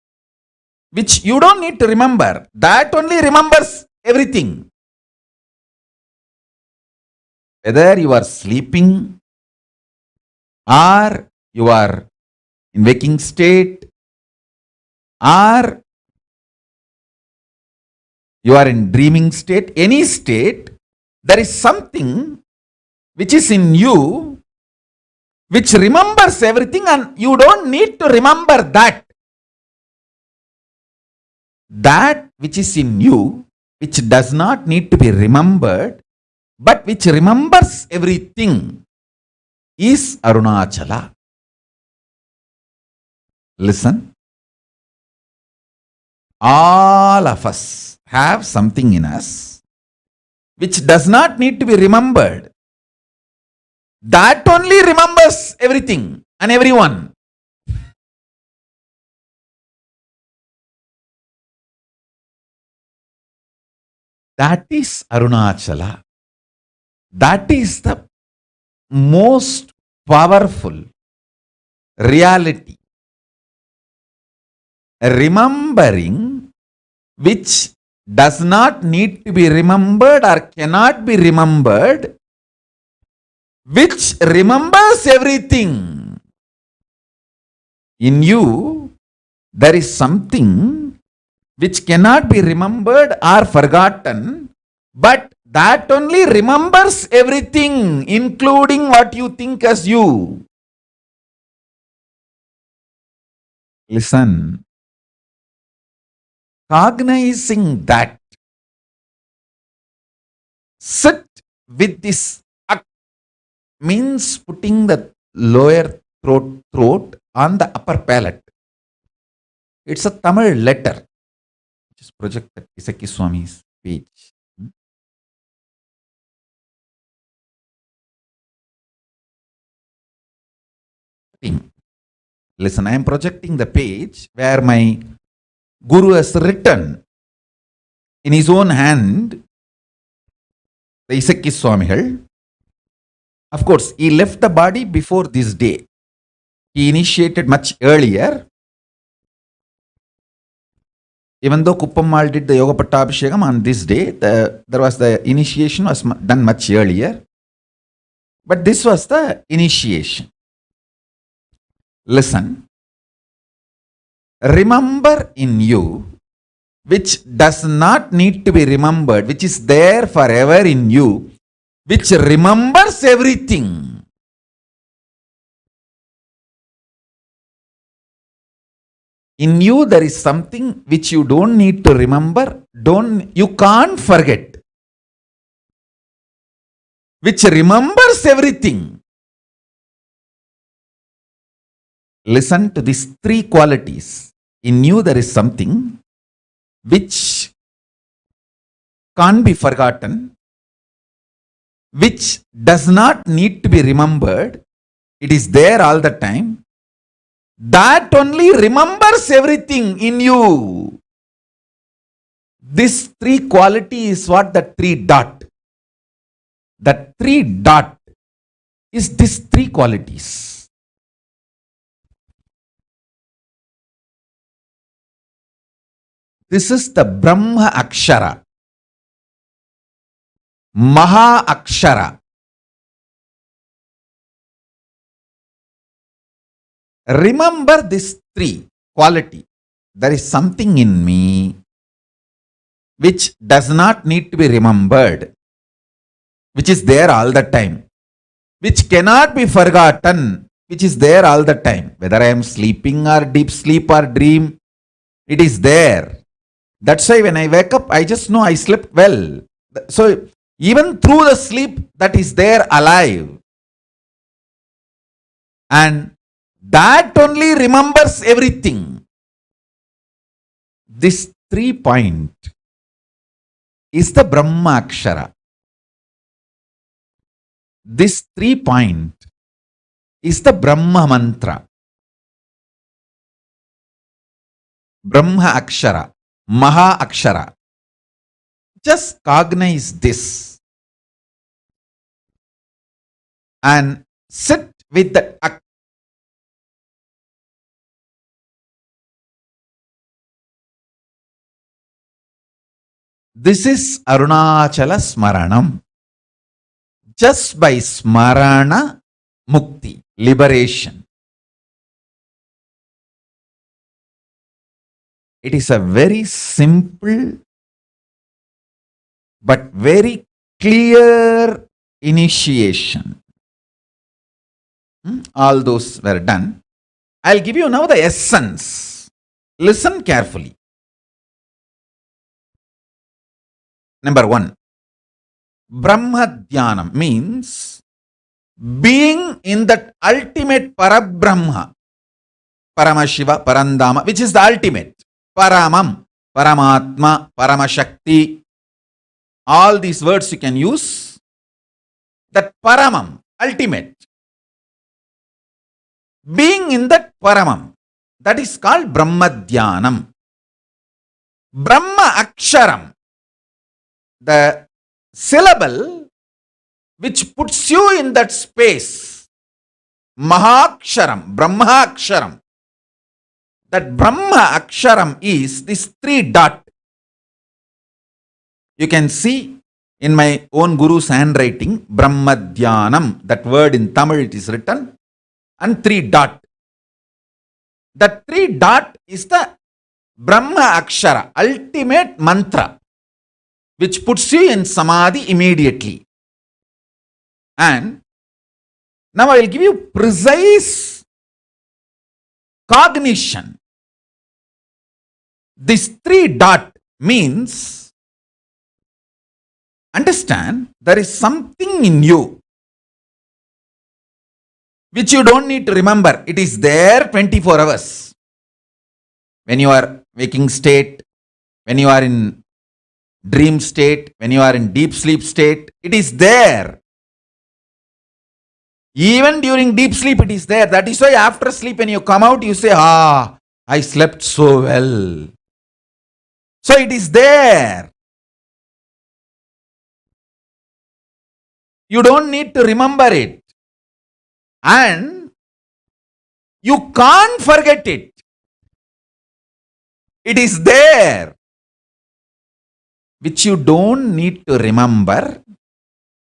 which you don't need to remember. That only remembers everything. Whether you are sleeping or you are in waking state or you are in dreaming state, any state, there is something which is in you which remembers everything, and you don't need to remember that. That which is in you, which does not need to be remembered, but which remembers everything, is Arunachala. Listen. All of us have something in us which does not need to be remembered. That only remembers everything and everyone. That is Arunachala. That is the most powerful reality. Remembering which does not need to be remembered or cannot be remembered, which remembers everything. In you, there is something which cannot be remembered or forgotten, but that only remembers everything, including what you think as you. Listen. Cognizing that, sit with this means putting the lower throat on the upper palate. It's a Tamil letter. Just project that Isaki Swami's page. projecting. Listen, I am projecting the page where my Guru has written in his own hand, the Isakki Swamigal. Of course, he left the body before this day. He initiated much earlier. Even though Kuppammal did the Yoga Pattabhishekam on this day, the initiation was done much earlier. But this was the initiation. Listen. Remember in you, which does not need to be remembered, which is there forever in you, which remembers everything. In you there is something which you don't need to remember, you can't forget, which remembers everything. Listen to these three qualities. In you there is something which can't be forgotten, which does not need to be remembered. It is there all the time. That only remembers everything in you. This three quality is what the three dot. The three dot is these three qualities. This is the Brahma Akshara. Mahā Akshara. Remember this three quality. There is something in me which does not need to be remembered, which is there all the time, which cannot be forgotten, which is there all the time. Whether I am sleeping or deep sleep or dream, it is there. That's why when I wake up, I just know I slept well. So even through the sleep, that is there alive. And that only remembers everything. This 3 point is the Brahma Akshara. This 3 point is the Brahma Mantra. Brahma Akshara, Mahā Akshara. Just cognize this and sit with that. This is Arunachala Smaranam. Just by Smarana, Mukti, liberation. It is a very simple but very clear initiation. All those were done. I'll give you now the essence. Listen carefully. Number 1, Brahma Dhyanam means being in that ultimate Parabrahma, Paramashiva, Parandama, which is the ultimate. Paramam, Paramatma, Paramashakti. All these words you can use. That Paramam, ultimate. Being in that Paramam, that is called Brahma Dhyanam. Brahma Aksharam, the syllable which puts you in that space. Mahaksharam, Brahma Aksharam. That Brahma Aksharam is this 3 dot. You can see in my own Guru's handwriting, Brahma Dhyanam, that word in Tamil it is written, and 3 dot. That 3 dot is the Brahma Akshara, ultimate mantra, which puts you in Samadhi immediately. And now I will give you precise cognition. This 3 dot means, understand, there is something in you which you don't need to remember. It is there 24 hours. When you are waking state, when you are in dream state, when you are in deep sleep state, it is there. Even during deep sleep, it is there. That is why after sleep, when you come out, you say, I slept so well. So it is there. You don't need to remember it. And you can't forget it. It is there. Which you don't need to remember,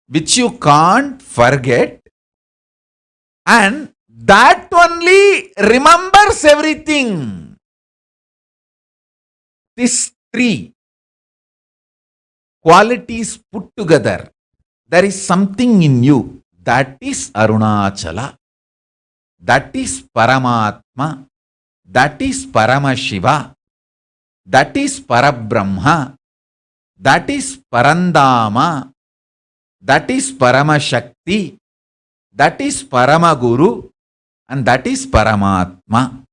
which you can't forget, and that only remembers everything. These three qualities put together, there is something in you that is Arunachala, that is Paramatma, that is Paramashiva, that is Parabrahma, that is Parandama, that is Paramashakti, that is Paramaguru, and that is Paramatma.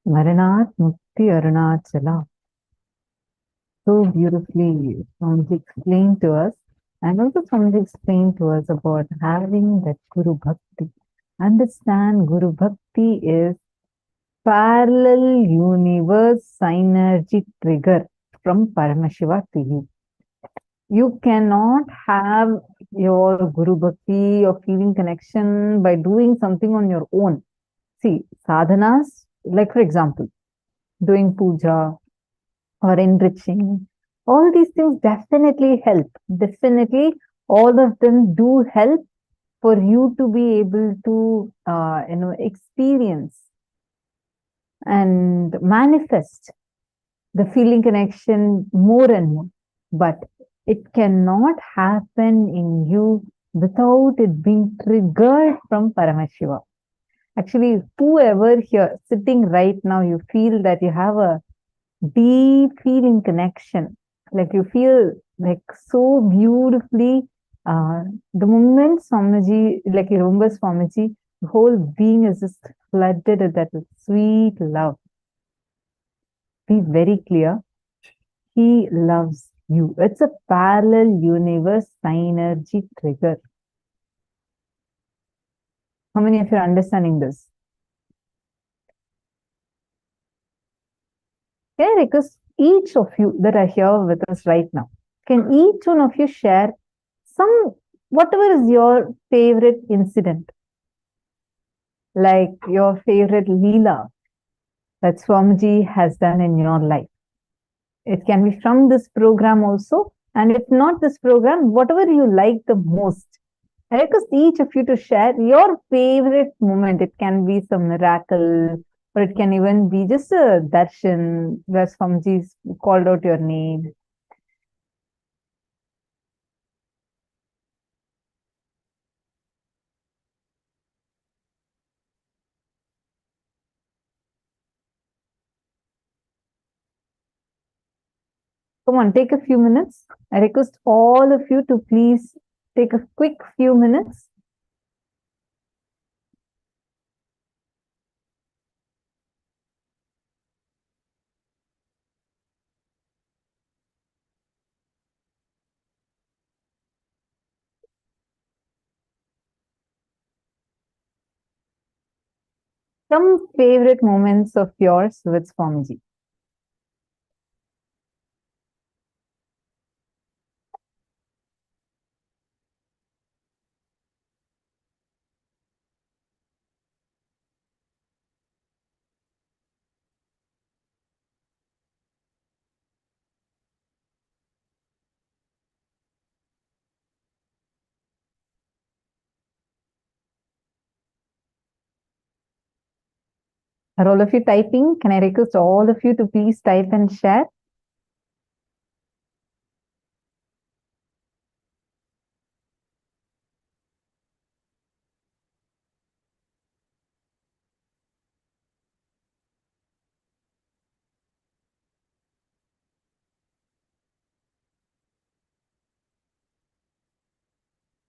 Maranat Mukti Arunachala. So beautifully Swamiji explained to us, and also Swamiji explained to us about having that Guru Bhakti. Understand Guru Bhakti is parallel universe synergy trigger from Paramashiva to you. You cannot have your Guru Bhakti or feeling connection by doing something on your own. See, sadhanas, like for example, doing puja or enriching, all these things definitely help. Definitely, all of them do help for you to be able to, experience and manifest the feeling connection more and more. But it cannot happen in you without it being triggered from Paramashiva. Actually, whoever here sitting right now, you feel that you have a deep feeling connection, like you feel like so beautifully. The moment Swamiji, like you remember Swamiji, the whole being is just flooded with that sweet love. Be very clear. He loves you. It's a parallel universe synergy trigger. How many of you are understanding this? Can I request each of you that are here with us right now, can each one of you share whatever is your favorite incident, like your favorite Leela that Swamiji has done in your life? It can be from this program also, and if not this program, whatever you like the most. I request each of you to share your favorite moment. It can be some miracle, or it can even be just a darshan where Swamiji called out your name. Come on, take a few minutes. I request all of you to please take a quick few minutes. Some favorite moments of yours with Swamiji. Are all of you typing? Can I request all of you to please type and share?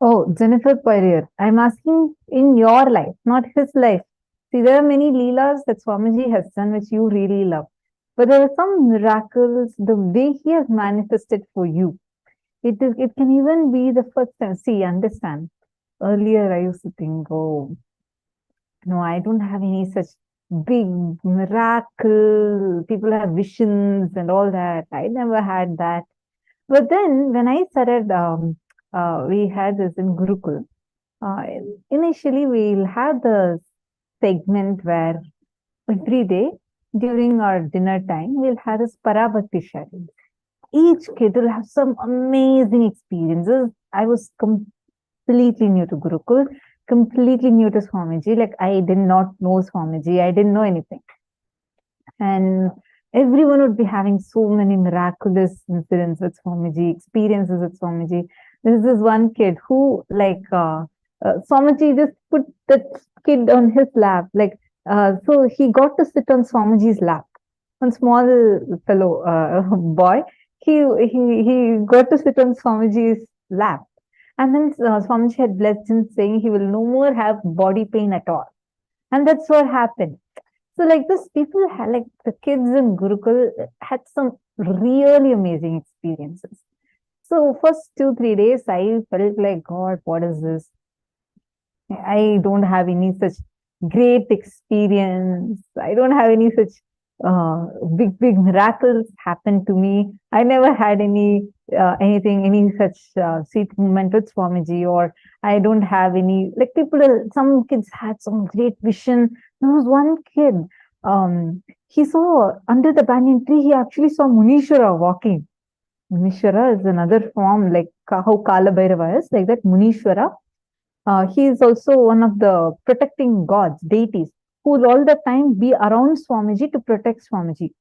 Oh, Jennifer Poirier, I'm asking in your life, not his life. See, there are many Leelas that Swamiji has done which you really love. But there are some miracles, the way he has manifested for you. It can even be the first time. See, understand. Earlier I used to think, oh, no, I don't have any such big miracle. People have visions and all that. I never had that. But then when I started, we had this in Gurukul. Initially, we'll have the segment where every day during our dinner time, we'll have this Parabhakti sharing. Each kid will have some amazing experiences. I was completely new to Gurukul, completely new to Swamiji. Like, I did not know Swamiji. I didn't know anything. And everyone would be having so many miraculous incidents with Swamiji, experiences with Swamiji. There's this one kid who, like, Swamiji just put that kid on his lap. Like, so he got to sit on Swamiji's lap. One small fellow boy, he got to sit on Swamiji's lap. And then Swamiji had blessed him, saying he will no more have body pain at all. And that's what happened. So like this, people had, like the kids in Gurukul had some really amazing experiences. So first 2-3 days, I felt like, God, what is this? I don't have any such great experience. I don't have any such big miracles happen to me. I never had any such sweet moment with Swamiji, or I don't have any, like some kids had some great vision. There was one kid, he saw under the banyan tree, he actually saw Munishwara walking. Munishwara is another form, like how Kala Bhairava is, like that Munishwara. He is also one of the protecting gods, deities, who will all the time be around Swamiji to protect Swamiji.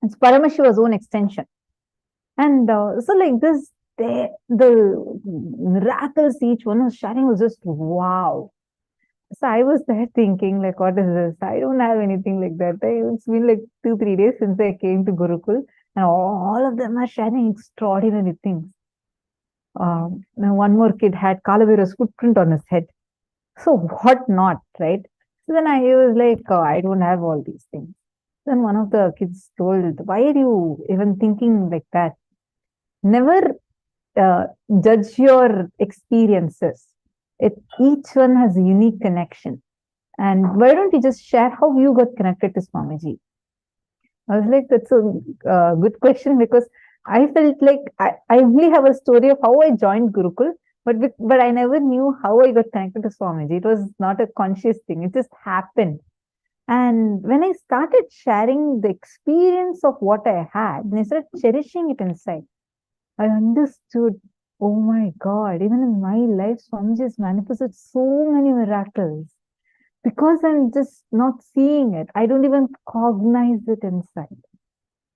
It's Paramashiva's own extension. And so like this, the miracles each one was sharing was just wow. So I was there thinking, like, what is this? I don't have anything like that. It's been like 2-3 days since I came to Gurukul, and all of them are sharing extraordinary things. Now one more kid had Kalabhaira's footprint on his head. So what not, right? So then I was like, oh, I don't have all these things. Then one of the kids told, why are you even thinking like that? Never judge your experiences. Each one has a unique connection. And why don't you just share how you got connected to Swamiji? I was like, that's a good question, because I felt like I only have a story of how I joined Gurukul, but I never knew how I got connected to Swamiji. It was not a conscious thing. It just happened. And when I started sharing the experience of what I had, and I started cherishing it inside, I understood, oh my God, even in my life, Swamiji has manifested so many miracles. Because I'm just not seeing it, I don't even cognize it inside.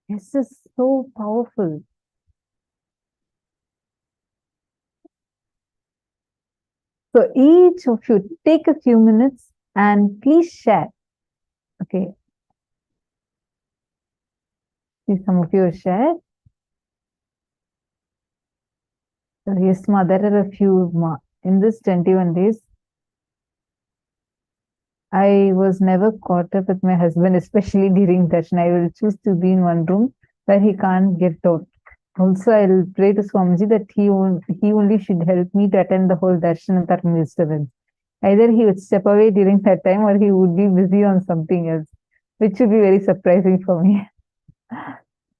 It's just so powerful. So each of you take a few minutes and please share. Okay. See, some of you share. So yes, Ma, there are a few, Ma. In this 21 days, I was never caught up with my husband, especially during darshan. I will choose to be in one room where he can't get out. Also, I'll pray to Swamiji that he only should help me to attend the whole darshan without any disturbance. Either he would step away during that time or he would be busy on something else, which would be very surprising for me.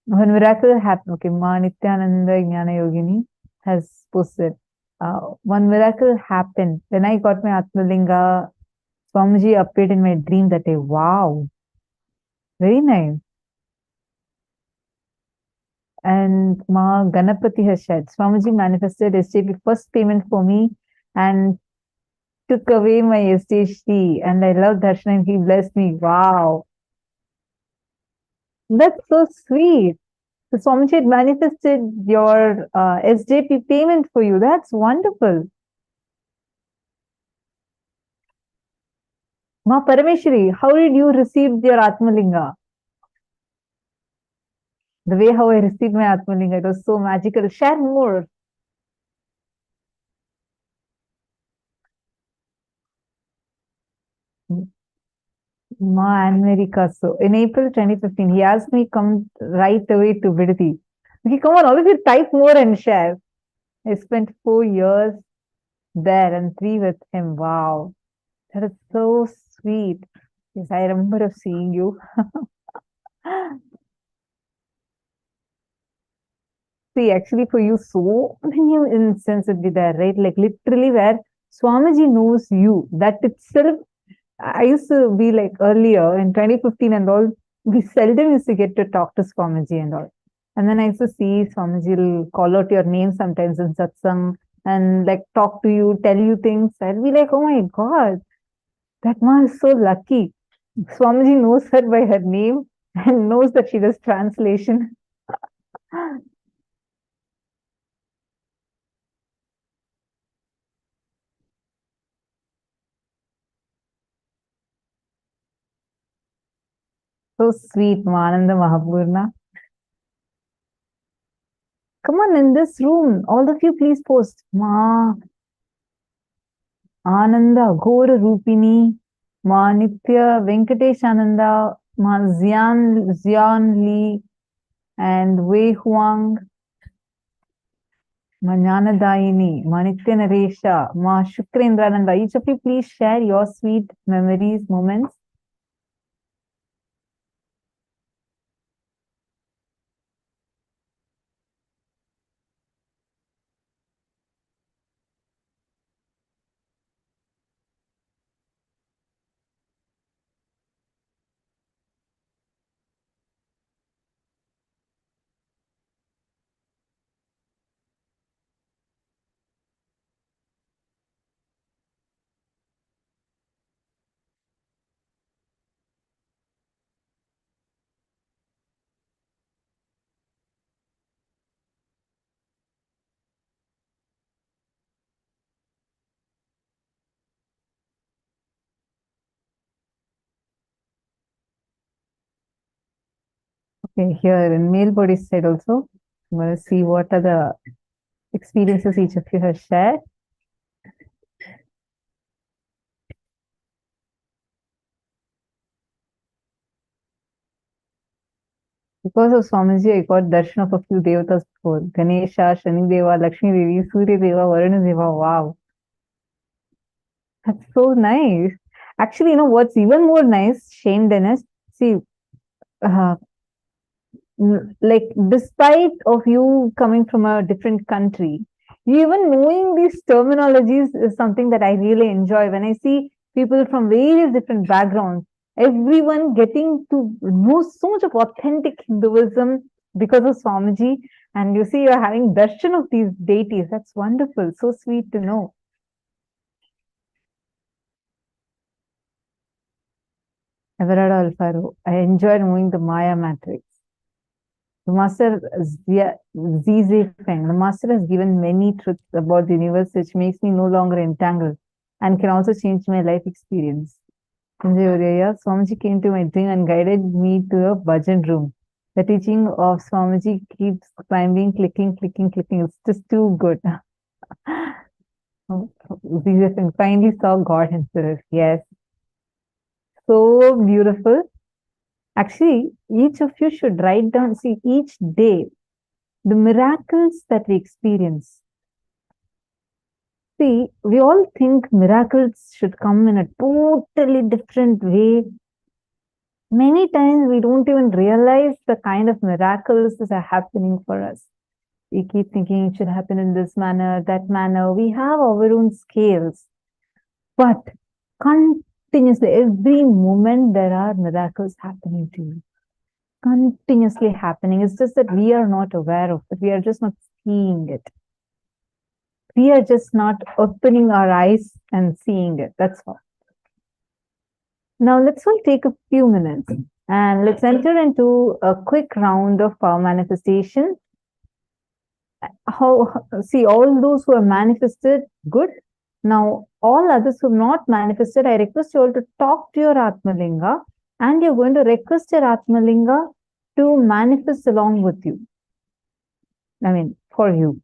One miracle happened. Okay, Ma Nithyananda Jnana Yogini has posted. One miracle happened. When I got my Atmalinga, Swamiji appeared in my dream that day. Wow. Very nice. And Ma Ganapati has shared. Swamiji manifested SJP first payment for me and took away my SDHD. And I love darshan and he blessed me. Wow. That's so sweet. So Swamiji had manifested your SJP payment for you. That's wonderful. Ma Parameshwari, how did you receive your Atmalinga? The way how I received my Atmalinga, it was so magical. Share more. Ma America. So in April 2015, he asked me come right away to Vidati. Okay, come on, all of you type more and share. I spent 4 years there and 3 with him. Wow. That is so sweet. Yes, I remember of seeing you. See, actually, for you, so many instances would be there, right? Like literally, where Swamiji knows you. That itself, I used to be like earlier in 2015 and all, we seldom used to get to talk to Swamiji and all. And then I used to see Swamiji will call out your name sometimes in satsang and like talk to you, tell you things. I'll be like, oh my God, that ma is so lucky. Swamiji knows her by her name and knows that she does translation. So sweet, Mananda Mahapurna. Come on, in this room, all of you please post. Ma Ananda, Ghora Rupini, Ma Nitya, Venkatesh Ananda, Ma Zian Lee, and Wei Huang, Ma Jnanadaini, Ma Nitya Naresha, Ma Shukrendraananda. Each of you please share your sweet memories, moments. Okay, here in male body side also, I'm going to see what are the experiences each of you has shared. Because of Swamiji, I got darshan of a few devatas before. Ganesha, Shani Deva, Lakshmi Devi, Surya Deva, Varuna Deva. Wow. That's so nice. Actually, you know what's even more nice, Shane Dennis? See, like despite of you coming from a different country, even knowing these terminologies is something that I really enjoy. When I see people from various different backgrounds, everyone getting to know so much of authentic Hinduism because of Swamiji, and you see you're having darshan of these deities. That's wonderful. So sweet to know. Everardo Alfaro, I enjoyed knowing the Maya matrix. The master, Zize Feng, the master has given many truths about the universe which makes me no longer entangled and can also change my life experience. Swamiji came to my dream and guided me to a bhajan room. The teaching of Swamiji keeps climbing, clicking. It's just too good. Zize Feng finally saw God himself. Yes. So beautiful. Actually, each of you should write down, see, each day, the miracles that we experience. See, we all think miracles should come in a totally different way. Many times we don't even realize the kind of miracles that are happening for us. We keep thinking it should happen in this manner, that manner. We have our own scales. But continuously, every moment there are miracles happening to you. Continuously happening. It's just that we are not aware of it. We are just not seeing it. We are just not opening our eyes and seeing it. That's all. Now let's all take a few minutes and let's enter into a quick round of power manifestation. See, all those who have manifested, good. Now, all others who have not manifested, I request you all to talk to your Atmalinga and you're going to request your Atmalinga to manifest along with you. I mean, for you,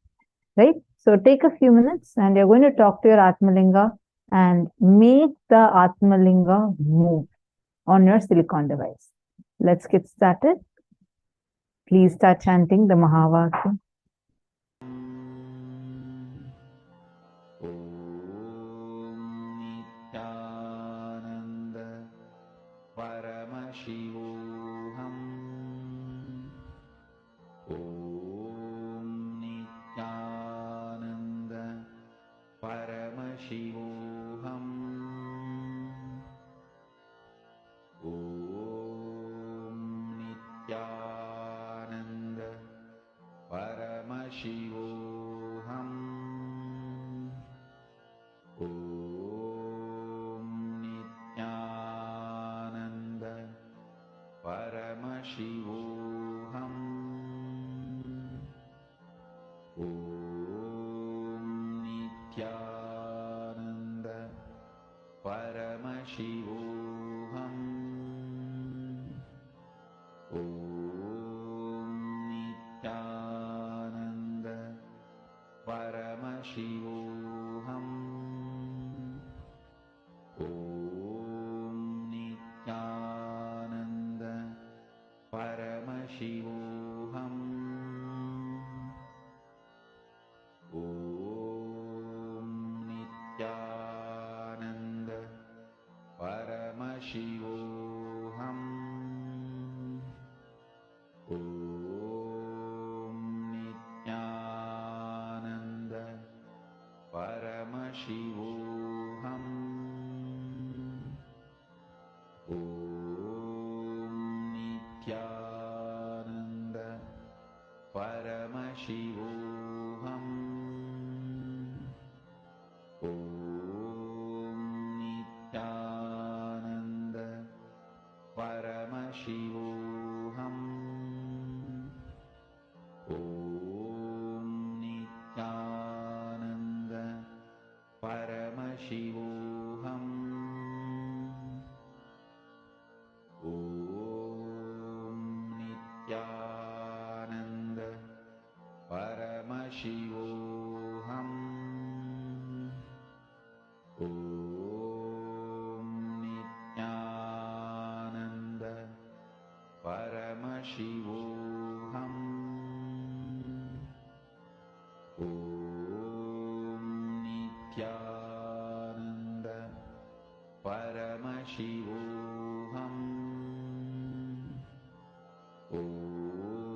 right? So take a few minutes and you're going to talk to your Atmalinga and make the Atmalinga move on your silicon device. Let's get started. Please start chanting the Mahavakya. Nithyananda Paramashivoham. Om Nithyananda Paramashivoham. Om Nithyananda Paramashivoham. Om Nithyananda Paramashivoham. Om Nithyananda Paramashivoham. Om Nithyananda Paramashivoham. Om Nithyananda Paramashivoham. Om Nithyananda Paramashivoham. Om Nithyananda Paramashivoham. Om Nithyananda Paramashivoham. Om Nithyananda Paramashivoham. Om Nithyananda Paramashivoham. Om Nithyananda Paramashivoham. Om Nithyananda Paramashivoham. Om Nithyananda Paramashivoham. Om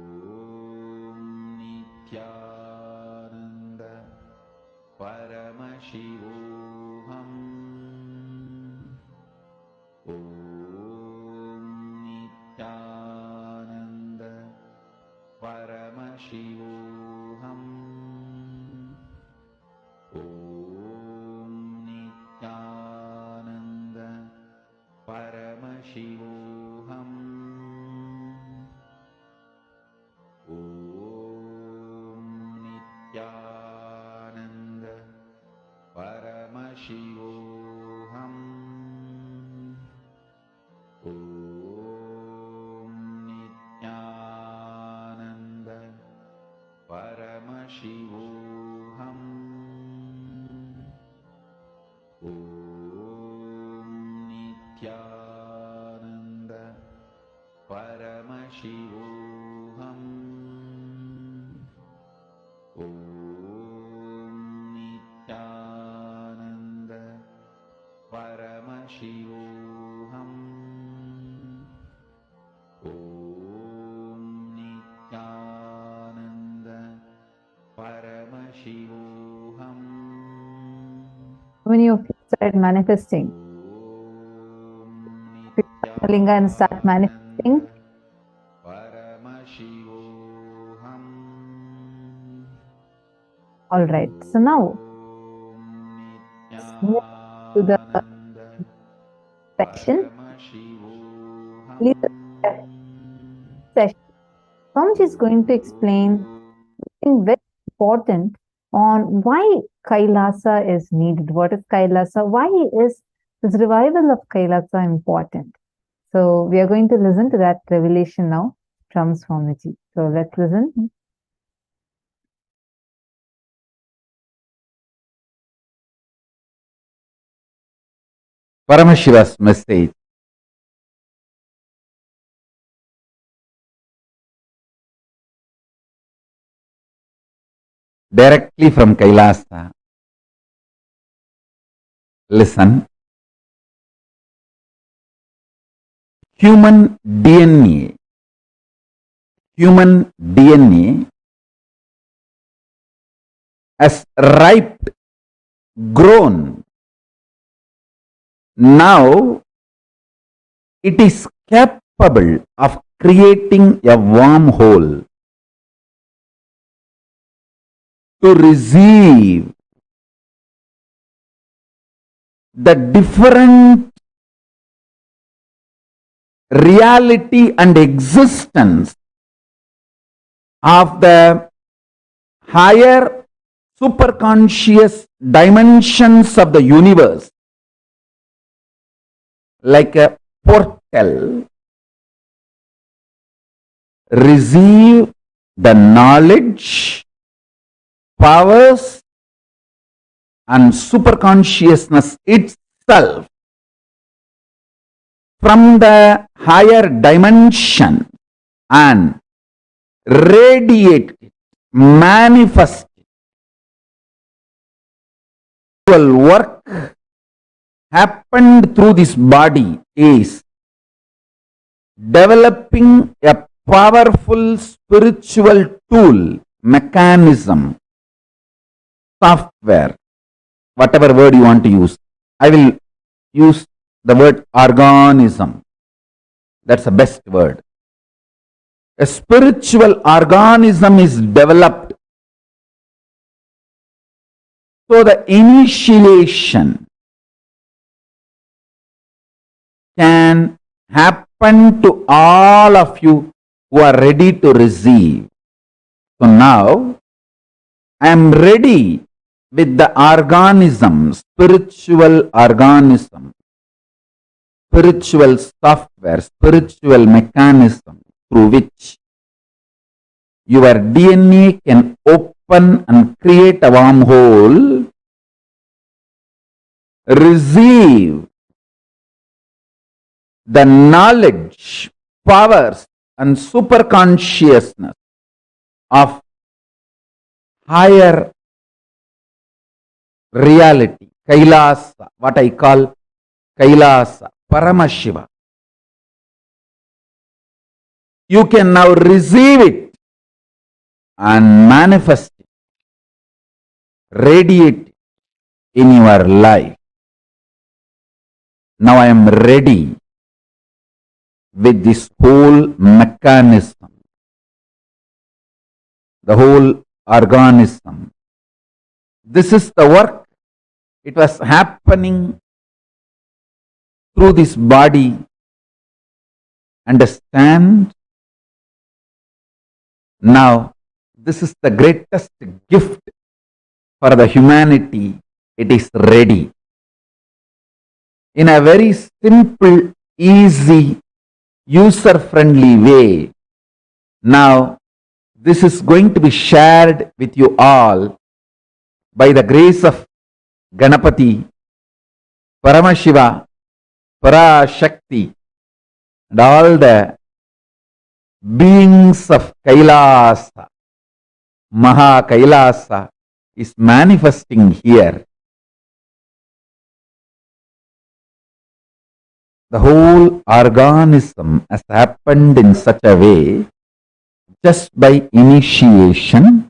Om Nithyananda Paramashivoham. Om Nithyananda Paramashivoham. Om Nithyananda Paramashivoham. Om Nithyananda Paramashivoham. Om Nithyananda Paramashivoham. Om Nithyananda Paramashivoham. How many of you started manifesting? Linga and start manifesting. Paramashivoham. All right. So now let's move to the section. Please, session. Swamiji is going to explain something very important on why Kailasa is needed. What is Kailasa? Why is this revival of Kailasa important? So we are going to listen to that revelation now from Swamiji. So let's listen. Paramashiva's message. Directly from Kailasa. Listen. Human DNA has riped, grown. Now it is capable of creating a wormhole to receive the different reality and existence of the higher superconscious dimensions of the universe, like a portal. Receive the knowledge, powers and superconsciousness itself from the higher dimension and radiate it, manifest it. Work happened through this body is developing a powerful spiritual tool, mechanism, software, whatever word you want to use. I will use the word organism. That's the best word. A spiritual organism is developed. So the initiation can happen to all of you who are ready to receive. So now I am ready with the organism, spiritual organism, spiritual software, spiritual mechanism through which your DNA can open and create a wormhole, receive the knowledge, powers and superconsciousness of higher reality, Kailasa, what I call Kailasa, Paramashiva. You can now receive it and manifest it, radiate it in your life. Now I am ready with this whole mechanism. the whole organism. This is the work. It was happening through this body. Understand? Now, this is the greatest gift for the humanity. It is ready. In a very simple, easy, user-friendly way. Now, this is going to be shared with you all by the grace of Ganapati, Paramashiva, Parashakti, and all the beings of Kailasa. Mahā KAILASA is manifesting here. The whole organism has happened in such a way, just by initiation,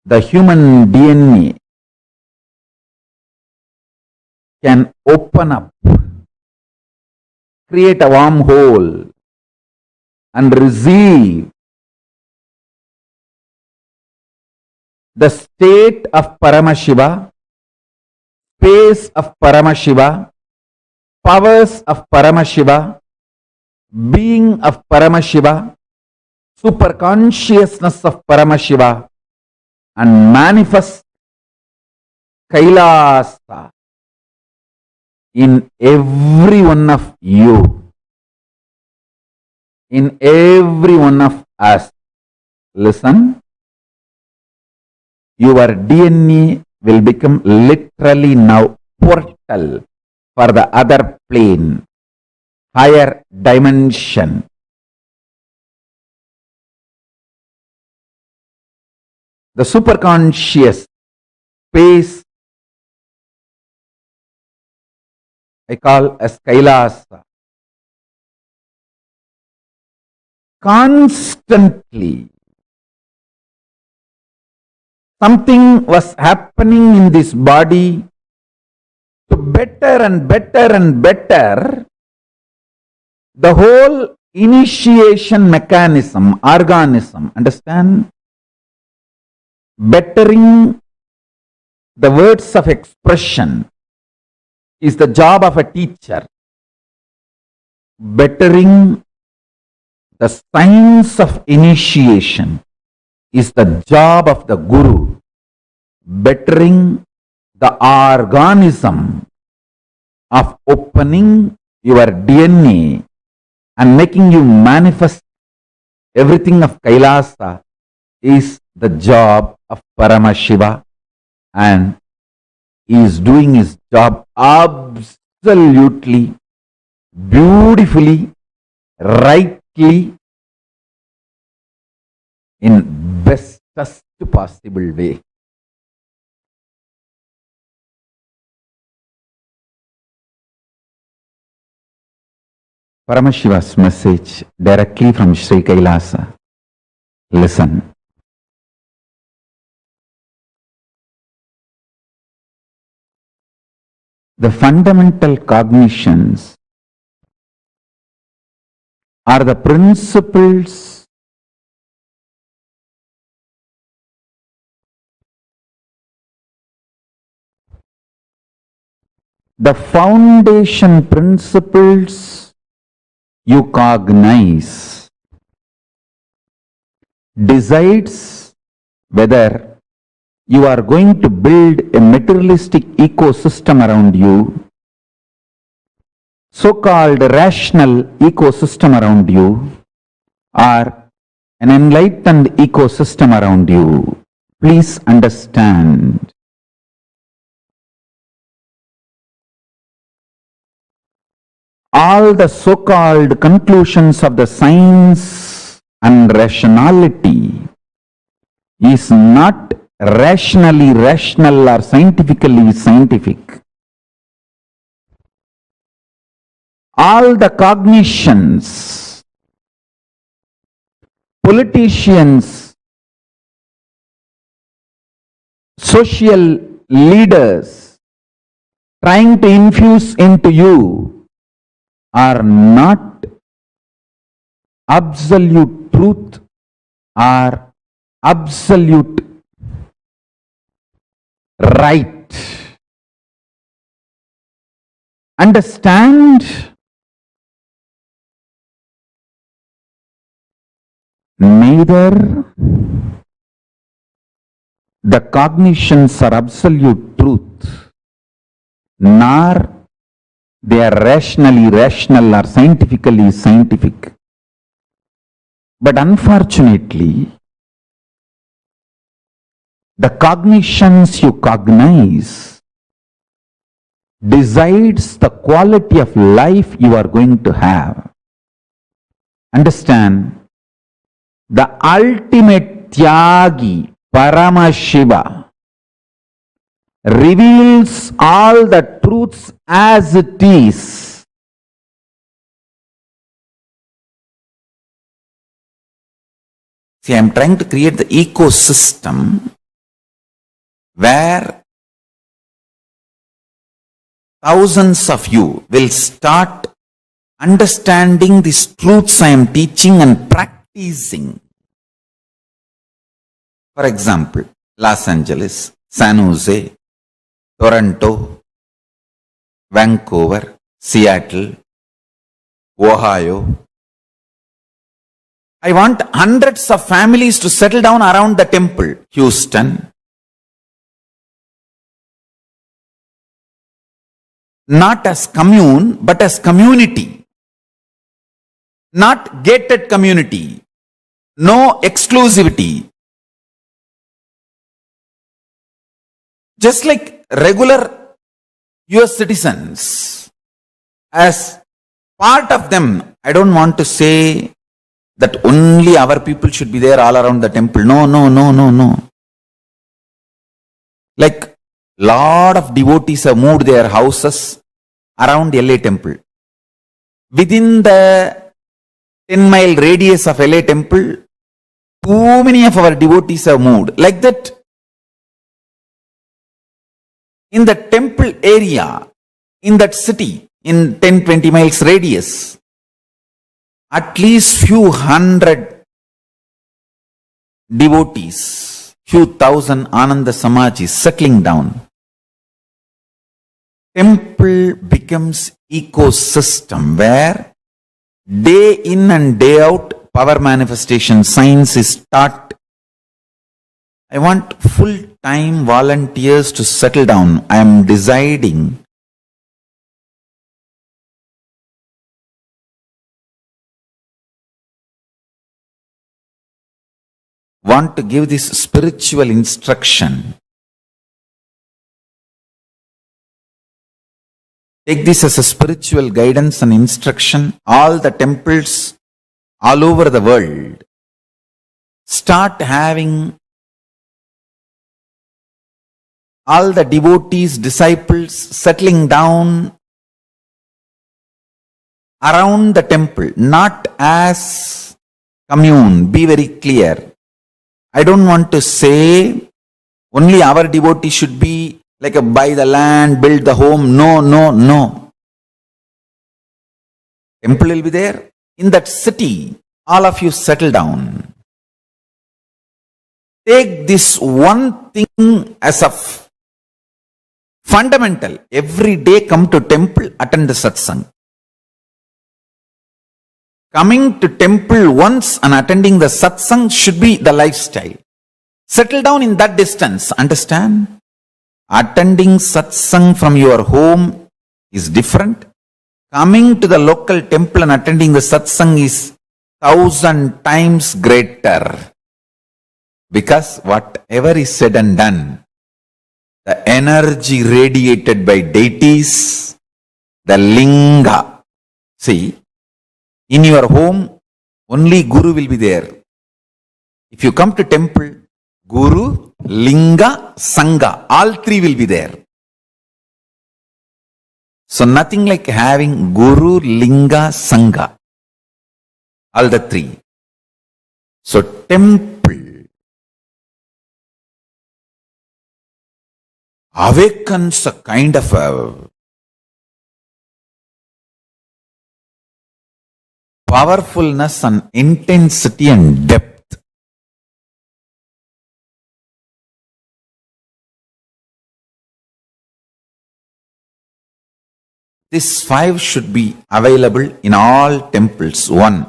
the human DNA can open up, create a wormhole, and receive the state of Paramashiva, space of Paramashiva, powers of Paramashiva, being of Paramashiva, super consciousness of Paramashiva, and manifest Kailasa in every one of you, in every one of us. Listen, your DNA will become literally now portal for the other plane, higher dimension. The superconscious space I call as Kailasa. Constantly something was happening in this body to better and better and better the whole initiation mechanism, organism. Understand? Bettering the words of expression is the job of a teacher. Bettering the science of initiation is the job of the Guru. Bettering the organism of opening your DNA and making you manifest everything of Kailasa is the job of Paramashiva, and he is doing his job absolutely beautifully, rightly, in bestest possible way. Paramashiva's message directly from Sri Kailasa. Listen. The fundamental cognitions are the principles the foundation principles you cognize decides whether you are going to build a materialistic ecosystem around you, so-called rational ecosystem around you, or an enlightened ecosystem around you. Please understand. All the so-called conclusions of the science and rationality is not rationally rational or scientifically scientific. All the cognitions, politicians, social leaders trying to infuse into you are not absolute truth are absolute right. Understand? Neither the cognitions are absolute truth, nor they are rationally rational or scientifically scientific. But unfortunately, the cognitions you cognize decides the quality of life you are going to have. Understand? The ultimate Tyagi, Paramashiva, reveals all the truths as it is. See, I am trying to create the ecosystem where thousands of you will start understanding these truths I am teaching and practicing. For example, Los Angeles, San Jose, Toronto, Vancouver, Seattle, Ohio. I want hundreds of families to settle down around the temple. Houston. Not as commune, but as community. Not gated community. No exclusivity. Just like regular US citizens, as part of them, I don't want to say that only our people should be there all around the temple. No. Like lot of devotees have moved their houses around LA temple. Within the 10-mile radius of LA temple, too many of our devotees have moved. Like that, in the temple area, in that city, in 10-20 miles radius, at least few hundred devotees, few thousand Ananda Samajis settling down. Temple becomes ecosystem where day in and day out power manifestation science is taught. I want full-time volunteers to settle down. I am deciding want to give this spiritual instruction. Take this as a spiritual guidance and instruction. All the temples all over the world start having all the devotees, disciples settling down around the temple, not as commune. Be very clear. I don't want to say only our devotees should be like a buy the land, build the home. No. Temple will be there. In that city, all of you settle down. Take this one thing as a fundamental. Every day come to temple, attend the satsang. Coming to temple once and attending the satsang should be the lifestyle. Settle down in that distance. Understand? Attending satsang from your home is different. Coming to the local temple and attending the satsang is 1,000 times greater. Because whatever is said and done, the energy radiated by deities, the linga. See, in your home, only Guru will be there. If you come to temple, Guru, Linga, Sangha, all three will be there. So nothing like having Guru, Linga, Sangha. All the three. So temple awakens a kind of a powerfulness and intensity and depth. These 5 should be available in all temples. 1.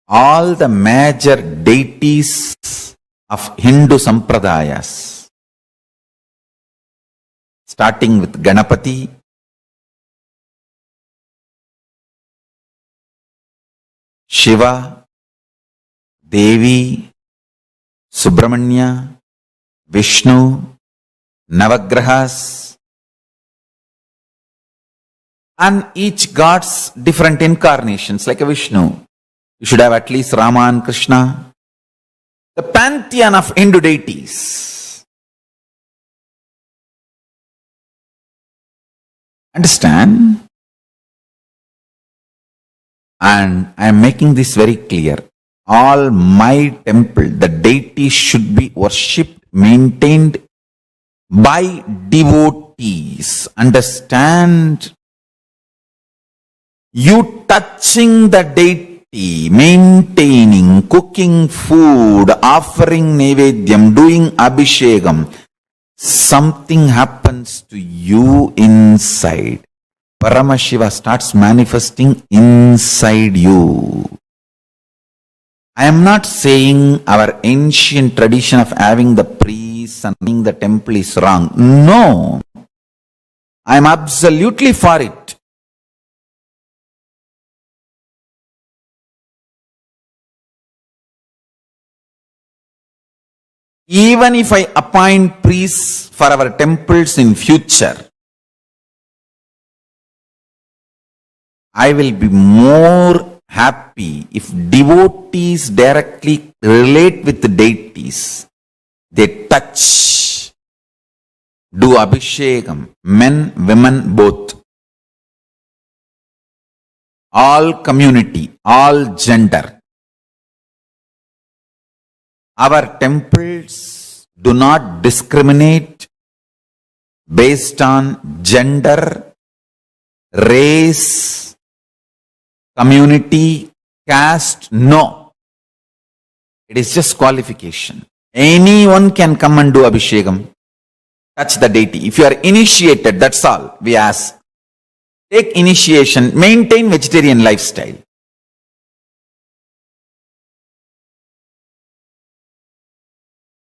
All the major deities of Hindu sampradayas, starting with Ganapati, Shiva, Devi, Subramanya, Vishnu, Navagrahas, and each god's different incarnations, like a Vishnu. You should have at least Rama and Krishna. The pantheon of Hindu deities. Understand? And I am making this very clear. All my temple, the deities should be worshipped, maintained by devotees. Understand? You touching the deity, maintaining, cooking food, offering Naivedyam, doing Abhishekam, something happens to you inside. Paramashiva starts manifesting inside you. I am not saying our ancient tradition of having the priests and running the temple is wrong. No. I am absolutely for it. Even if I appoint priests for our temples in future, I will be more happy if devotees directly relate with the deities. They touch, do abhishekam, men, women, both. All community, all gender. Our temples do not discriminate based on gender, race, community, caste. No. It is just qualification. Anyone can come and do abhishekam, touch the deity. If you are initiated, that's all we ask. Take initiation, maintain vegetarian lifestyle.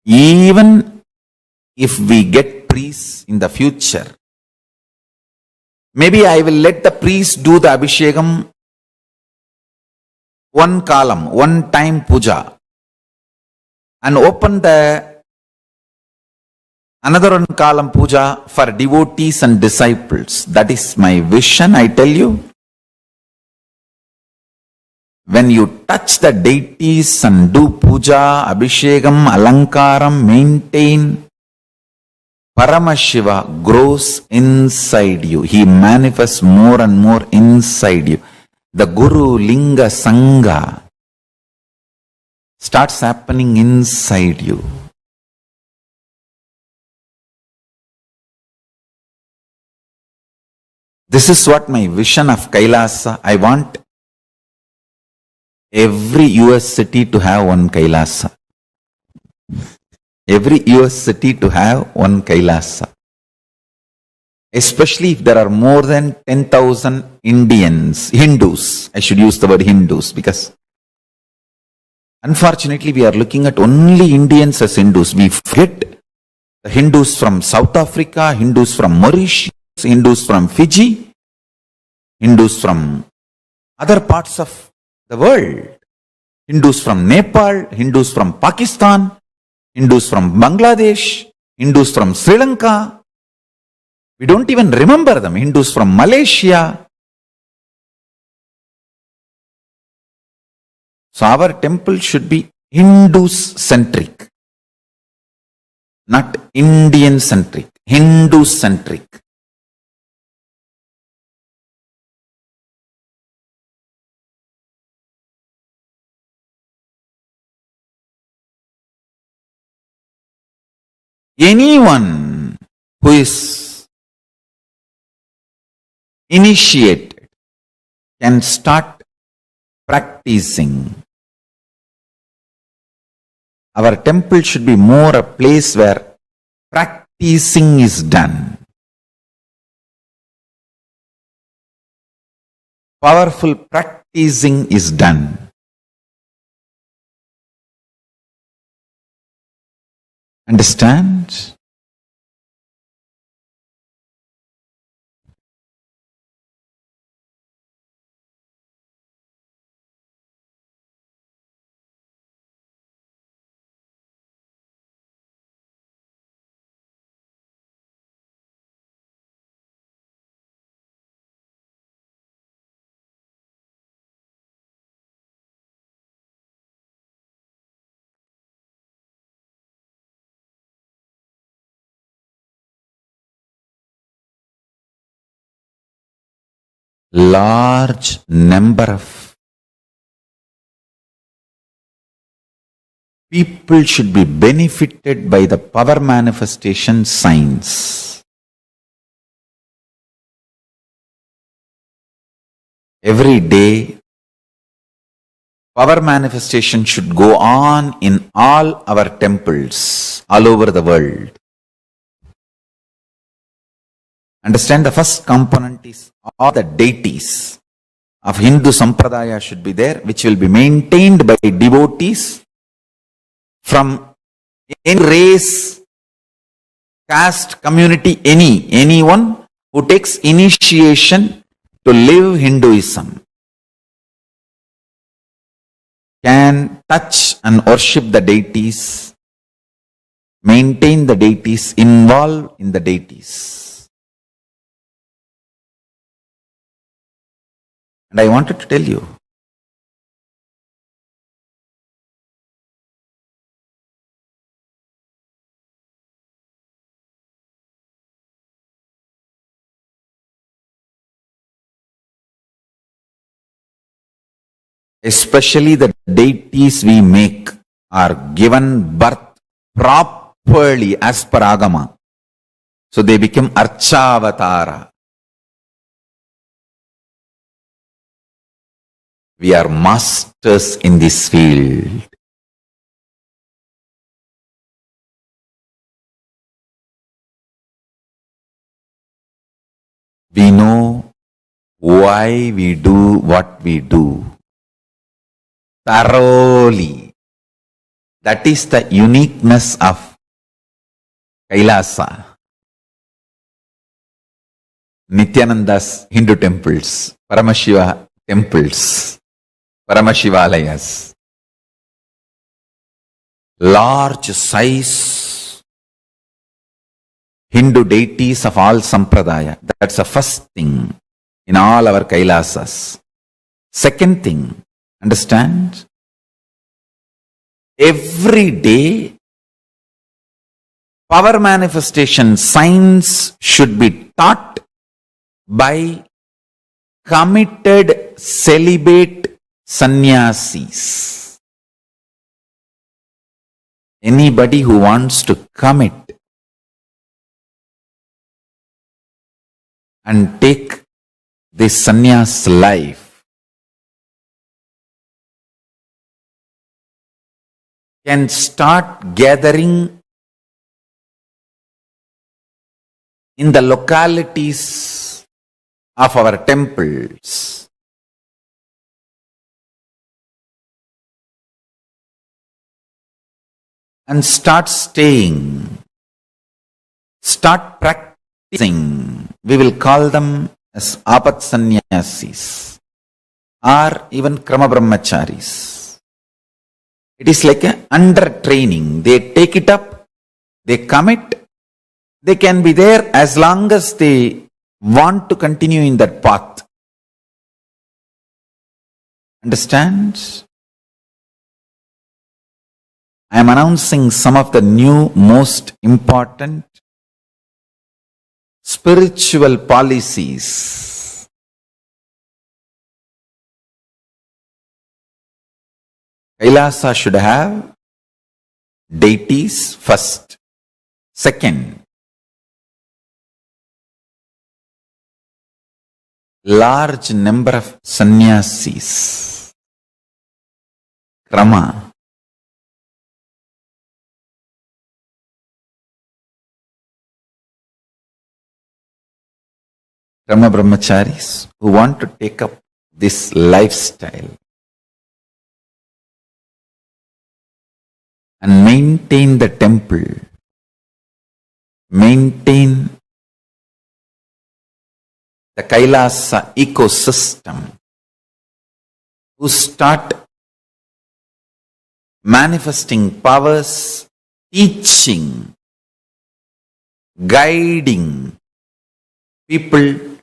Even if we get priests in the future, maybe I will let the priest do the abhishekam one column, one time puja, and open the another one column puja for devotees and disciples. That is my vision, I tell you. When you touch the deities and do puja, abhishekam, alankaram, maintain, Paramashiva grows inside you. He manifests more and more inside you. The Guru Linga Sangha starts happening inside you. This is what my vision of Kailasa. I want every US city to have one Kailasa. Every US city to have one Kailasa. Especially if there are more than 10,000 Hindus. I should use the word Hindus because unfortunately we are looking at only Indians as Hindus. We forget the Hindus from South Africa, Hindus from Mauritius, Hindus from Fiji, Hindus from other parts of the world. Hindus from Nepal, Hindus from Pakistan, Hindus from Bangladesh, Hindus from Sri Lanka. We don't even remember them. Hindus from Malaysia. So our temple should be Hindus-centric, not Indian-centric, Hindu-centric. Anyone who is initiated can start practicing. Our temple should be more a place where practicing is done. powerful practicing is done. Understand? Large number of people should be benefited by the power manifestation science. Every day, power manifestation should go on in all our temples all over the world. Understand, the first component is all the deities of Hindu Sampradaya should be there, which will be maintained by devotees from any race, caste, community, anyone who takes initiation to live Hinduism can touch and worship the deities, maintain the deities, involve in the deities. And I wanted to tell you, especially the deities we make are given birth properly as per Agama. So they become Archavatara. We are masters in this field. We know why we do what we do thoroughly. That is the uniqueness of KAILASA. Nithyananda's Hindu temples, Paramashiva temples, Paramashivalayas, large size Hindu deities of all Sampradaya. That's the first thing in all our Kailasas. Second thing, understand? Every day, power manifestation science should be taught by committed celibate sannyasis. Anybody who wants to commit and take this sannyas life can start gathering in the localities of our temples. And start staying, start practicing. We will call them as apat sannyasis or even krama brahmacharis. It is like a under training. They take it up, they commit, they can be there as long as they want to continue in that path. Understand? I am announcing some of the new most important spiritual policies. KAILASA should have deities first. Second, large number of sannyasis. Krama. Krama brahmacharis who want to take up this lifestyle and maintain the temple, maintain the Kailasa ecosystem, who start manifesting powers, teaching, guiding people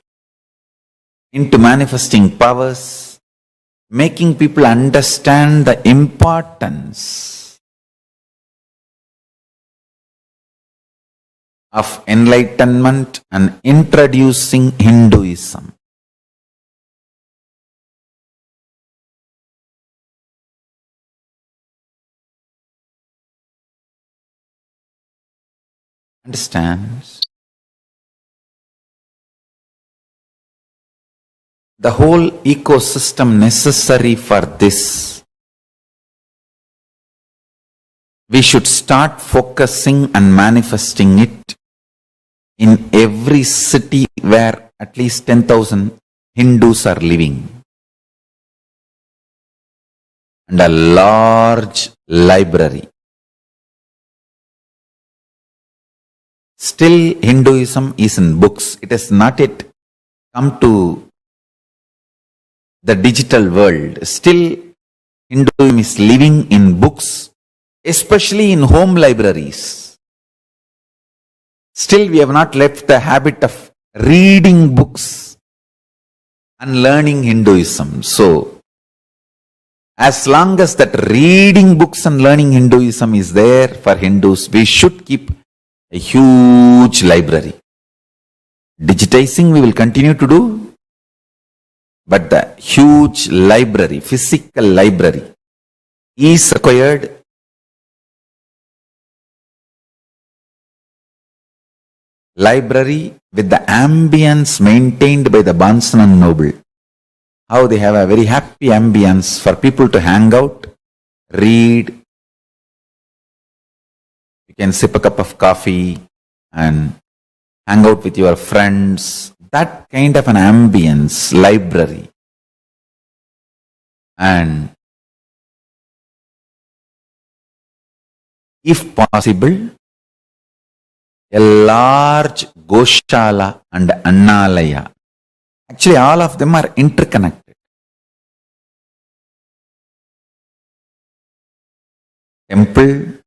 into manifesting powers, making people understand the importance of enlightenment and introducing Hinduism. Understands? The whole ecosystem necessary for this. We should start focusing and manifesting it in every city where at least 10,000 Hindus are living. And a large library. Still Hinduism is in books. It has not yet come to the digital world. Still Hinduism is living in books, especially in home libraries. Still we have not left the habit of reading books and learning Hinduism. So, as long as that reading books and learning Hinduism is there for Hindus, we should keep a huge library. Digitizing we will continue to do, but the huge library, physical library, is required. Library with the ambience maintained by the Bondsman Noble. How they have a very happy ambience for people to hang out, read. You can sip a cup of coffee and hang out with your friends. That kind of an ambience, library. And if possible, a large Goshala and Annalaya. Actually, all of them are interconnected. Temple,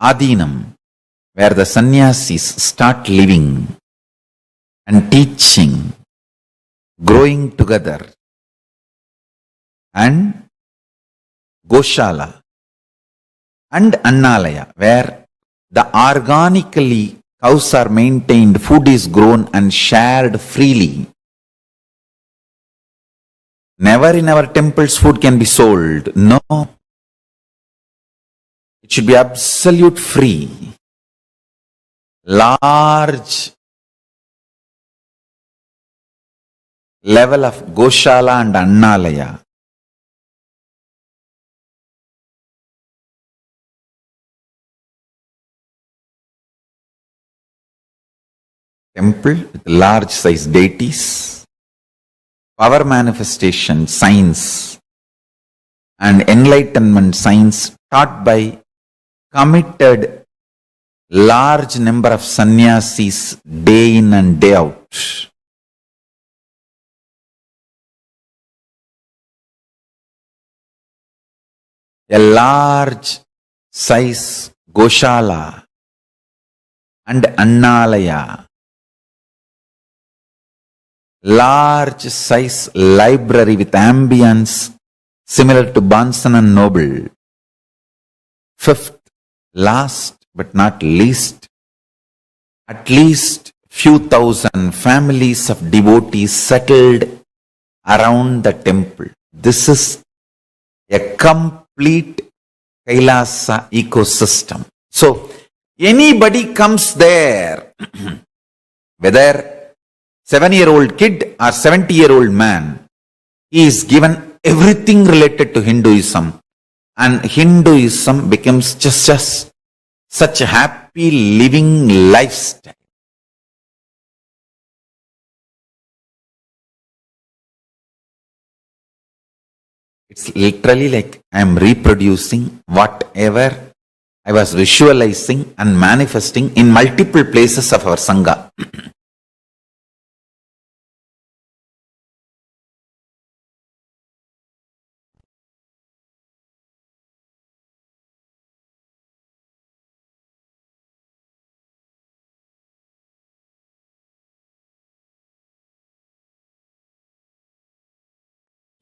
Adinam, where the sannyasis start living and teaching, growing together, and Goshala and Annalaya, where the organically cows are maintained, food is grown and shared freely. Never in our temples food can be sold. No. It should be absolute free. Large level of Goshala and Annalaya. Temple with large size deities, power manifestation, science, and enlightenment science taught by committed large number of sannyasis day in and day out. A large size Goshala and Annalaya. Large size library with ambience similar to Bonson and Noble. Fifth, last but not least, at least few thousand families of devotees settled around the temple. This is a complete Kailasa ecosystem. So, anybody comes there, whether 7-year-old kid or 70-year-old man, he is given everything related to Hinduism, and Hinduism becomes just such a happy living lifestyle. It's literally like I am reproducing whatever I was visualizing and manifesting in multiple places of our Sangha.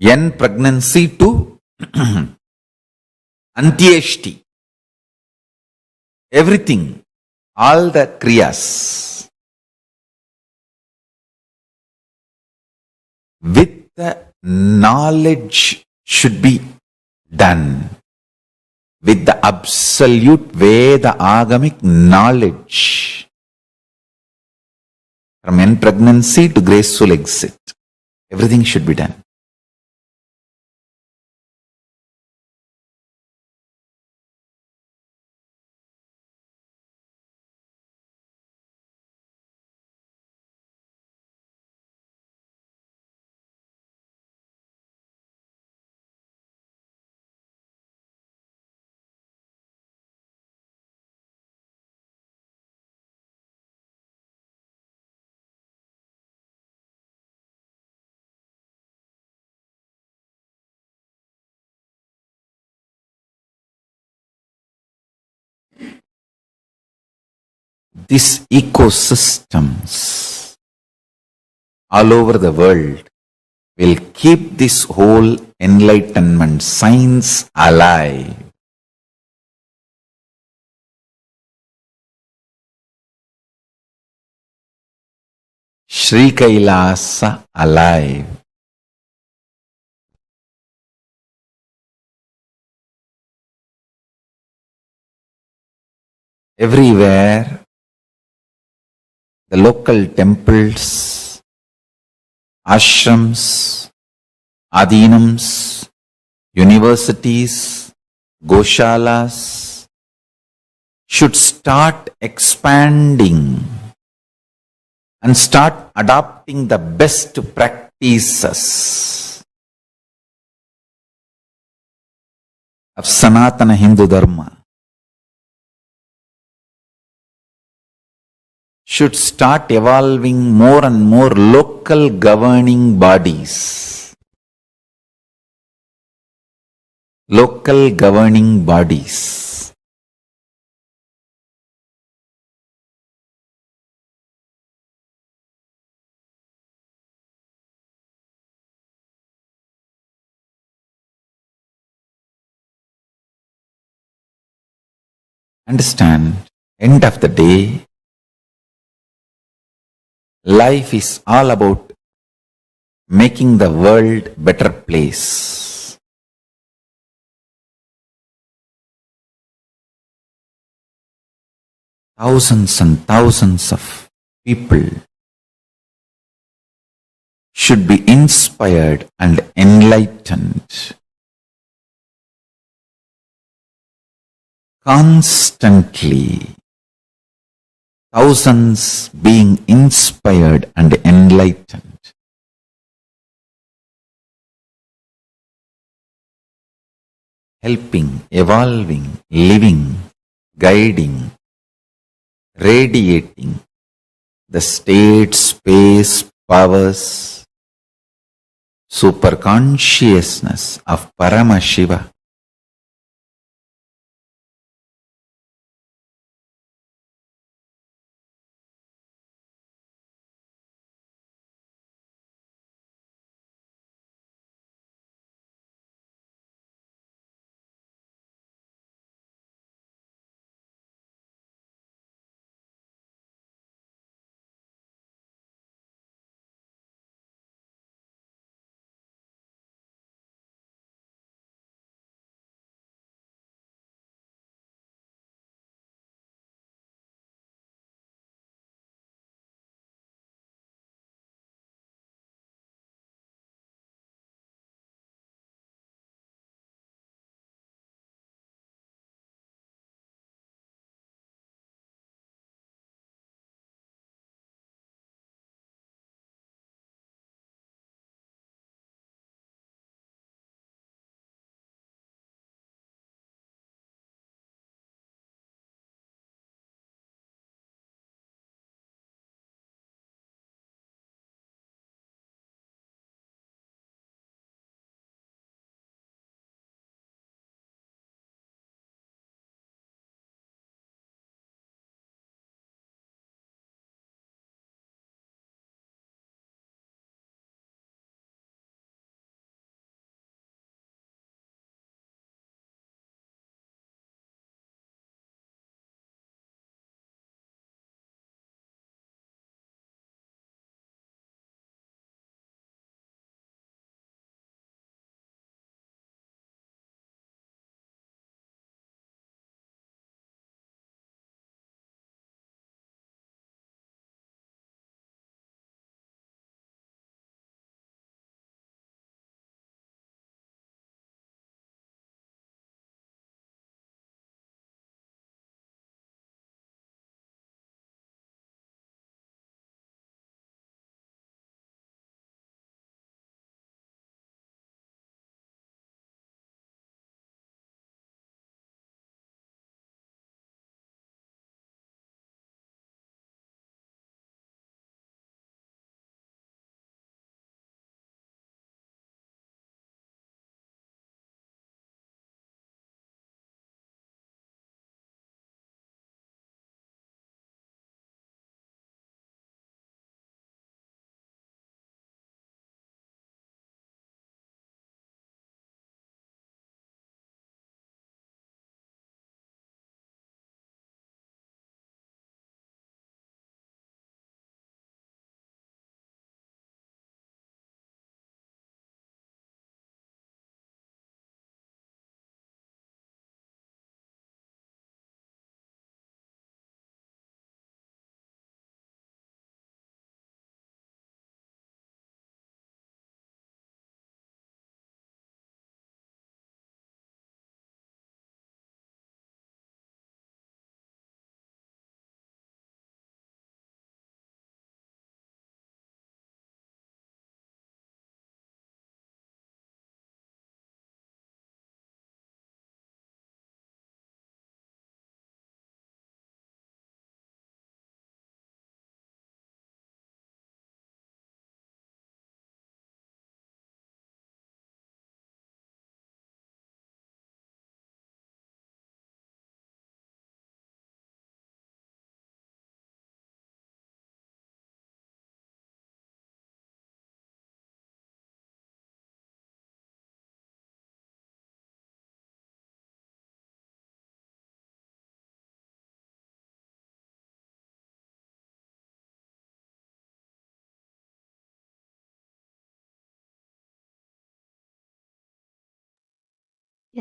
N pregnancy to Antyeshti. Everything, all the kriyas with the knowledge should be done. With the absolute Veda agamic knowledge. From N pregnancy to graceful exit. Everything should be done. These ecosystems all over the world will keep this whole enlightenment science alive. Sri Kailasa alive. Everywhere, the local temples, ashrams, adhinams, universities, goshalas should start expanding and start adopting the best practices of Sanatana Hindu Dharma. Should start evolving more and more local governing bodies. Local governing bodies. Understand, end of the day, life is all about making the world better place. Thousands and thousands of people should be inspired and enlightened. Constantly, thousands being inspired and enlightened. Helping, evolving, living, guiding, radiating the state, space, powers, superconsciousness of Paramashiva.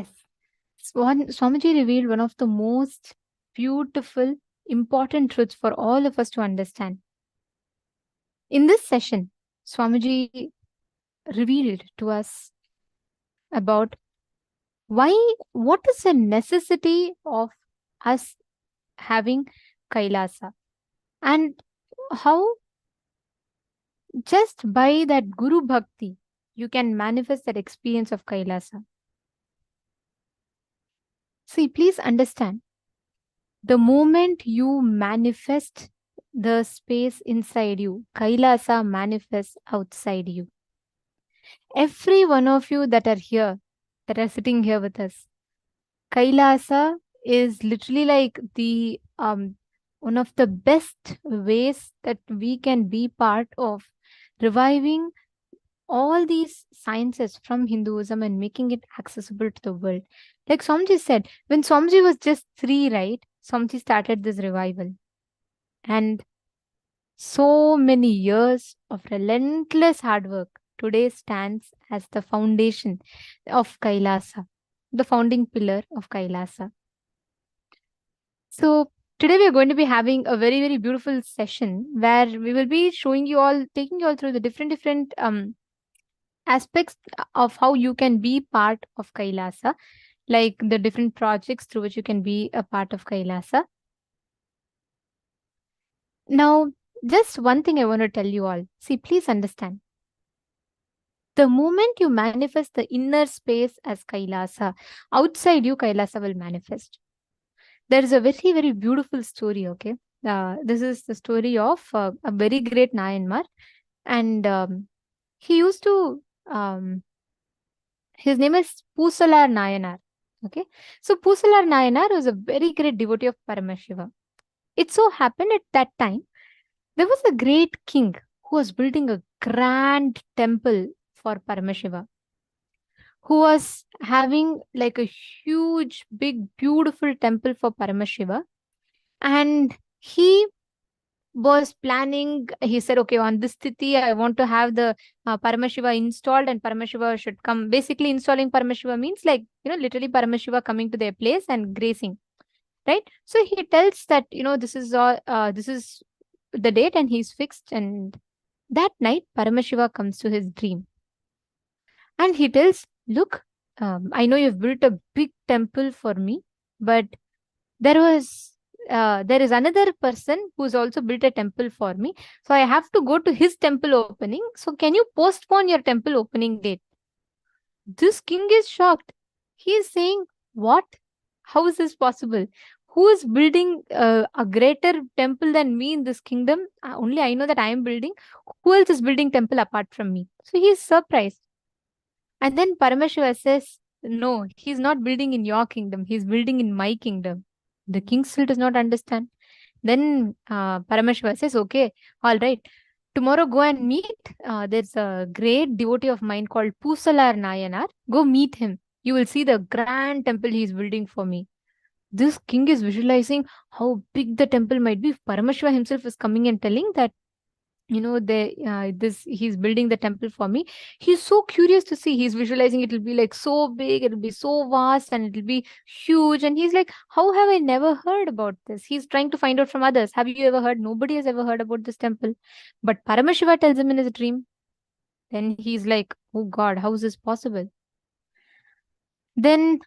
Yes. Swamiji revealed one of the most beautiful, important truths for all of us to understand. In this session, Swamiji revealed to us about what is the necessity of us having Kailasa, and how just by that Guru Bhakti, you can manifest that experience of Kailasa. See, please understand, the moment you manifest the space inside you, Kailasa manifests outside you. Every one of you that are here, that are sitting here with us, Kailasa is literally like the one of the best ways that we can be part of reviving all these sciences from Hinduism and making it accessible to the world. Like Swamiji said, when Swamiji was just 3, right, Swamiji started this revival. And so many years of relentless hard work today stands as the foundation of Kailasa, the founding pillar of Kailasa. So today we are going to be having a very, very beautiful session where we will be showing you all, taking you all through the different aspects of how you can be part of Kailasa, like the different projects through which you can be a part of Kailasa. Now, just one thing I want to tell you all. See, please understand. The moment you manifest the inner space as Kailasa, outside you, Kailasa will manifest. There is a very, very beautiful story, okay? This is the story of a very great Nayanmar. And he used to, his name is Pusalar Nayanar, okay? So Pusalar Nayanar was a very great devotee of Paramashiva. It so happened at that time, there was a great king who was building a grand temple for Paramashiva, who was having like a huge, big, beautiful temple for Paramashiva. And he was planning, he said, okay, on this Tithi, I want to have the Paramashiva installed, and Paramashiva should come. Basically, installing Paramashiva means like, literally Paramashiva coming to their place and gracing, right? So he tells that, this is the date, and he's fixed. And that night, Paramashiva comes to his dream. And he tells, look, I know you've built a big temple for me, but there is another person who's also built a temple for me. So I have to go to his temple opening. So can you postpone your temple opening date? This king is shocked. He is saying, what? How is this possible? Who is building a greater temple than me in this kingdom? Only I know that I am building. Who else is building temple apart from me? So he is surprised. And then Paramashiva says, no, he's not building in your kingdom. He's building in my kingdom. The king still does not understand. Then Paramashiva says, okay, all right. Tomorrow go and meet. There's a great devotee of mine called Pusalar Nayanar. Go meet him. You will see the grand temple he's building for me. This king is visualizing how big the temple might be. Paramashiva himself is coming and telling that, he's building the temple for me. He's so curious to see. He's visualizing it will be like so big, it'll be so vast, and it'll be huge. And he's like, how have I never heard about this? He's trying to find out from others. Have you ever heard? Nobody has ever heard about this temple. But Paramashiva tells him in his dream. Then he's like, oh God, how is this possible? Then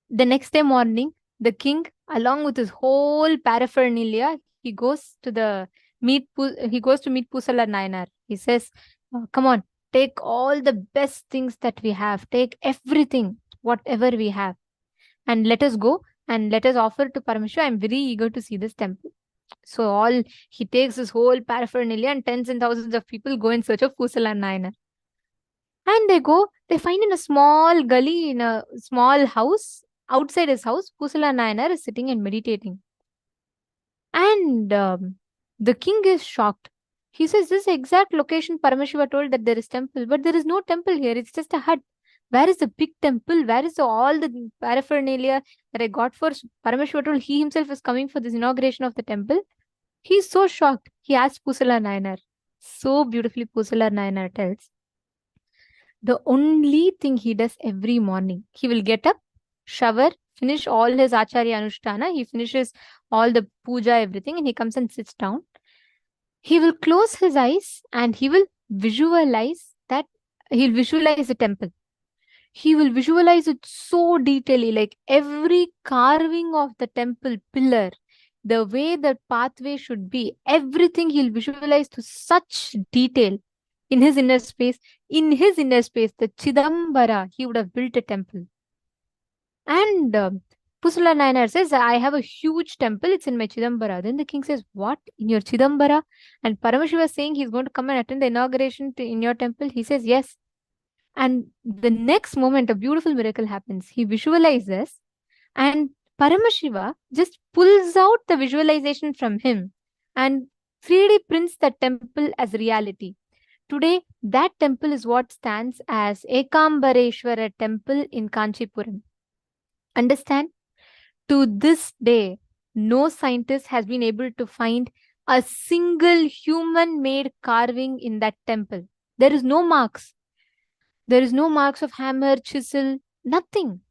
the next day morning, the king, along with his whole paraphernalia, he goes to meet Pusalar Nayanar. He says, come on, take all the best things that we have. Take everything, whatever we have. And let us go and let us offer to Paramashiva. I'm very eager to see this temple. So he takes his whole paraphernalia, and tens and thousands of people go in search of Pusalar Nayanar. And they find in a small gully, in a small house, outside his house, Pusalar Nayanar is sitting and meditating. And the king is shocked. He says, this exact location Paramashiva told that there is temple, but there is no temple here. It's just a hut. Where is the big temple? Where is all the paraphernalia that I got for? Paramashiva told he himself is coming for this inauguration of the temple. He's so shocked. He asks Pusalar Nayanar. So beautifully Pusalar Nayanar tells the only thing he does every morning, he will get up, shower, finish all his Acharya Anushtana, he finishes all the puja, everything, and he comes and sits down. He will close his eyes and he will visualize that, he'll visualize the temple. He will visualize it so detailedly, like every carving of the temple pillar, the way the pathway should be, everything he'll visualize to such detail in his inner space. In his inner space, the Chidambara, he would have built a temple. And Pusala Nayanar says, I have a huge temple, it's in my Chidambara. Then the king says, what? In your Chidambara? And Paramashiva is saying he's going to come and attend the inauguration in your temple. He says, yes. And the next moment, a beautiful miracle happens. He visualizes, and Paramashiva just pulls out the visualization from him and 3D prints the temple as reality. Today, that temple is what stands as Ekambareshwara temple in Kanchipuram. Understand? To this day, no scientist has been able to find a single human-made carving in that temple. There is no marks. There is no marks of hammer, chisel, nothing.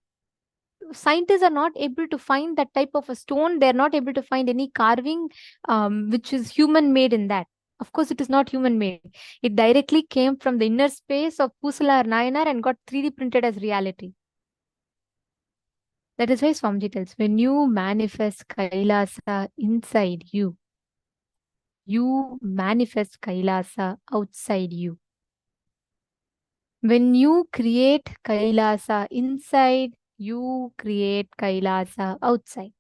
Scientists are not able to find that type of a stone. They are not able to find any carving which is human-made in that. Of course, it is not human-made. It directly came from the inner space of Pusala or Nayanar and got 3D printed as reality. That is why Swamiji tells, when you manifest Kailasa inside you, you manifest Kailasa outside you. When you create Kailasa inside, you create Kailasa outside.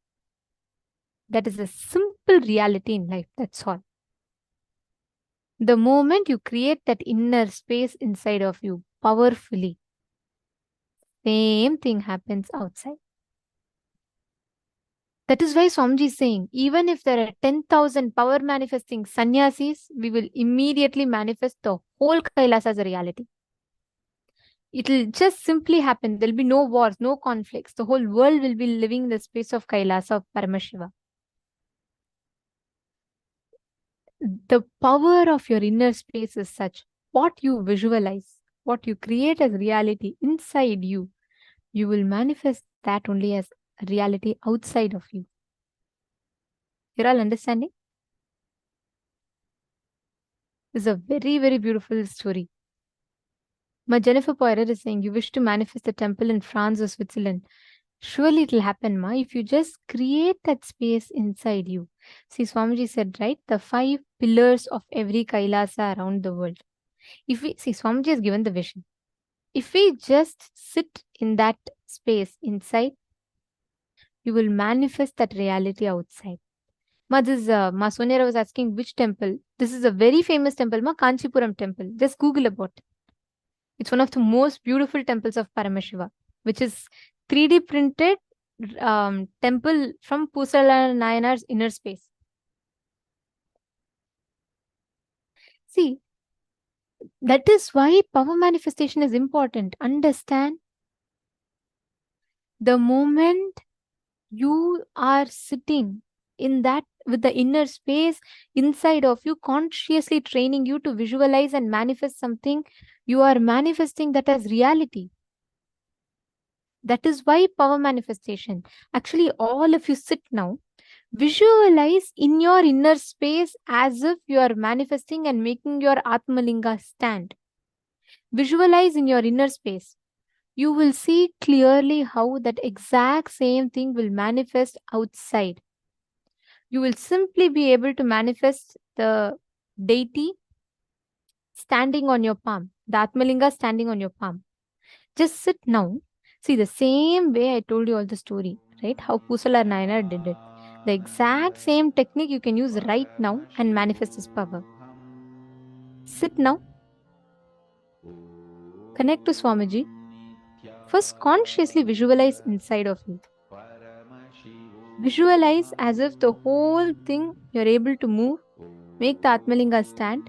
That is a simple reality in life, that's all. The moment you create that inner space inside of you powerfully, same thing happens outside. That is why Swamiji is saying, even if there are 10,000 power manifesting sannyasis, we will immediately manifest the whole Kailasa as a reality. It will just simply happen. There will be no wars, no conflicts. The whole world will be living in the space of Kailasa of Paramashiva. The power of your inner space is such. What you visualize, what you create as reality inside you, you will manifest that only as reality outside of you. You're all understanding? This is a very, very beautiful story. My Jennifer Poirer is saying, you wish to manifest a temple in France or Switzerland. Surely it will happen, Ma, if you just create that space inside you. See, Swamiji said, right, the 5 pillars of every Kailasa around the world. If we see, Swamiji has given the vision. If we just sit in that space inside, you will manifest that reality outside. Ma, this Ma Sonera was asking which temple. This is a very famous temple, Ma, Kanchipuram temple. Just Google about it. It's one of the most beautiful temples of Paramashiva, which is 3D printed temple from Pusala Nayanar's inner space. See, that is why power manifestation is important. Understand, the moment you are sitting in that with the inner space inside of you, consciously training you to visualize and manifest something, you are manifesting that as reality. That is why power manifestation. Actually, all of you sit now, visualize in your inner space as if you are manifesting and making your Atmalinga stand. Visualize in your inner space. You will see clearly how that exact same thing will manifest outside. You will simply be able to manifest the deity standing on your palm, the Atmalinga standing on your palm. Just sit now. See, the same way I told you all the story, right? How Pusala Nayanar did it. The exact same technique you can use right now and manifest this power. Sit now. Connect to Swamiji. First, consciously visualize inside of you. Visualize as if the whole thing you're able to move. Make the Atmalinga stand.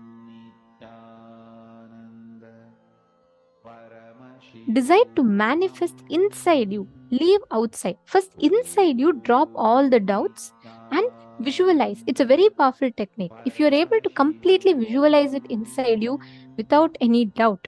Decide to manifest inside you. Leave outside. First, inside you, drop all the doubts and visualize. It's a very powerful technique. If you're able to completely visualize it inside you without any doubt,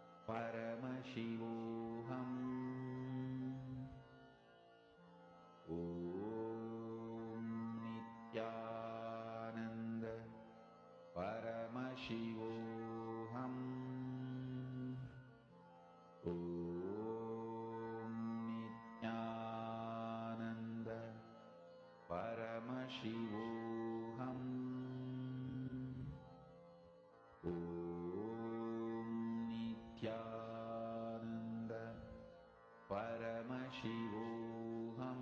Paramashivoham. Om Nithyananda Paramashivoham. Om Nithyananda Paramashivoham. Om Nithyananda Paramashivoham.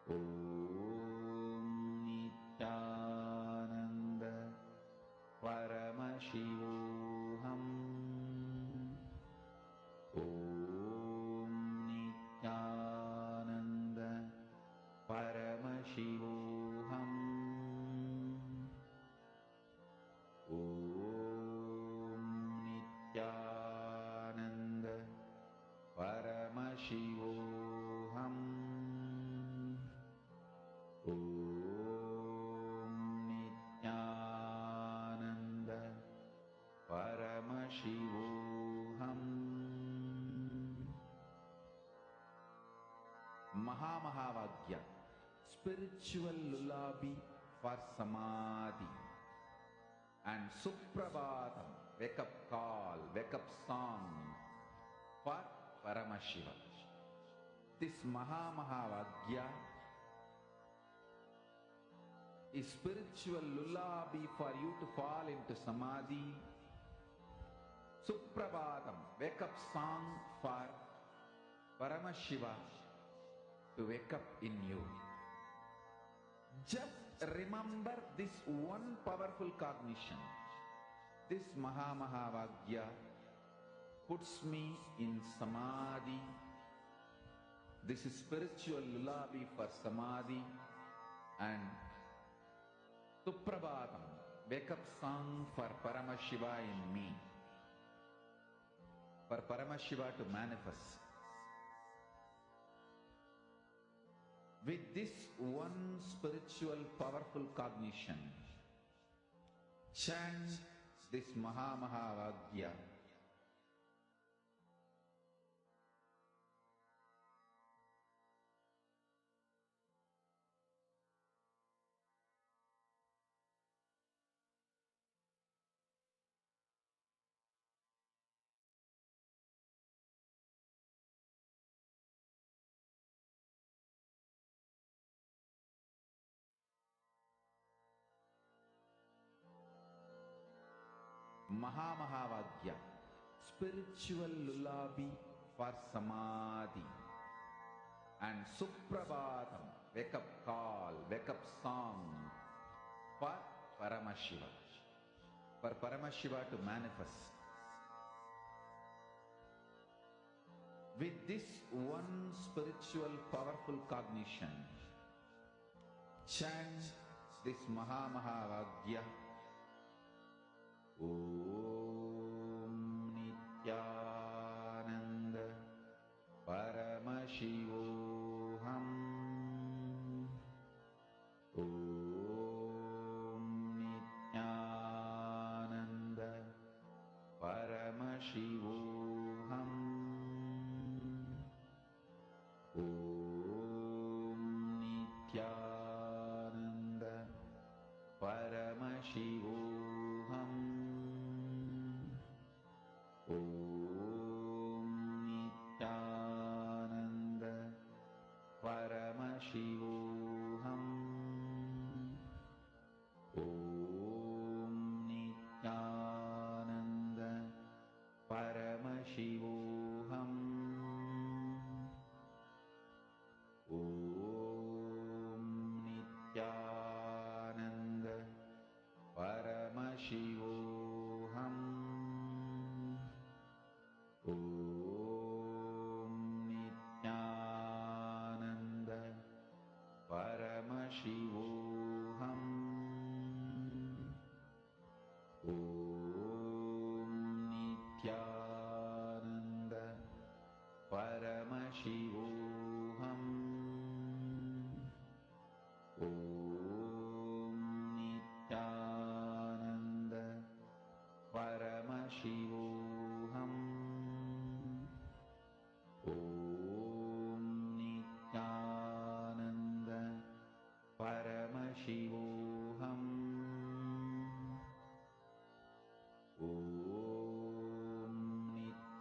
Om Nithyananda Paramashivoham. Om Nithyananda Paramashivoham. Om Nithyananda Paramashivoham. Om Nithyananda Paramashivoham. Mahamahāvāgya, spiritual lullaby for samadhi, and Suprabhatam, wake up call, wake up song for Paramashiva. This Mahamahāvāgya is spiritual lullaby for you to fall into samadhi. Suprabhatam, wake up song for Paramashiva to wake up in you. Just remember this one powerful cognition. This Mahamahāvāgya puts me in samadhi. This is spiritual lullaby for samadhi, and Suprabhatam, wake up song for Paramashiva in me, for Paramashiva to manifest. With this one spiritual powerful cognition, chant this Mahamahāvāgya. Mahamahāvāgya, spiritual lullaby for samadhi, and Suprabhatam, wake up call, wake up song for Paramashiva, for Paramashiva to manifest. With this one spiritual powerful cognition, chant this Mahamahāvāgya. Om Nithyananda Paramashivoham. Om Nithyananda Paramashivoham. Om Nithyananda Paramashivoham. Om Nithyananda Paramashivoham. Om Nithyananda Paramashivoham. Om Nithyananda Paramashivoham. Om Nithyananda Paramashivoham. Om Nithyananda Paramashivoham. Om Nithyananda Paramashivoham.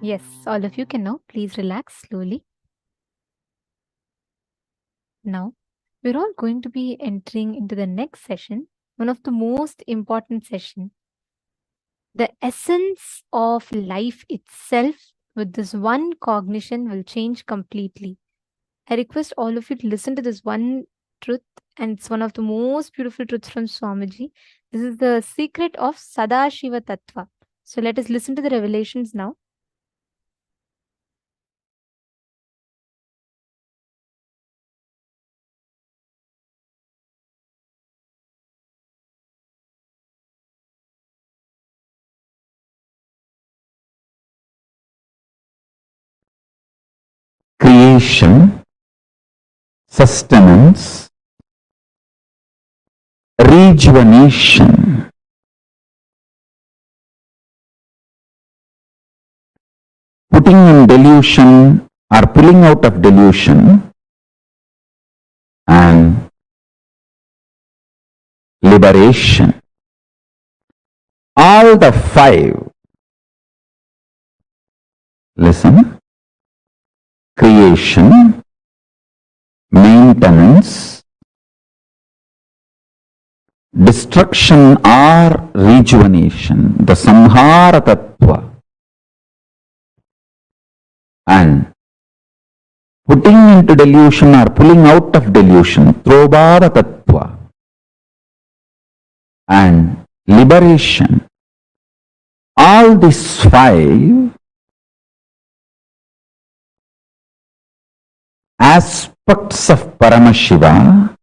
Yes, all of you can now please relax slowly. Now, we're all going to be entering into the next session, one of the most important session. The essence of life itself with this one cognition will change completely. I request all of you to listen to this one truth, and it's one of the most beautiful truths from Swamiji. This is the secret of Sadashiva Tattva. So let us listen to the revelations now. Creation, sustenance, rejuvenation, putting in delusion or pulling out of delusion, and liberation. All the five. Listen. Creation, maintenance, destruction or rejuvenation, the Samhara Tattva, and putting into delusion or pulling out of delusion, Throbhava Tattva, and liberation. All these five aspects of Paramashiva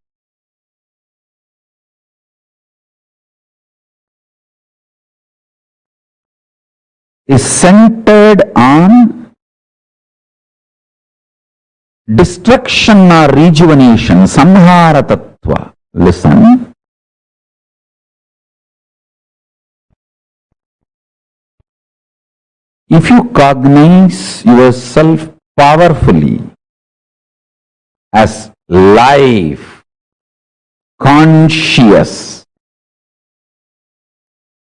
is centered on destruction or rejuvenation, Samhara Tattva. Listen. If you cognize yourself powerfully as life, conscious,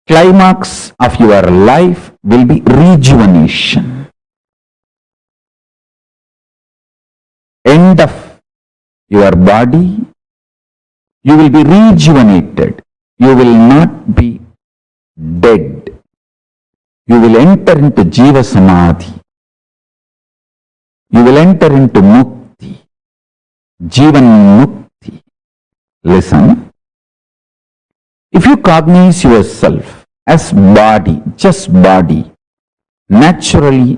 climax of your life will be rejuvenation. End of your body, you will be rejuvenated. You will not be dead. You will enter into Jiva Samadhi. You will enter into Mukti. Jivan Mukti. Listen. If you cognize yourself as body, just body, naturally,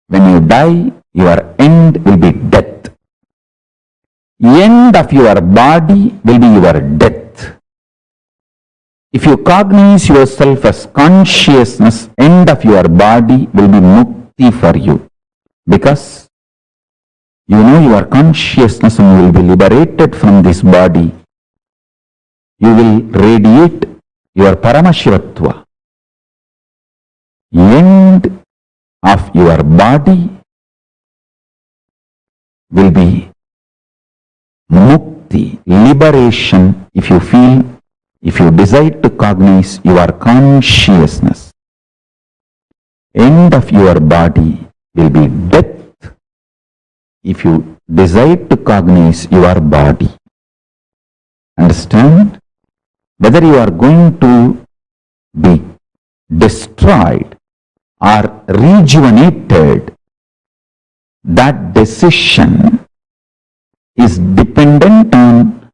when you die, your end will be death. End of your body will be your death. If you cognize yourself as consciousness, end of your body will be mukti for you. Because you know your consciousness and you will be liberated from this body. You will radiate your Paramashivatva. End of your body will be mukti, liberation, if you feel, if you decide to cognize your consciousness. End of your body will be death if you decide to cognize your body. Understand? Whether you are going to be destroyed or rejuvenated, that decision is dependent on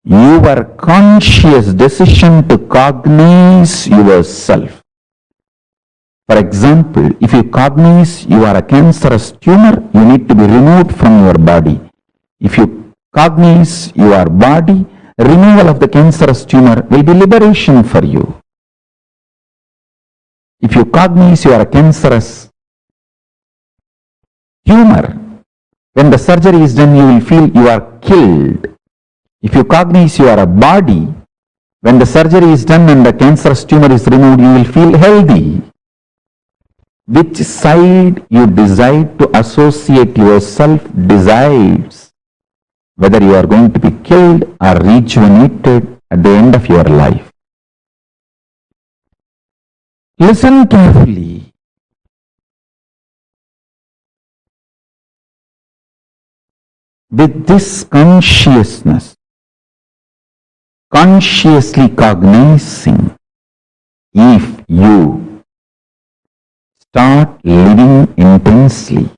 your conscious decision to cognize yourself. For example, if you cognize you are a cancerous tumor, you need to be removed from your body. If you cognize your body, removal of the cancerous tumor will be liberation for you. If you cognize you are a cancerous tumor, when the surgery is done, you will feel you are killed. If you cognize you are a body, when the surgery is done and the cancerous tumor is removed, you will feel healthy. Which side you decide to associate yourself decides whether you are going to be killed or rejuvenated at the end of your life. Listen carefully. With this consciousness, consciously cognizing, if you start living intensely,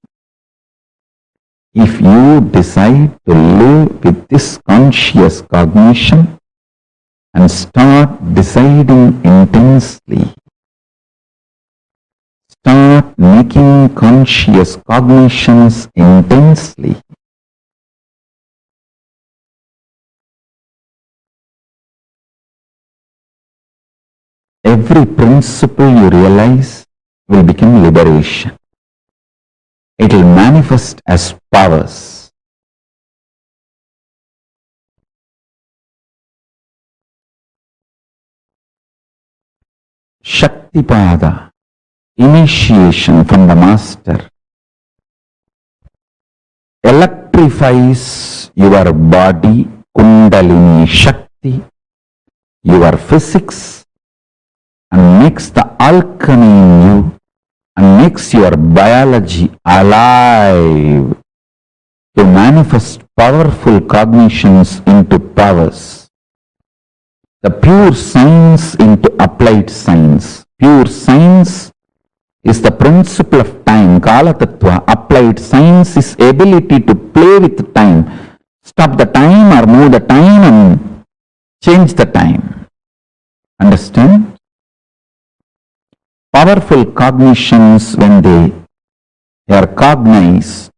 if you decide to live with this conscious cognition and start deciding intensely, start making conscious cognitions intensely, every principle you realize will become liberation. It will manifest as powers. Shaktipada, initiation from the master, electrifies your body, Kundalini Shakti, your physics, and makes the alchemy in you and makes your biology alive to manifest powerful cognitions into powers. The pure science into applied science. Pure science is the principle of time, Kala Tattva. Applied science is ability to play with time, stop the time or move the time and change the time. Understand? Powerful cognitions, when they are cognized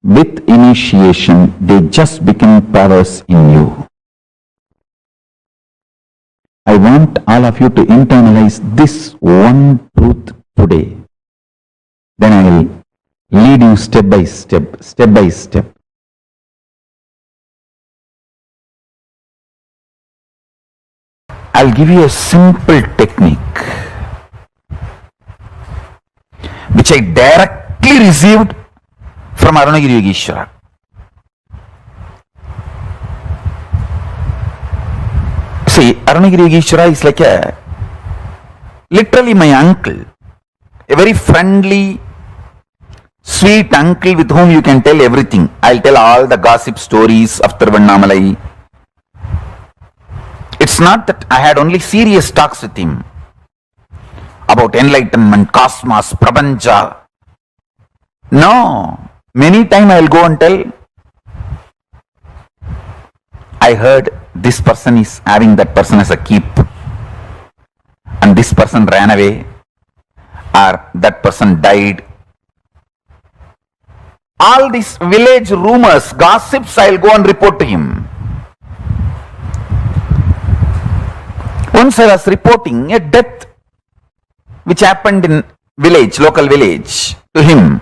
with initiation, they just become powers in you. I want all of you to internalize this one truth today. Then I will lead you step by step, step by step. I'll give you a simple technique which I directly received from Arunagiri Yogeshwara. See, Arunagiri Yogeshwara is like literally my uncle, a very friendly, sweet uncle with whom you can tell everything. I'll tell all the gossip stories of Tiruvannamalai. It's not that I had only serious talks with him about enlightenment, cosmos, prapancha. No. Many times I will go and tell, I heard this person is having that person as a keep and this person ran away or that person died. All these village rumors, gossips, I will go and report to him. Once I was reporting a death which happened in village, local village, to him,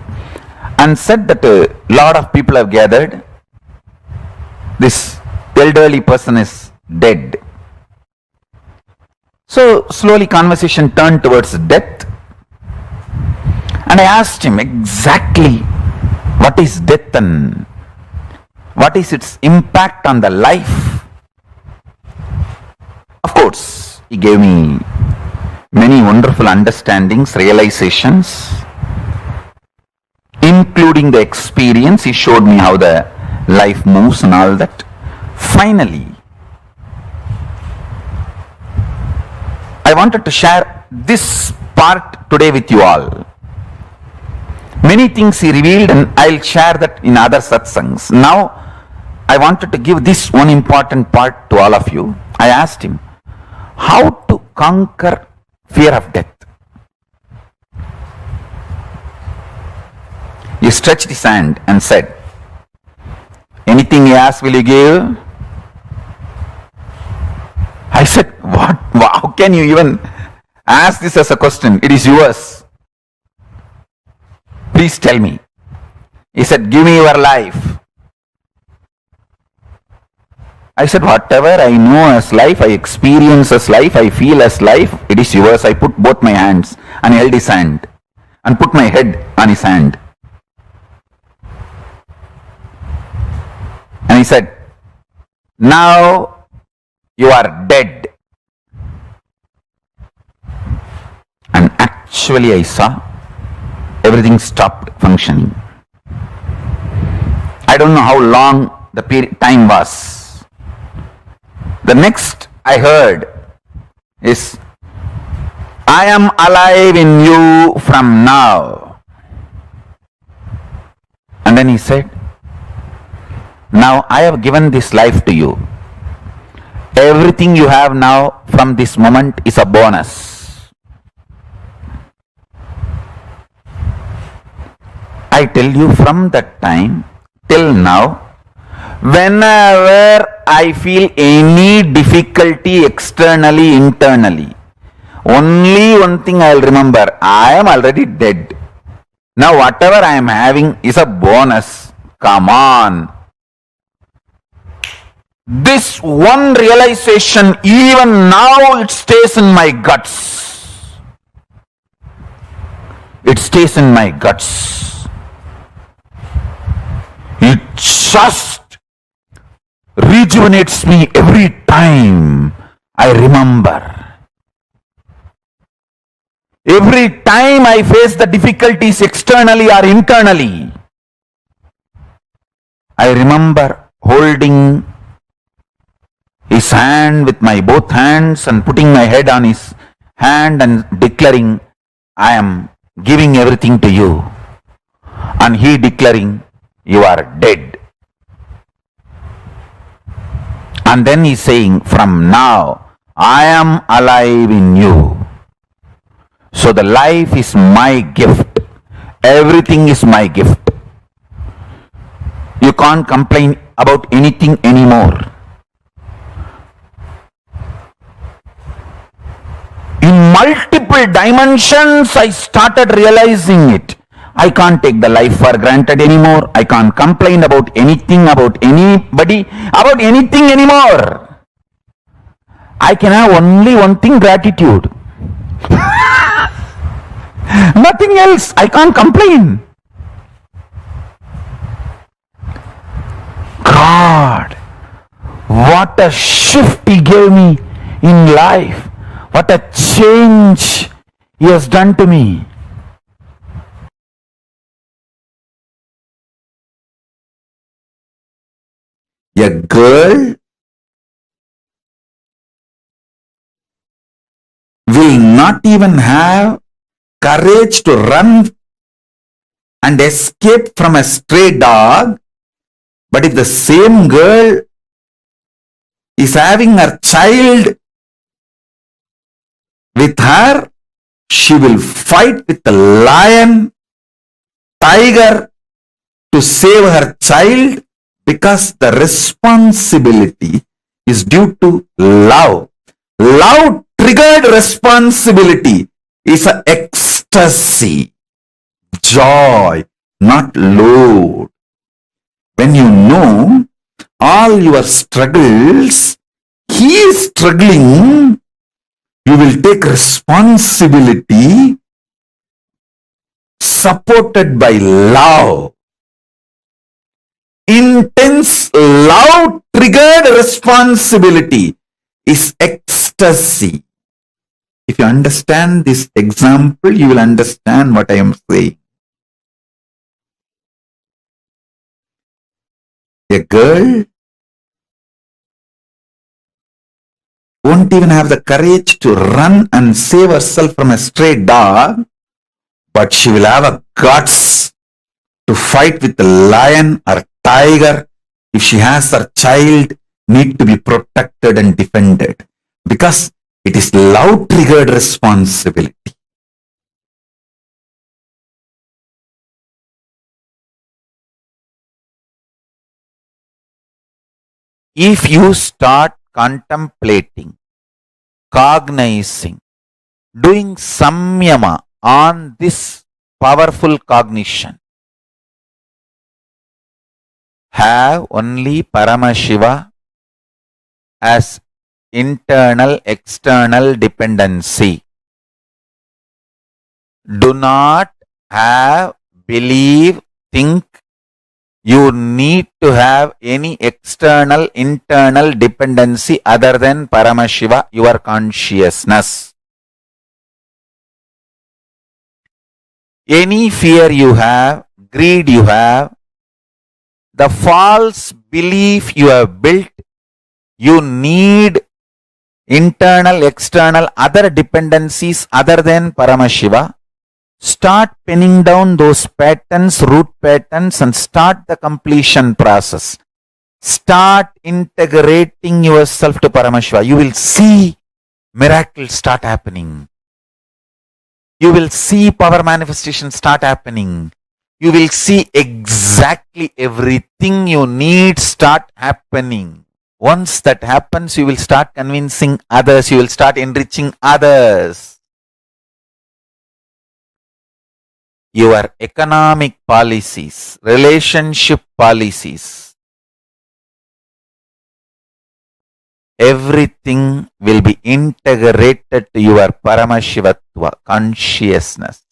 and said that a lot of people have gathered. This elderly person is dead. So slowly conversation turned towards death, and I asked him exactly what is death and what is its impact on the life. Of course, he gave me many wonderful understandings, realizations, including the experience. He showed me how the life moves and all that. Finally, I wanted to share this part today with you all. Many things he revealed and I'll share that in other satsangs. Now, I wanted to give this one important part to all of you. I asked him, how to conquer fear of death? He stretched his hand and said, anything he asks, will you give? I said, what? How can you even ask this as a question? It is yours. Please tell me. He said, give me your life. I said, whatever I know as life, I experience as life, I feel as life, it is yours. I put both my hands and held his hand and put my head on his hand. And he said, now you are dead. And actually I saw everything stopped functioning. I don't know how long the time was. The next I heard is, I am alive in you from now. And then he said, now I have given this life to you. Everything you have now from this moment is a bonus. I tell you, from that time till now, whenever I feel any difficulty externally, internally, only one thing I will remember, I am already dead. Now whatever I am having is a bonus. Come on. This one realization, even now it stays in my guts. It stays in my guts. It just rejuvenates me every time I remember. Every time I face the difficulties externally or internally, I remember holding his hand with my both hands and putting my head on his hand and declaring, I am giving everything to you. And he declaring, you are dead. And then he saying, from now, I am alive in you. So the life is my gift. Everything is my gift. You can't complain about anything anymore. In multiple dimensions, I started realizing it. I can't take the life for granted anymore. I can't complain about anything, about anybody, about anything anymore. I can have only one thing, gratitude. Nothing else. I can't complain. God, what a shift He gave me in life. What a change He has done to me. A girl will not even have courage to run and escape from a stray dog, but if the same girl is having her child with her, she will fight with the lion, tiger to save her child, because the responsibility is due to love. Love triggered responsibility is an ecstasy, joy, not load. When you know all your struggles, he is struggling, you will take responsibility supported by love. Intense love triggered responsibility is ecstasy. If you understand this example, you will understand what I am saying. A girl won't even have the courage to run and save herself from a stray dog, but she will have a guts to fight with the lion or tiger if she has her child need to be protected and defended, because it is love triggered responsibility. If you start contemplating, cognizing, doing samyama on this powerful cognition, have only Paramashiva as internal, external dependency. Do not have, believe, think you need to have any external, internal dependency other than Paramashiva, your consciousness. Any fear you have, greed you have, the false belief you have built, you need internal, external, other dependencies other than Paramashiva. Start pinning down those patterns, root patterns, and start the completion process. Start integrating yourself to Paramashiva. You will see miracles start happening. You will see power manifestations start happening. You will see exactly everything you need start happening. Once that happens, you will start convincing others. You will start enriching others. Your economic policies, relationship policies, everything will be integrated to your Paramashivatva, consciousness,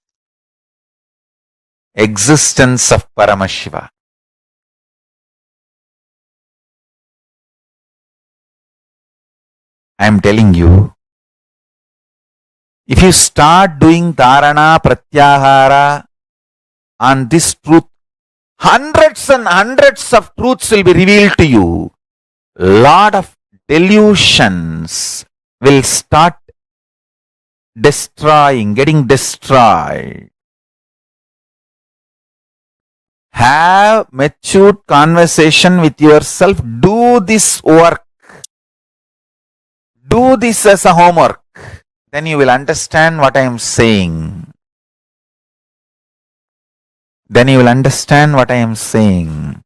existence of Paramashiva. I am telling you, if you start doing dharana, pratyahara on this truth, hundreds and hundreds of truths will be revealed to you. Lot of delusions will start getting destroyed. Have matured conversation with yourself. Do this work. Do this as a homework. Then you will understand what I am saying. Then you will understand what I am saying.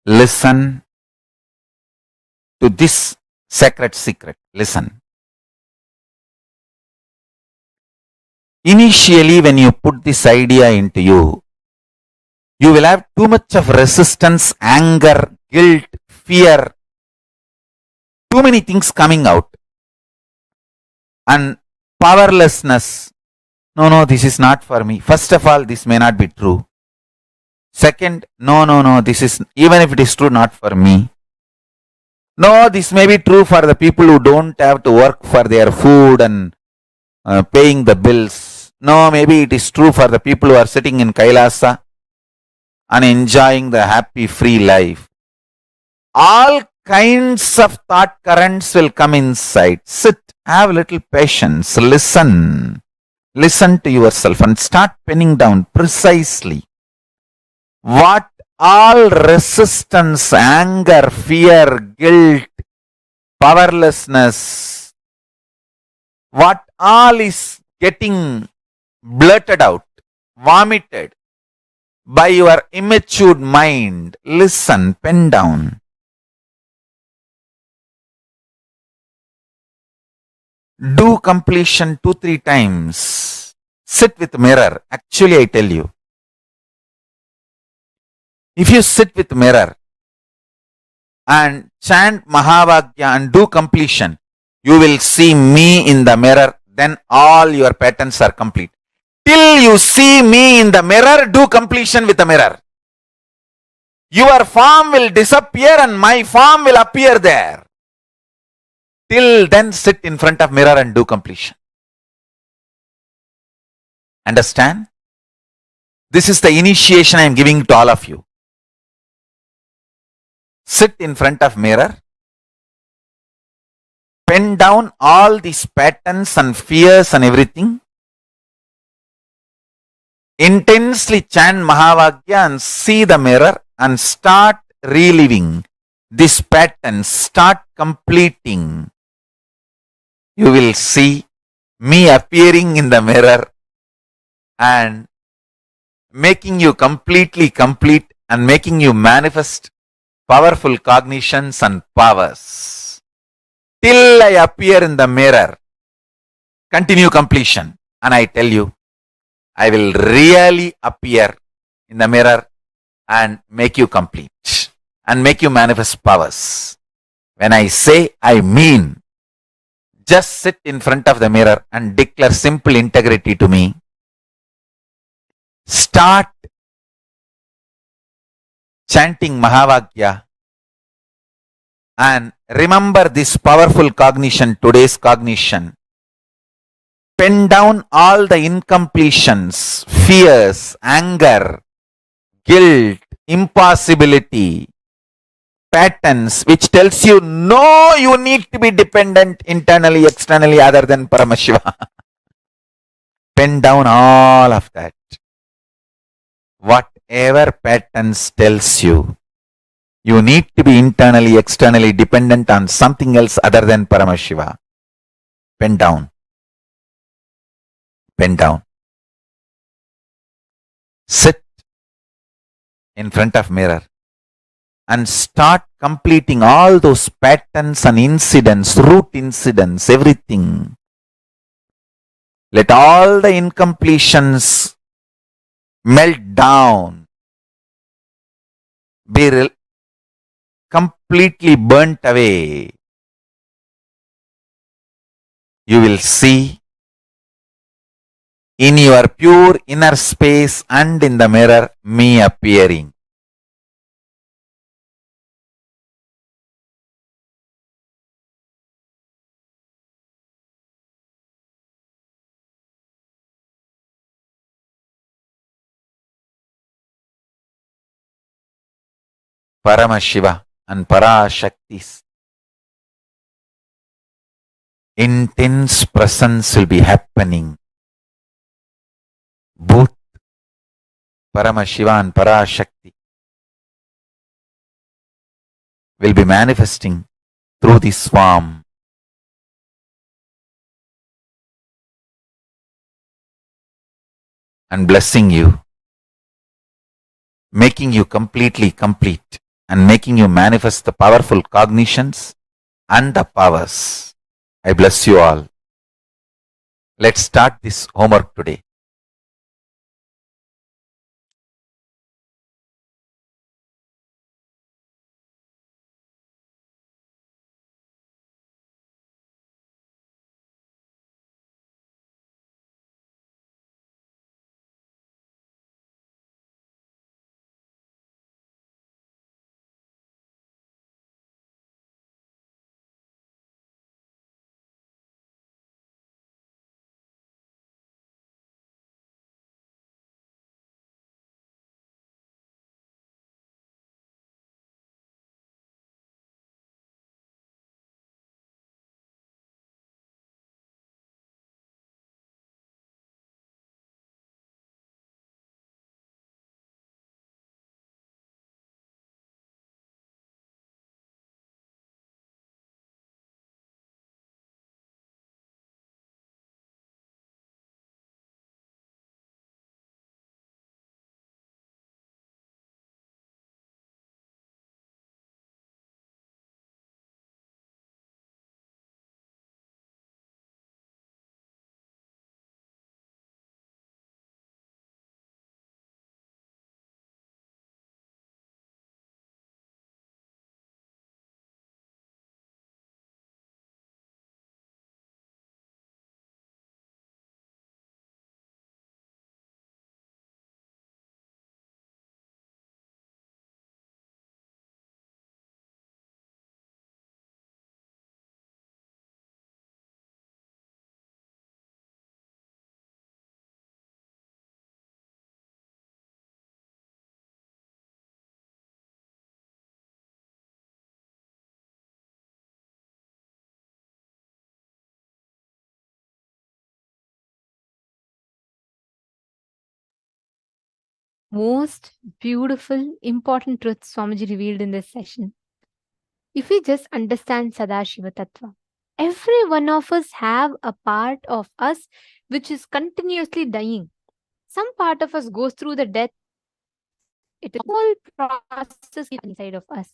Listen to this sacred secret. Listen. Initially, when you put this idea into you, you will have too much of resistance, anger, guilt, fear, too many things coming out. And powerlessness. No, this is not for me. First of all, this may not be true. Second, no, this is, even if it is true, not for me. No, this may be true for the people who don't have to work for their food and paying the bills. No, maybe it is true for the people who are sitting in Kailasa and enjoying the happy, free life. All kinds of thought currents will come inside. Sit, have a little patience, listen. Listen to yourself and start penning down precisely what all resistance, anger, fear, guilt, powerlessness, what all is getting blurted out, vomited by your immature mind. Listen, pen down. Do completion 2-3 times. Sit with mirror. Actually, I tell you, if you sit with mirror and chant Mahavagya and do completion, you will see me in the mirror. Then all your patterns are complete. Till you see me in the mirror, do completion with the mirror. Your form will disappear and my form will appear there. Till then, sit in front of mirror and do completion. Understand? This is the initiation I am giving to all of you. Sit in front of mirror. Pen down all these patterns and fears and everything. Intensely chant Mahavagya and see the mirror and start reliving this pattern. Start completing. You will see me appearing in the mirror and making you completely complete and making you manifest powerful cognitions and powers. Till I appear in the mirror, continue completion. And I tell you, I will really appear in the mirror and make you complete and make you manifest powers. When I say, I mean. Just sit in front of the mirror and declare simple integrity to me. Start chanting Mahavakya and remember this powerful cognition, today's cognition. Pen down all the incompletions, fears, anger, guilt, impossibility, patterns which tells you no, you need to be dependent internally, externally other than Paramashiva. Pen down all of that. Whatever patterns tells you, you need to be internally, externally dependent on something else other than Paramashiva. Pen down. Pen down. Sit in front of mirror and start completing all those patterns and incidents, root incidents, everything. Let all the incompletions melt down, be completely burnt away. You will see in your pure inner space and in the mirror me appearing. Paramashiva and Parashakti's intense presence will be happening. Both Paramashiva and Parashakti will be manifesting through this form. And blessing you, making you completely complete, and making you manifest the powerful cognitions and the powers. I bless you all. Let's start this homework today. Most beautiful, important truths Swamiji revealed in this session. If we just understand Sadashiva Tattva, every one of us have a part of us which is continuously dying. some part of us goes through the death. It is whole process inside of us.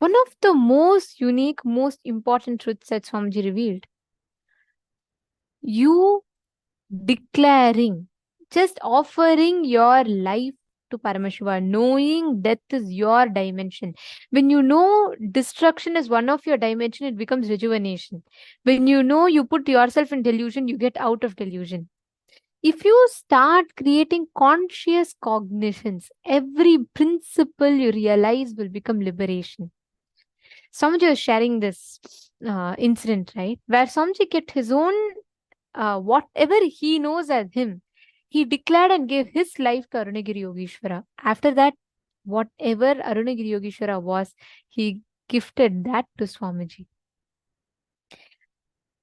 One of the most unique, most important truths that Swamiji revealed. You declaring, just offering your life to Paramashiva, knowing death is your dimension. When you know destruction is one of your dimension, it becomes rejuvenation. When you know you put yourself in delusion, you get out of delusion. If you start creating conscious cognitions, every principle you realize will become liberation. Swamiji was sharing this incident, right? Where Swamiji kept his own, whatever he knows as him, he declared and gave his life to Arunagiri Yogeshwara. After that, whatever Arunagiri Yogeshwara was, he gifted that to Swamiji.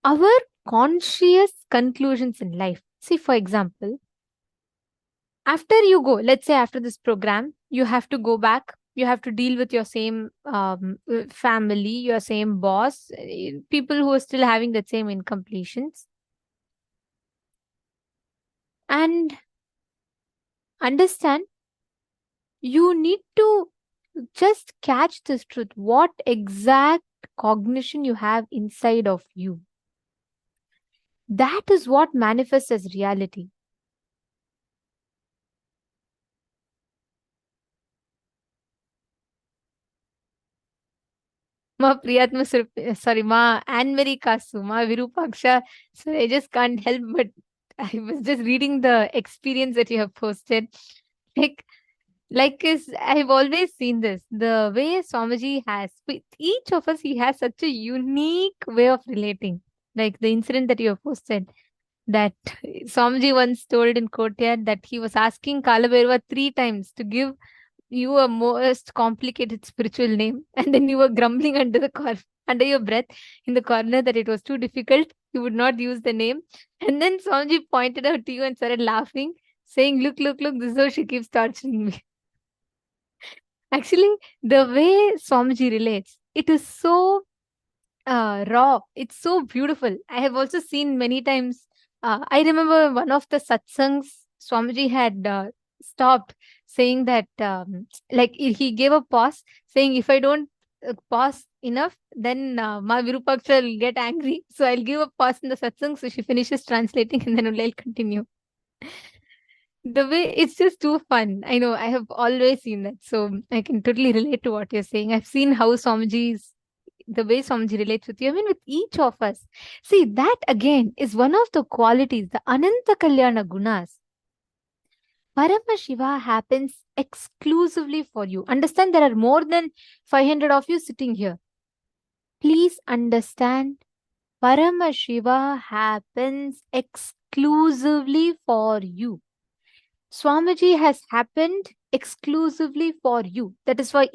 Our conscious conclusions in life. See, for example, after you go, let's say after this program, you have to go back. You have to deal with your same family, your same boss, people who are still having the same incompletions. And understand, you need to just catch this truth. What exact cognition you have inside of you. That is what manifests as reality. Ma Priyatma, sorry, Ma Anne-Marie Kasu, Ma Virupaksha. So I just can't help but I was just reading the experience that you have posted. I've always seen this. The way Swamiji has, with each of us, he has such a unique way of relating. Like the incident that you have posted, that Swamiji once told in Courtyard that he was asking Kalabhairava 3 times to give you a most complicated spiritual name, and then you were grumbling under your breath in the corner that it was too difficult. You would not use the name, and then Swamiji pointed out to you and started laughing, saying, "Look, look, look! This is how she keeps torturing me." Actually, the way Swamiji relates, it is so raw. It's so beautiful. I have also seen many times. I remember one of the satsangs, Swamiji had stopped saying that, like he gave a pause, saying, if I don't pause enough, then Ma Virupaksha will get angry. So I'll give a pause in the satsang so she finishes translating and then only I'll continue. The way it's just too fun. I know I have always seen that. So I can totally relate to what you're saying. I've seen how the way Swamiji relates with you, I mean with each of us. See, that again is one of the qualities, the Ananta Kalyana Gunas. Paramashiva happens exclusively for you. Understand, there are more than 500 of you sitting here. Please understand, Paramashiva happens exclusively for you. Swamiji has happened exclusively for you. That is why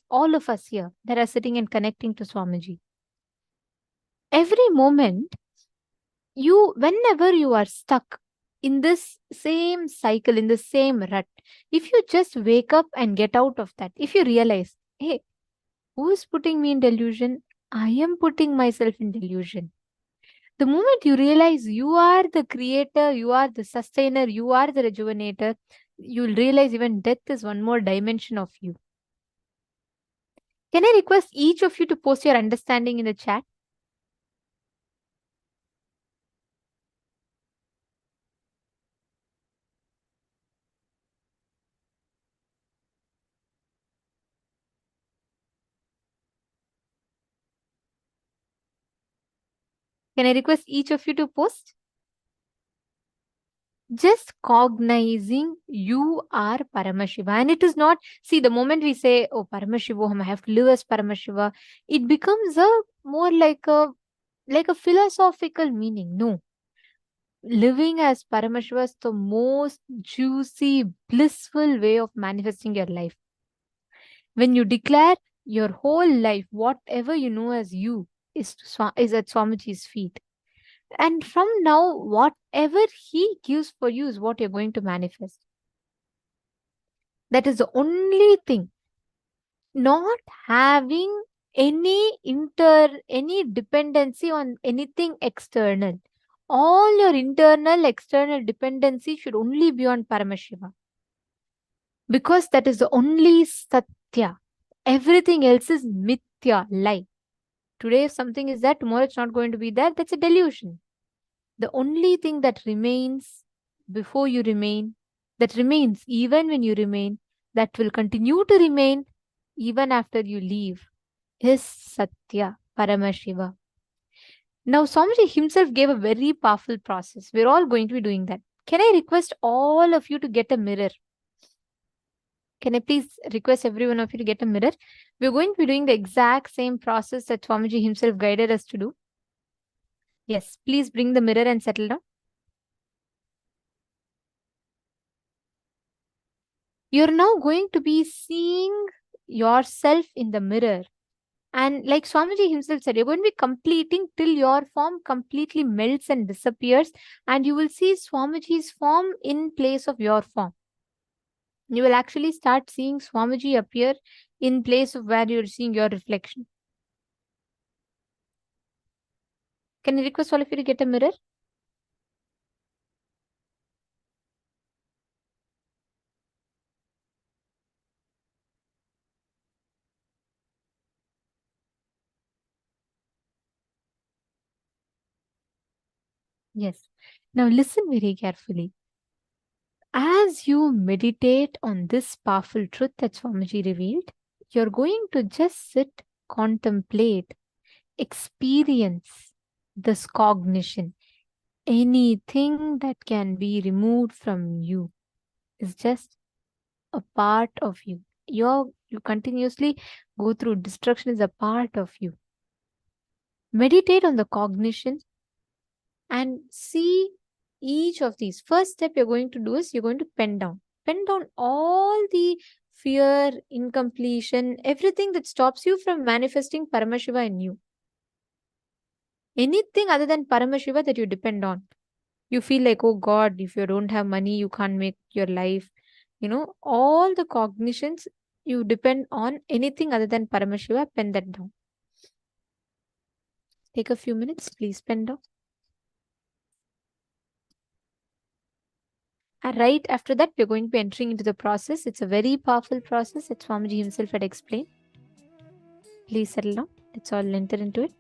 all of us here that are sitting and connecting to Swamiji. Every moment, whenever you are stuck in this same cycle, in the same rut, if you just wake up and get out of that, if you realize, hey, who is putting me in delusion? I am putting myself in delusion. The moment you realize you are the creator, you are the sustainer, you are the rejuvenator, you'll realize even death is one more dimension of you. Can I request each of you to post your understanding in the chat? Can I request each of you to post? Just cognizing you are Paramashiva. And it is not, see, the moment we say, oh, Paramashivoham, I have to live as Paramashiva, it becomes more like a philosophical meaning. No. Living as Paramashiva is the most juicy, blissful way of manifesting your life. When you declare your whole life, whatever you know as you, is at Swamiji's feet. And from now, whatever he gives for you is what you're going to manifest. That is the only thing. Not having any dependency on anything external. All your internal, external dependency should only be on Paramashiva. Because that is the only Satya. Everything else is Mithya, lie. Today, if something is there, tomorrow it's not going to be there. That's a delusion. The only thing that remains before you remain, that remains even when you remain, that will continue to remain even after you leave, is Satya, Paramashiva. Now, Swamiji himself gave a very powerful process. We're all going to be doing that. Can I request all of you to get a mirror? Can I please request every one of you to get a mirror? We're going to be doing the exact same process that Swamiji himself guided us to do. Yes, please bring the mirror and settle down. You're now going to be seeing yourself in the mirror. And like Swamiji himself said, you're going to be completing till your form completely melts and disappears. And you will see Swamiji's form in place of your form. You will actually start seeing Swamiji appear in place of where you're seeing your reflection. Can I request all of you to get a mirror? Yes. Now listen very carefully. As you meditate on this powerful truth that Swamiji revealed, you're going to just sit, contemplate, experience this cognition. Anything that can be removed from you is just a part of you. You continuously go through destruction is a part of you. Meditate on the cognition and see each of these. First step you're going to do is you're going to pen down. Pen down all the fear, incompletion, everything that stops you from manifesting Paramashiva in you. Anything other than Paramashiva that you depend on. You feel like, oh God, if you don't have money, you can't make your life. All the cognitions you depend on anything other than Paramashiva, pen that down. Take a few minutes, please pen down. And right after that, we're going to be entering into the process. It's a very powerful process that Swamiji himself had explained. Please settle down. Let's all enter into it.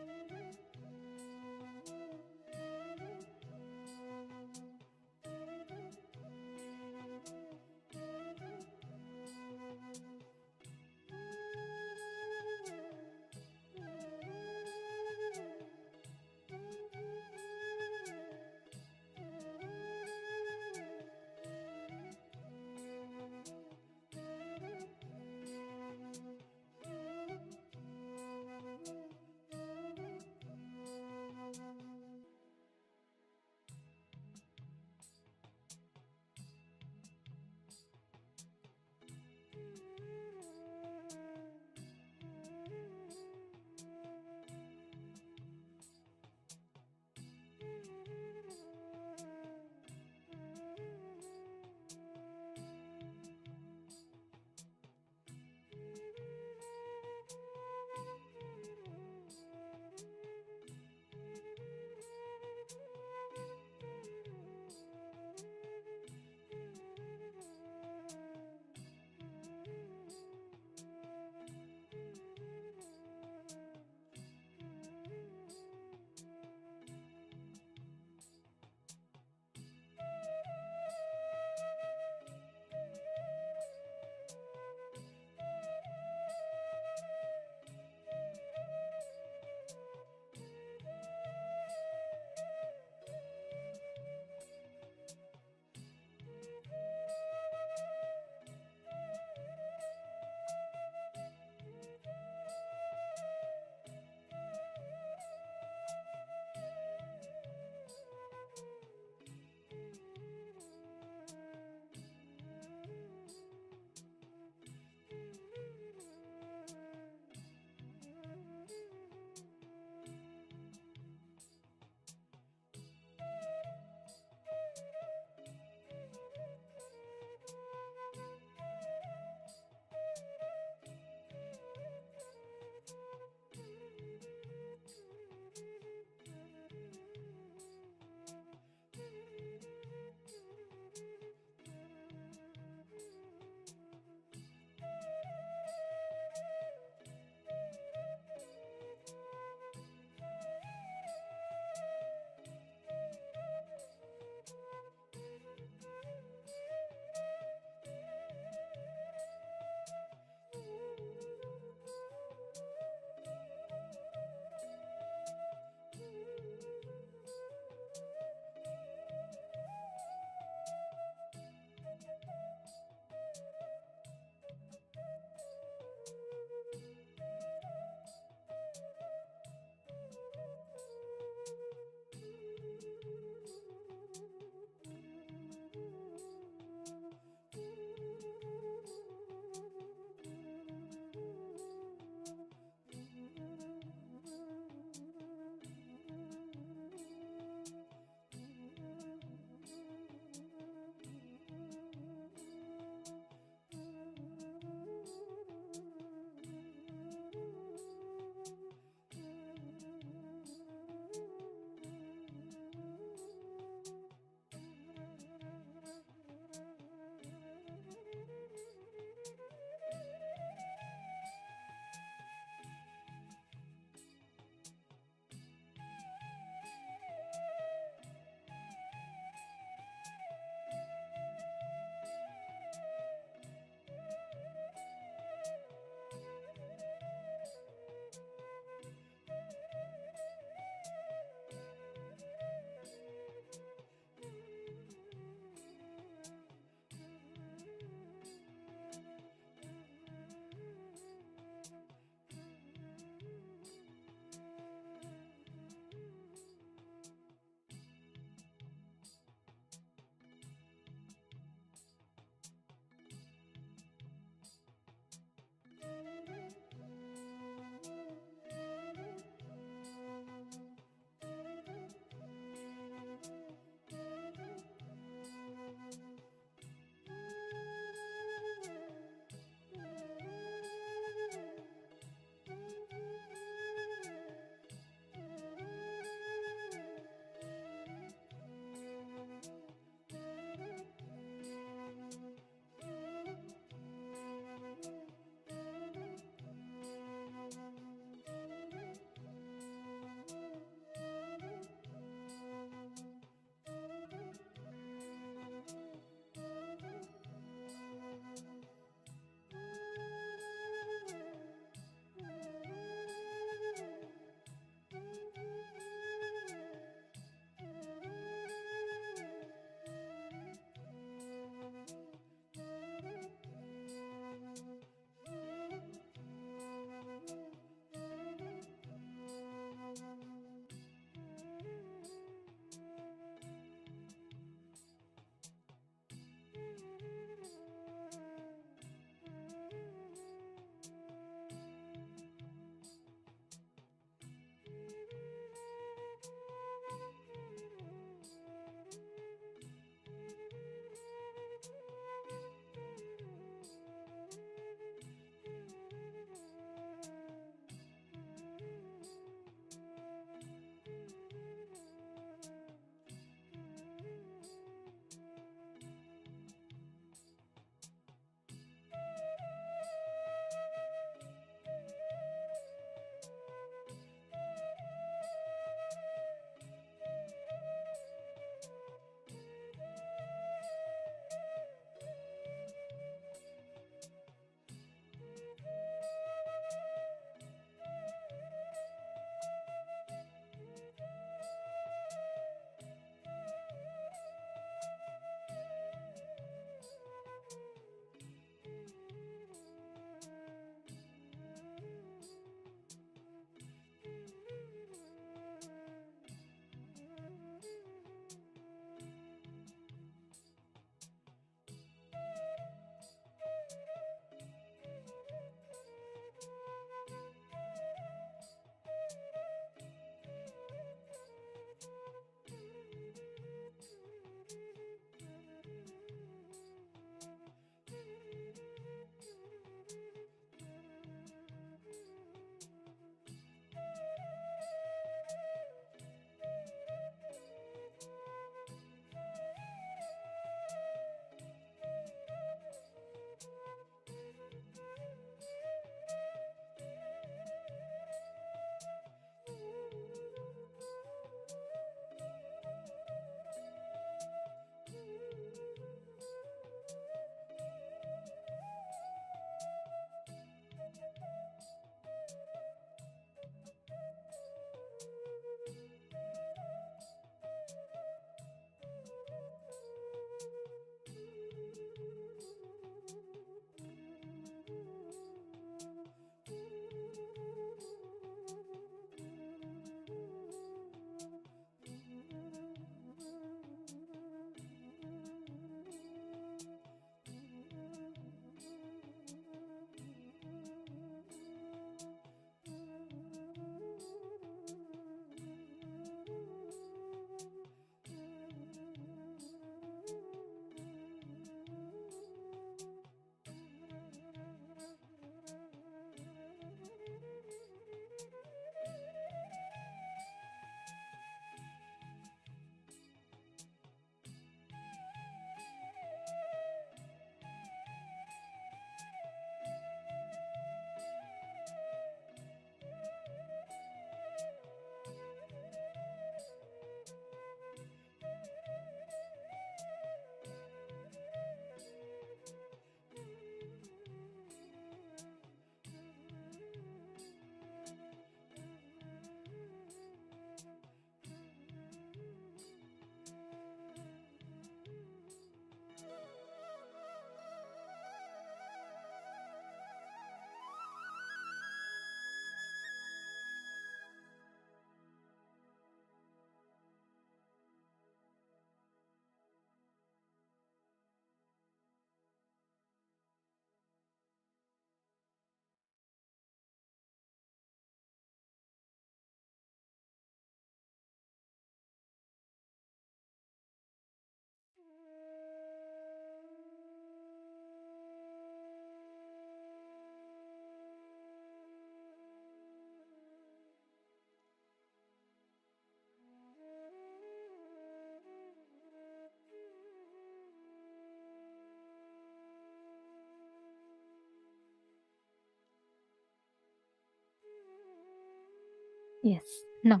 Yes. Now,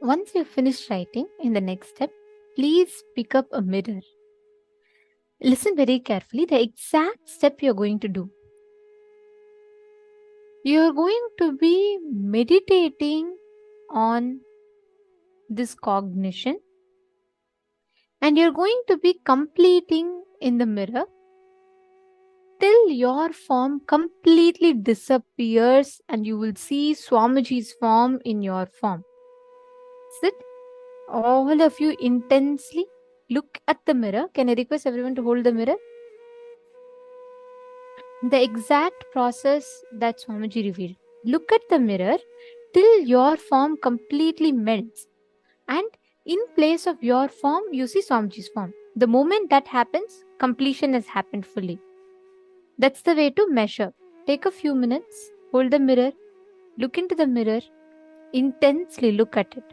once you finish writing, in the next step, please pick up a mirror. Listen very carefully, the exact step you're going to do. You're going to be meditating on this cognition, and you're going to be completing in the mirror till your form completely disappears and you will see Swamiji's form in your form. Sit, all of you, intensely look at the mirror. Can I request everyone to hold the mirror? The exact process that Swamiji revealed. Look at the mirror till your form completely melts, and in place of your form, you see Swamiji's form. The moment that happens, completion has happened fully. That's the way to measure. Take a few minutes, hold the mirror, look into the mirror, intensely look at it.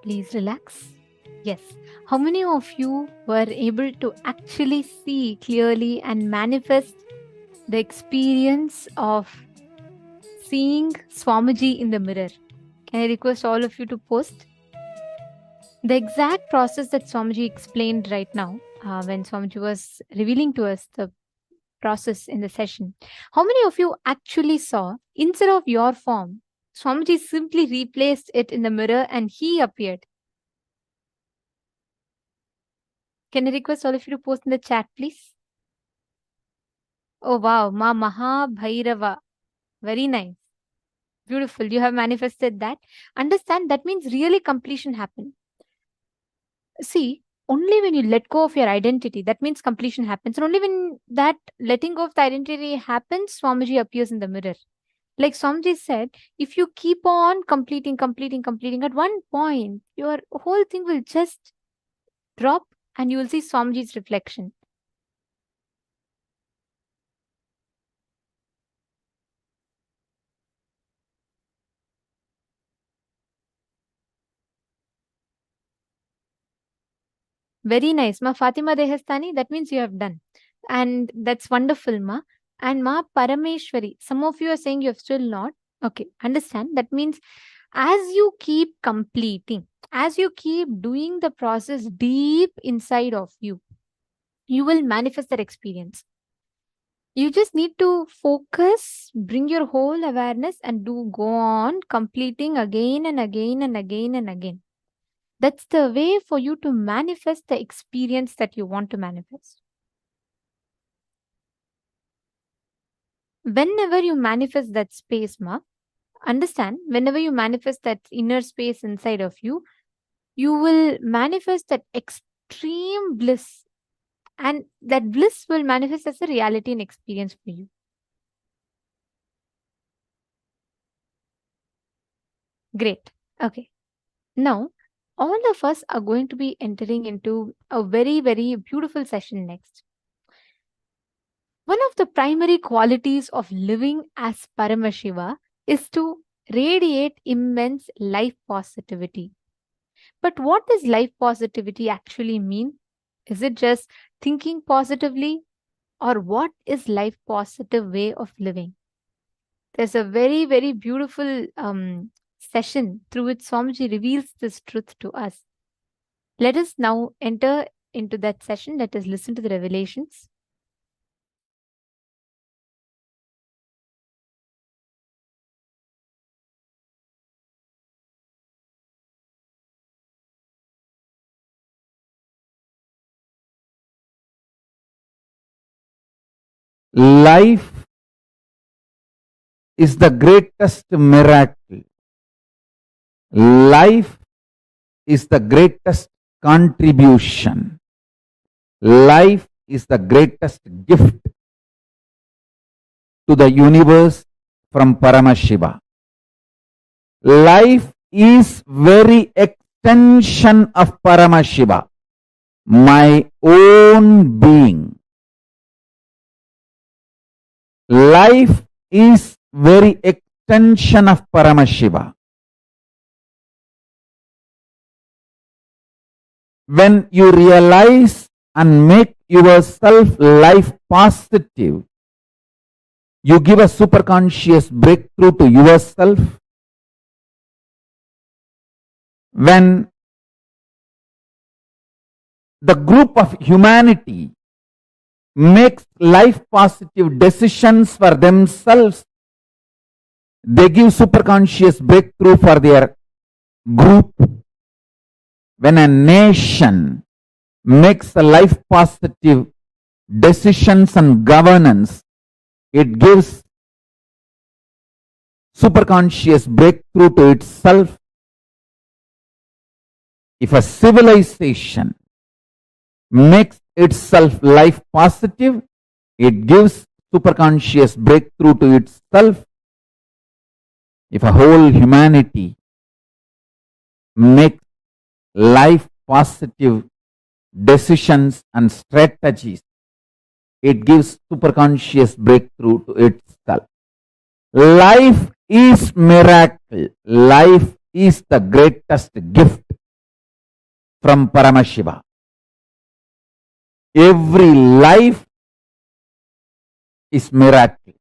Please relax. Yes. How many of you were able to actually see clearly and manifest the experience of seeing Swamiji in the mirror? Can I request all of you to post? The exact process that Swamiji explained right now, when Swamiji was revealing to us the process in the session. How many of you actually saw, instead of your form, Swamiji simply replaced it in the mirror and he appeared? Can I request all of you to post in the chat, please? Oh wow, Mahā Bhairava. Very nice. Beautiful. You have manifested that. Understand, that means really completion happened. See, only when you let go of your identity, that means completion happens. And only when that letting go of the identity happens, Swamiji appears in the mirror. Like Swamiji said, if you keep on completing, at one point, your whole thing will just drop and you will see Swamiji's reflection. Very nice. Ma Fatima Dehastani, that means you have done. And that's wonderful, Ma. And Ma Parameshwari, some of you are saying you have still not. Okay, understand. That means as you keep completing, as you keep doing the process deep inside of you, you will manifest that experience. You just need to focus, bring your whole awareness and go on completing again and again and again and again. That's the way for you to manifest the experience that you want to manifest. Whenever you manifest that space, Ma, understand, whenever you manifest that inner space inside of you, you will manifest that extreme bliss. And that bliss will manifest as a reality and experience for you. Great. Okay. Now, all of us are going to be entering into a very, very beautiful session next. One of the primary qualities of living as Paramashiva is to radiate immense life positivity. But what does life positivity actually mean? Is it just thinking positively? Or what is life positive way of living? There's a very, very beautiful session through which Swamiji reveals this truth to us. Let us now enter into that session. Let us listen to the revelations. Life is the greatest miracle. Life is the greatest contribution. Life is the greatest gift to the universe from Paramashiva. Life is very extension of Paramashiva, my own being. Life is very extension of Paramashiva. When you realize and make yourself life positive, you give a superconscious breakthrough to yourself. When the group of humanity makes life positive decisions for themselves, they give superconscious breakthrough for their group. When a nation makes a life positive decisions and governance, it gives superconscious breakthrough to itself. If a civilization makes itself life positive, it gives superconscious breakthrough to itself. If a whole humanity makes life positive decisions and strategies, it gives superconscious breakthrough to itself. Life is miracle. Life is the greatest gift. from Paramashiva. Every life is miracle.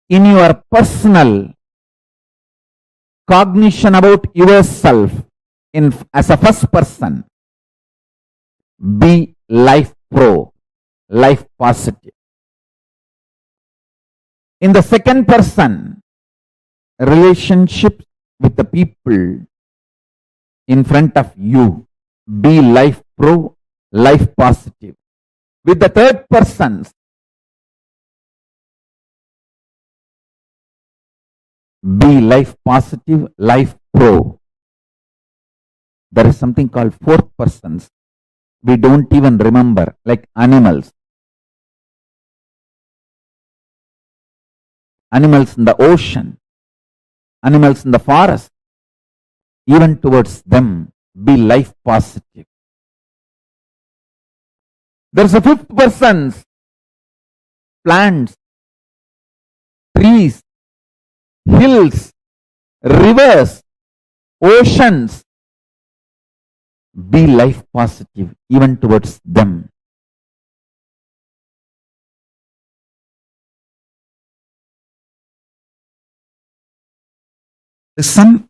In your personal cognition about yourself as a first person, be life pro, life positive. In the second person, relationships with the people in front of you, be life pro, life positive. With the third person, be life positive, life pro. There is something called fourth persons. We don't even remember, like animals. Animals in the ocean, animals in the forest, even towards them, be life positive. There's a fifth person, plants, trees, hills, rivers, oceans, be life positive even towards them. Listen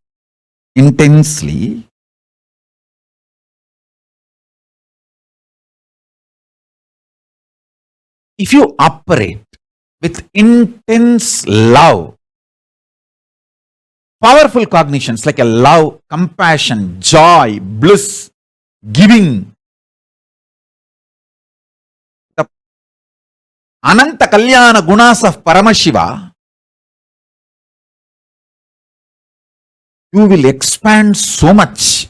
intensely. If you operate with intense love, powerful cognitions like a love, compassion, joy, bliss, giving, the Ananta Kalyana Gunas of Paramashiva, you will expand so much.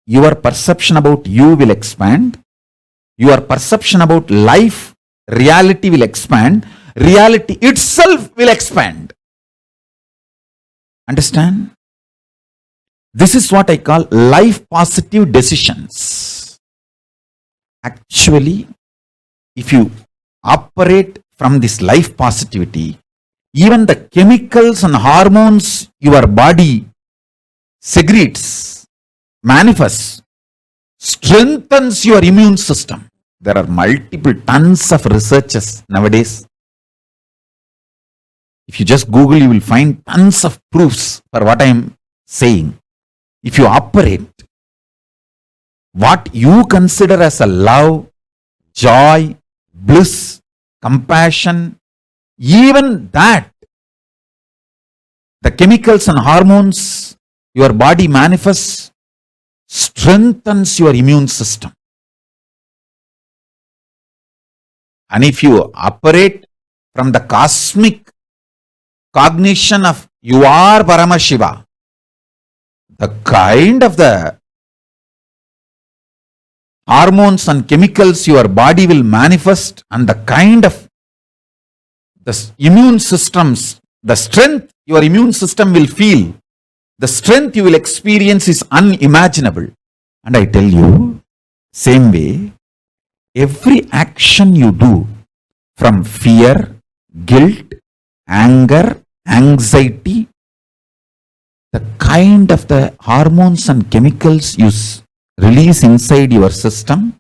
Your perception about you will expand. Your perception about life, reality will expand. Reality itself will expand. Understand? This is what I call life positive decisions. Actually, if you operate from this life positivity, even the chemicals and hormones your body secretes, manifests, strengthens your immune system. There are multiple tons of researches nowadays. If you just Google, you will find tons of proofs for what I am saying. If you operate what you consider as a love, joy, bliss, compassion, even that, the chemicals and hormones your body manifests, strengthens your immune system. And if you operate from the cosmic cognition of you are Paramashiva, the kind of the hormones and chemicals your body will manifest and the kind of the immune systems, the strength your immune system will feel, the strength you will experience is unimaginable. And I tell you, same way, every action you do from fear, guilt, anger, anxiety, the kind of the hormones and chemicals you release inside your system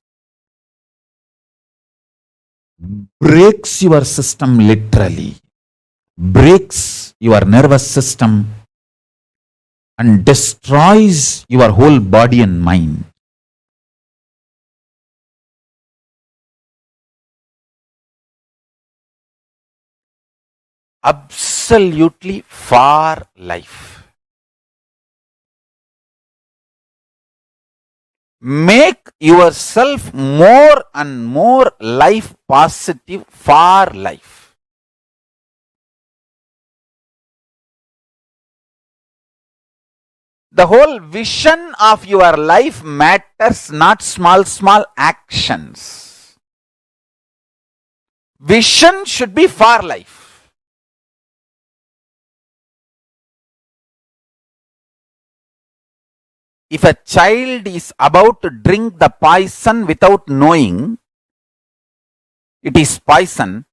breaks your system literally, breaks your nervous system and destroys your whole body and mind. Absolutely for life. Make yourself more and more life positive for life. The whole vision of your life matters, not small actions. Vision should be for life. If a child is about to drink the poison without knowing it is poison,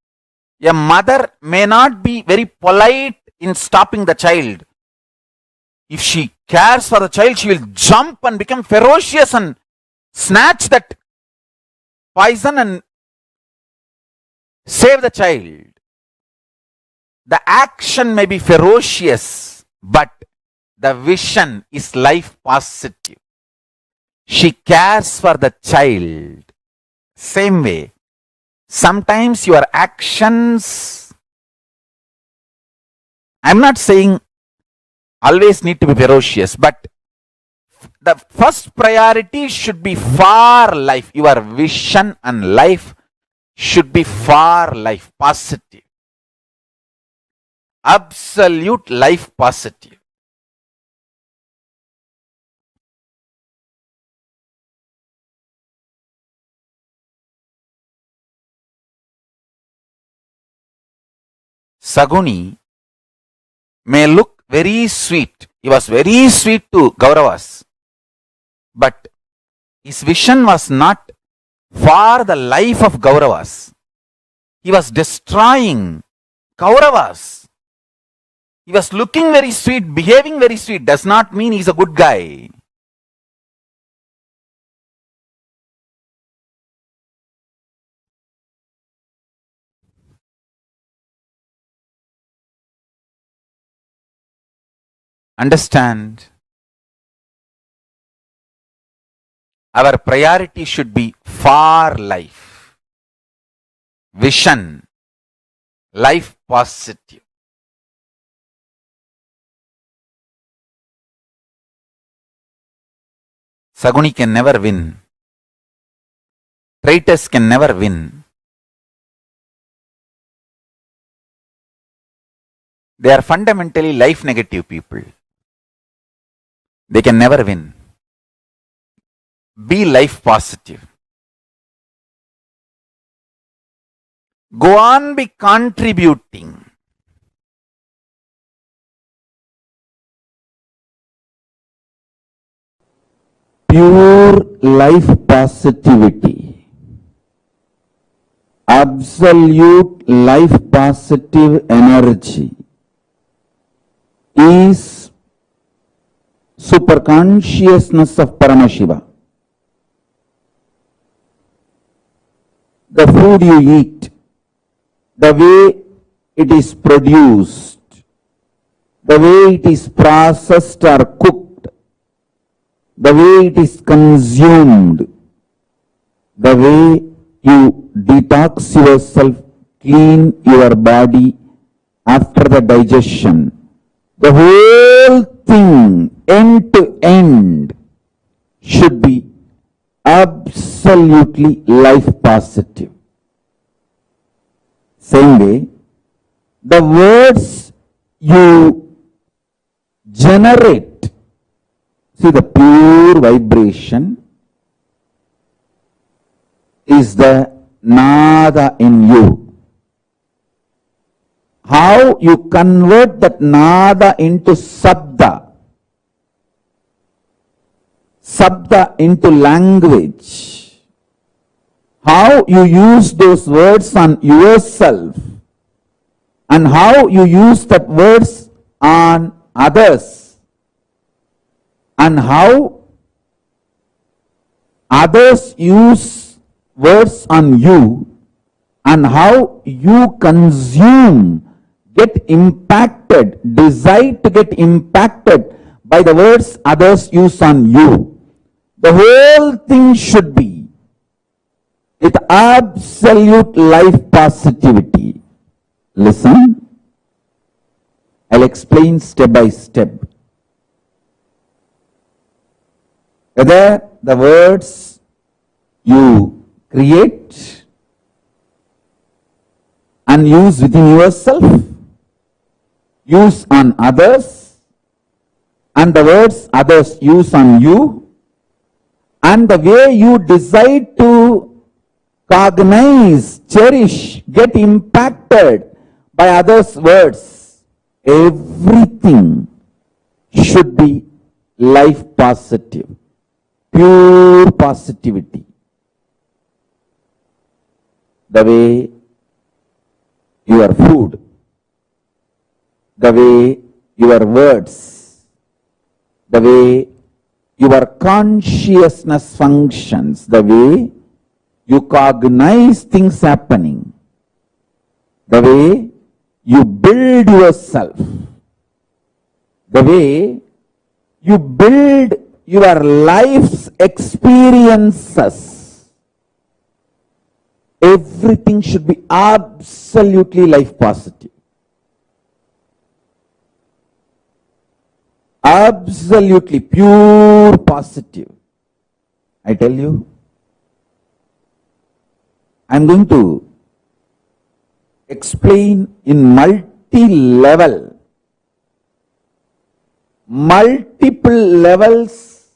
A mother may not be very polite in stopping the child. If she cares for the child, she will jump and become ferocious and snatch that poison and save the child. The action may be ferocious, but the vision is life positive. She cares for the child. Same way, sometimes your actions, I'm not saying always need to be ferocious, but the first priority should be for life. Your vision and life should be for life, positive. Absolute life positive. Saguni may look very sweet. He was very sweet to Kauravas. But his vision was not for the life of Kauravas. He was destroying Kauravas. He was looking very sweet, behaving very sweet. Does not mean he's a good guy. Understand? Our priority should be for life. Vision. Life positive. Saguni can never win. Traitors can never win. They are fundamentally life negative people. They can never win. Be life positive. Go on be contributing. Pure life positivity, absolute life positive energy is superconsciousness of Paramashiva. The food you eat, the way it is produced, the way it is processed or cooked, the way it is consumed, the way you detox yourself, clean your body after the digestion, the whole thing, end to end, should be absolutely life positive. Same way, the words you generate, see, the pure vibration is the nada in you. How you convert that nada into sabda, sabda into language, how you use those words on yourself, and how you use that words on others, and how others use words on you, and how you consume, get impacted, decide to get impacted by the words others use on you. The whole thing should be with absolute life positivity. Listen, I'll explain step by step. Whether the words you create and use within yourself, use on others, and the words others use on you, and the way you decide to cognize, cherish, get impacted by others' words, everything should be life positive, pure positivity. The way your food, the way your words, the way your consciousness functions, the way you cognize things happening, the way you build yourself, the way you build your life's experiences, everything should be absolutely life positive. Absolutely pure positive. I tell you, I'm going to explain in multi-level, multiple levels,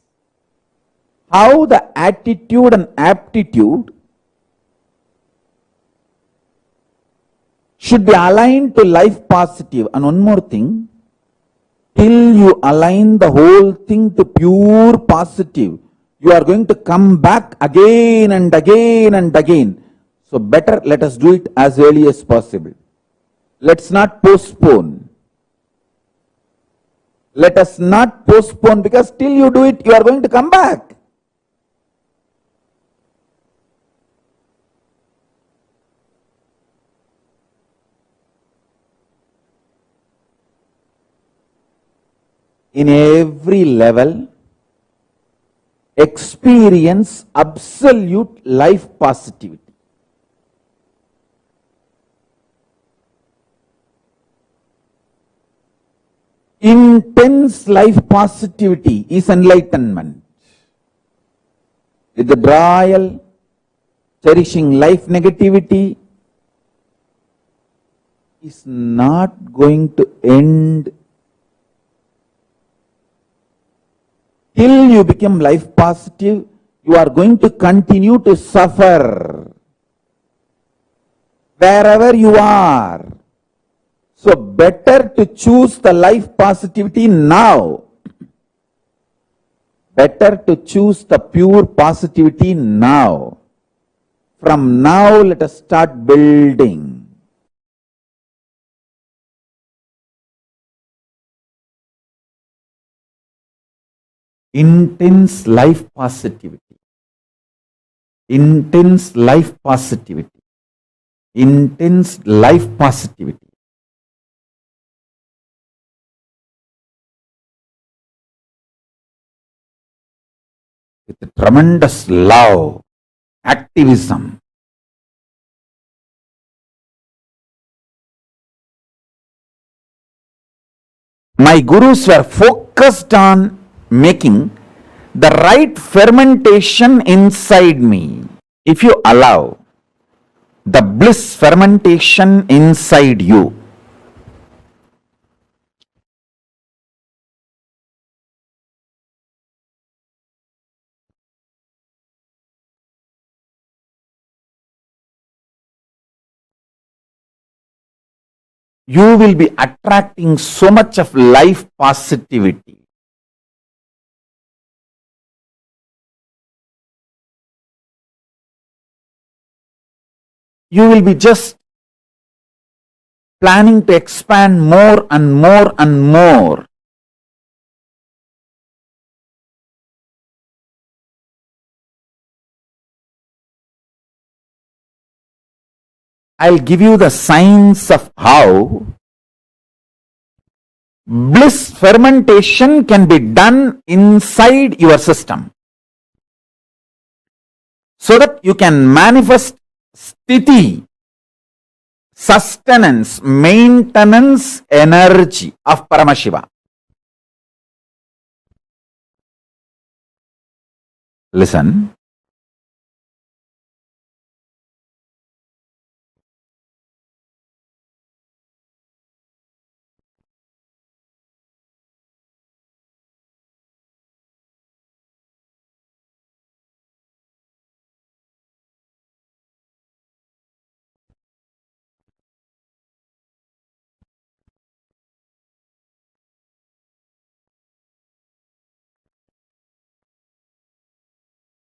how the attitude and aptitude should be aligned to life positive. And one more thing, till you align the whole thing to pure positive, you are going to come back again and again and again. So better let us do it as early as possible. Let's not postpone. Let us not postpone, because till you do it, you are going to come back. In every level, experience absolute life positivity. Intense life positivity is enlightenment. Withdrawal, cherishing life negativity is not going to end till you become life positive. You are going to continue to suffer wherever you are. So better to choose the life positivity now. Better to choose the pure positivity now. From now, let us start building. Intense life positivity. Intense life positivity. Intense life positivity. With a tremendous love, activism. My gurus were focused on making the right fermentation inside me. If you allow the bliss fermentation inside you, you will be attracting so much of life positivity. You will be just planning to expand more and more and more. I'll give you the signs of how bliss fermentation can be done inside your system, so that you can manifest sthiti, sustenance, maintenance energy of Paramashiva. Listen.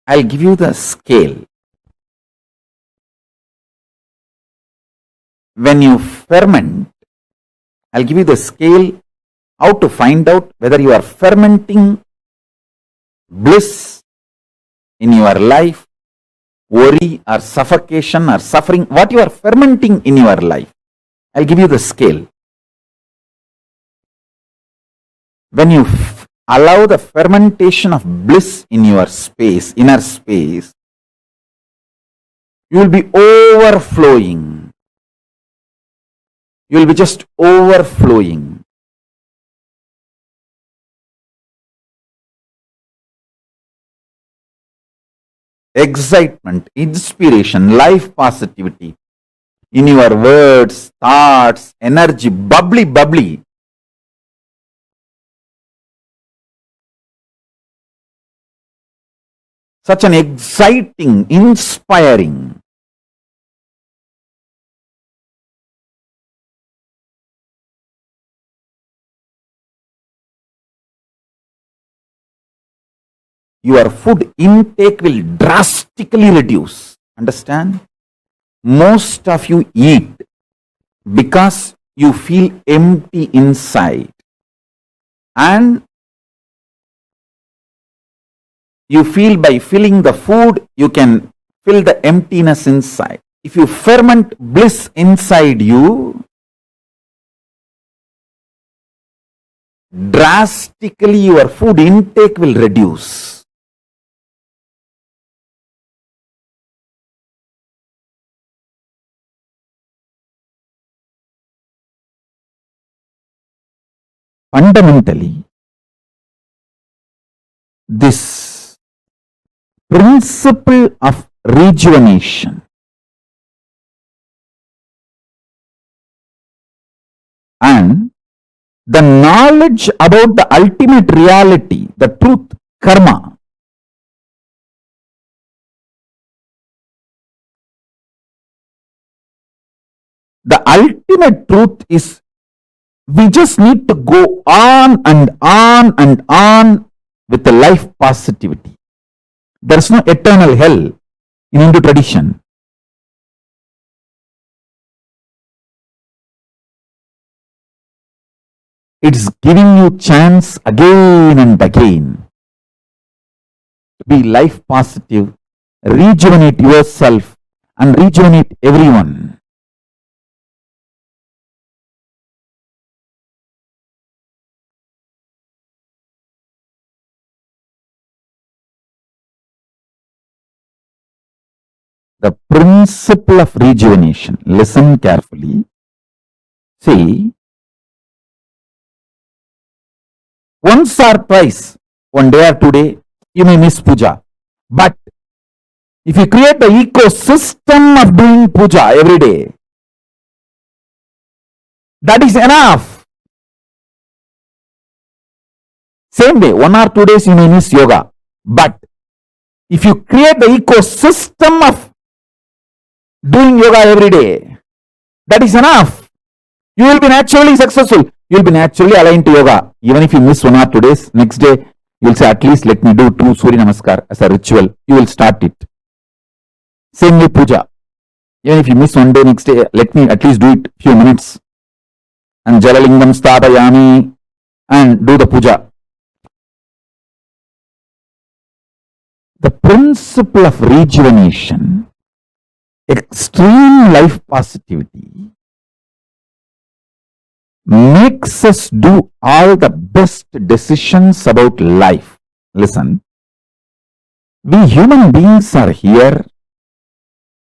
I'll give you the scale. when you ferment, I'll give you the scale how to find out whether you are fermenting bliss in your life, worry or suffocation or suffering, what you are fermenting in your life. I'll give you the scale. When you allow the fermentation of bliss in your space, inner space, you will be overflowing. You will be just overflowing. Excitement, inspiration, life positivity in your words, thoughts, energy, bubbly, bubbly. Such an exciting, inspiring. Your food intake will drastically reduce. Understand? Most of you eat because you feel empty inside. And you feel by filling the food, you can fill the emptiness inside. If you ferment bliss inside you, drastically your food intake will reduce. Fundamentally, this principle of rejuvenation and the knowledge about the ultimate reality, the truth, karma, the ultimate truth is we just need to go on and on and on with the life positivity. There is no eternal hell in Hindu tradition. It's giving you chance again and again to be life positive, rejuvenate yourself and rejuvenate everyone. The principle of rejuvenation. Listen carefully. See, once or twice, one day or 2 days, you may miss puja. But if you create the ecosystem of doing puja every day, that is enough. Same day, 1 or 2 days you may miss yoga. But if you create the ecosystem of doing yoga every day, that is enough. You will be naturally successful. You will be naturally aligned to yoga. Even if you miss 1 or 2 days, next day you will say, at least let me do 2 Surya Namaskar as a ritual. You will start it. Same with puja. Even if you miss 1 day, next day, let me at least do it few minutes. And Jalalingam Stapayami and do the puja. The principle of rejuvenation, extreme life positivity, makes us do all the best decisions about life. Listen, we human beings are here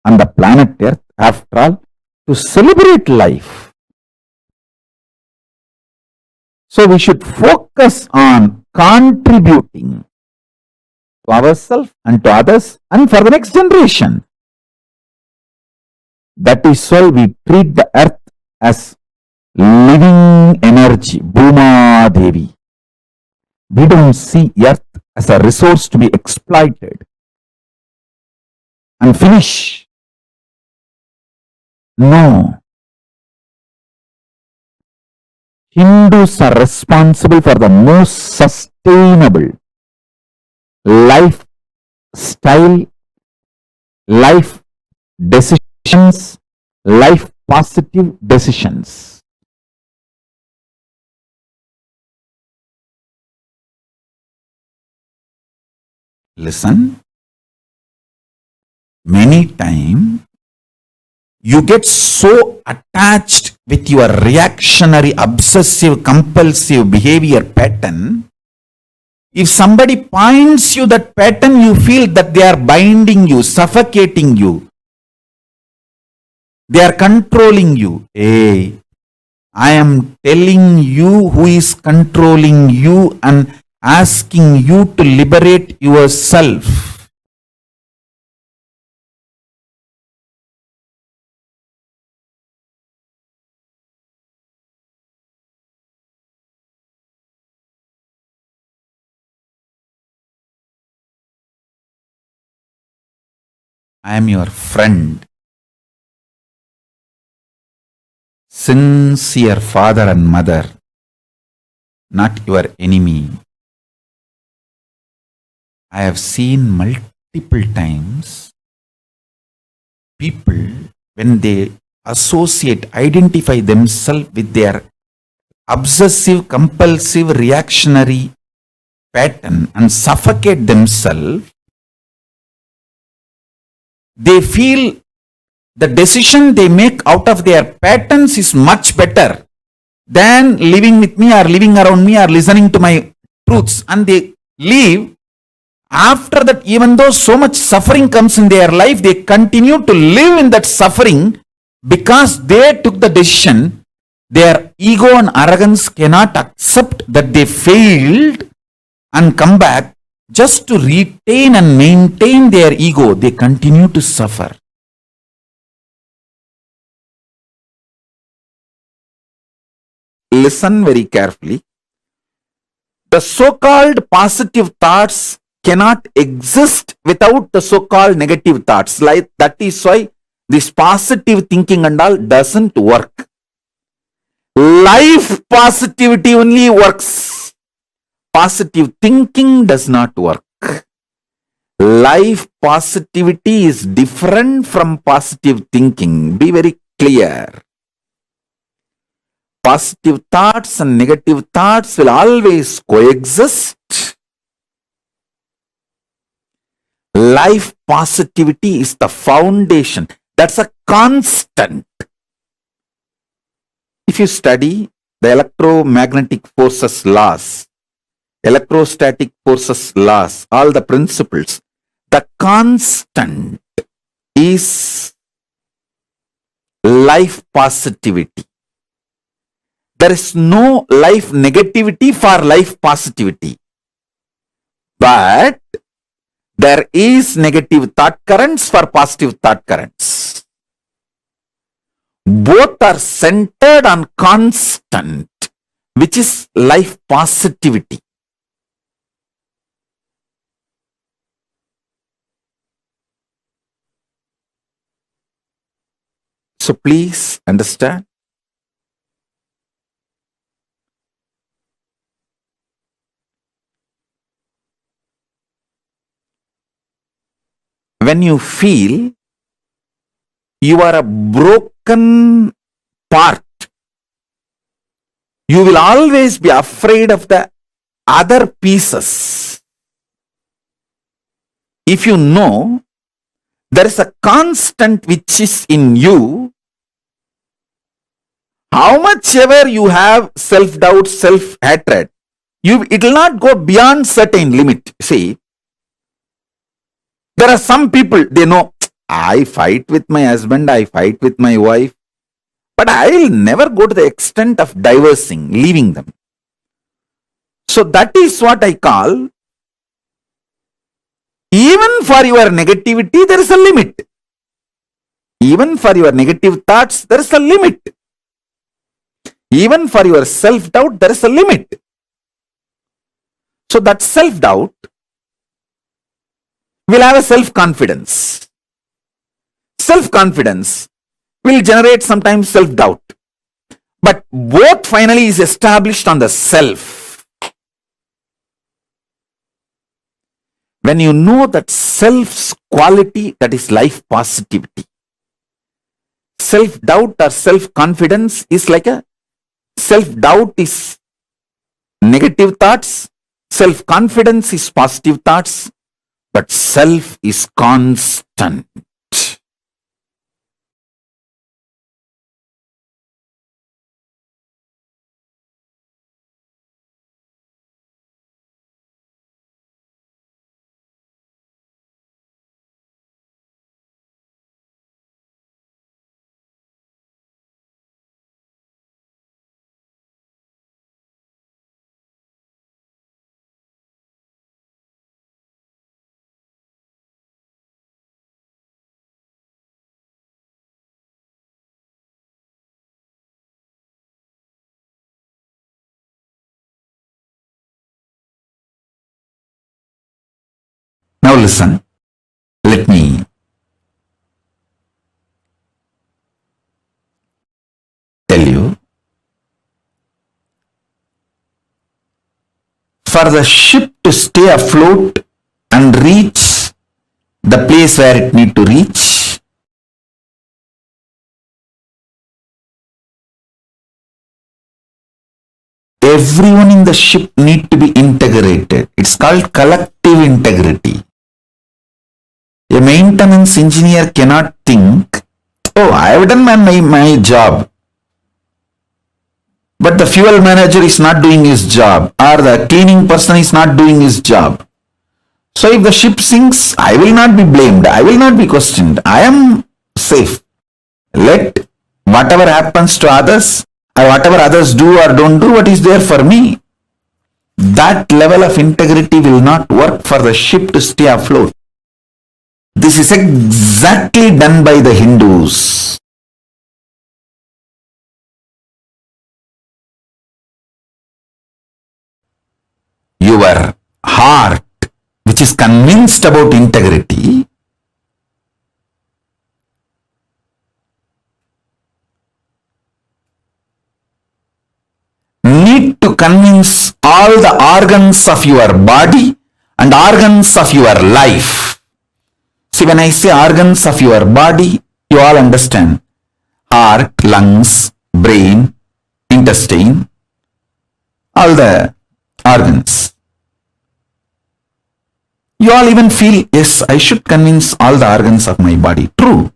on the planet Earth, after all, to celebrate life. So we should focus on contributing to ourselves and to others and for the next generation. That is why we treat the earth as living energy, Bhuma Devi. We don't see earth as a resource to be exploited and finish. No. Hindus are responsible for the most sustainable lifestyle, life decisions, life positive decisions. Listen, many times you get so attached with your reactionary, obsessive, compulsive behavior pattern. If somebody points you that pattern, you feel that they are binding you, suffocating you. They are controlling you. Hey, I am telling you who is controlling you and asking you to liberate yourself. I am your friend, sincere father and mother, not your enemy. I have seen multiple times people, when they associate, identify themselves with their obsessive, compulsive, reactionary pattern and suffocate themselves, they feel the decision they make out of their patterns is much better than living with me or living around me or listening to my truths, and they leave. After that, even though so much suffering comes in their life, they continue to live in that suffering because they took the decision. Their ego and arrogance cannot accept that they failed and come back. Just to retain and maintain their ego, they continue to suffer. Listen very carefully. The so-called positive thoughts cannot exist without the so-called negative thoughts. Like that is why this positive thinking and all doesn't work. Life positivity only works. Positive thinking does not work. Life positivity is different from positive thinking. Be very clear. Positive thoughts and negative thoughts will always coexist. Life positivity is the foundation. That's a constant. If you study the electromagnetic forces laws, electrostatic forces laws, all the principles, the constant is life positivity. There is no life negativity for life positivity. But there is negative thought currents for positive thought currents. Both are centered on constant, which is life positivity. So please understand. When you feel you are a broken part, you will always be afraid of the other pieces. If you know there is a constant which is in you, how much ever you have self-doubt, self-hatred, it will not go beyond certain limit. See, there are some people, they know, I fight with my husband, I fight with my wife, but I will never go to the extent of divorcing, leaving them. So that is what I call, even for your negativity, there is a limit. Even for your negative thoughts, there is a limit. Even for your self-doubt, there is a limit. So that self-doubt will have a self-confidence. Self-confidence will generate sometimes self-doubt. But both finally is established on the self. When you know that self's quality, that is life positivity. self-doubt or self-confidence is like a self-doubt is negative thoughts, self-confidence is positive thoughts, but self is constant. Now listen, let me tell you. For the ship to stay afloat and reach the place where it need to reach, everyone in the ship need to be integrated. It's called collective integrity. A maintenance engineer cannot think, oh, I have done my job, but the fuel manager is not doing his job, or the cleaning person is not doing his job. So if the ship sinks, I will not be blamed, I will not be questioned, I am safe. Let whatever happens to others, or whatever others do or don't do, what is there for me? That level of integrity will not work for the ship to stay afloat. This is exactly done by the Hindus. Your heart, which is convinced about integrity, need to convince all the organs of your body and organs of your life. See, when I say organs of your body, you all understand. Heart, lungs, brain, intestine, all the organs. You all even feel, yes, I should convince all the organs of my body. True.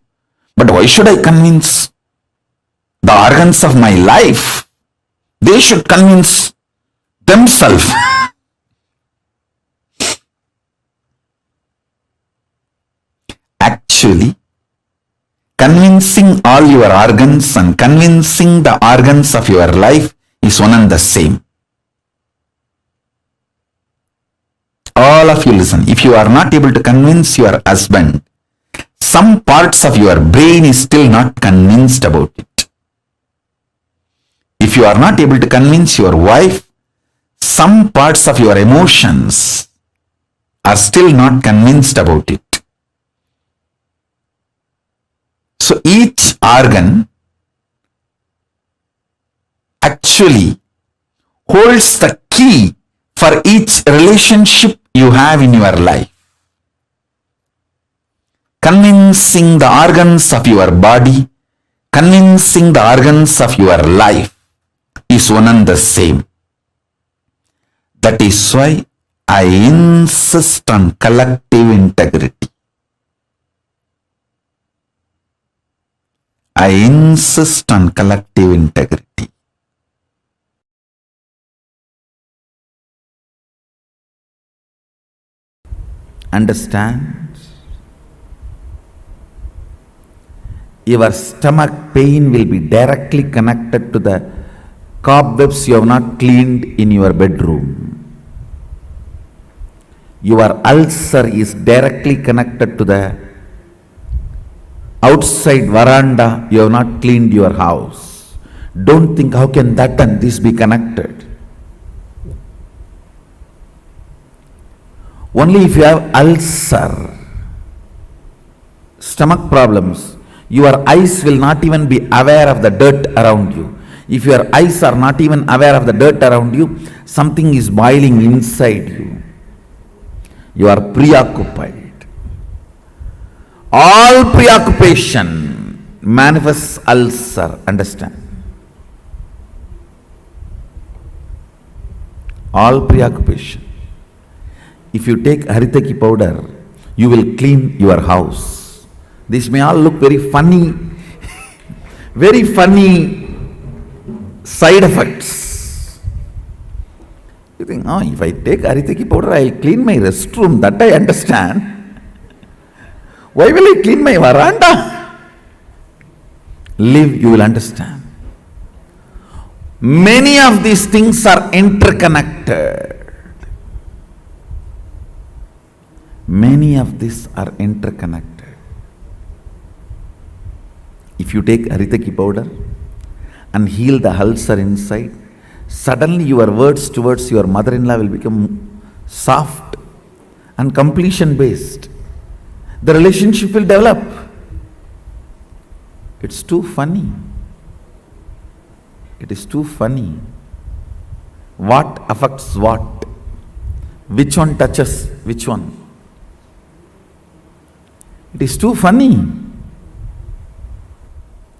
But why should I convince the organs of my life? They should convince themselves. Actually, convincing all your organs and convincing the organs of your life is one and the same. All of you listen. If you are not able to convince your husband, some parts of your brain is still not convinced about it. If you are not able to convince your wife, some parts of your emotions are still not convinced about it. So each organ actually holds the key for each relationship you have in your life. Convincing the organs of your body, convincing the organs of your life is one and the same. That is why I insist on collective integrity. I insist on collective integrity. Understand? Your stomach pain will be directly connected to the cobwebs you have not cleaned in your bedroom. Your ulcer is directly connected to the outside veranda you have not cleaned your house. Don't think how can that and this be connected. Only if you have ulcer, stomach problems, your eyes will not even be aware of the dirt around you. If your eyes are not even aware of the dirt around you, something is boiling inside you. You are preoccupied. All preoccupation manifests ulcer, understand? All preoccupation. If you take haritaki powder, you will clean your house. This may all look very funny, very funny side effects. You think, oh, if I take haritaki powder, I will clean my restroom. That I understand. Why will I clean my veranda? Live, you will understand. Many of these things are interconnected. Many of these are interconnected. If you take haritaki powder and heal the ulcer inside, suddenly your words towards your mother-in-law will become soft and completion based. The relationship will develop. It's too funny. It is too funny. What affects what? Which one touches which one? It is too funny.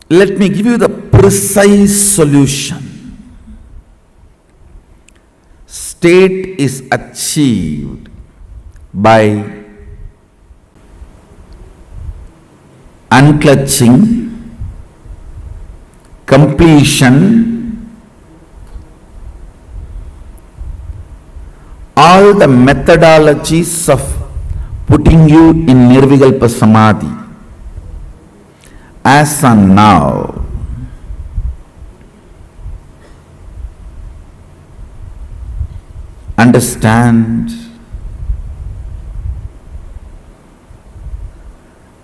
Let me give you the precise solution. State is achieved by unclutching, completion, all the methodologies of putting you in Nirvikalpa Samadhi as on now. Understand,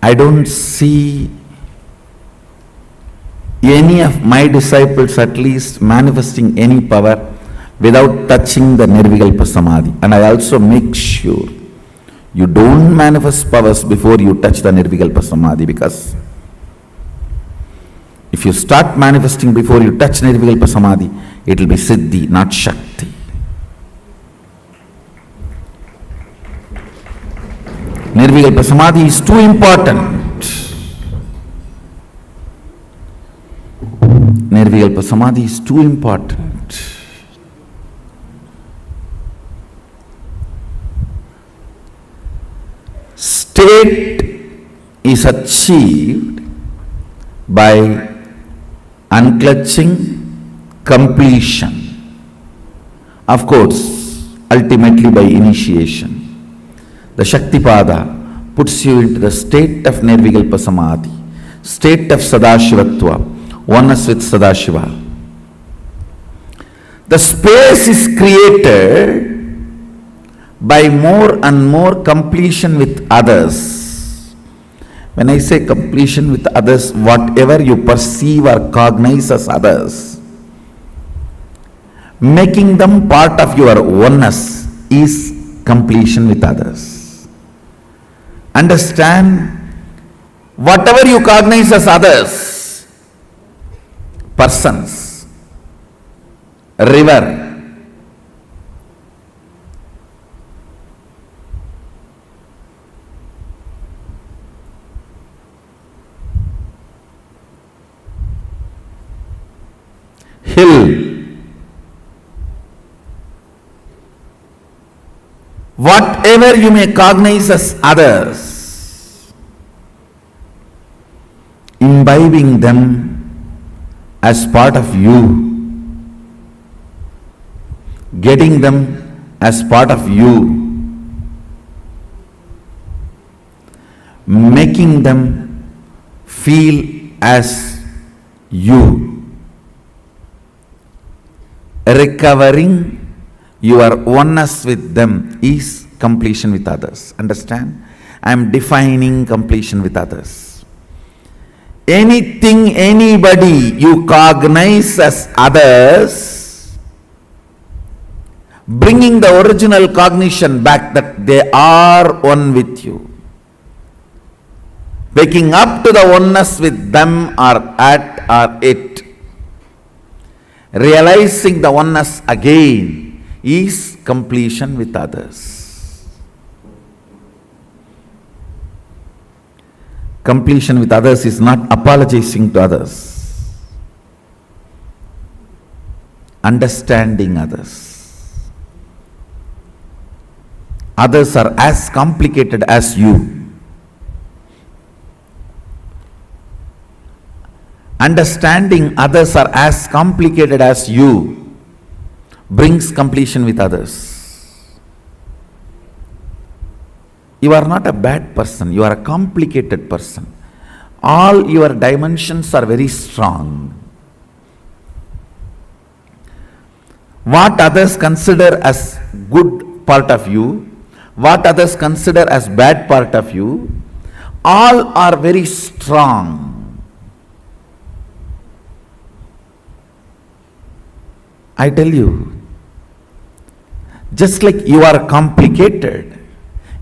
I don't see any of my disciples at least manifesting any power without touching the Nirvikalpa Samadhi. And I also make sure you don't manifest powers before you touch the Nirvikalpa Samadhi, because if you start manifesting before you touch Nirvikalpa Samadhi, it will be Siddhi, not Shakti. Nirvikalpa Samadhi is too important. Nirvikalpa Samadhi is too important. State is achieved by unclutching, completion. Of course, ultimately by initiation. The Shaktipada puts you into the state of Nirvikalpa Samadhi, state of Sadashiva Tattva, oneness with Sadashiva. The space is created by more and more completion with others. When I say completion with others, whatever you perceive or cognize as others, making them part of your oneness is completion with others. Understand, whatever you cognize as others, persons, river, hill, whatever you may cognize as others, imbibing them as part of you, getting them as part of you, making them feel as you, recovering your oneness with them is completion with others. Understand? I am defining completion with others. Anything, anybody you cognize as others, bringing the original cognition back that they are one with you, waking up to the oneness with them or at or it, realizing the oneness again is completion with others. Completion with others is not apologizing to others. Understanding others. Others are as complicated as you. Understanding others are as complicated as you brings completion with others. You are not a bad person, you are a complicated person. All your dimensions are very strong. What others consider as good part of you, what others consider as bad part of you, all are very strong. I tell you, just like you are complicated,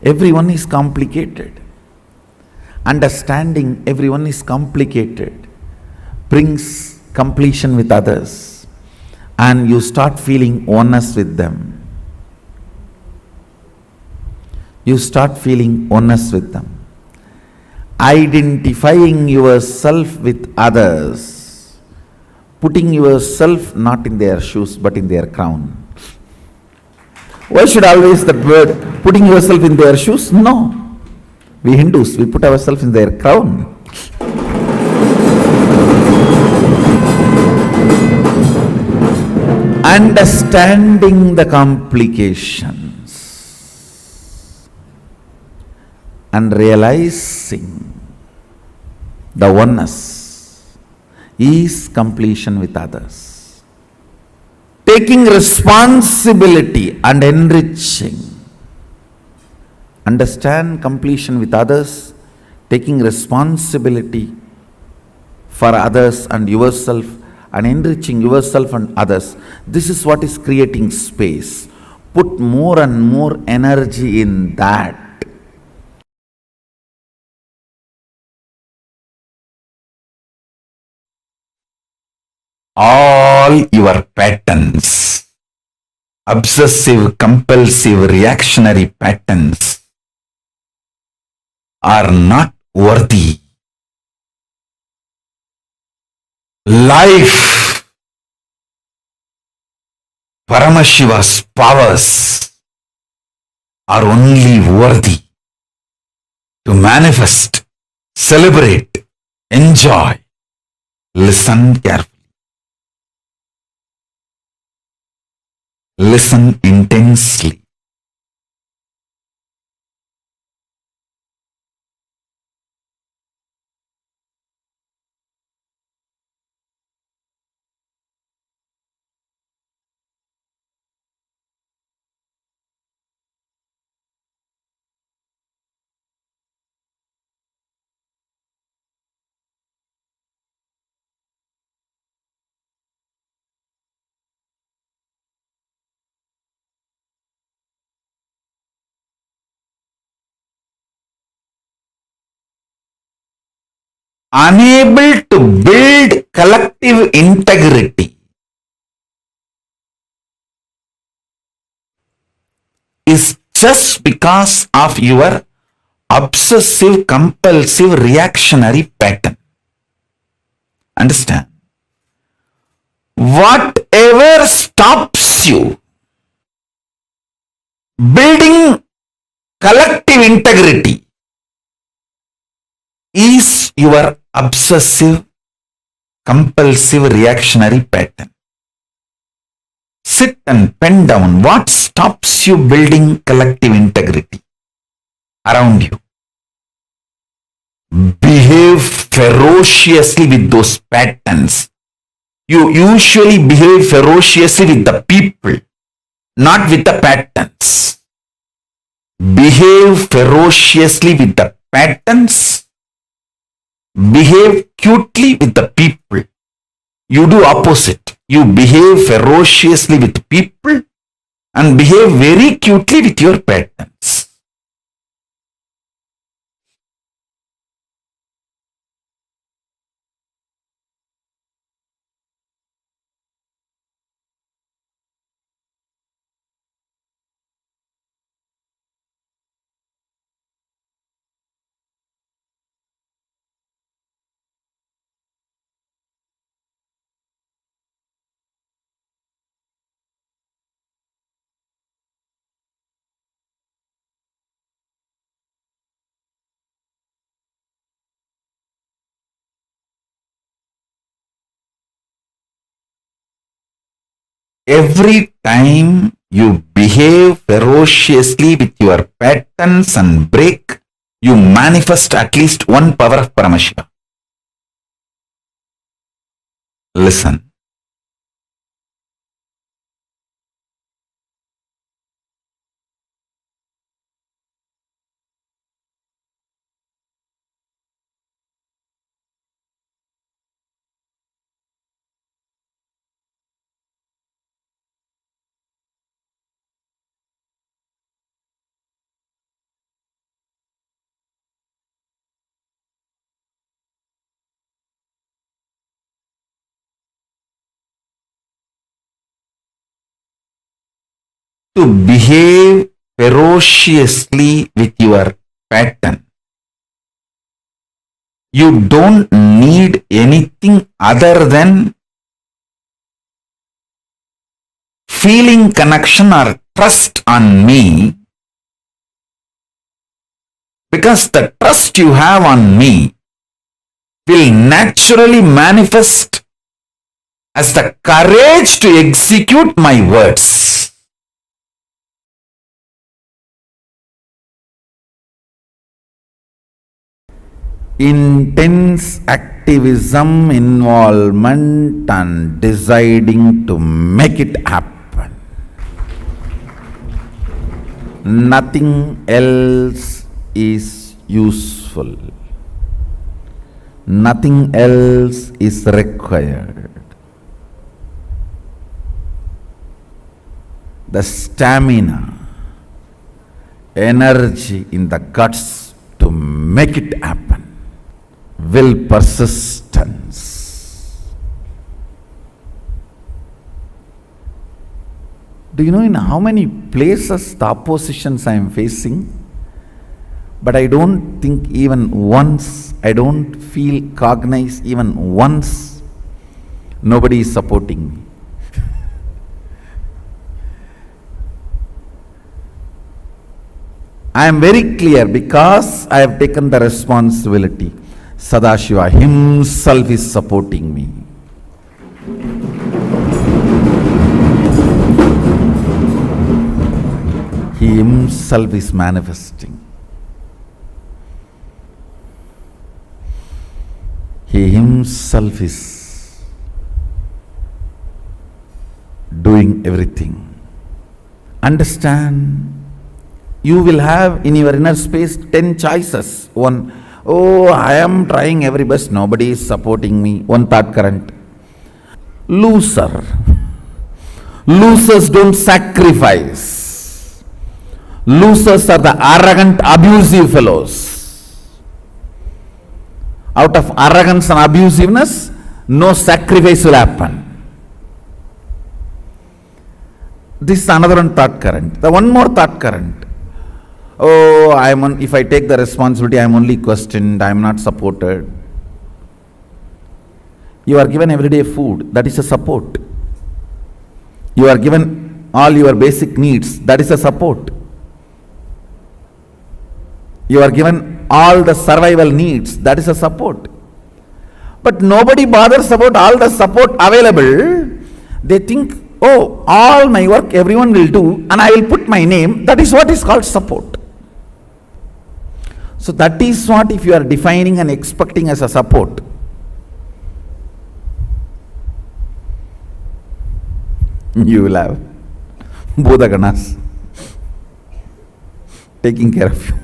everyone is complicated. Understanding everyone is complicated brings completion with others, and you start feeling oneness with them. You start feeling oneness with them. Identifying yourself with others, putting yourself not in their shoes but in their crown. Why should always that word, putting yourself in their shoes? No. We Hindus, we put ourselves in their crown. Understanding the complications and realizing the oneness is completion with others. Taking responsibility and enriching. Understand completion with others, taking responsibility for others and yourself, and enriching yourself and others. This is what is creating space. Put more and more energy in that. All your patterns, obsessive, compulsive, reactionary patterns, are not worthy. Life, Paramashiva's powers are only worthy to manifest, celebrate, enjoy. Listen carefully. Listen intensely. Unable to build collective integrity is just because of your obsessive, compulsive, reactionary pattern. Understand? Whatever stops you building collective integrity is your obsessive, compulsive, reactionary pattern. Sit and pen down what stops you building collective integrity around you. Behave ferociously with those patterns. You usually behave ferociously with the people, not with the patterns. Behave ferociously with the patterns. Behave cutely with the people. You do opposite. You behave ferociously with people and behave very cutely with your patterns. Every time you behave ferociously with your patterns and break, you manifest at least one power of Paramashiva. Listen. To behave ferociously with your pattern, you don't need anything other than feeling connection or trust on me, because the trust you have on me will naturally manifest as the courage to execute my words. Intense activism, involvement, and deciding to make it happen. Nothing else is useful. Nothing else is required. The stamina, energy in the guts to make it happen. Will, persistence. Do you know in how many places the oppositions I am facing? But I don't think even once, I don't feel cognized even once, nobody is supporting me. I am very clear because I have taken the responsibility. Sadashiva Himself is supporting me. He Himself is manifesting. He Himself is doing everything. Understand, you will have in your inner space 10 choices. One, oh, I am trying every best, nobody is supporting me. One thought current. Loser. Losers don't sacrifice. Losers are the arrogant, abusive fellows. Out of arrogance and abusiveness, no sacrifice will happen. This is another one thought current. The one more thought current. Oh, if I take the responsibility, I am only questioned, I am not supported. You are given everyday food, that is a support. You are given all your basic needs, that is a support. You are given all the survival needs, that is a support. But nobody bothers about all the support available. They think, oh, all my work everyone will do and I will put my name, that is what is called support. So that is what if you are defining and expecting as a support. You will have Bodhaganas taking care of you.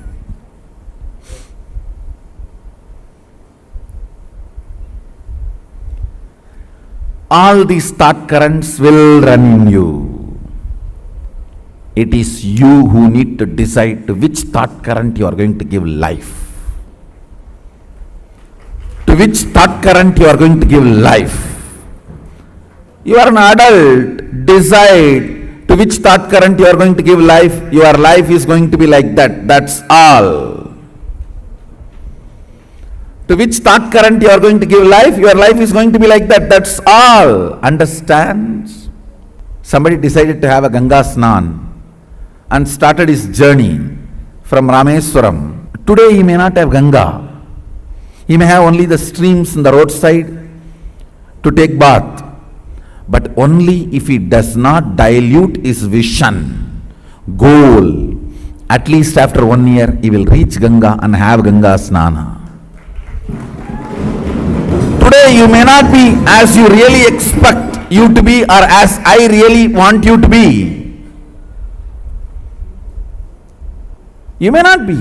All these thought currents will run in you. It is you who need to decide to which thought current you are going to give life. To which thought current you are going to give life. You are an adult, decide to which thought current you are going to give life. Your life is going to be like that, that's all. To which thought current you are going to give life, your life is going to be like that, that's all. Understand? Somebody decided to have a Ganga Snan and started his journey from Rameswaram. Today he may not have Ganga. He may have only the streams in the roadside to take bath. but only if he does not dilute his vision, goal. At least after 1 year, he will reach Ganga and have Ganga Snana. Today you may not be as you really expect you to be or as I really want you to be. You may not be.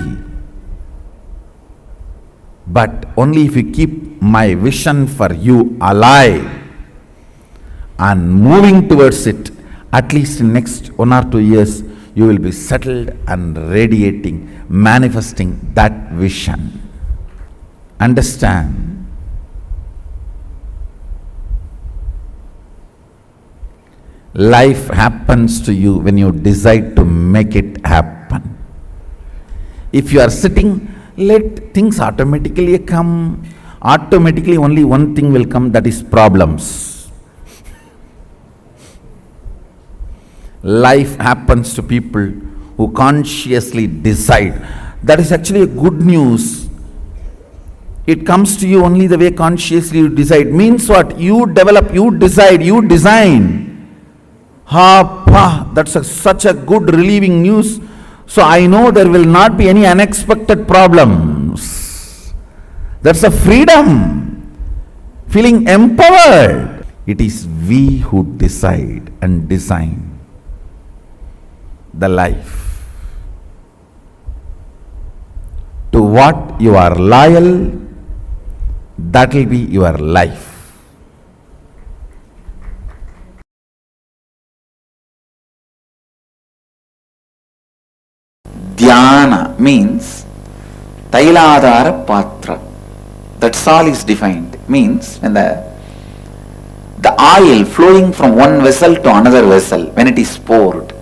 But only if you keep my vision for you alive and moving towards it, at least in next 1 or 2 years, you will be settled and radiating, manifesting that vision. Understand? Life happens to you when you decide to make it happen. If you are sitting, let things automatically come. Automatically only one thing will come, that is problems. Life happens to people who consciously decide. That is actually a good news. It comes to you only the way consciously you decide. Means what? You develop, you decide, you design. That's such a good relieving news. So I know there will not be any unexpected problems. That's a freedom. Feeling empowered. It is we who decide and design the life. To what you are loyal, that will be your life. Dhyana means Tailadhara Patra. That's all is defined. Means when the oil flowing from one vessel to another vessel, when it is poured,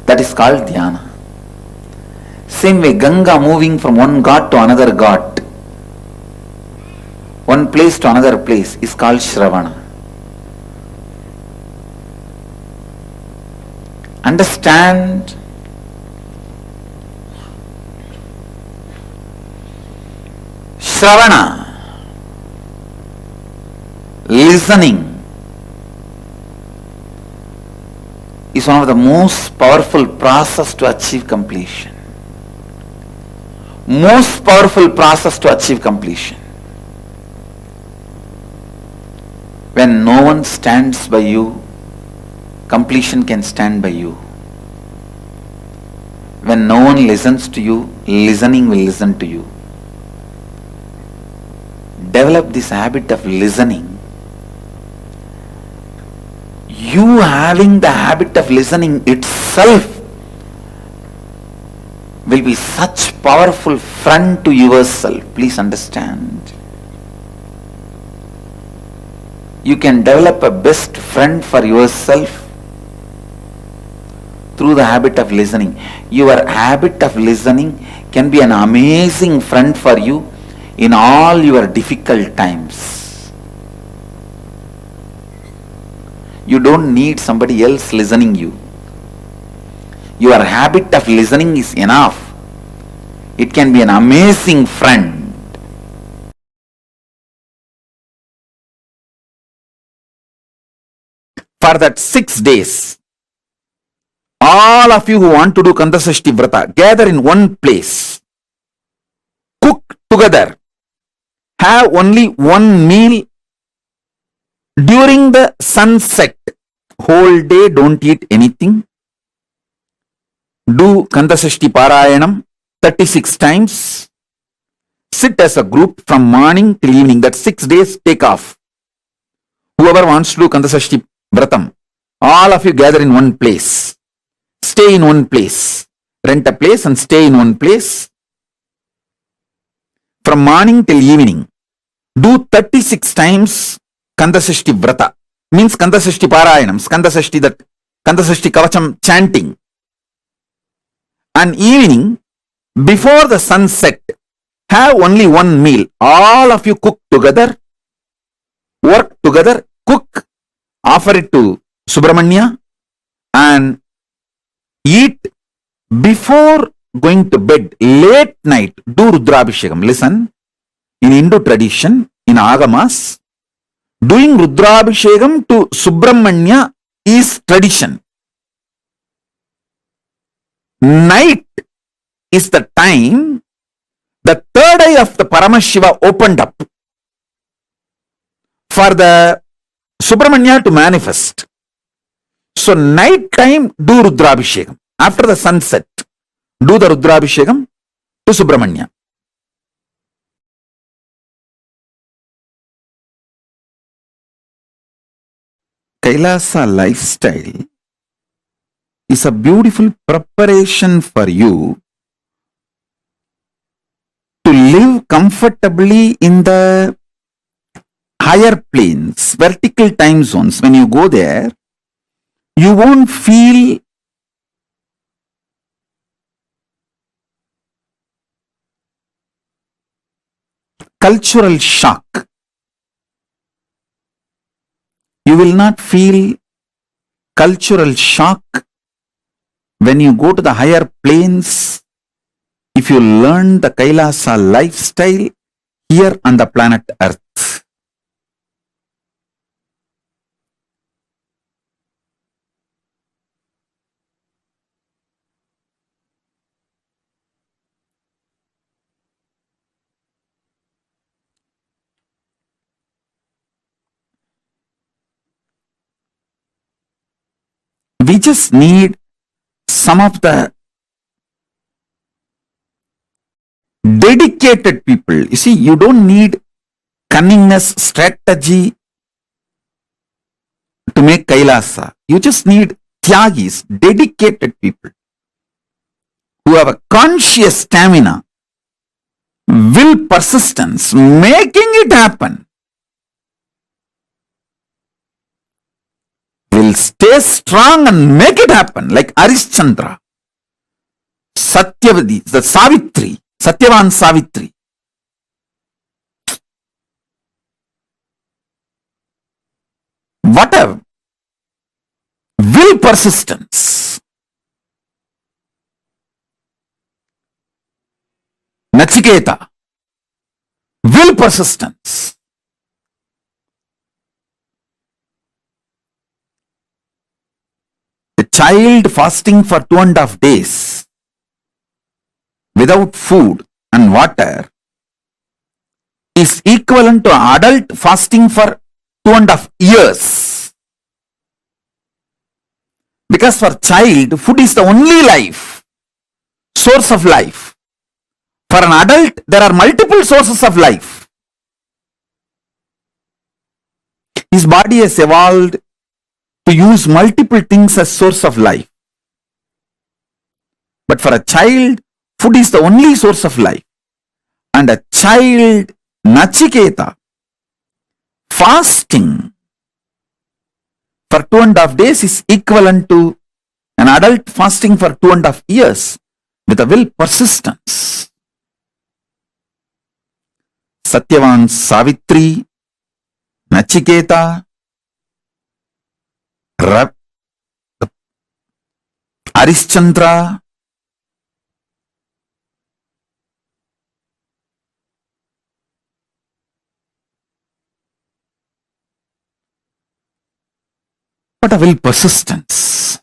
that is called dhyana. Same way, Ganga moving from one ghat to another ghat, one place to another place, is called Shravana. Understand? Shravana, listening, is one of the most powerful process to achieve completion. Most powerful process to achieve completion. When no one stands by you, completion can stand by you. When no one listens to you, listening will listen to you. Develop this habit of listening. You having the habit of listening itself will be such powerful friend to yourself. Please understand. You can develop a best friend for yourself through the habit of listening. Your habit of listening can be an amazing friend for you in all your difficult times. You don't need somebody else listening you. Your habit of listening is enough. It can be an amazing friend. For that 6 days, all of you who want to do Kandasashti Vrata, gather in one place. Cook together. Have only one meal during the sunset. Whole day don't eat anything. Do Kandasashti Parayanam 36 times. Sit as a group from morning till evening. That 6 days take off. Whoever wants to do Kandasashti Vratam, all of you gather in one place. Stay in one place. Rent a place and stay in one place. From morning till evening. Do 36 times Kandasashti Vrata. Means Kandasashti Parayanam. Kandasashti Kavacham chanting. And evening, before the sunset, have only one meal. All of you cook together. Work together. Cook. Offer it to Subramanya. And eat before going to bed. Late night, do Rudrabhishekam. Listen. In Hindu tradition, in Agamas, Doing Rudrabhishekam to Subramanya is tradition. Night is the time the third eye of the Paramashiva opened up for the Subramanya to manifest. So night time do Rudrabhishekam. After the sunset, do the Rudrabhishekam to Subramanya. Kailasa lifestyle is a beautiful preparation for you to live comfortably in the higher planes, vertical time zones. When you go there, you won't feel cultural shock. You will not feel cultural shock when you go to the higher planes if you learn the Kailasa lifestyle here on the planet Earth. We just need some of the dedicated people. You see, you don't need cunningness, strategy to make Kailasa. You just need Tyagis, dedicated people who have a conscious stamina, will, persistence, making it happen. Will stay strong and make it happen, like Arishchandra, Satyavadi, the Savitri, Satyavan Savitri. Whatever. Will, persistence. Nachiketa. Will, persistence. The child fasting for 2.5 days without food and water is equivalent to an adult fasting for 2.5 years. Because for child, food is the only life, source of life. For an adult, there are multiple sources of life. His body has evolved to use multiple things as source of life. But for a child, food is the only source of life. And a child, Nachiketa, fasting for 2.5 days is equivalent to an adult fasting for 2.5 years with a will, persistence. Satyavan Savitri, Nachiketa, Arishchandra, what a will, persistence.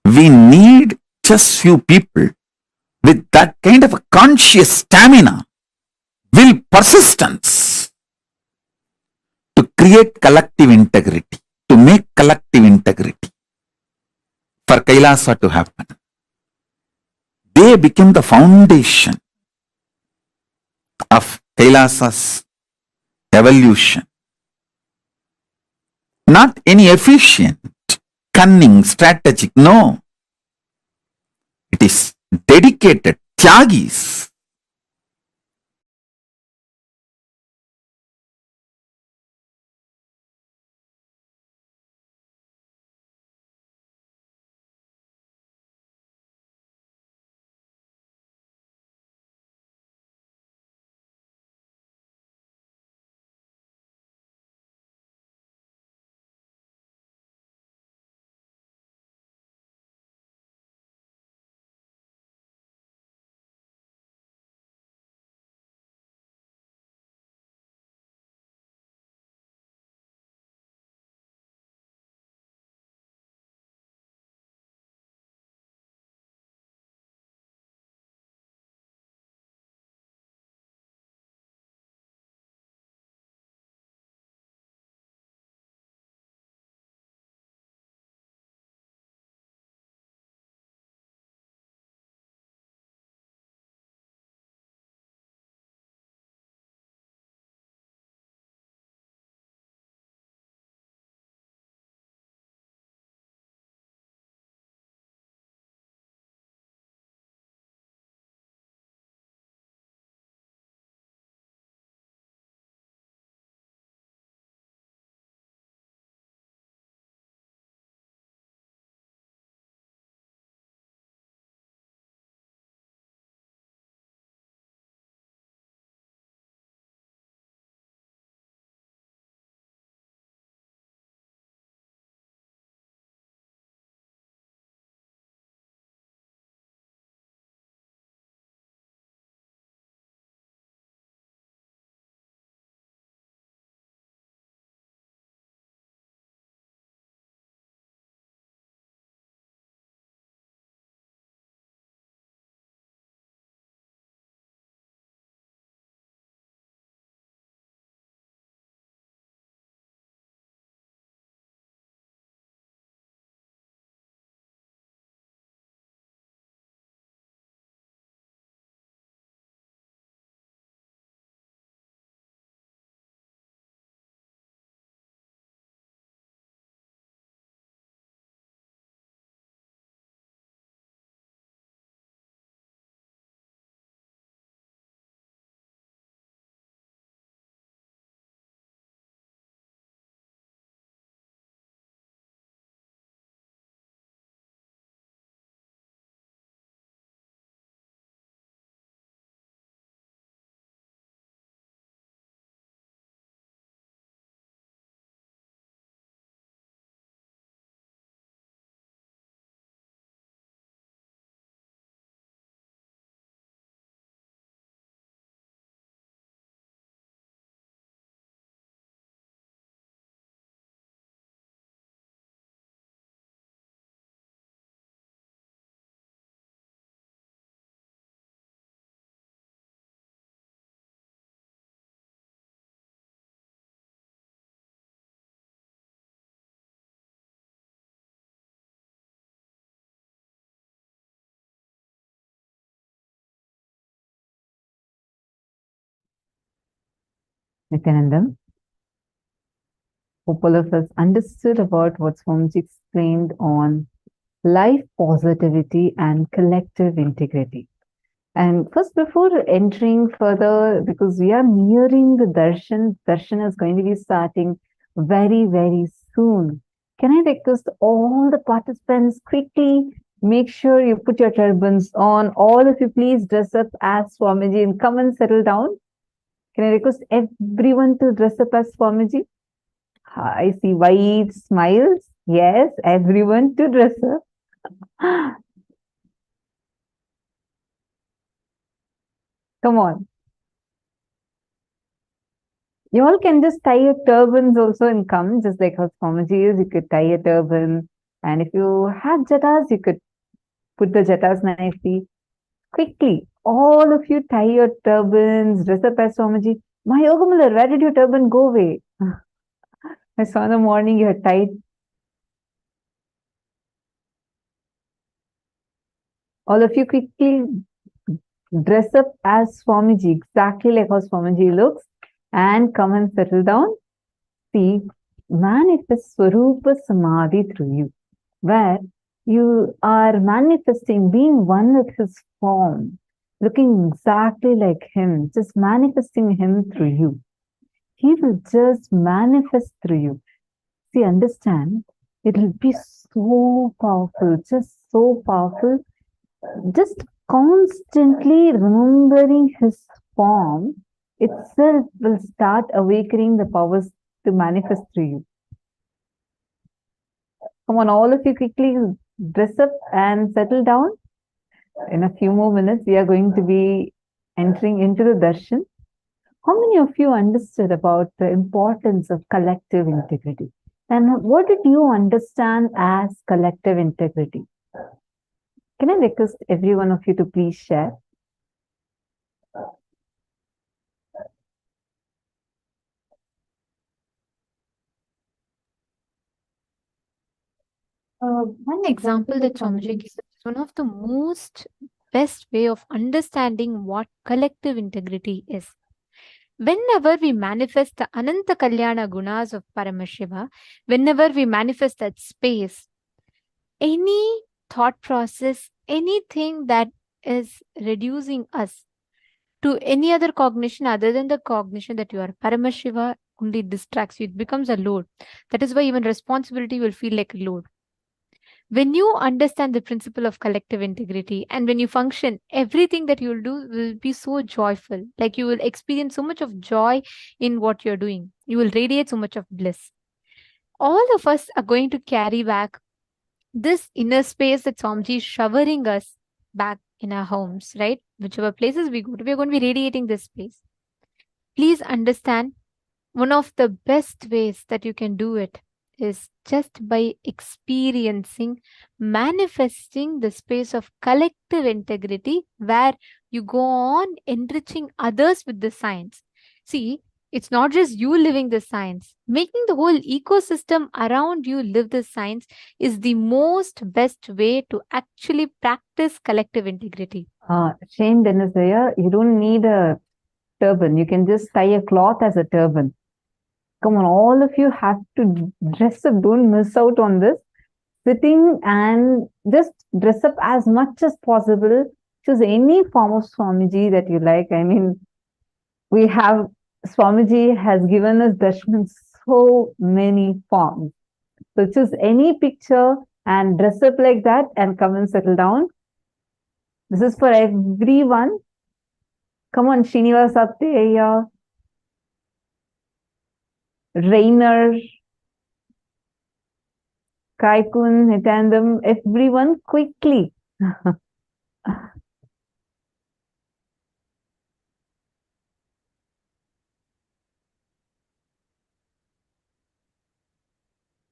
We need just few people with that kind of a conscious stamina, will, persistence to create collective integrity, to make collective integrity for Kailasa to happen. They become the foundation of Kailasa's evolution. Not any efficient, cunning, strategic, no. It is dedicated, Tyagis. Nithyananda. Hope all of us understood about what Swamiji explained on life positivity and collective integrity. And first, before entering further, because we are nearing the darshan is going to be starting very, very soon. Can I request all the participants quickly make sure you put your turbans on? All of you please dress up as Swamiji and come and settle down. Can I request everyone to dress up as Swamiji? I see white smiles. Yes, everyone to dress up. Come on. You all can just tie your turbans also and come, just like how Swamiji is. You could tie a turban. And if you have jatas, you could put the jatas nicely. Quickly, all of you tie your turbans, dress up as Swamiji. My Yogamula, where did your turban go away? I saw in the morning you had tied. All of you quickly dress up as Swamiji, exactly like how Swamiji looks, and come and settle down. See, manifest Swarupa Samadhi through you, where you are manifesting, being one with his form, looking exactly like him, just manifesting him through you. He will just manifest through you. See, understand, it will be so powerful, just so powerful. Just constantly remembering his form itself will start awakening the powers to manifest through you. Come on, all of you quickly dress up and settle down. In a few more minutes, we are going to be entering into the darshan. How many of you understood about the importance of collective integrity? And what did you understand as collective integrity? Can I request every one of you to please share? One example that Swamiji gives is one of the most best way of understanding what collective integrity is. Whenever we manifest the Ananta Kalyana Gunas of Paramashiva, whenever we manifest that space, any thought process, anything that is reducing us to any other cognition other than the cognition that you are Paramashiva only distracts you. It becomes a load. That is why even responsibility will feel like a load. When you understand the principle of collective integrity and when you function, everything that you will do will be so joyful. Like you will experience so much of joy in what you're doing. You will radiate so much of bliss. All of us are going to carry back this inner space that Swamiji is showering us back in our homes, right? Whichever places we go to, we're going to be radiating this space. Please understand, one of the best ways that you can do it is just by experiencing, manifesting the space of collective integrity where you go on enriching others with the science. See, it's not just you living the science. Making the whole ecosystem around you live the science is the most best way to actually practice collective integrity. Shane Dennis here, you don't need a turban. You can just tie a cloth as a turban. Come on, all of you have to dress up. Don't miss out on this. Sitting and just dress up as much as possible. Choose any form of Swamiji that you like. I mean, we have, Swamiji has given us darshan in so many forms. So choose any picture and dress up like that and come and settle down. This is for everyone. Come on, Srinivas Apteya, Rainer, Kaikun, Nithyanandam, everyone quickly.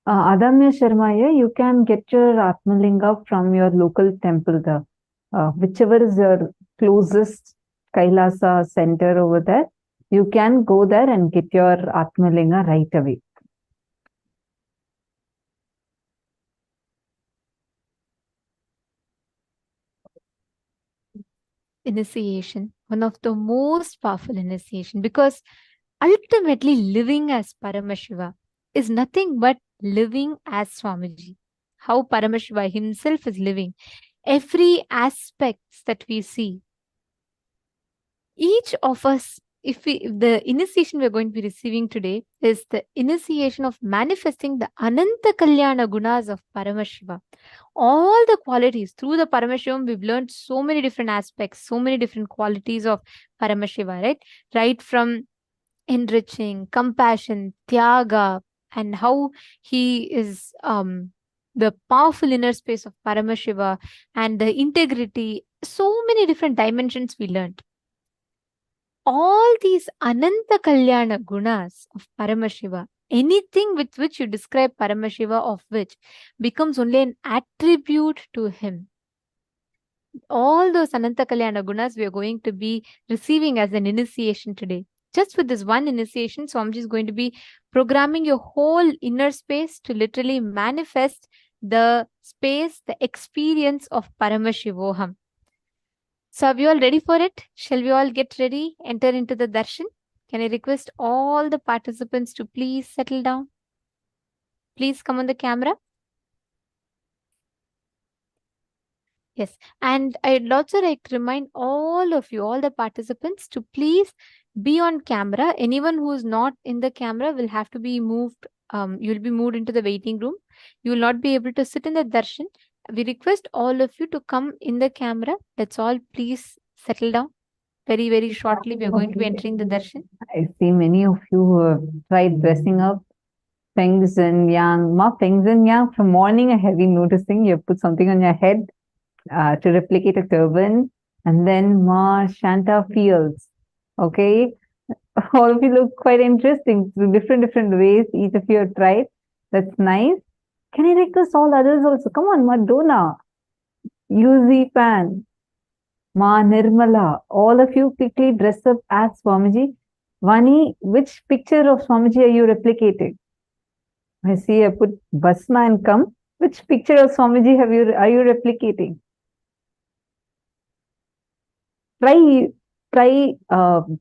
Adamya Sharma, you can get your Atmalinga from your local temple, whichever is your closest Kailasa center over there. You can go there and get your Atmalinga right away. Initiation, one of the most powerful initiation, because Ultimately, living as Paramashiva is nothing but living as Swamiji. How Paramashiva himself is living. Every aspects that we see, each of us, if the initiation we're going to be receiving today is the initiation of manifesting the Ananta Kalyana Gunas of Paramashiva. All the qualities through the Paramashivam, we've learned so many different aspects, so many different qualities of Paramashiva, right? Right from enriching, compassion, tyaga, and how he is the powerful inner space of Paramashiva and the integrity. So many different dimensions we learned. All these Ananta Kalyana Gunas of Paramashiva, anything with which you describe Paramashiva, of which becomes only an attribute to him. All those Ananta Kalyana Gunas we are going to be receiving as an initiation today. Just with this one initiation, Swamiji is going to be programming your whole inner space to literally manifest the space, the experience of Paramashivoham. So are we all ready for it? Shall we all get ready, enter into the darshan? Can I request all the participants to please settle down? Please come on the camera. Yes, and I'd also like to remind all of you, all the participants, to please be on camera. Anyone who is not in the camera will have to be moved. You'll be moved into the waiting room. You will not be able to sit in the darshan. We request all of you to come in the camera. That's all. Please settle down. Very, very shortly, we are going to be entering the darshan. I see many of you who have tried dressing up. Fengs and Yang. Ma, Fengs and Yang, from morning I have been noticing you have put something on your head to replicate a turban. And then Ma Shanta Fields. Okay. All of you look quite interesting. Different ways. Each of you have tried. That's nice. Can I request all others also? Come on, Madonna, UZ Pan, Ma Nirmala, all of you quickly dress up as Swamiji. Vani, which picture of Swamiji are you replicating? I see I put Basma and come. Which picture of Swamiji are you replicating? Try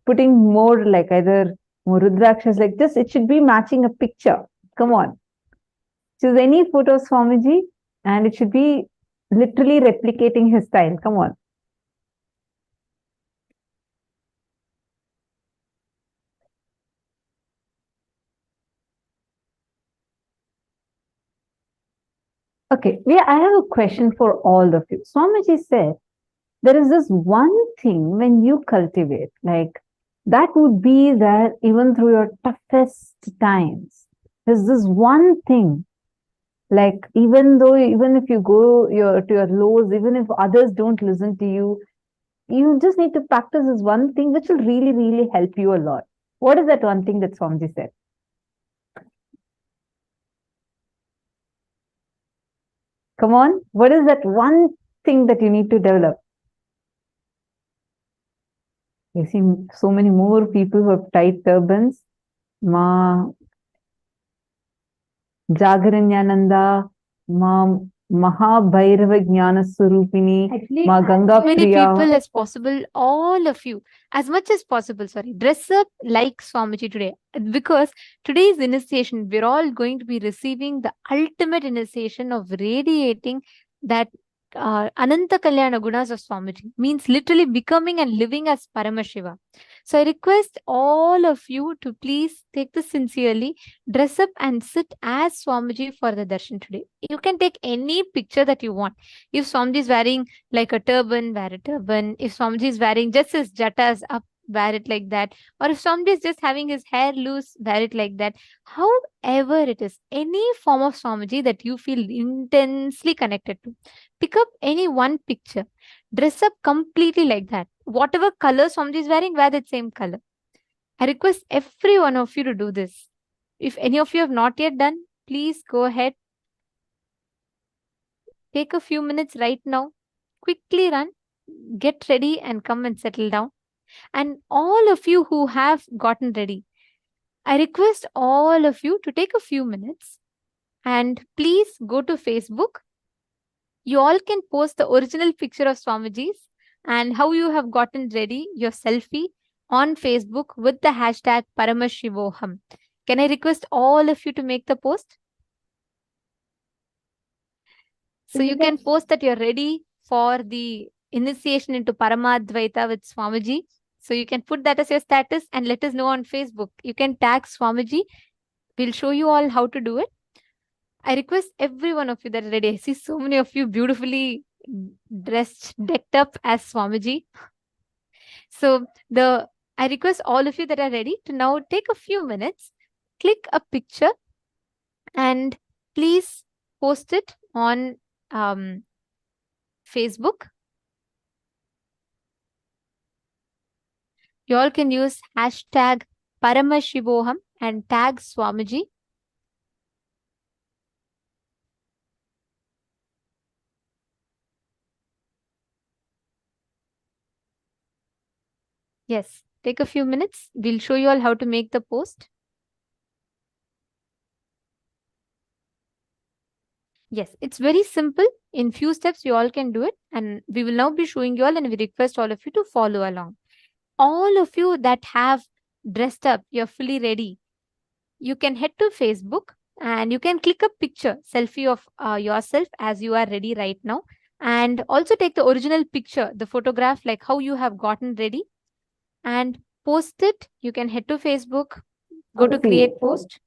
putting more like either more Rudrakshas like this. It should be matching a picture. Come on. Choose any photo of Swamiji and it should be literally replicating his style. Come on. Okay, I have a question for all of you. Swamiji said, there is this one thing when you cultivate, like that would be there even through your toughest times. There's this one thing, like even if you go to your lows, even if others don't listen to you, you just need to practice this one thing which will really, really help you a lot. What is that one thing that Swamiji said? Come on, what is that one thing that you need to develop? You see so many more people who have tied turbans. Ma Jagaranyananda, Ma Mahā Jnana Swarupini, Ma Ganga As many Priya. people as possible, all of you, as much as possible, dress up like Swamiji today. Because today's initiation, we're all going to be receiving the ultimate initiation of radiating that Ananta Kalyana Gunas of Swamiji, means literally becoming and living as Paramashiva. So I request all of you to please take this sincerely, dress up and sit as Swamiji for the darshan today. You can take any picture that you want. If Swamiji is wearing like a turban, wear a turban. If Swamiji is wearing just his jatas up, wear it like that. Or if Swamiji is just having his hair loose, wear it like that. However it is, any form of Swamiji that you feel intensely connected to, pick up any one picture, dress up completely like that. Whatever color Swamiji is wearing, wear that same color. I request every one of you to do this. If any of you have not yet done, please go ahead. Take a few minutes right now. Quickly run, get ready and come and settle down. And all of you who have gotten ready, I request all of you to take a few minutes and please go to Facebook. You all can post the original picture of Swamiji's and how you have gotten ready, your selfie, on Facebook with the hashtag Paramashivoham. Can I request all of you to make the post? So you can post that you're ready for the initiation into Paramadvaita with Swamiji. So you can put that as your status and let us know on Facebook. You can tag Swamiji. We'll show you all how to do it. I request every one of you that are ready. I see so many of you beautifully dressed, decked up as Swamiji. So I request all of you that are ready to now take a few minutes, click a picture, and please post it on Facebook. You all can use hashtag Paramashivoham and tag Swamiji. Yes, take a few minutes. We'll show you all how to make the post. Yes, it's very simple. In few steps, you all can do it. And we will now be showing you all, and we request all of you to follow along. All of you that have dressed up, you're fully ready. You can head to Facebook and you can click a picture, selfie of yourself as you are ready right now. And also take the original picture, the photograph, like how you have gotten ready, and post it. You can head to Facebook, go to create post.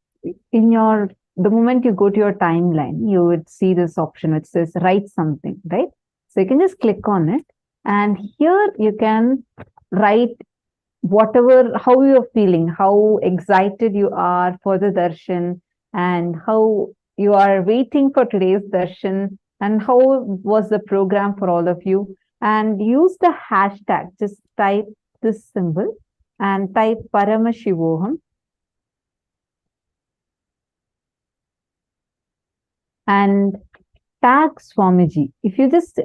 The moment you go to your timeline, you would see this option which says write something, right? So you can just click on it, and here you can write whatever, how you're feeling, how excited you are for the darshan, and how you are waiting for today's darshan, and how was the program for all of you. And use the hashtag, just type this symbol and type Paramashivoham. And tag Swamiji. If you just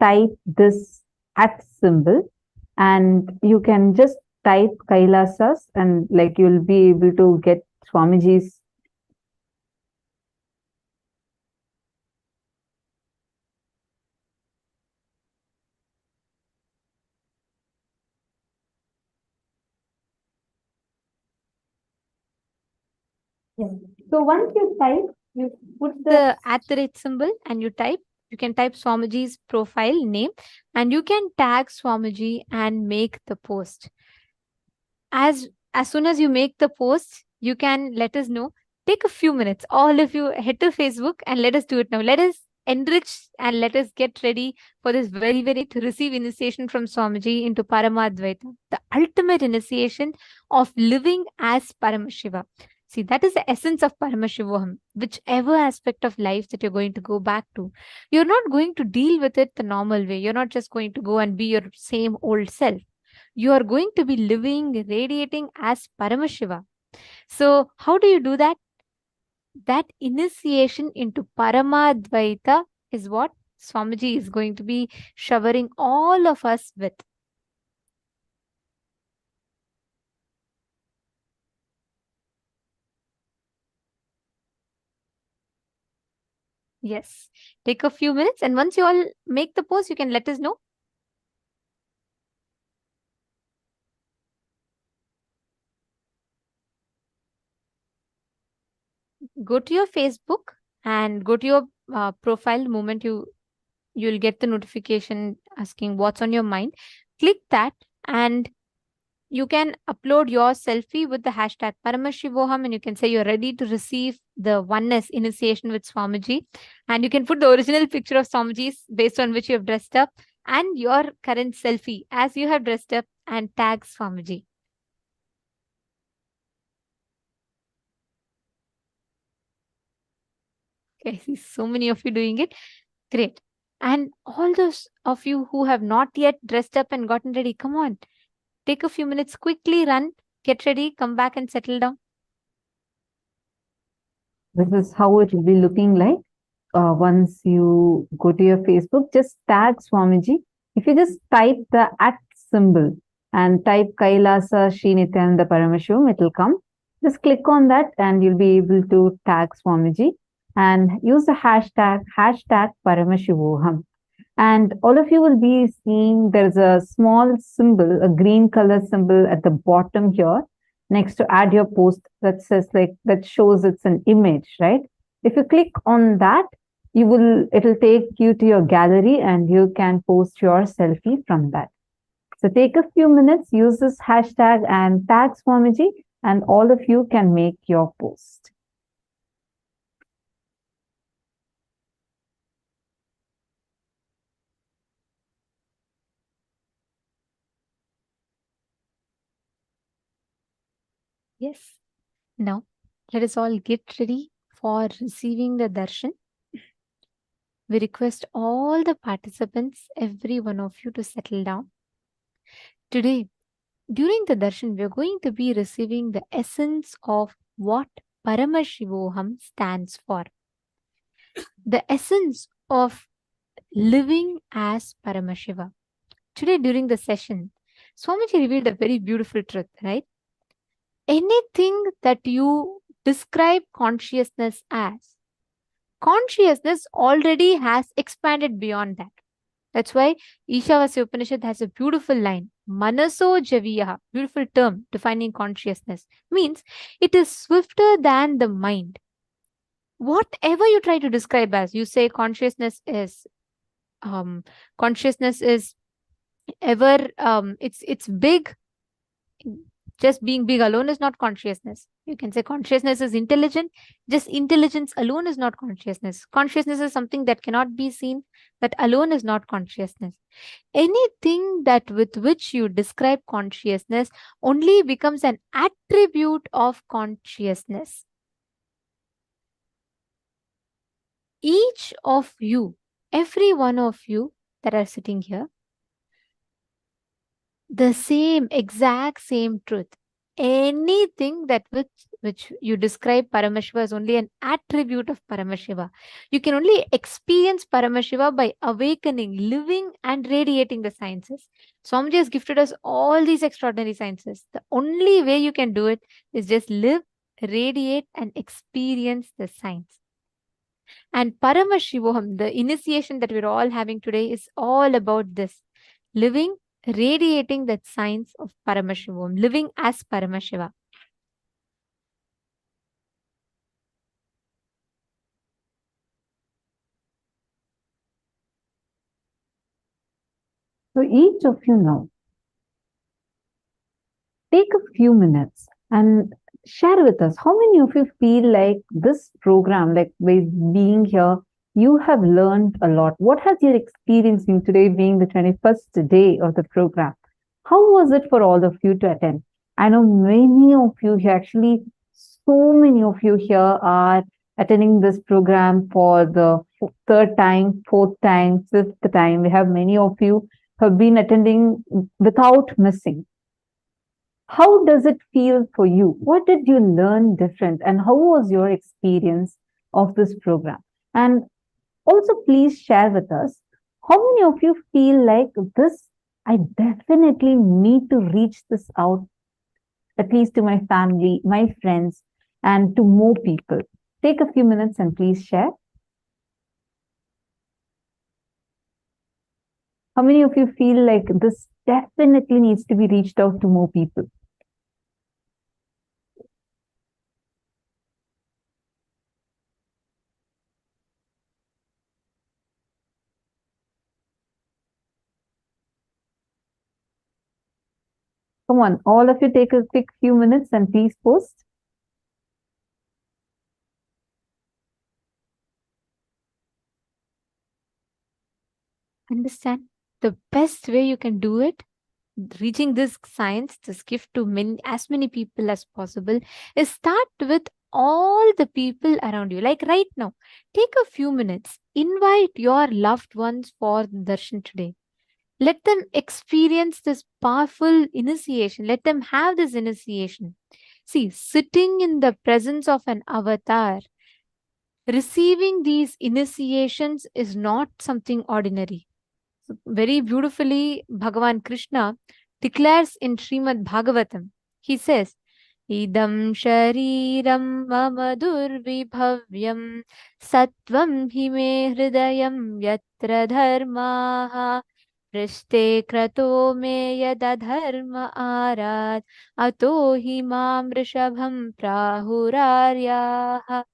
type this @ symbol, and you can just type Kailasas, and like you'll be able to get Swamiji's. So once you type, you put the @ symbol and you type. You can type Swamiji's profile name, and you can tag Swamiji and make the post. As soon as you make the post, you can let us know. Take a few minutes. All of you head to Facebook and let us do it now. Let us enrich and let us get ready for this very, very to receive initiation from Swamiji into Paramadvaita, the ultimate initiation of living as Paramashiva. See, that is the essence of Paramashivoham. Whichever aspect of life that you're going to go back to, you're not going to deal with it the normal way. You're not just going to go and be your same old self. You are going to be living, radiating as Paramashiva. So how do you do that? That initiation into Paramadvaita is what Swamiji is going to be showering all of us with. Yes, take a few minutes, and once you all make the post, you can let us know. Go to your Facebook and go to your profile. The moment you'll get the notification asking what's on your mind. Click that, and you can upload your selfie with the hashtag Paramashivoham, and you can say you're ready to receive the oneness initiation with Swamiji. And you can put the original picture of Swamiji's based on which you have dressed up, and your current selfie as you have dressed up, and tag Swamiji. Okay, I see so many of you doing it. Great. And all those of you who have not yet dressed up and gotten ready, come on. Take a few minutes, quickly run, get ready, come back and settle down. This is how it will be looking like. Once you go to your Facebook, just tag Swamiji. If you just type the @ symbol and type Kailasa Shri Nithyananda Paramashivam, it will come. Just click on that and you'll be able to tag Swamiji and use the hashtag Paramashivoham. And all of you will be seeing there's a small symbol, a green color symbol at the bottom here, next to add your post, that says like, that shows it's an image, right? If you click on that, it'll take you to your gallery and you can post your selfie from that. So take a few minutes, use this hashtag and tag Swamiji, and all of you can make your post. Yes. Now, let us all get ready for receiving the darshan. We request all the participants, every one of you, to settle down. Today, during the darshan, we are going to be receiving the essence of what Paramashivoham stands for. The essence of living as Paramashiva. Today, during the session, Swamiji revealed a very beautiful truth, right? Anything that you describe consciousness as, consciousness already has expanded beyond that. That's why Ishavasya Upanishad has a beautiful line, Manaso Javiyaha, beautiful term defining consciousness, means it is swifter than the mind. Whatever you try to describe as, you say consciousness is ever, it's big. Just being big alone is not consciousness. You can say consciousness is intelligent. Just intelligence alone is not consciousness. Consciousness is something that cannot be seen. That alone is not consciousness. Anything that with which you describe consciousness only becomes an attribute of consciousness. Each of you, every one of you that are sitting here, the exact same truth. Anything that which you describe Paramashiva as only an attribute of Paramashiva. You can only experience Paramashiva by awakening, living and radiating the sciences. Swamiji has gifted us all these extraordinary sciences. The only way you can do it is just live, radiate and experience the science. And Paramashivoham, the initiation that we're all having today, is all about this. Living, radiating that science of Paramashivam, living as Paramashiva. So each of you now, take a few minutes and share with us how many of you feel like this program, like by being here, you have learned a lot. What has your experience been today, being the 21st day of the program? How was it for all of you to attend? I know many of you here, actually, so many of you here are attending this program for the third time, fourth time, fifth time. We have many of you who have been attending without missing. How does it feel for you? What did you learn different? And how was your experience of this program? And also, please share with us, how many of you feel like this, I definitely need to reach this out, at least to my family, my friends, and to more people. Take a few minutes and please share. How many of you feel like this definitely needs to be reached out to more people? Come on, all of you take a quick few minutes and please post. Understand? The best way you can do it, reaching this science, this gift to as many people as possible, is start with all the people around you. Like right now, take a few minutes, invite your loved ones for darshan today. Let them experience this powerful initiation. Let them have this initiation. See, sitting in the presence of an avatar, receiving these initiations is not something ordinary. So very beautifully, Bhagavan Krishna declares in Srimad Bhagavatam, he says, idam shariram mama durvibhavyam sattvam hi me hridayam yatra dharmaha prishte krato me yadadharma arad ato hi mam rishabham prahuraryaha.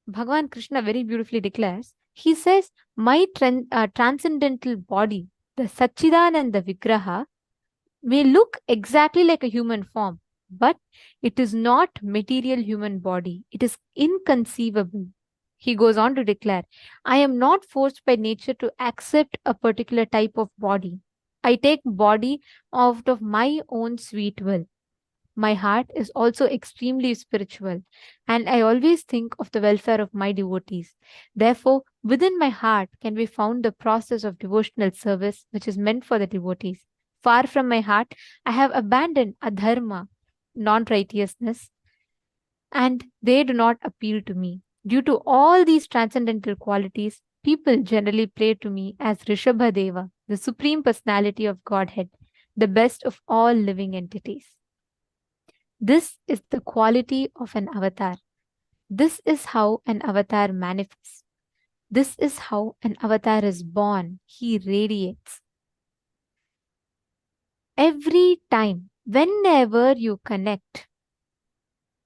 Bhagavan Krishna very beautifully declares, he says, my transcendental body, the Satchidananda Vigraha, may look exactly like a human form, but it is not material human body. It is inconceivable. He goes on to declare, I am not forced by nature to accept a particular type of body. I take body out of my own sweet will. My heart is also extremely spiritual, and I always think of the welfare of my devotees. Therefore, within my heart can be found the process of devotional service which is meant for the devotees. Far from my heart, I have abandoned adharma, non-righteousness, and they do not appeal to me. Due to all these transcendental qualities, people generally pray to me as Rishabhadeva, the Supreme Personality of Godhead, the best of all living entities. This is the quality of an avatar. This is how an avatar manifests. This is how an avatar is born. He radiates. Every time, whenever you connect,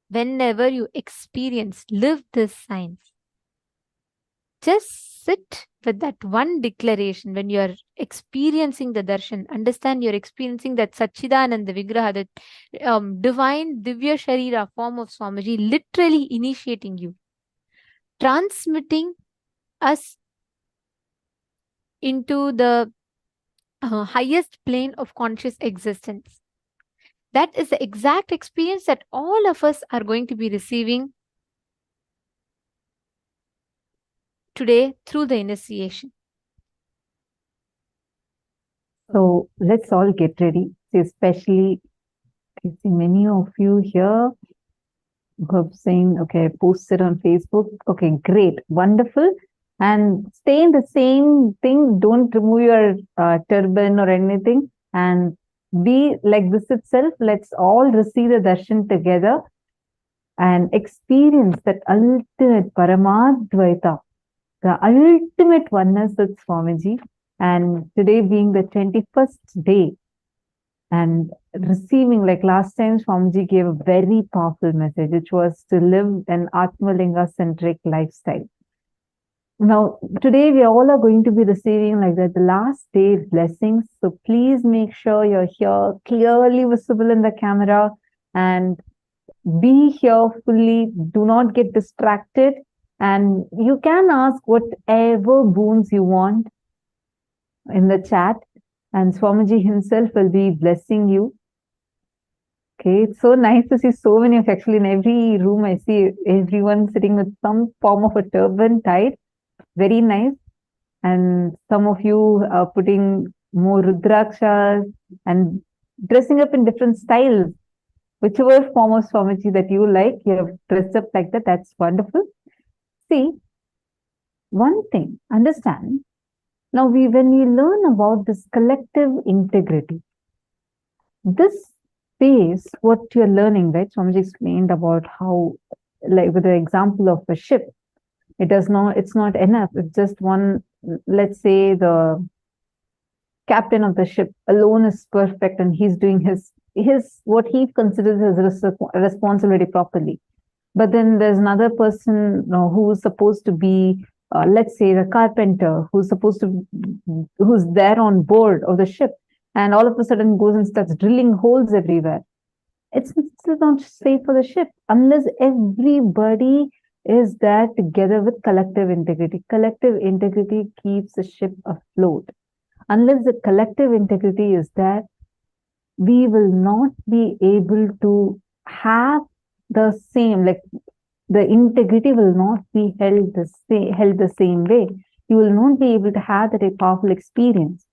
whenever you experience, live this science. Just sit with that one declaration when you are experiencing the darshan. Understand you're experiencing that Satchidananda Vigraha, that divine Divya Sharira form of Swamiji, literally initiating you, transmitting us into the highest plane of conscious existence. That is the exact experience that all of us are going to be receiving today through the initiation. So let's all get ready. Especially, I see many of you here who are saying, okay, post it on Facebook. Okay, great, wonderful. And stay in the same thing. Don't remove your turban or anything. And be like this itself. Let's all receive the darshan together and experience that ultimate Paramadvaita, the ultimate oneness with Swamiji. And today being the 21st day, and receiving, like last time, Swamiji gave a very powerful message, which was to live an Atmalinga-centric lifestyle. Now, today we all are going to be receiving like that, the last day blessings. So please make sure you're here, clearly visible in the camera, and be here fully. Do not get distracted. And you can ask whatever boons you want in the chat, and Swamiji himself will be blessing you. Okay, it's so nice to see so many of, actually in every room I see everyone sitting with some form of a turban tied. Very nice. And some of you are putting more rudrakshas and dressing up in different styles. Whichever form of Swamiji that you like, you have dressed up like that. That's wonderful. See, one thing, understand. Now, when we learn about this collective integrity, this space, what you're learning, right? Swamiji explained about how, like with the example of a ship, it's not enough. It's just one, let's say the captain of the ship alone is perfect and he's doing his what he considers his responsibility properly. But then there's another person who's supposed to be, let's say the carpenter, who's there on board of the ship, and all of a sudden goes and starts drilling holes everywhere. It's still not safe for the ship unless everybody is there together with collective integrity. Collective integrity keeps the ship afloat. Unless the collective integrity is there, we will not be able to have the same, like the integrity will not be held the same way. You will not be able to have that a powerful experience.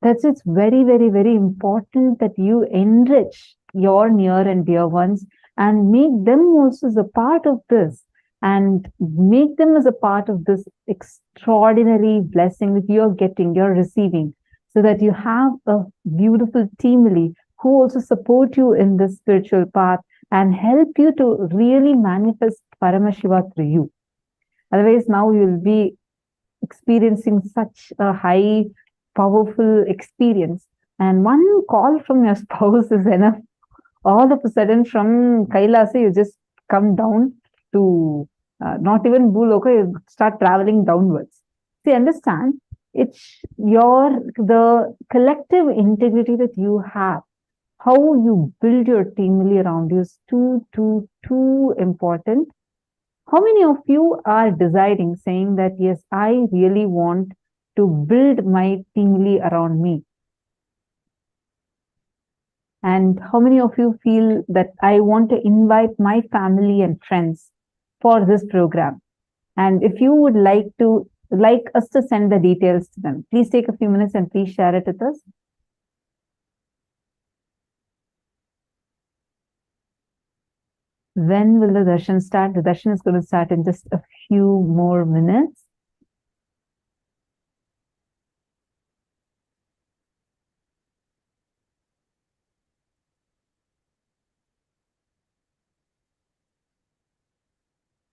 That's it's very, very, very important that you enrich your near and dear ones and make them also as a part of this, and make them as a part of this extraordinary blessing that you're receiving, so that you have a beautiful teamily who also support you in this spiritual path and help you to really manifest Paramashiva through you. Otherwise, now you'll be experiencing such a high, powerful experience. And one call from your spouse is enough. All of a sudden, from Kailasa, you just come down to not even Bhuloka, you start traveling downwards. See, understand, it's the collective integrity that you have. How you build your teamly around you is too important. How many of you are deciding, saying that, yes, I really want to build my teamly around me? And how many of you feel that I want to invite my family and friends for this program? And if you would like us to send the details to them, please take a few minutes and please share it with us. When will the darshan start? The darshan is going to start in just a few more minutes.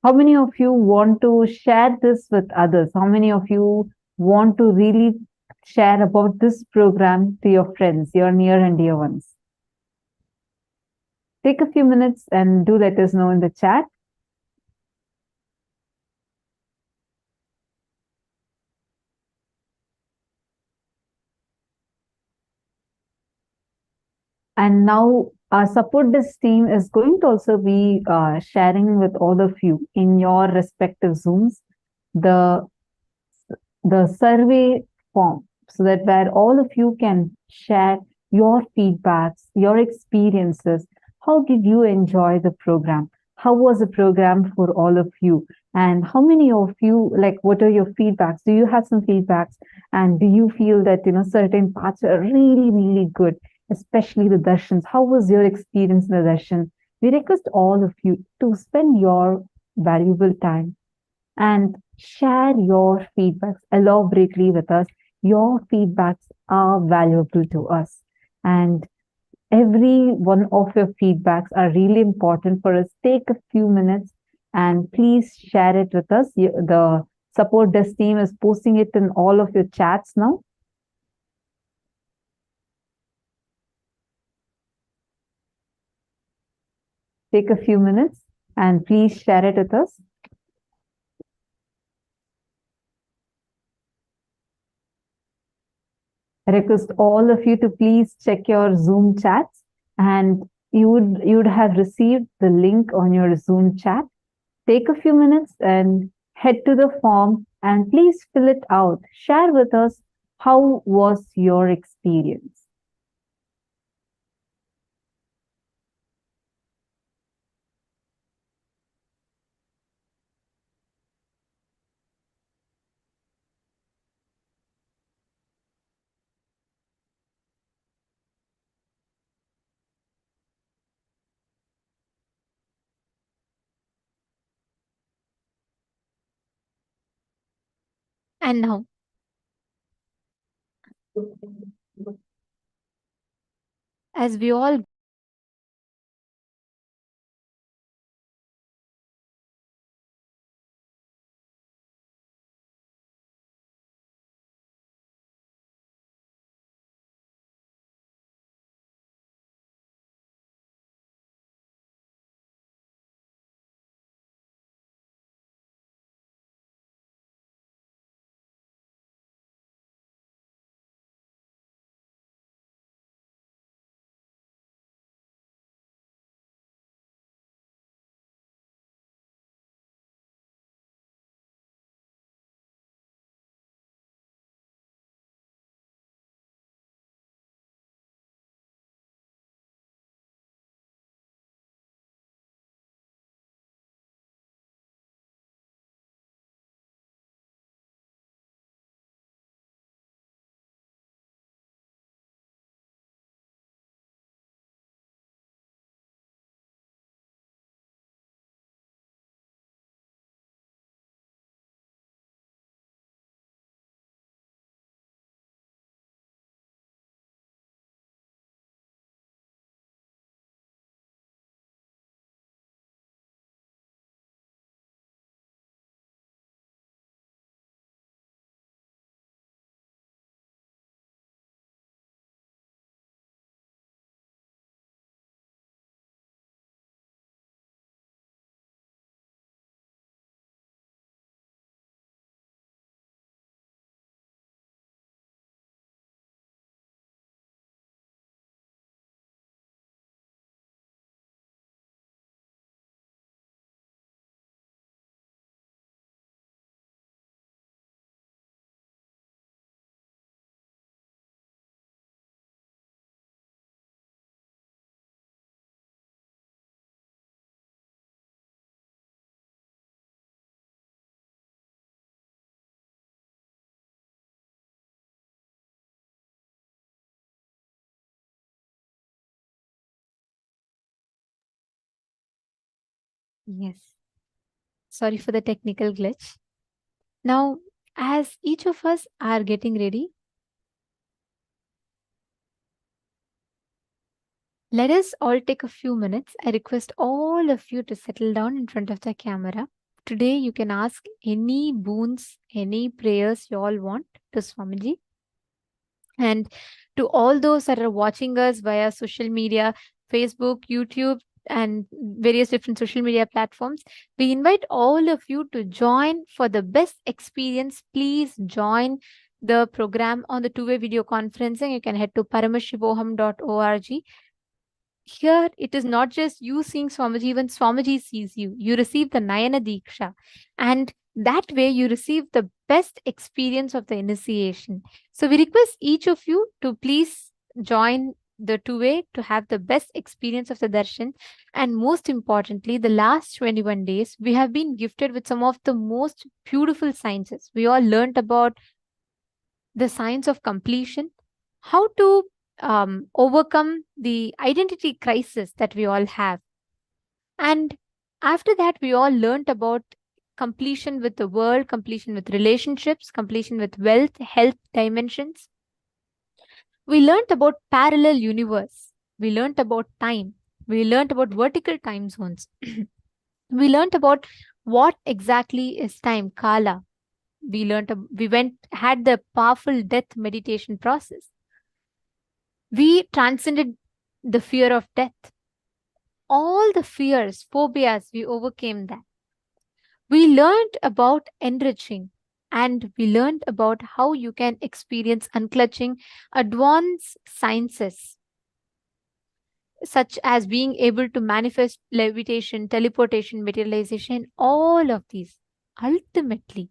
How many of you want to share this with others? How many of you want to really share about this program to your friends, your near and dear ones? Take a few minutes and do let us know in the chat. And now our support desk team is going to also be sharing with all of you in your respective Zooms the survey form, so that where all of you can share your feedbacks, your experiences. How did you enjoy the program? How was the program for all of you? And how many of you, like, what are your feedbacks? Do you have some feedbacks? And do you feel that, certain parts are really, really good, especially the darshans? How was your experience in the darshan? We request all of you to spend your valuable time and share your feedbacks elaborately with us. Your feedbacks are valuable to us. And every one of your feedbacks are really important for us. Take a few minutes and please share it with us. The support desk team is posting it in all of your chats now. Take a few minutes and please share it with us. I request all of you to please check your Zoom chats, and you would have received the link on your Zoom chat. Take a few minutes and head to the form and please fill it out. Share with us how was your experience. And now, as we all Yes. Sorry for the technical glitch. Now, as each of us are getting ready, let us all take a few minutes. I request all of you to settle down in front of the camera. Today, you can ask any boons, any prayers you all want to Swamiji. And to all those that are watching us via social media, Facebook, YouTube, and various different social media platforms, we invite all of you to join for the best experience. Please join the program on the two-way video conferencing. You can head to paramashivoham.org. Here, it is not just you seeing Swamiji, even Swamiji sees you. You receive the Nayana Diksha. And that way, you receive the best experience of the initiation. So, we request each of you to please join the two-way to have the best experience of the darshan. And most importantly, the last 21 days, we have been gifted with some of the most beautiful sciences. We all learned about the science of completion, how to overcome the identity crisis that we all have. And after that, we all learned about completion with the world, completion with relationships, completion with wealth, health dimensions. We learned about parallel universe. We learned about time. We learned about vertical time zones. We learned about what exactly is time, Kala. We had the powerful death meditation process. We transcended the fear of death. All the fears, phobias, we overcame that. We learned about enriching, and we learned about how you can experience unclutching advanced sciences, such as being able to manifest levitation, teleportation, materialization, all of these. Ultimately,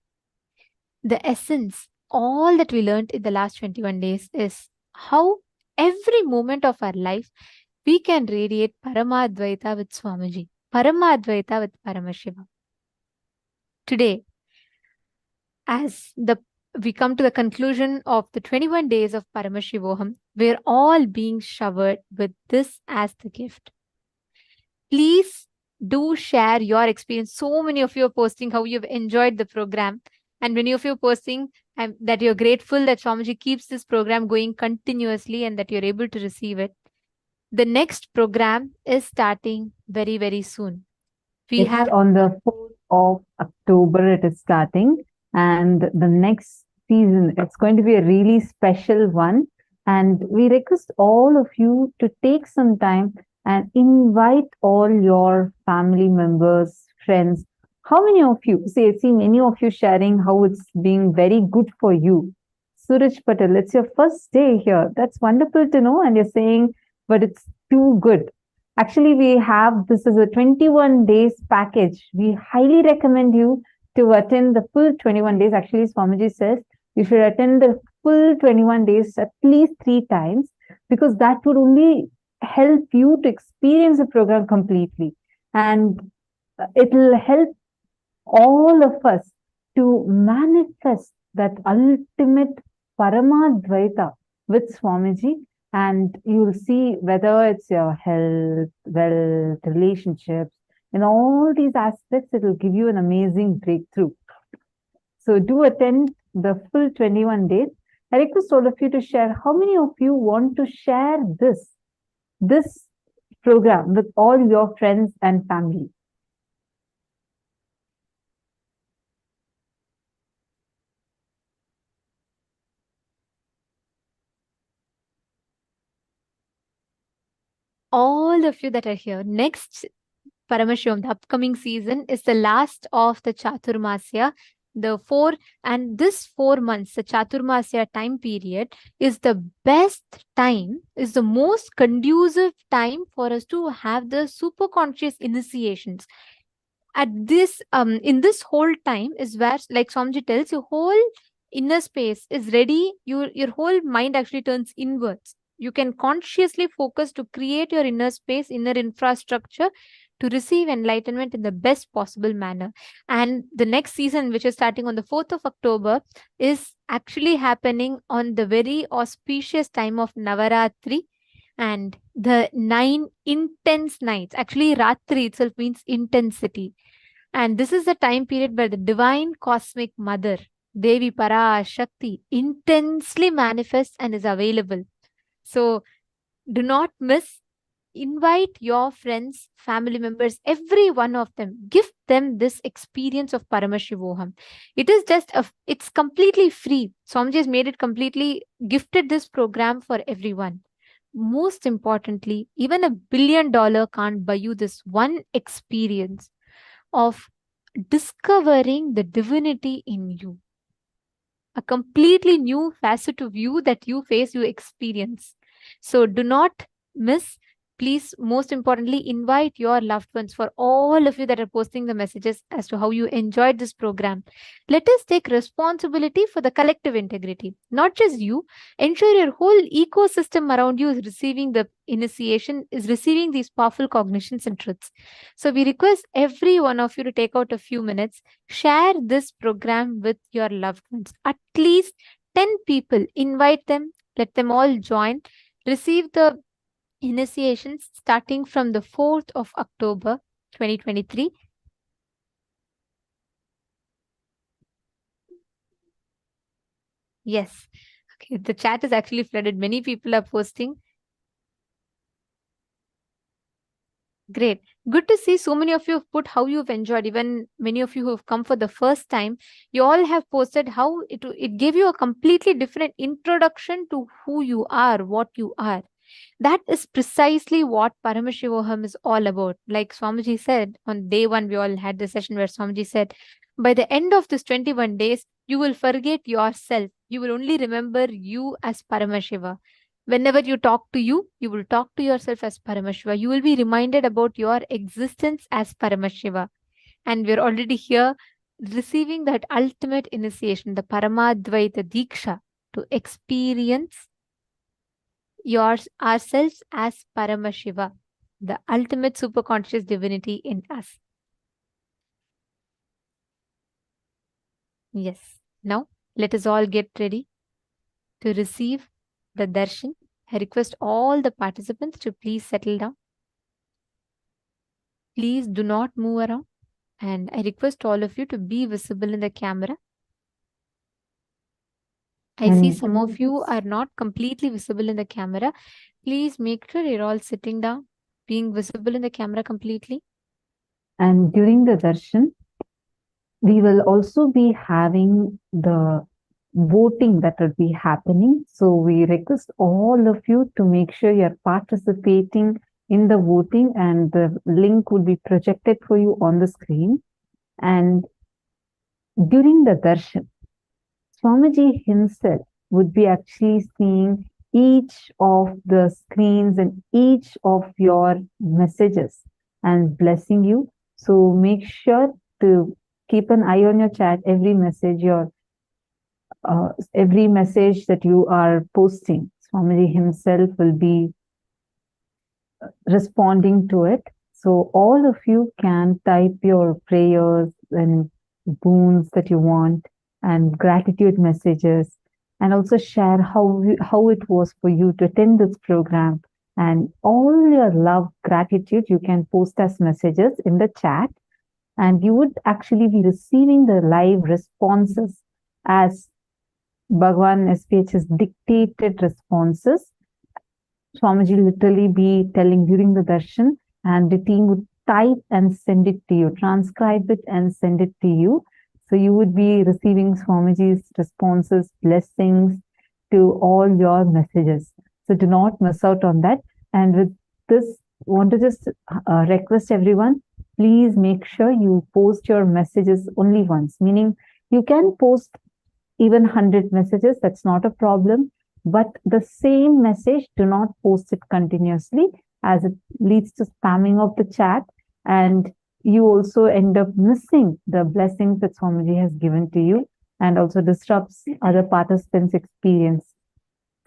the essence, all that we learned in the last 21 days is how every moment of our life, we can radiate Paramadvaita with Swamiji, Paramadvaita with Paramashiva. Today, as we come to the conclusion of the 21 days of Paramashivoham, we're all being showered with this as the gift. Please do share your experience. So many of you are posting how you've enjoyed the program. And many of you are posting that you're grateful that Swamiji keeps this program going continuously and that you're able to receive it. The next program is starting very, very soon. We It's on the 4th of October, it is starting. And the next season, it's going to be a really special one. And we request all of you to take some time and invite all your family members, friends. How many of you, see many of you sharing how it's being very good for you. Suraj Patel, it's your first day here. That's wonderful to know. And you're saying, but it's too good. Actually, this is a 21 days package. We highly recommend you to attend the full 21 days. Actually, Swamiji says you should attend the full 21 days at least 3 times, because that would only help you to experience the program completely. And it will help all of us to manifest that ultimate Paramadvaita with Swamiji. And you'll see whether it's your health, wealth, relationships, in all these aspects, it will give you an amazing breakthrough. So do attend the full 21 days. I request all of you to share how many of you want to share this program with all your friends and family. All of you that are here, next Paramashivam, the upcoming season, is the last of the Chaturmasya. This 4 months, the Chaturmasya time period, is the best time, is the most conducive time for us to have the super conscious initiations. At this, in this whole time is where, like Swamiji tells, your whole inner space is ready. Your whole mind actually turns inwards. You can consciously focus to create your inner space, inner infrastructure, to receive enlightenment in the best possible manner. And the next season, which is starting on the 4th of October, is actually happening on the very auspicious time of Navaratri. and the 9 intense nights. Actually, Ratri itself means intensity. And this is the time period where the divine cosmic mother, Devi Parashakti, intensely manifests and is available. So do not miss. Invite your friends, family members, every one of them. Give them this experience of Paramashivoham. It is it's completely free. Swamiji has made it completely, gifted this program for everyone. Most importantly, even $1 billion can't buy you this one experience of discovering the divinity in you. A completely new facet of you that you face, you experience. So do not miss. Please, most importantly, invite your loved ones. For all of you that are posting the messages as to how you enjoyed this program, let us take responsibility for the collective integrity. Not just you, ensure your whole ecosystem around you is receiving the initiation, is receiving these powerful cognitions and truths. So we request every one of you to take out a few minutes, share this program with your loved ones. At least 10 people, invite them, let them all join, receive the initiations starting from the 4th of October 2023. Yes. Okay, the chat is actually flooded. Many people are posting. Great. Good to see so many of you have put how you've enjoyed. Even many of you who have come for the first time, you all have posted how it gave you a completely different introduction to who you are, what you are. That is precisely what Paramashivoham is all about. Like Swamiji said, on day 1, we all had the session where Swamiji said, by the end of this 21 days, you will forget yourself. You will only remember you as Paramashiva. Whenever you talk to you will talk to yourself as Paramashiva. You will be reminded about your existence as Paramashiva. And we're already here receiving that ultimate initiation, the Paramadvaita Diksha, to experience ourselves as Paramashiva, the ultimate superconscious divinity in us. Yes. Now, let us all get ready to receive the darshan. I request all the participants to please settle down. Please do not move around. And I request all of you to be visible in the camera. I see some of you are not completely visible in the camera. Please make sure you're all sitting down, being visible in the camera completely. And during the darshan, we will also be having the voting that will be happening. So we request all of you to make sure you're participating in the voting, and the link will be projected for you on the screen. And during the darshan, Swamiji himself would be actually seeing each of the screens and each of your messages and blessing you. So make sure to keep an eye on your chat, every message that you are posting. Swamiji himself will be responding to it. So all of you can type your prayers and boons that you want, and gratitude messages, and also share how it was for you to attend this program, and all your love, gratitude you can post as messages in the chat, and you would actually be receiving the live responses as Bhagavan SPH's dictated responses. Swamiji literally be telling during the darshan, and the team would type and send it to you, transcribe it and send it to you. So you would be receiving Swamiji's responses, blessings to all your messages. So do not miss out on that. And with this, I want to just request everyone, please make sure you post your messages only once. Meaning you can post even 100 messages, that's not a problem. But the same message, do not post it continuously, as it leads to spamming of the chat, and you also end up missing the blessings that Swamiji has given to you, and also disrupts other participants' experience.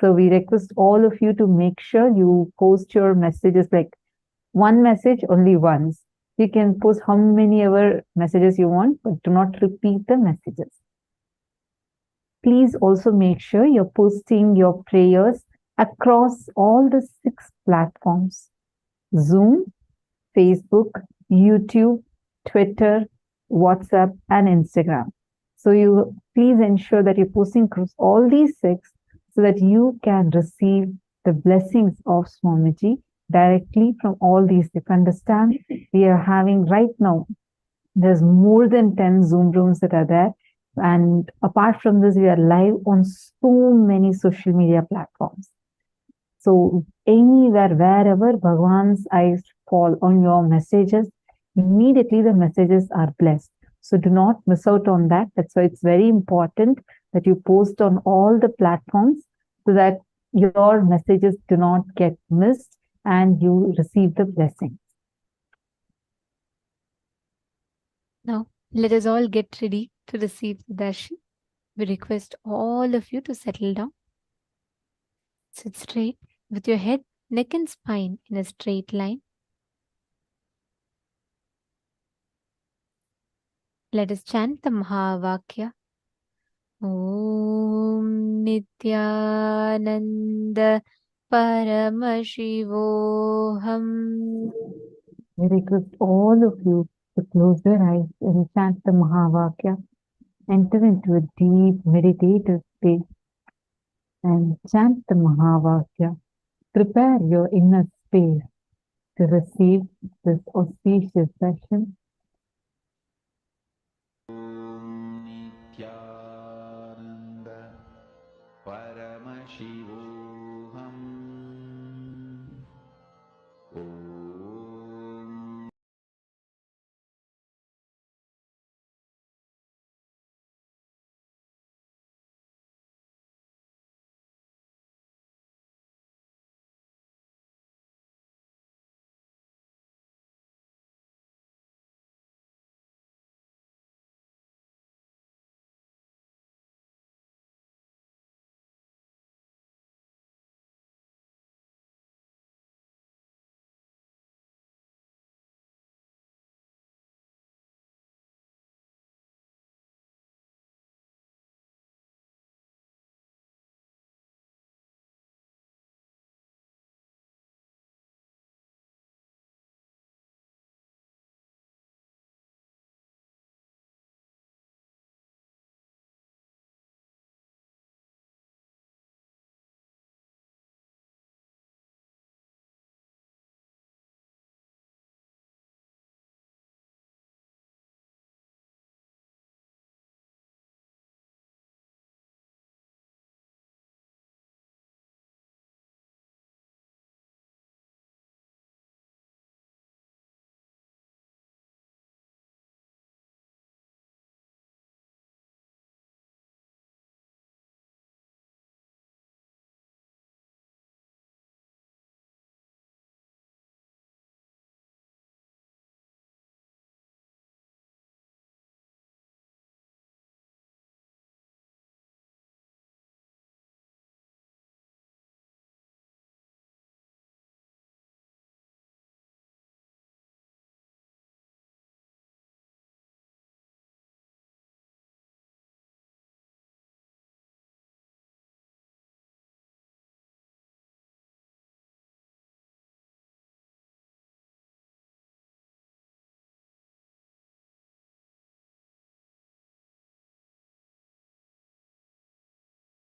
So we request all of you to make sure you post your messages, like one message only once. You can post how many ever messages you want, but do not repeat the messages. Please also make sure you're posting your prayers across all the 6 platforms: Zoom, Facebook, YouTube, Twitter, WhatsApp, and Instagram. So you please ensure that you're posting across all these 6 so that you can receive the blessings of Swamiji directly from all these. If you understand, we are having right now, there's more than 10 Zoom rooms that are there. And apart from this, we are live on so many social media platforms. So anywhere, wherever Bhagavan's eyes fall on your messages, immediately the messages are blessed. So do not miss out on that. That's why it's very important that you post on all the platforms so that your messages do not get missed and you receive the blessing. Now, let us all get ready to receive the darshan. We request all of you to settle down. Sit straight with your head, neck and spine in a straight line. Let us chant the Mahavakya. Om Nithyananda Paramashivoham. We request all of you to close your eyes and chant the Mahavakya. Enter into a deep meditative state and chant the Mahavakya. Prepare your inner space to receive this auspicious session. Nithyananda Paramashivoham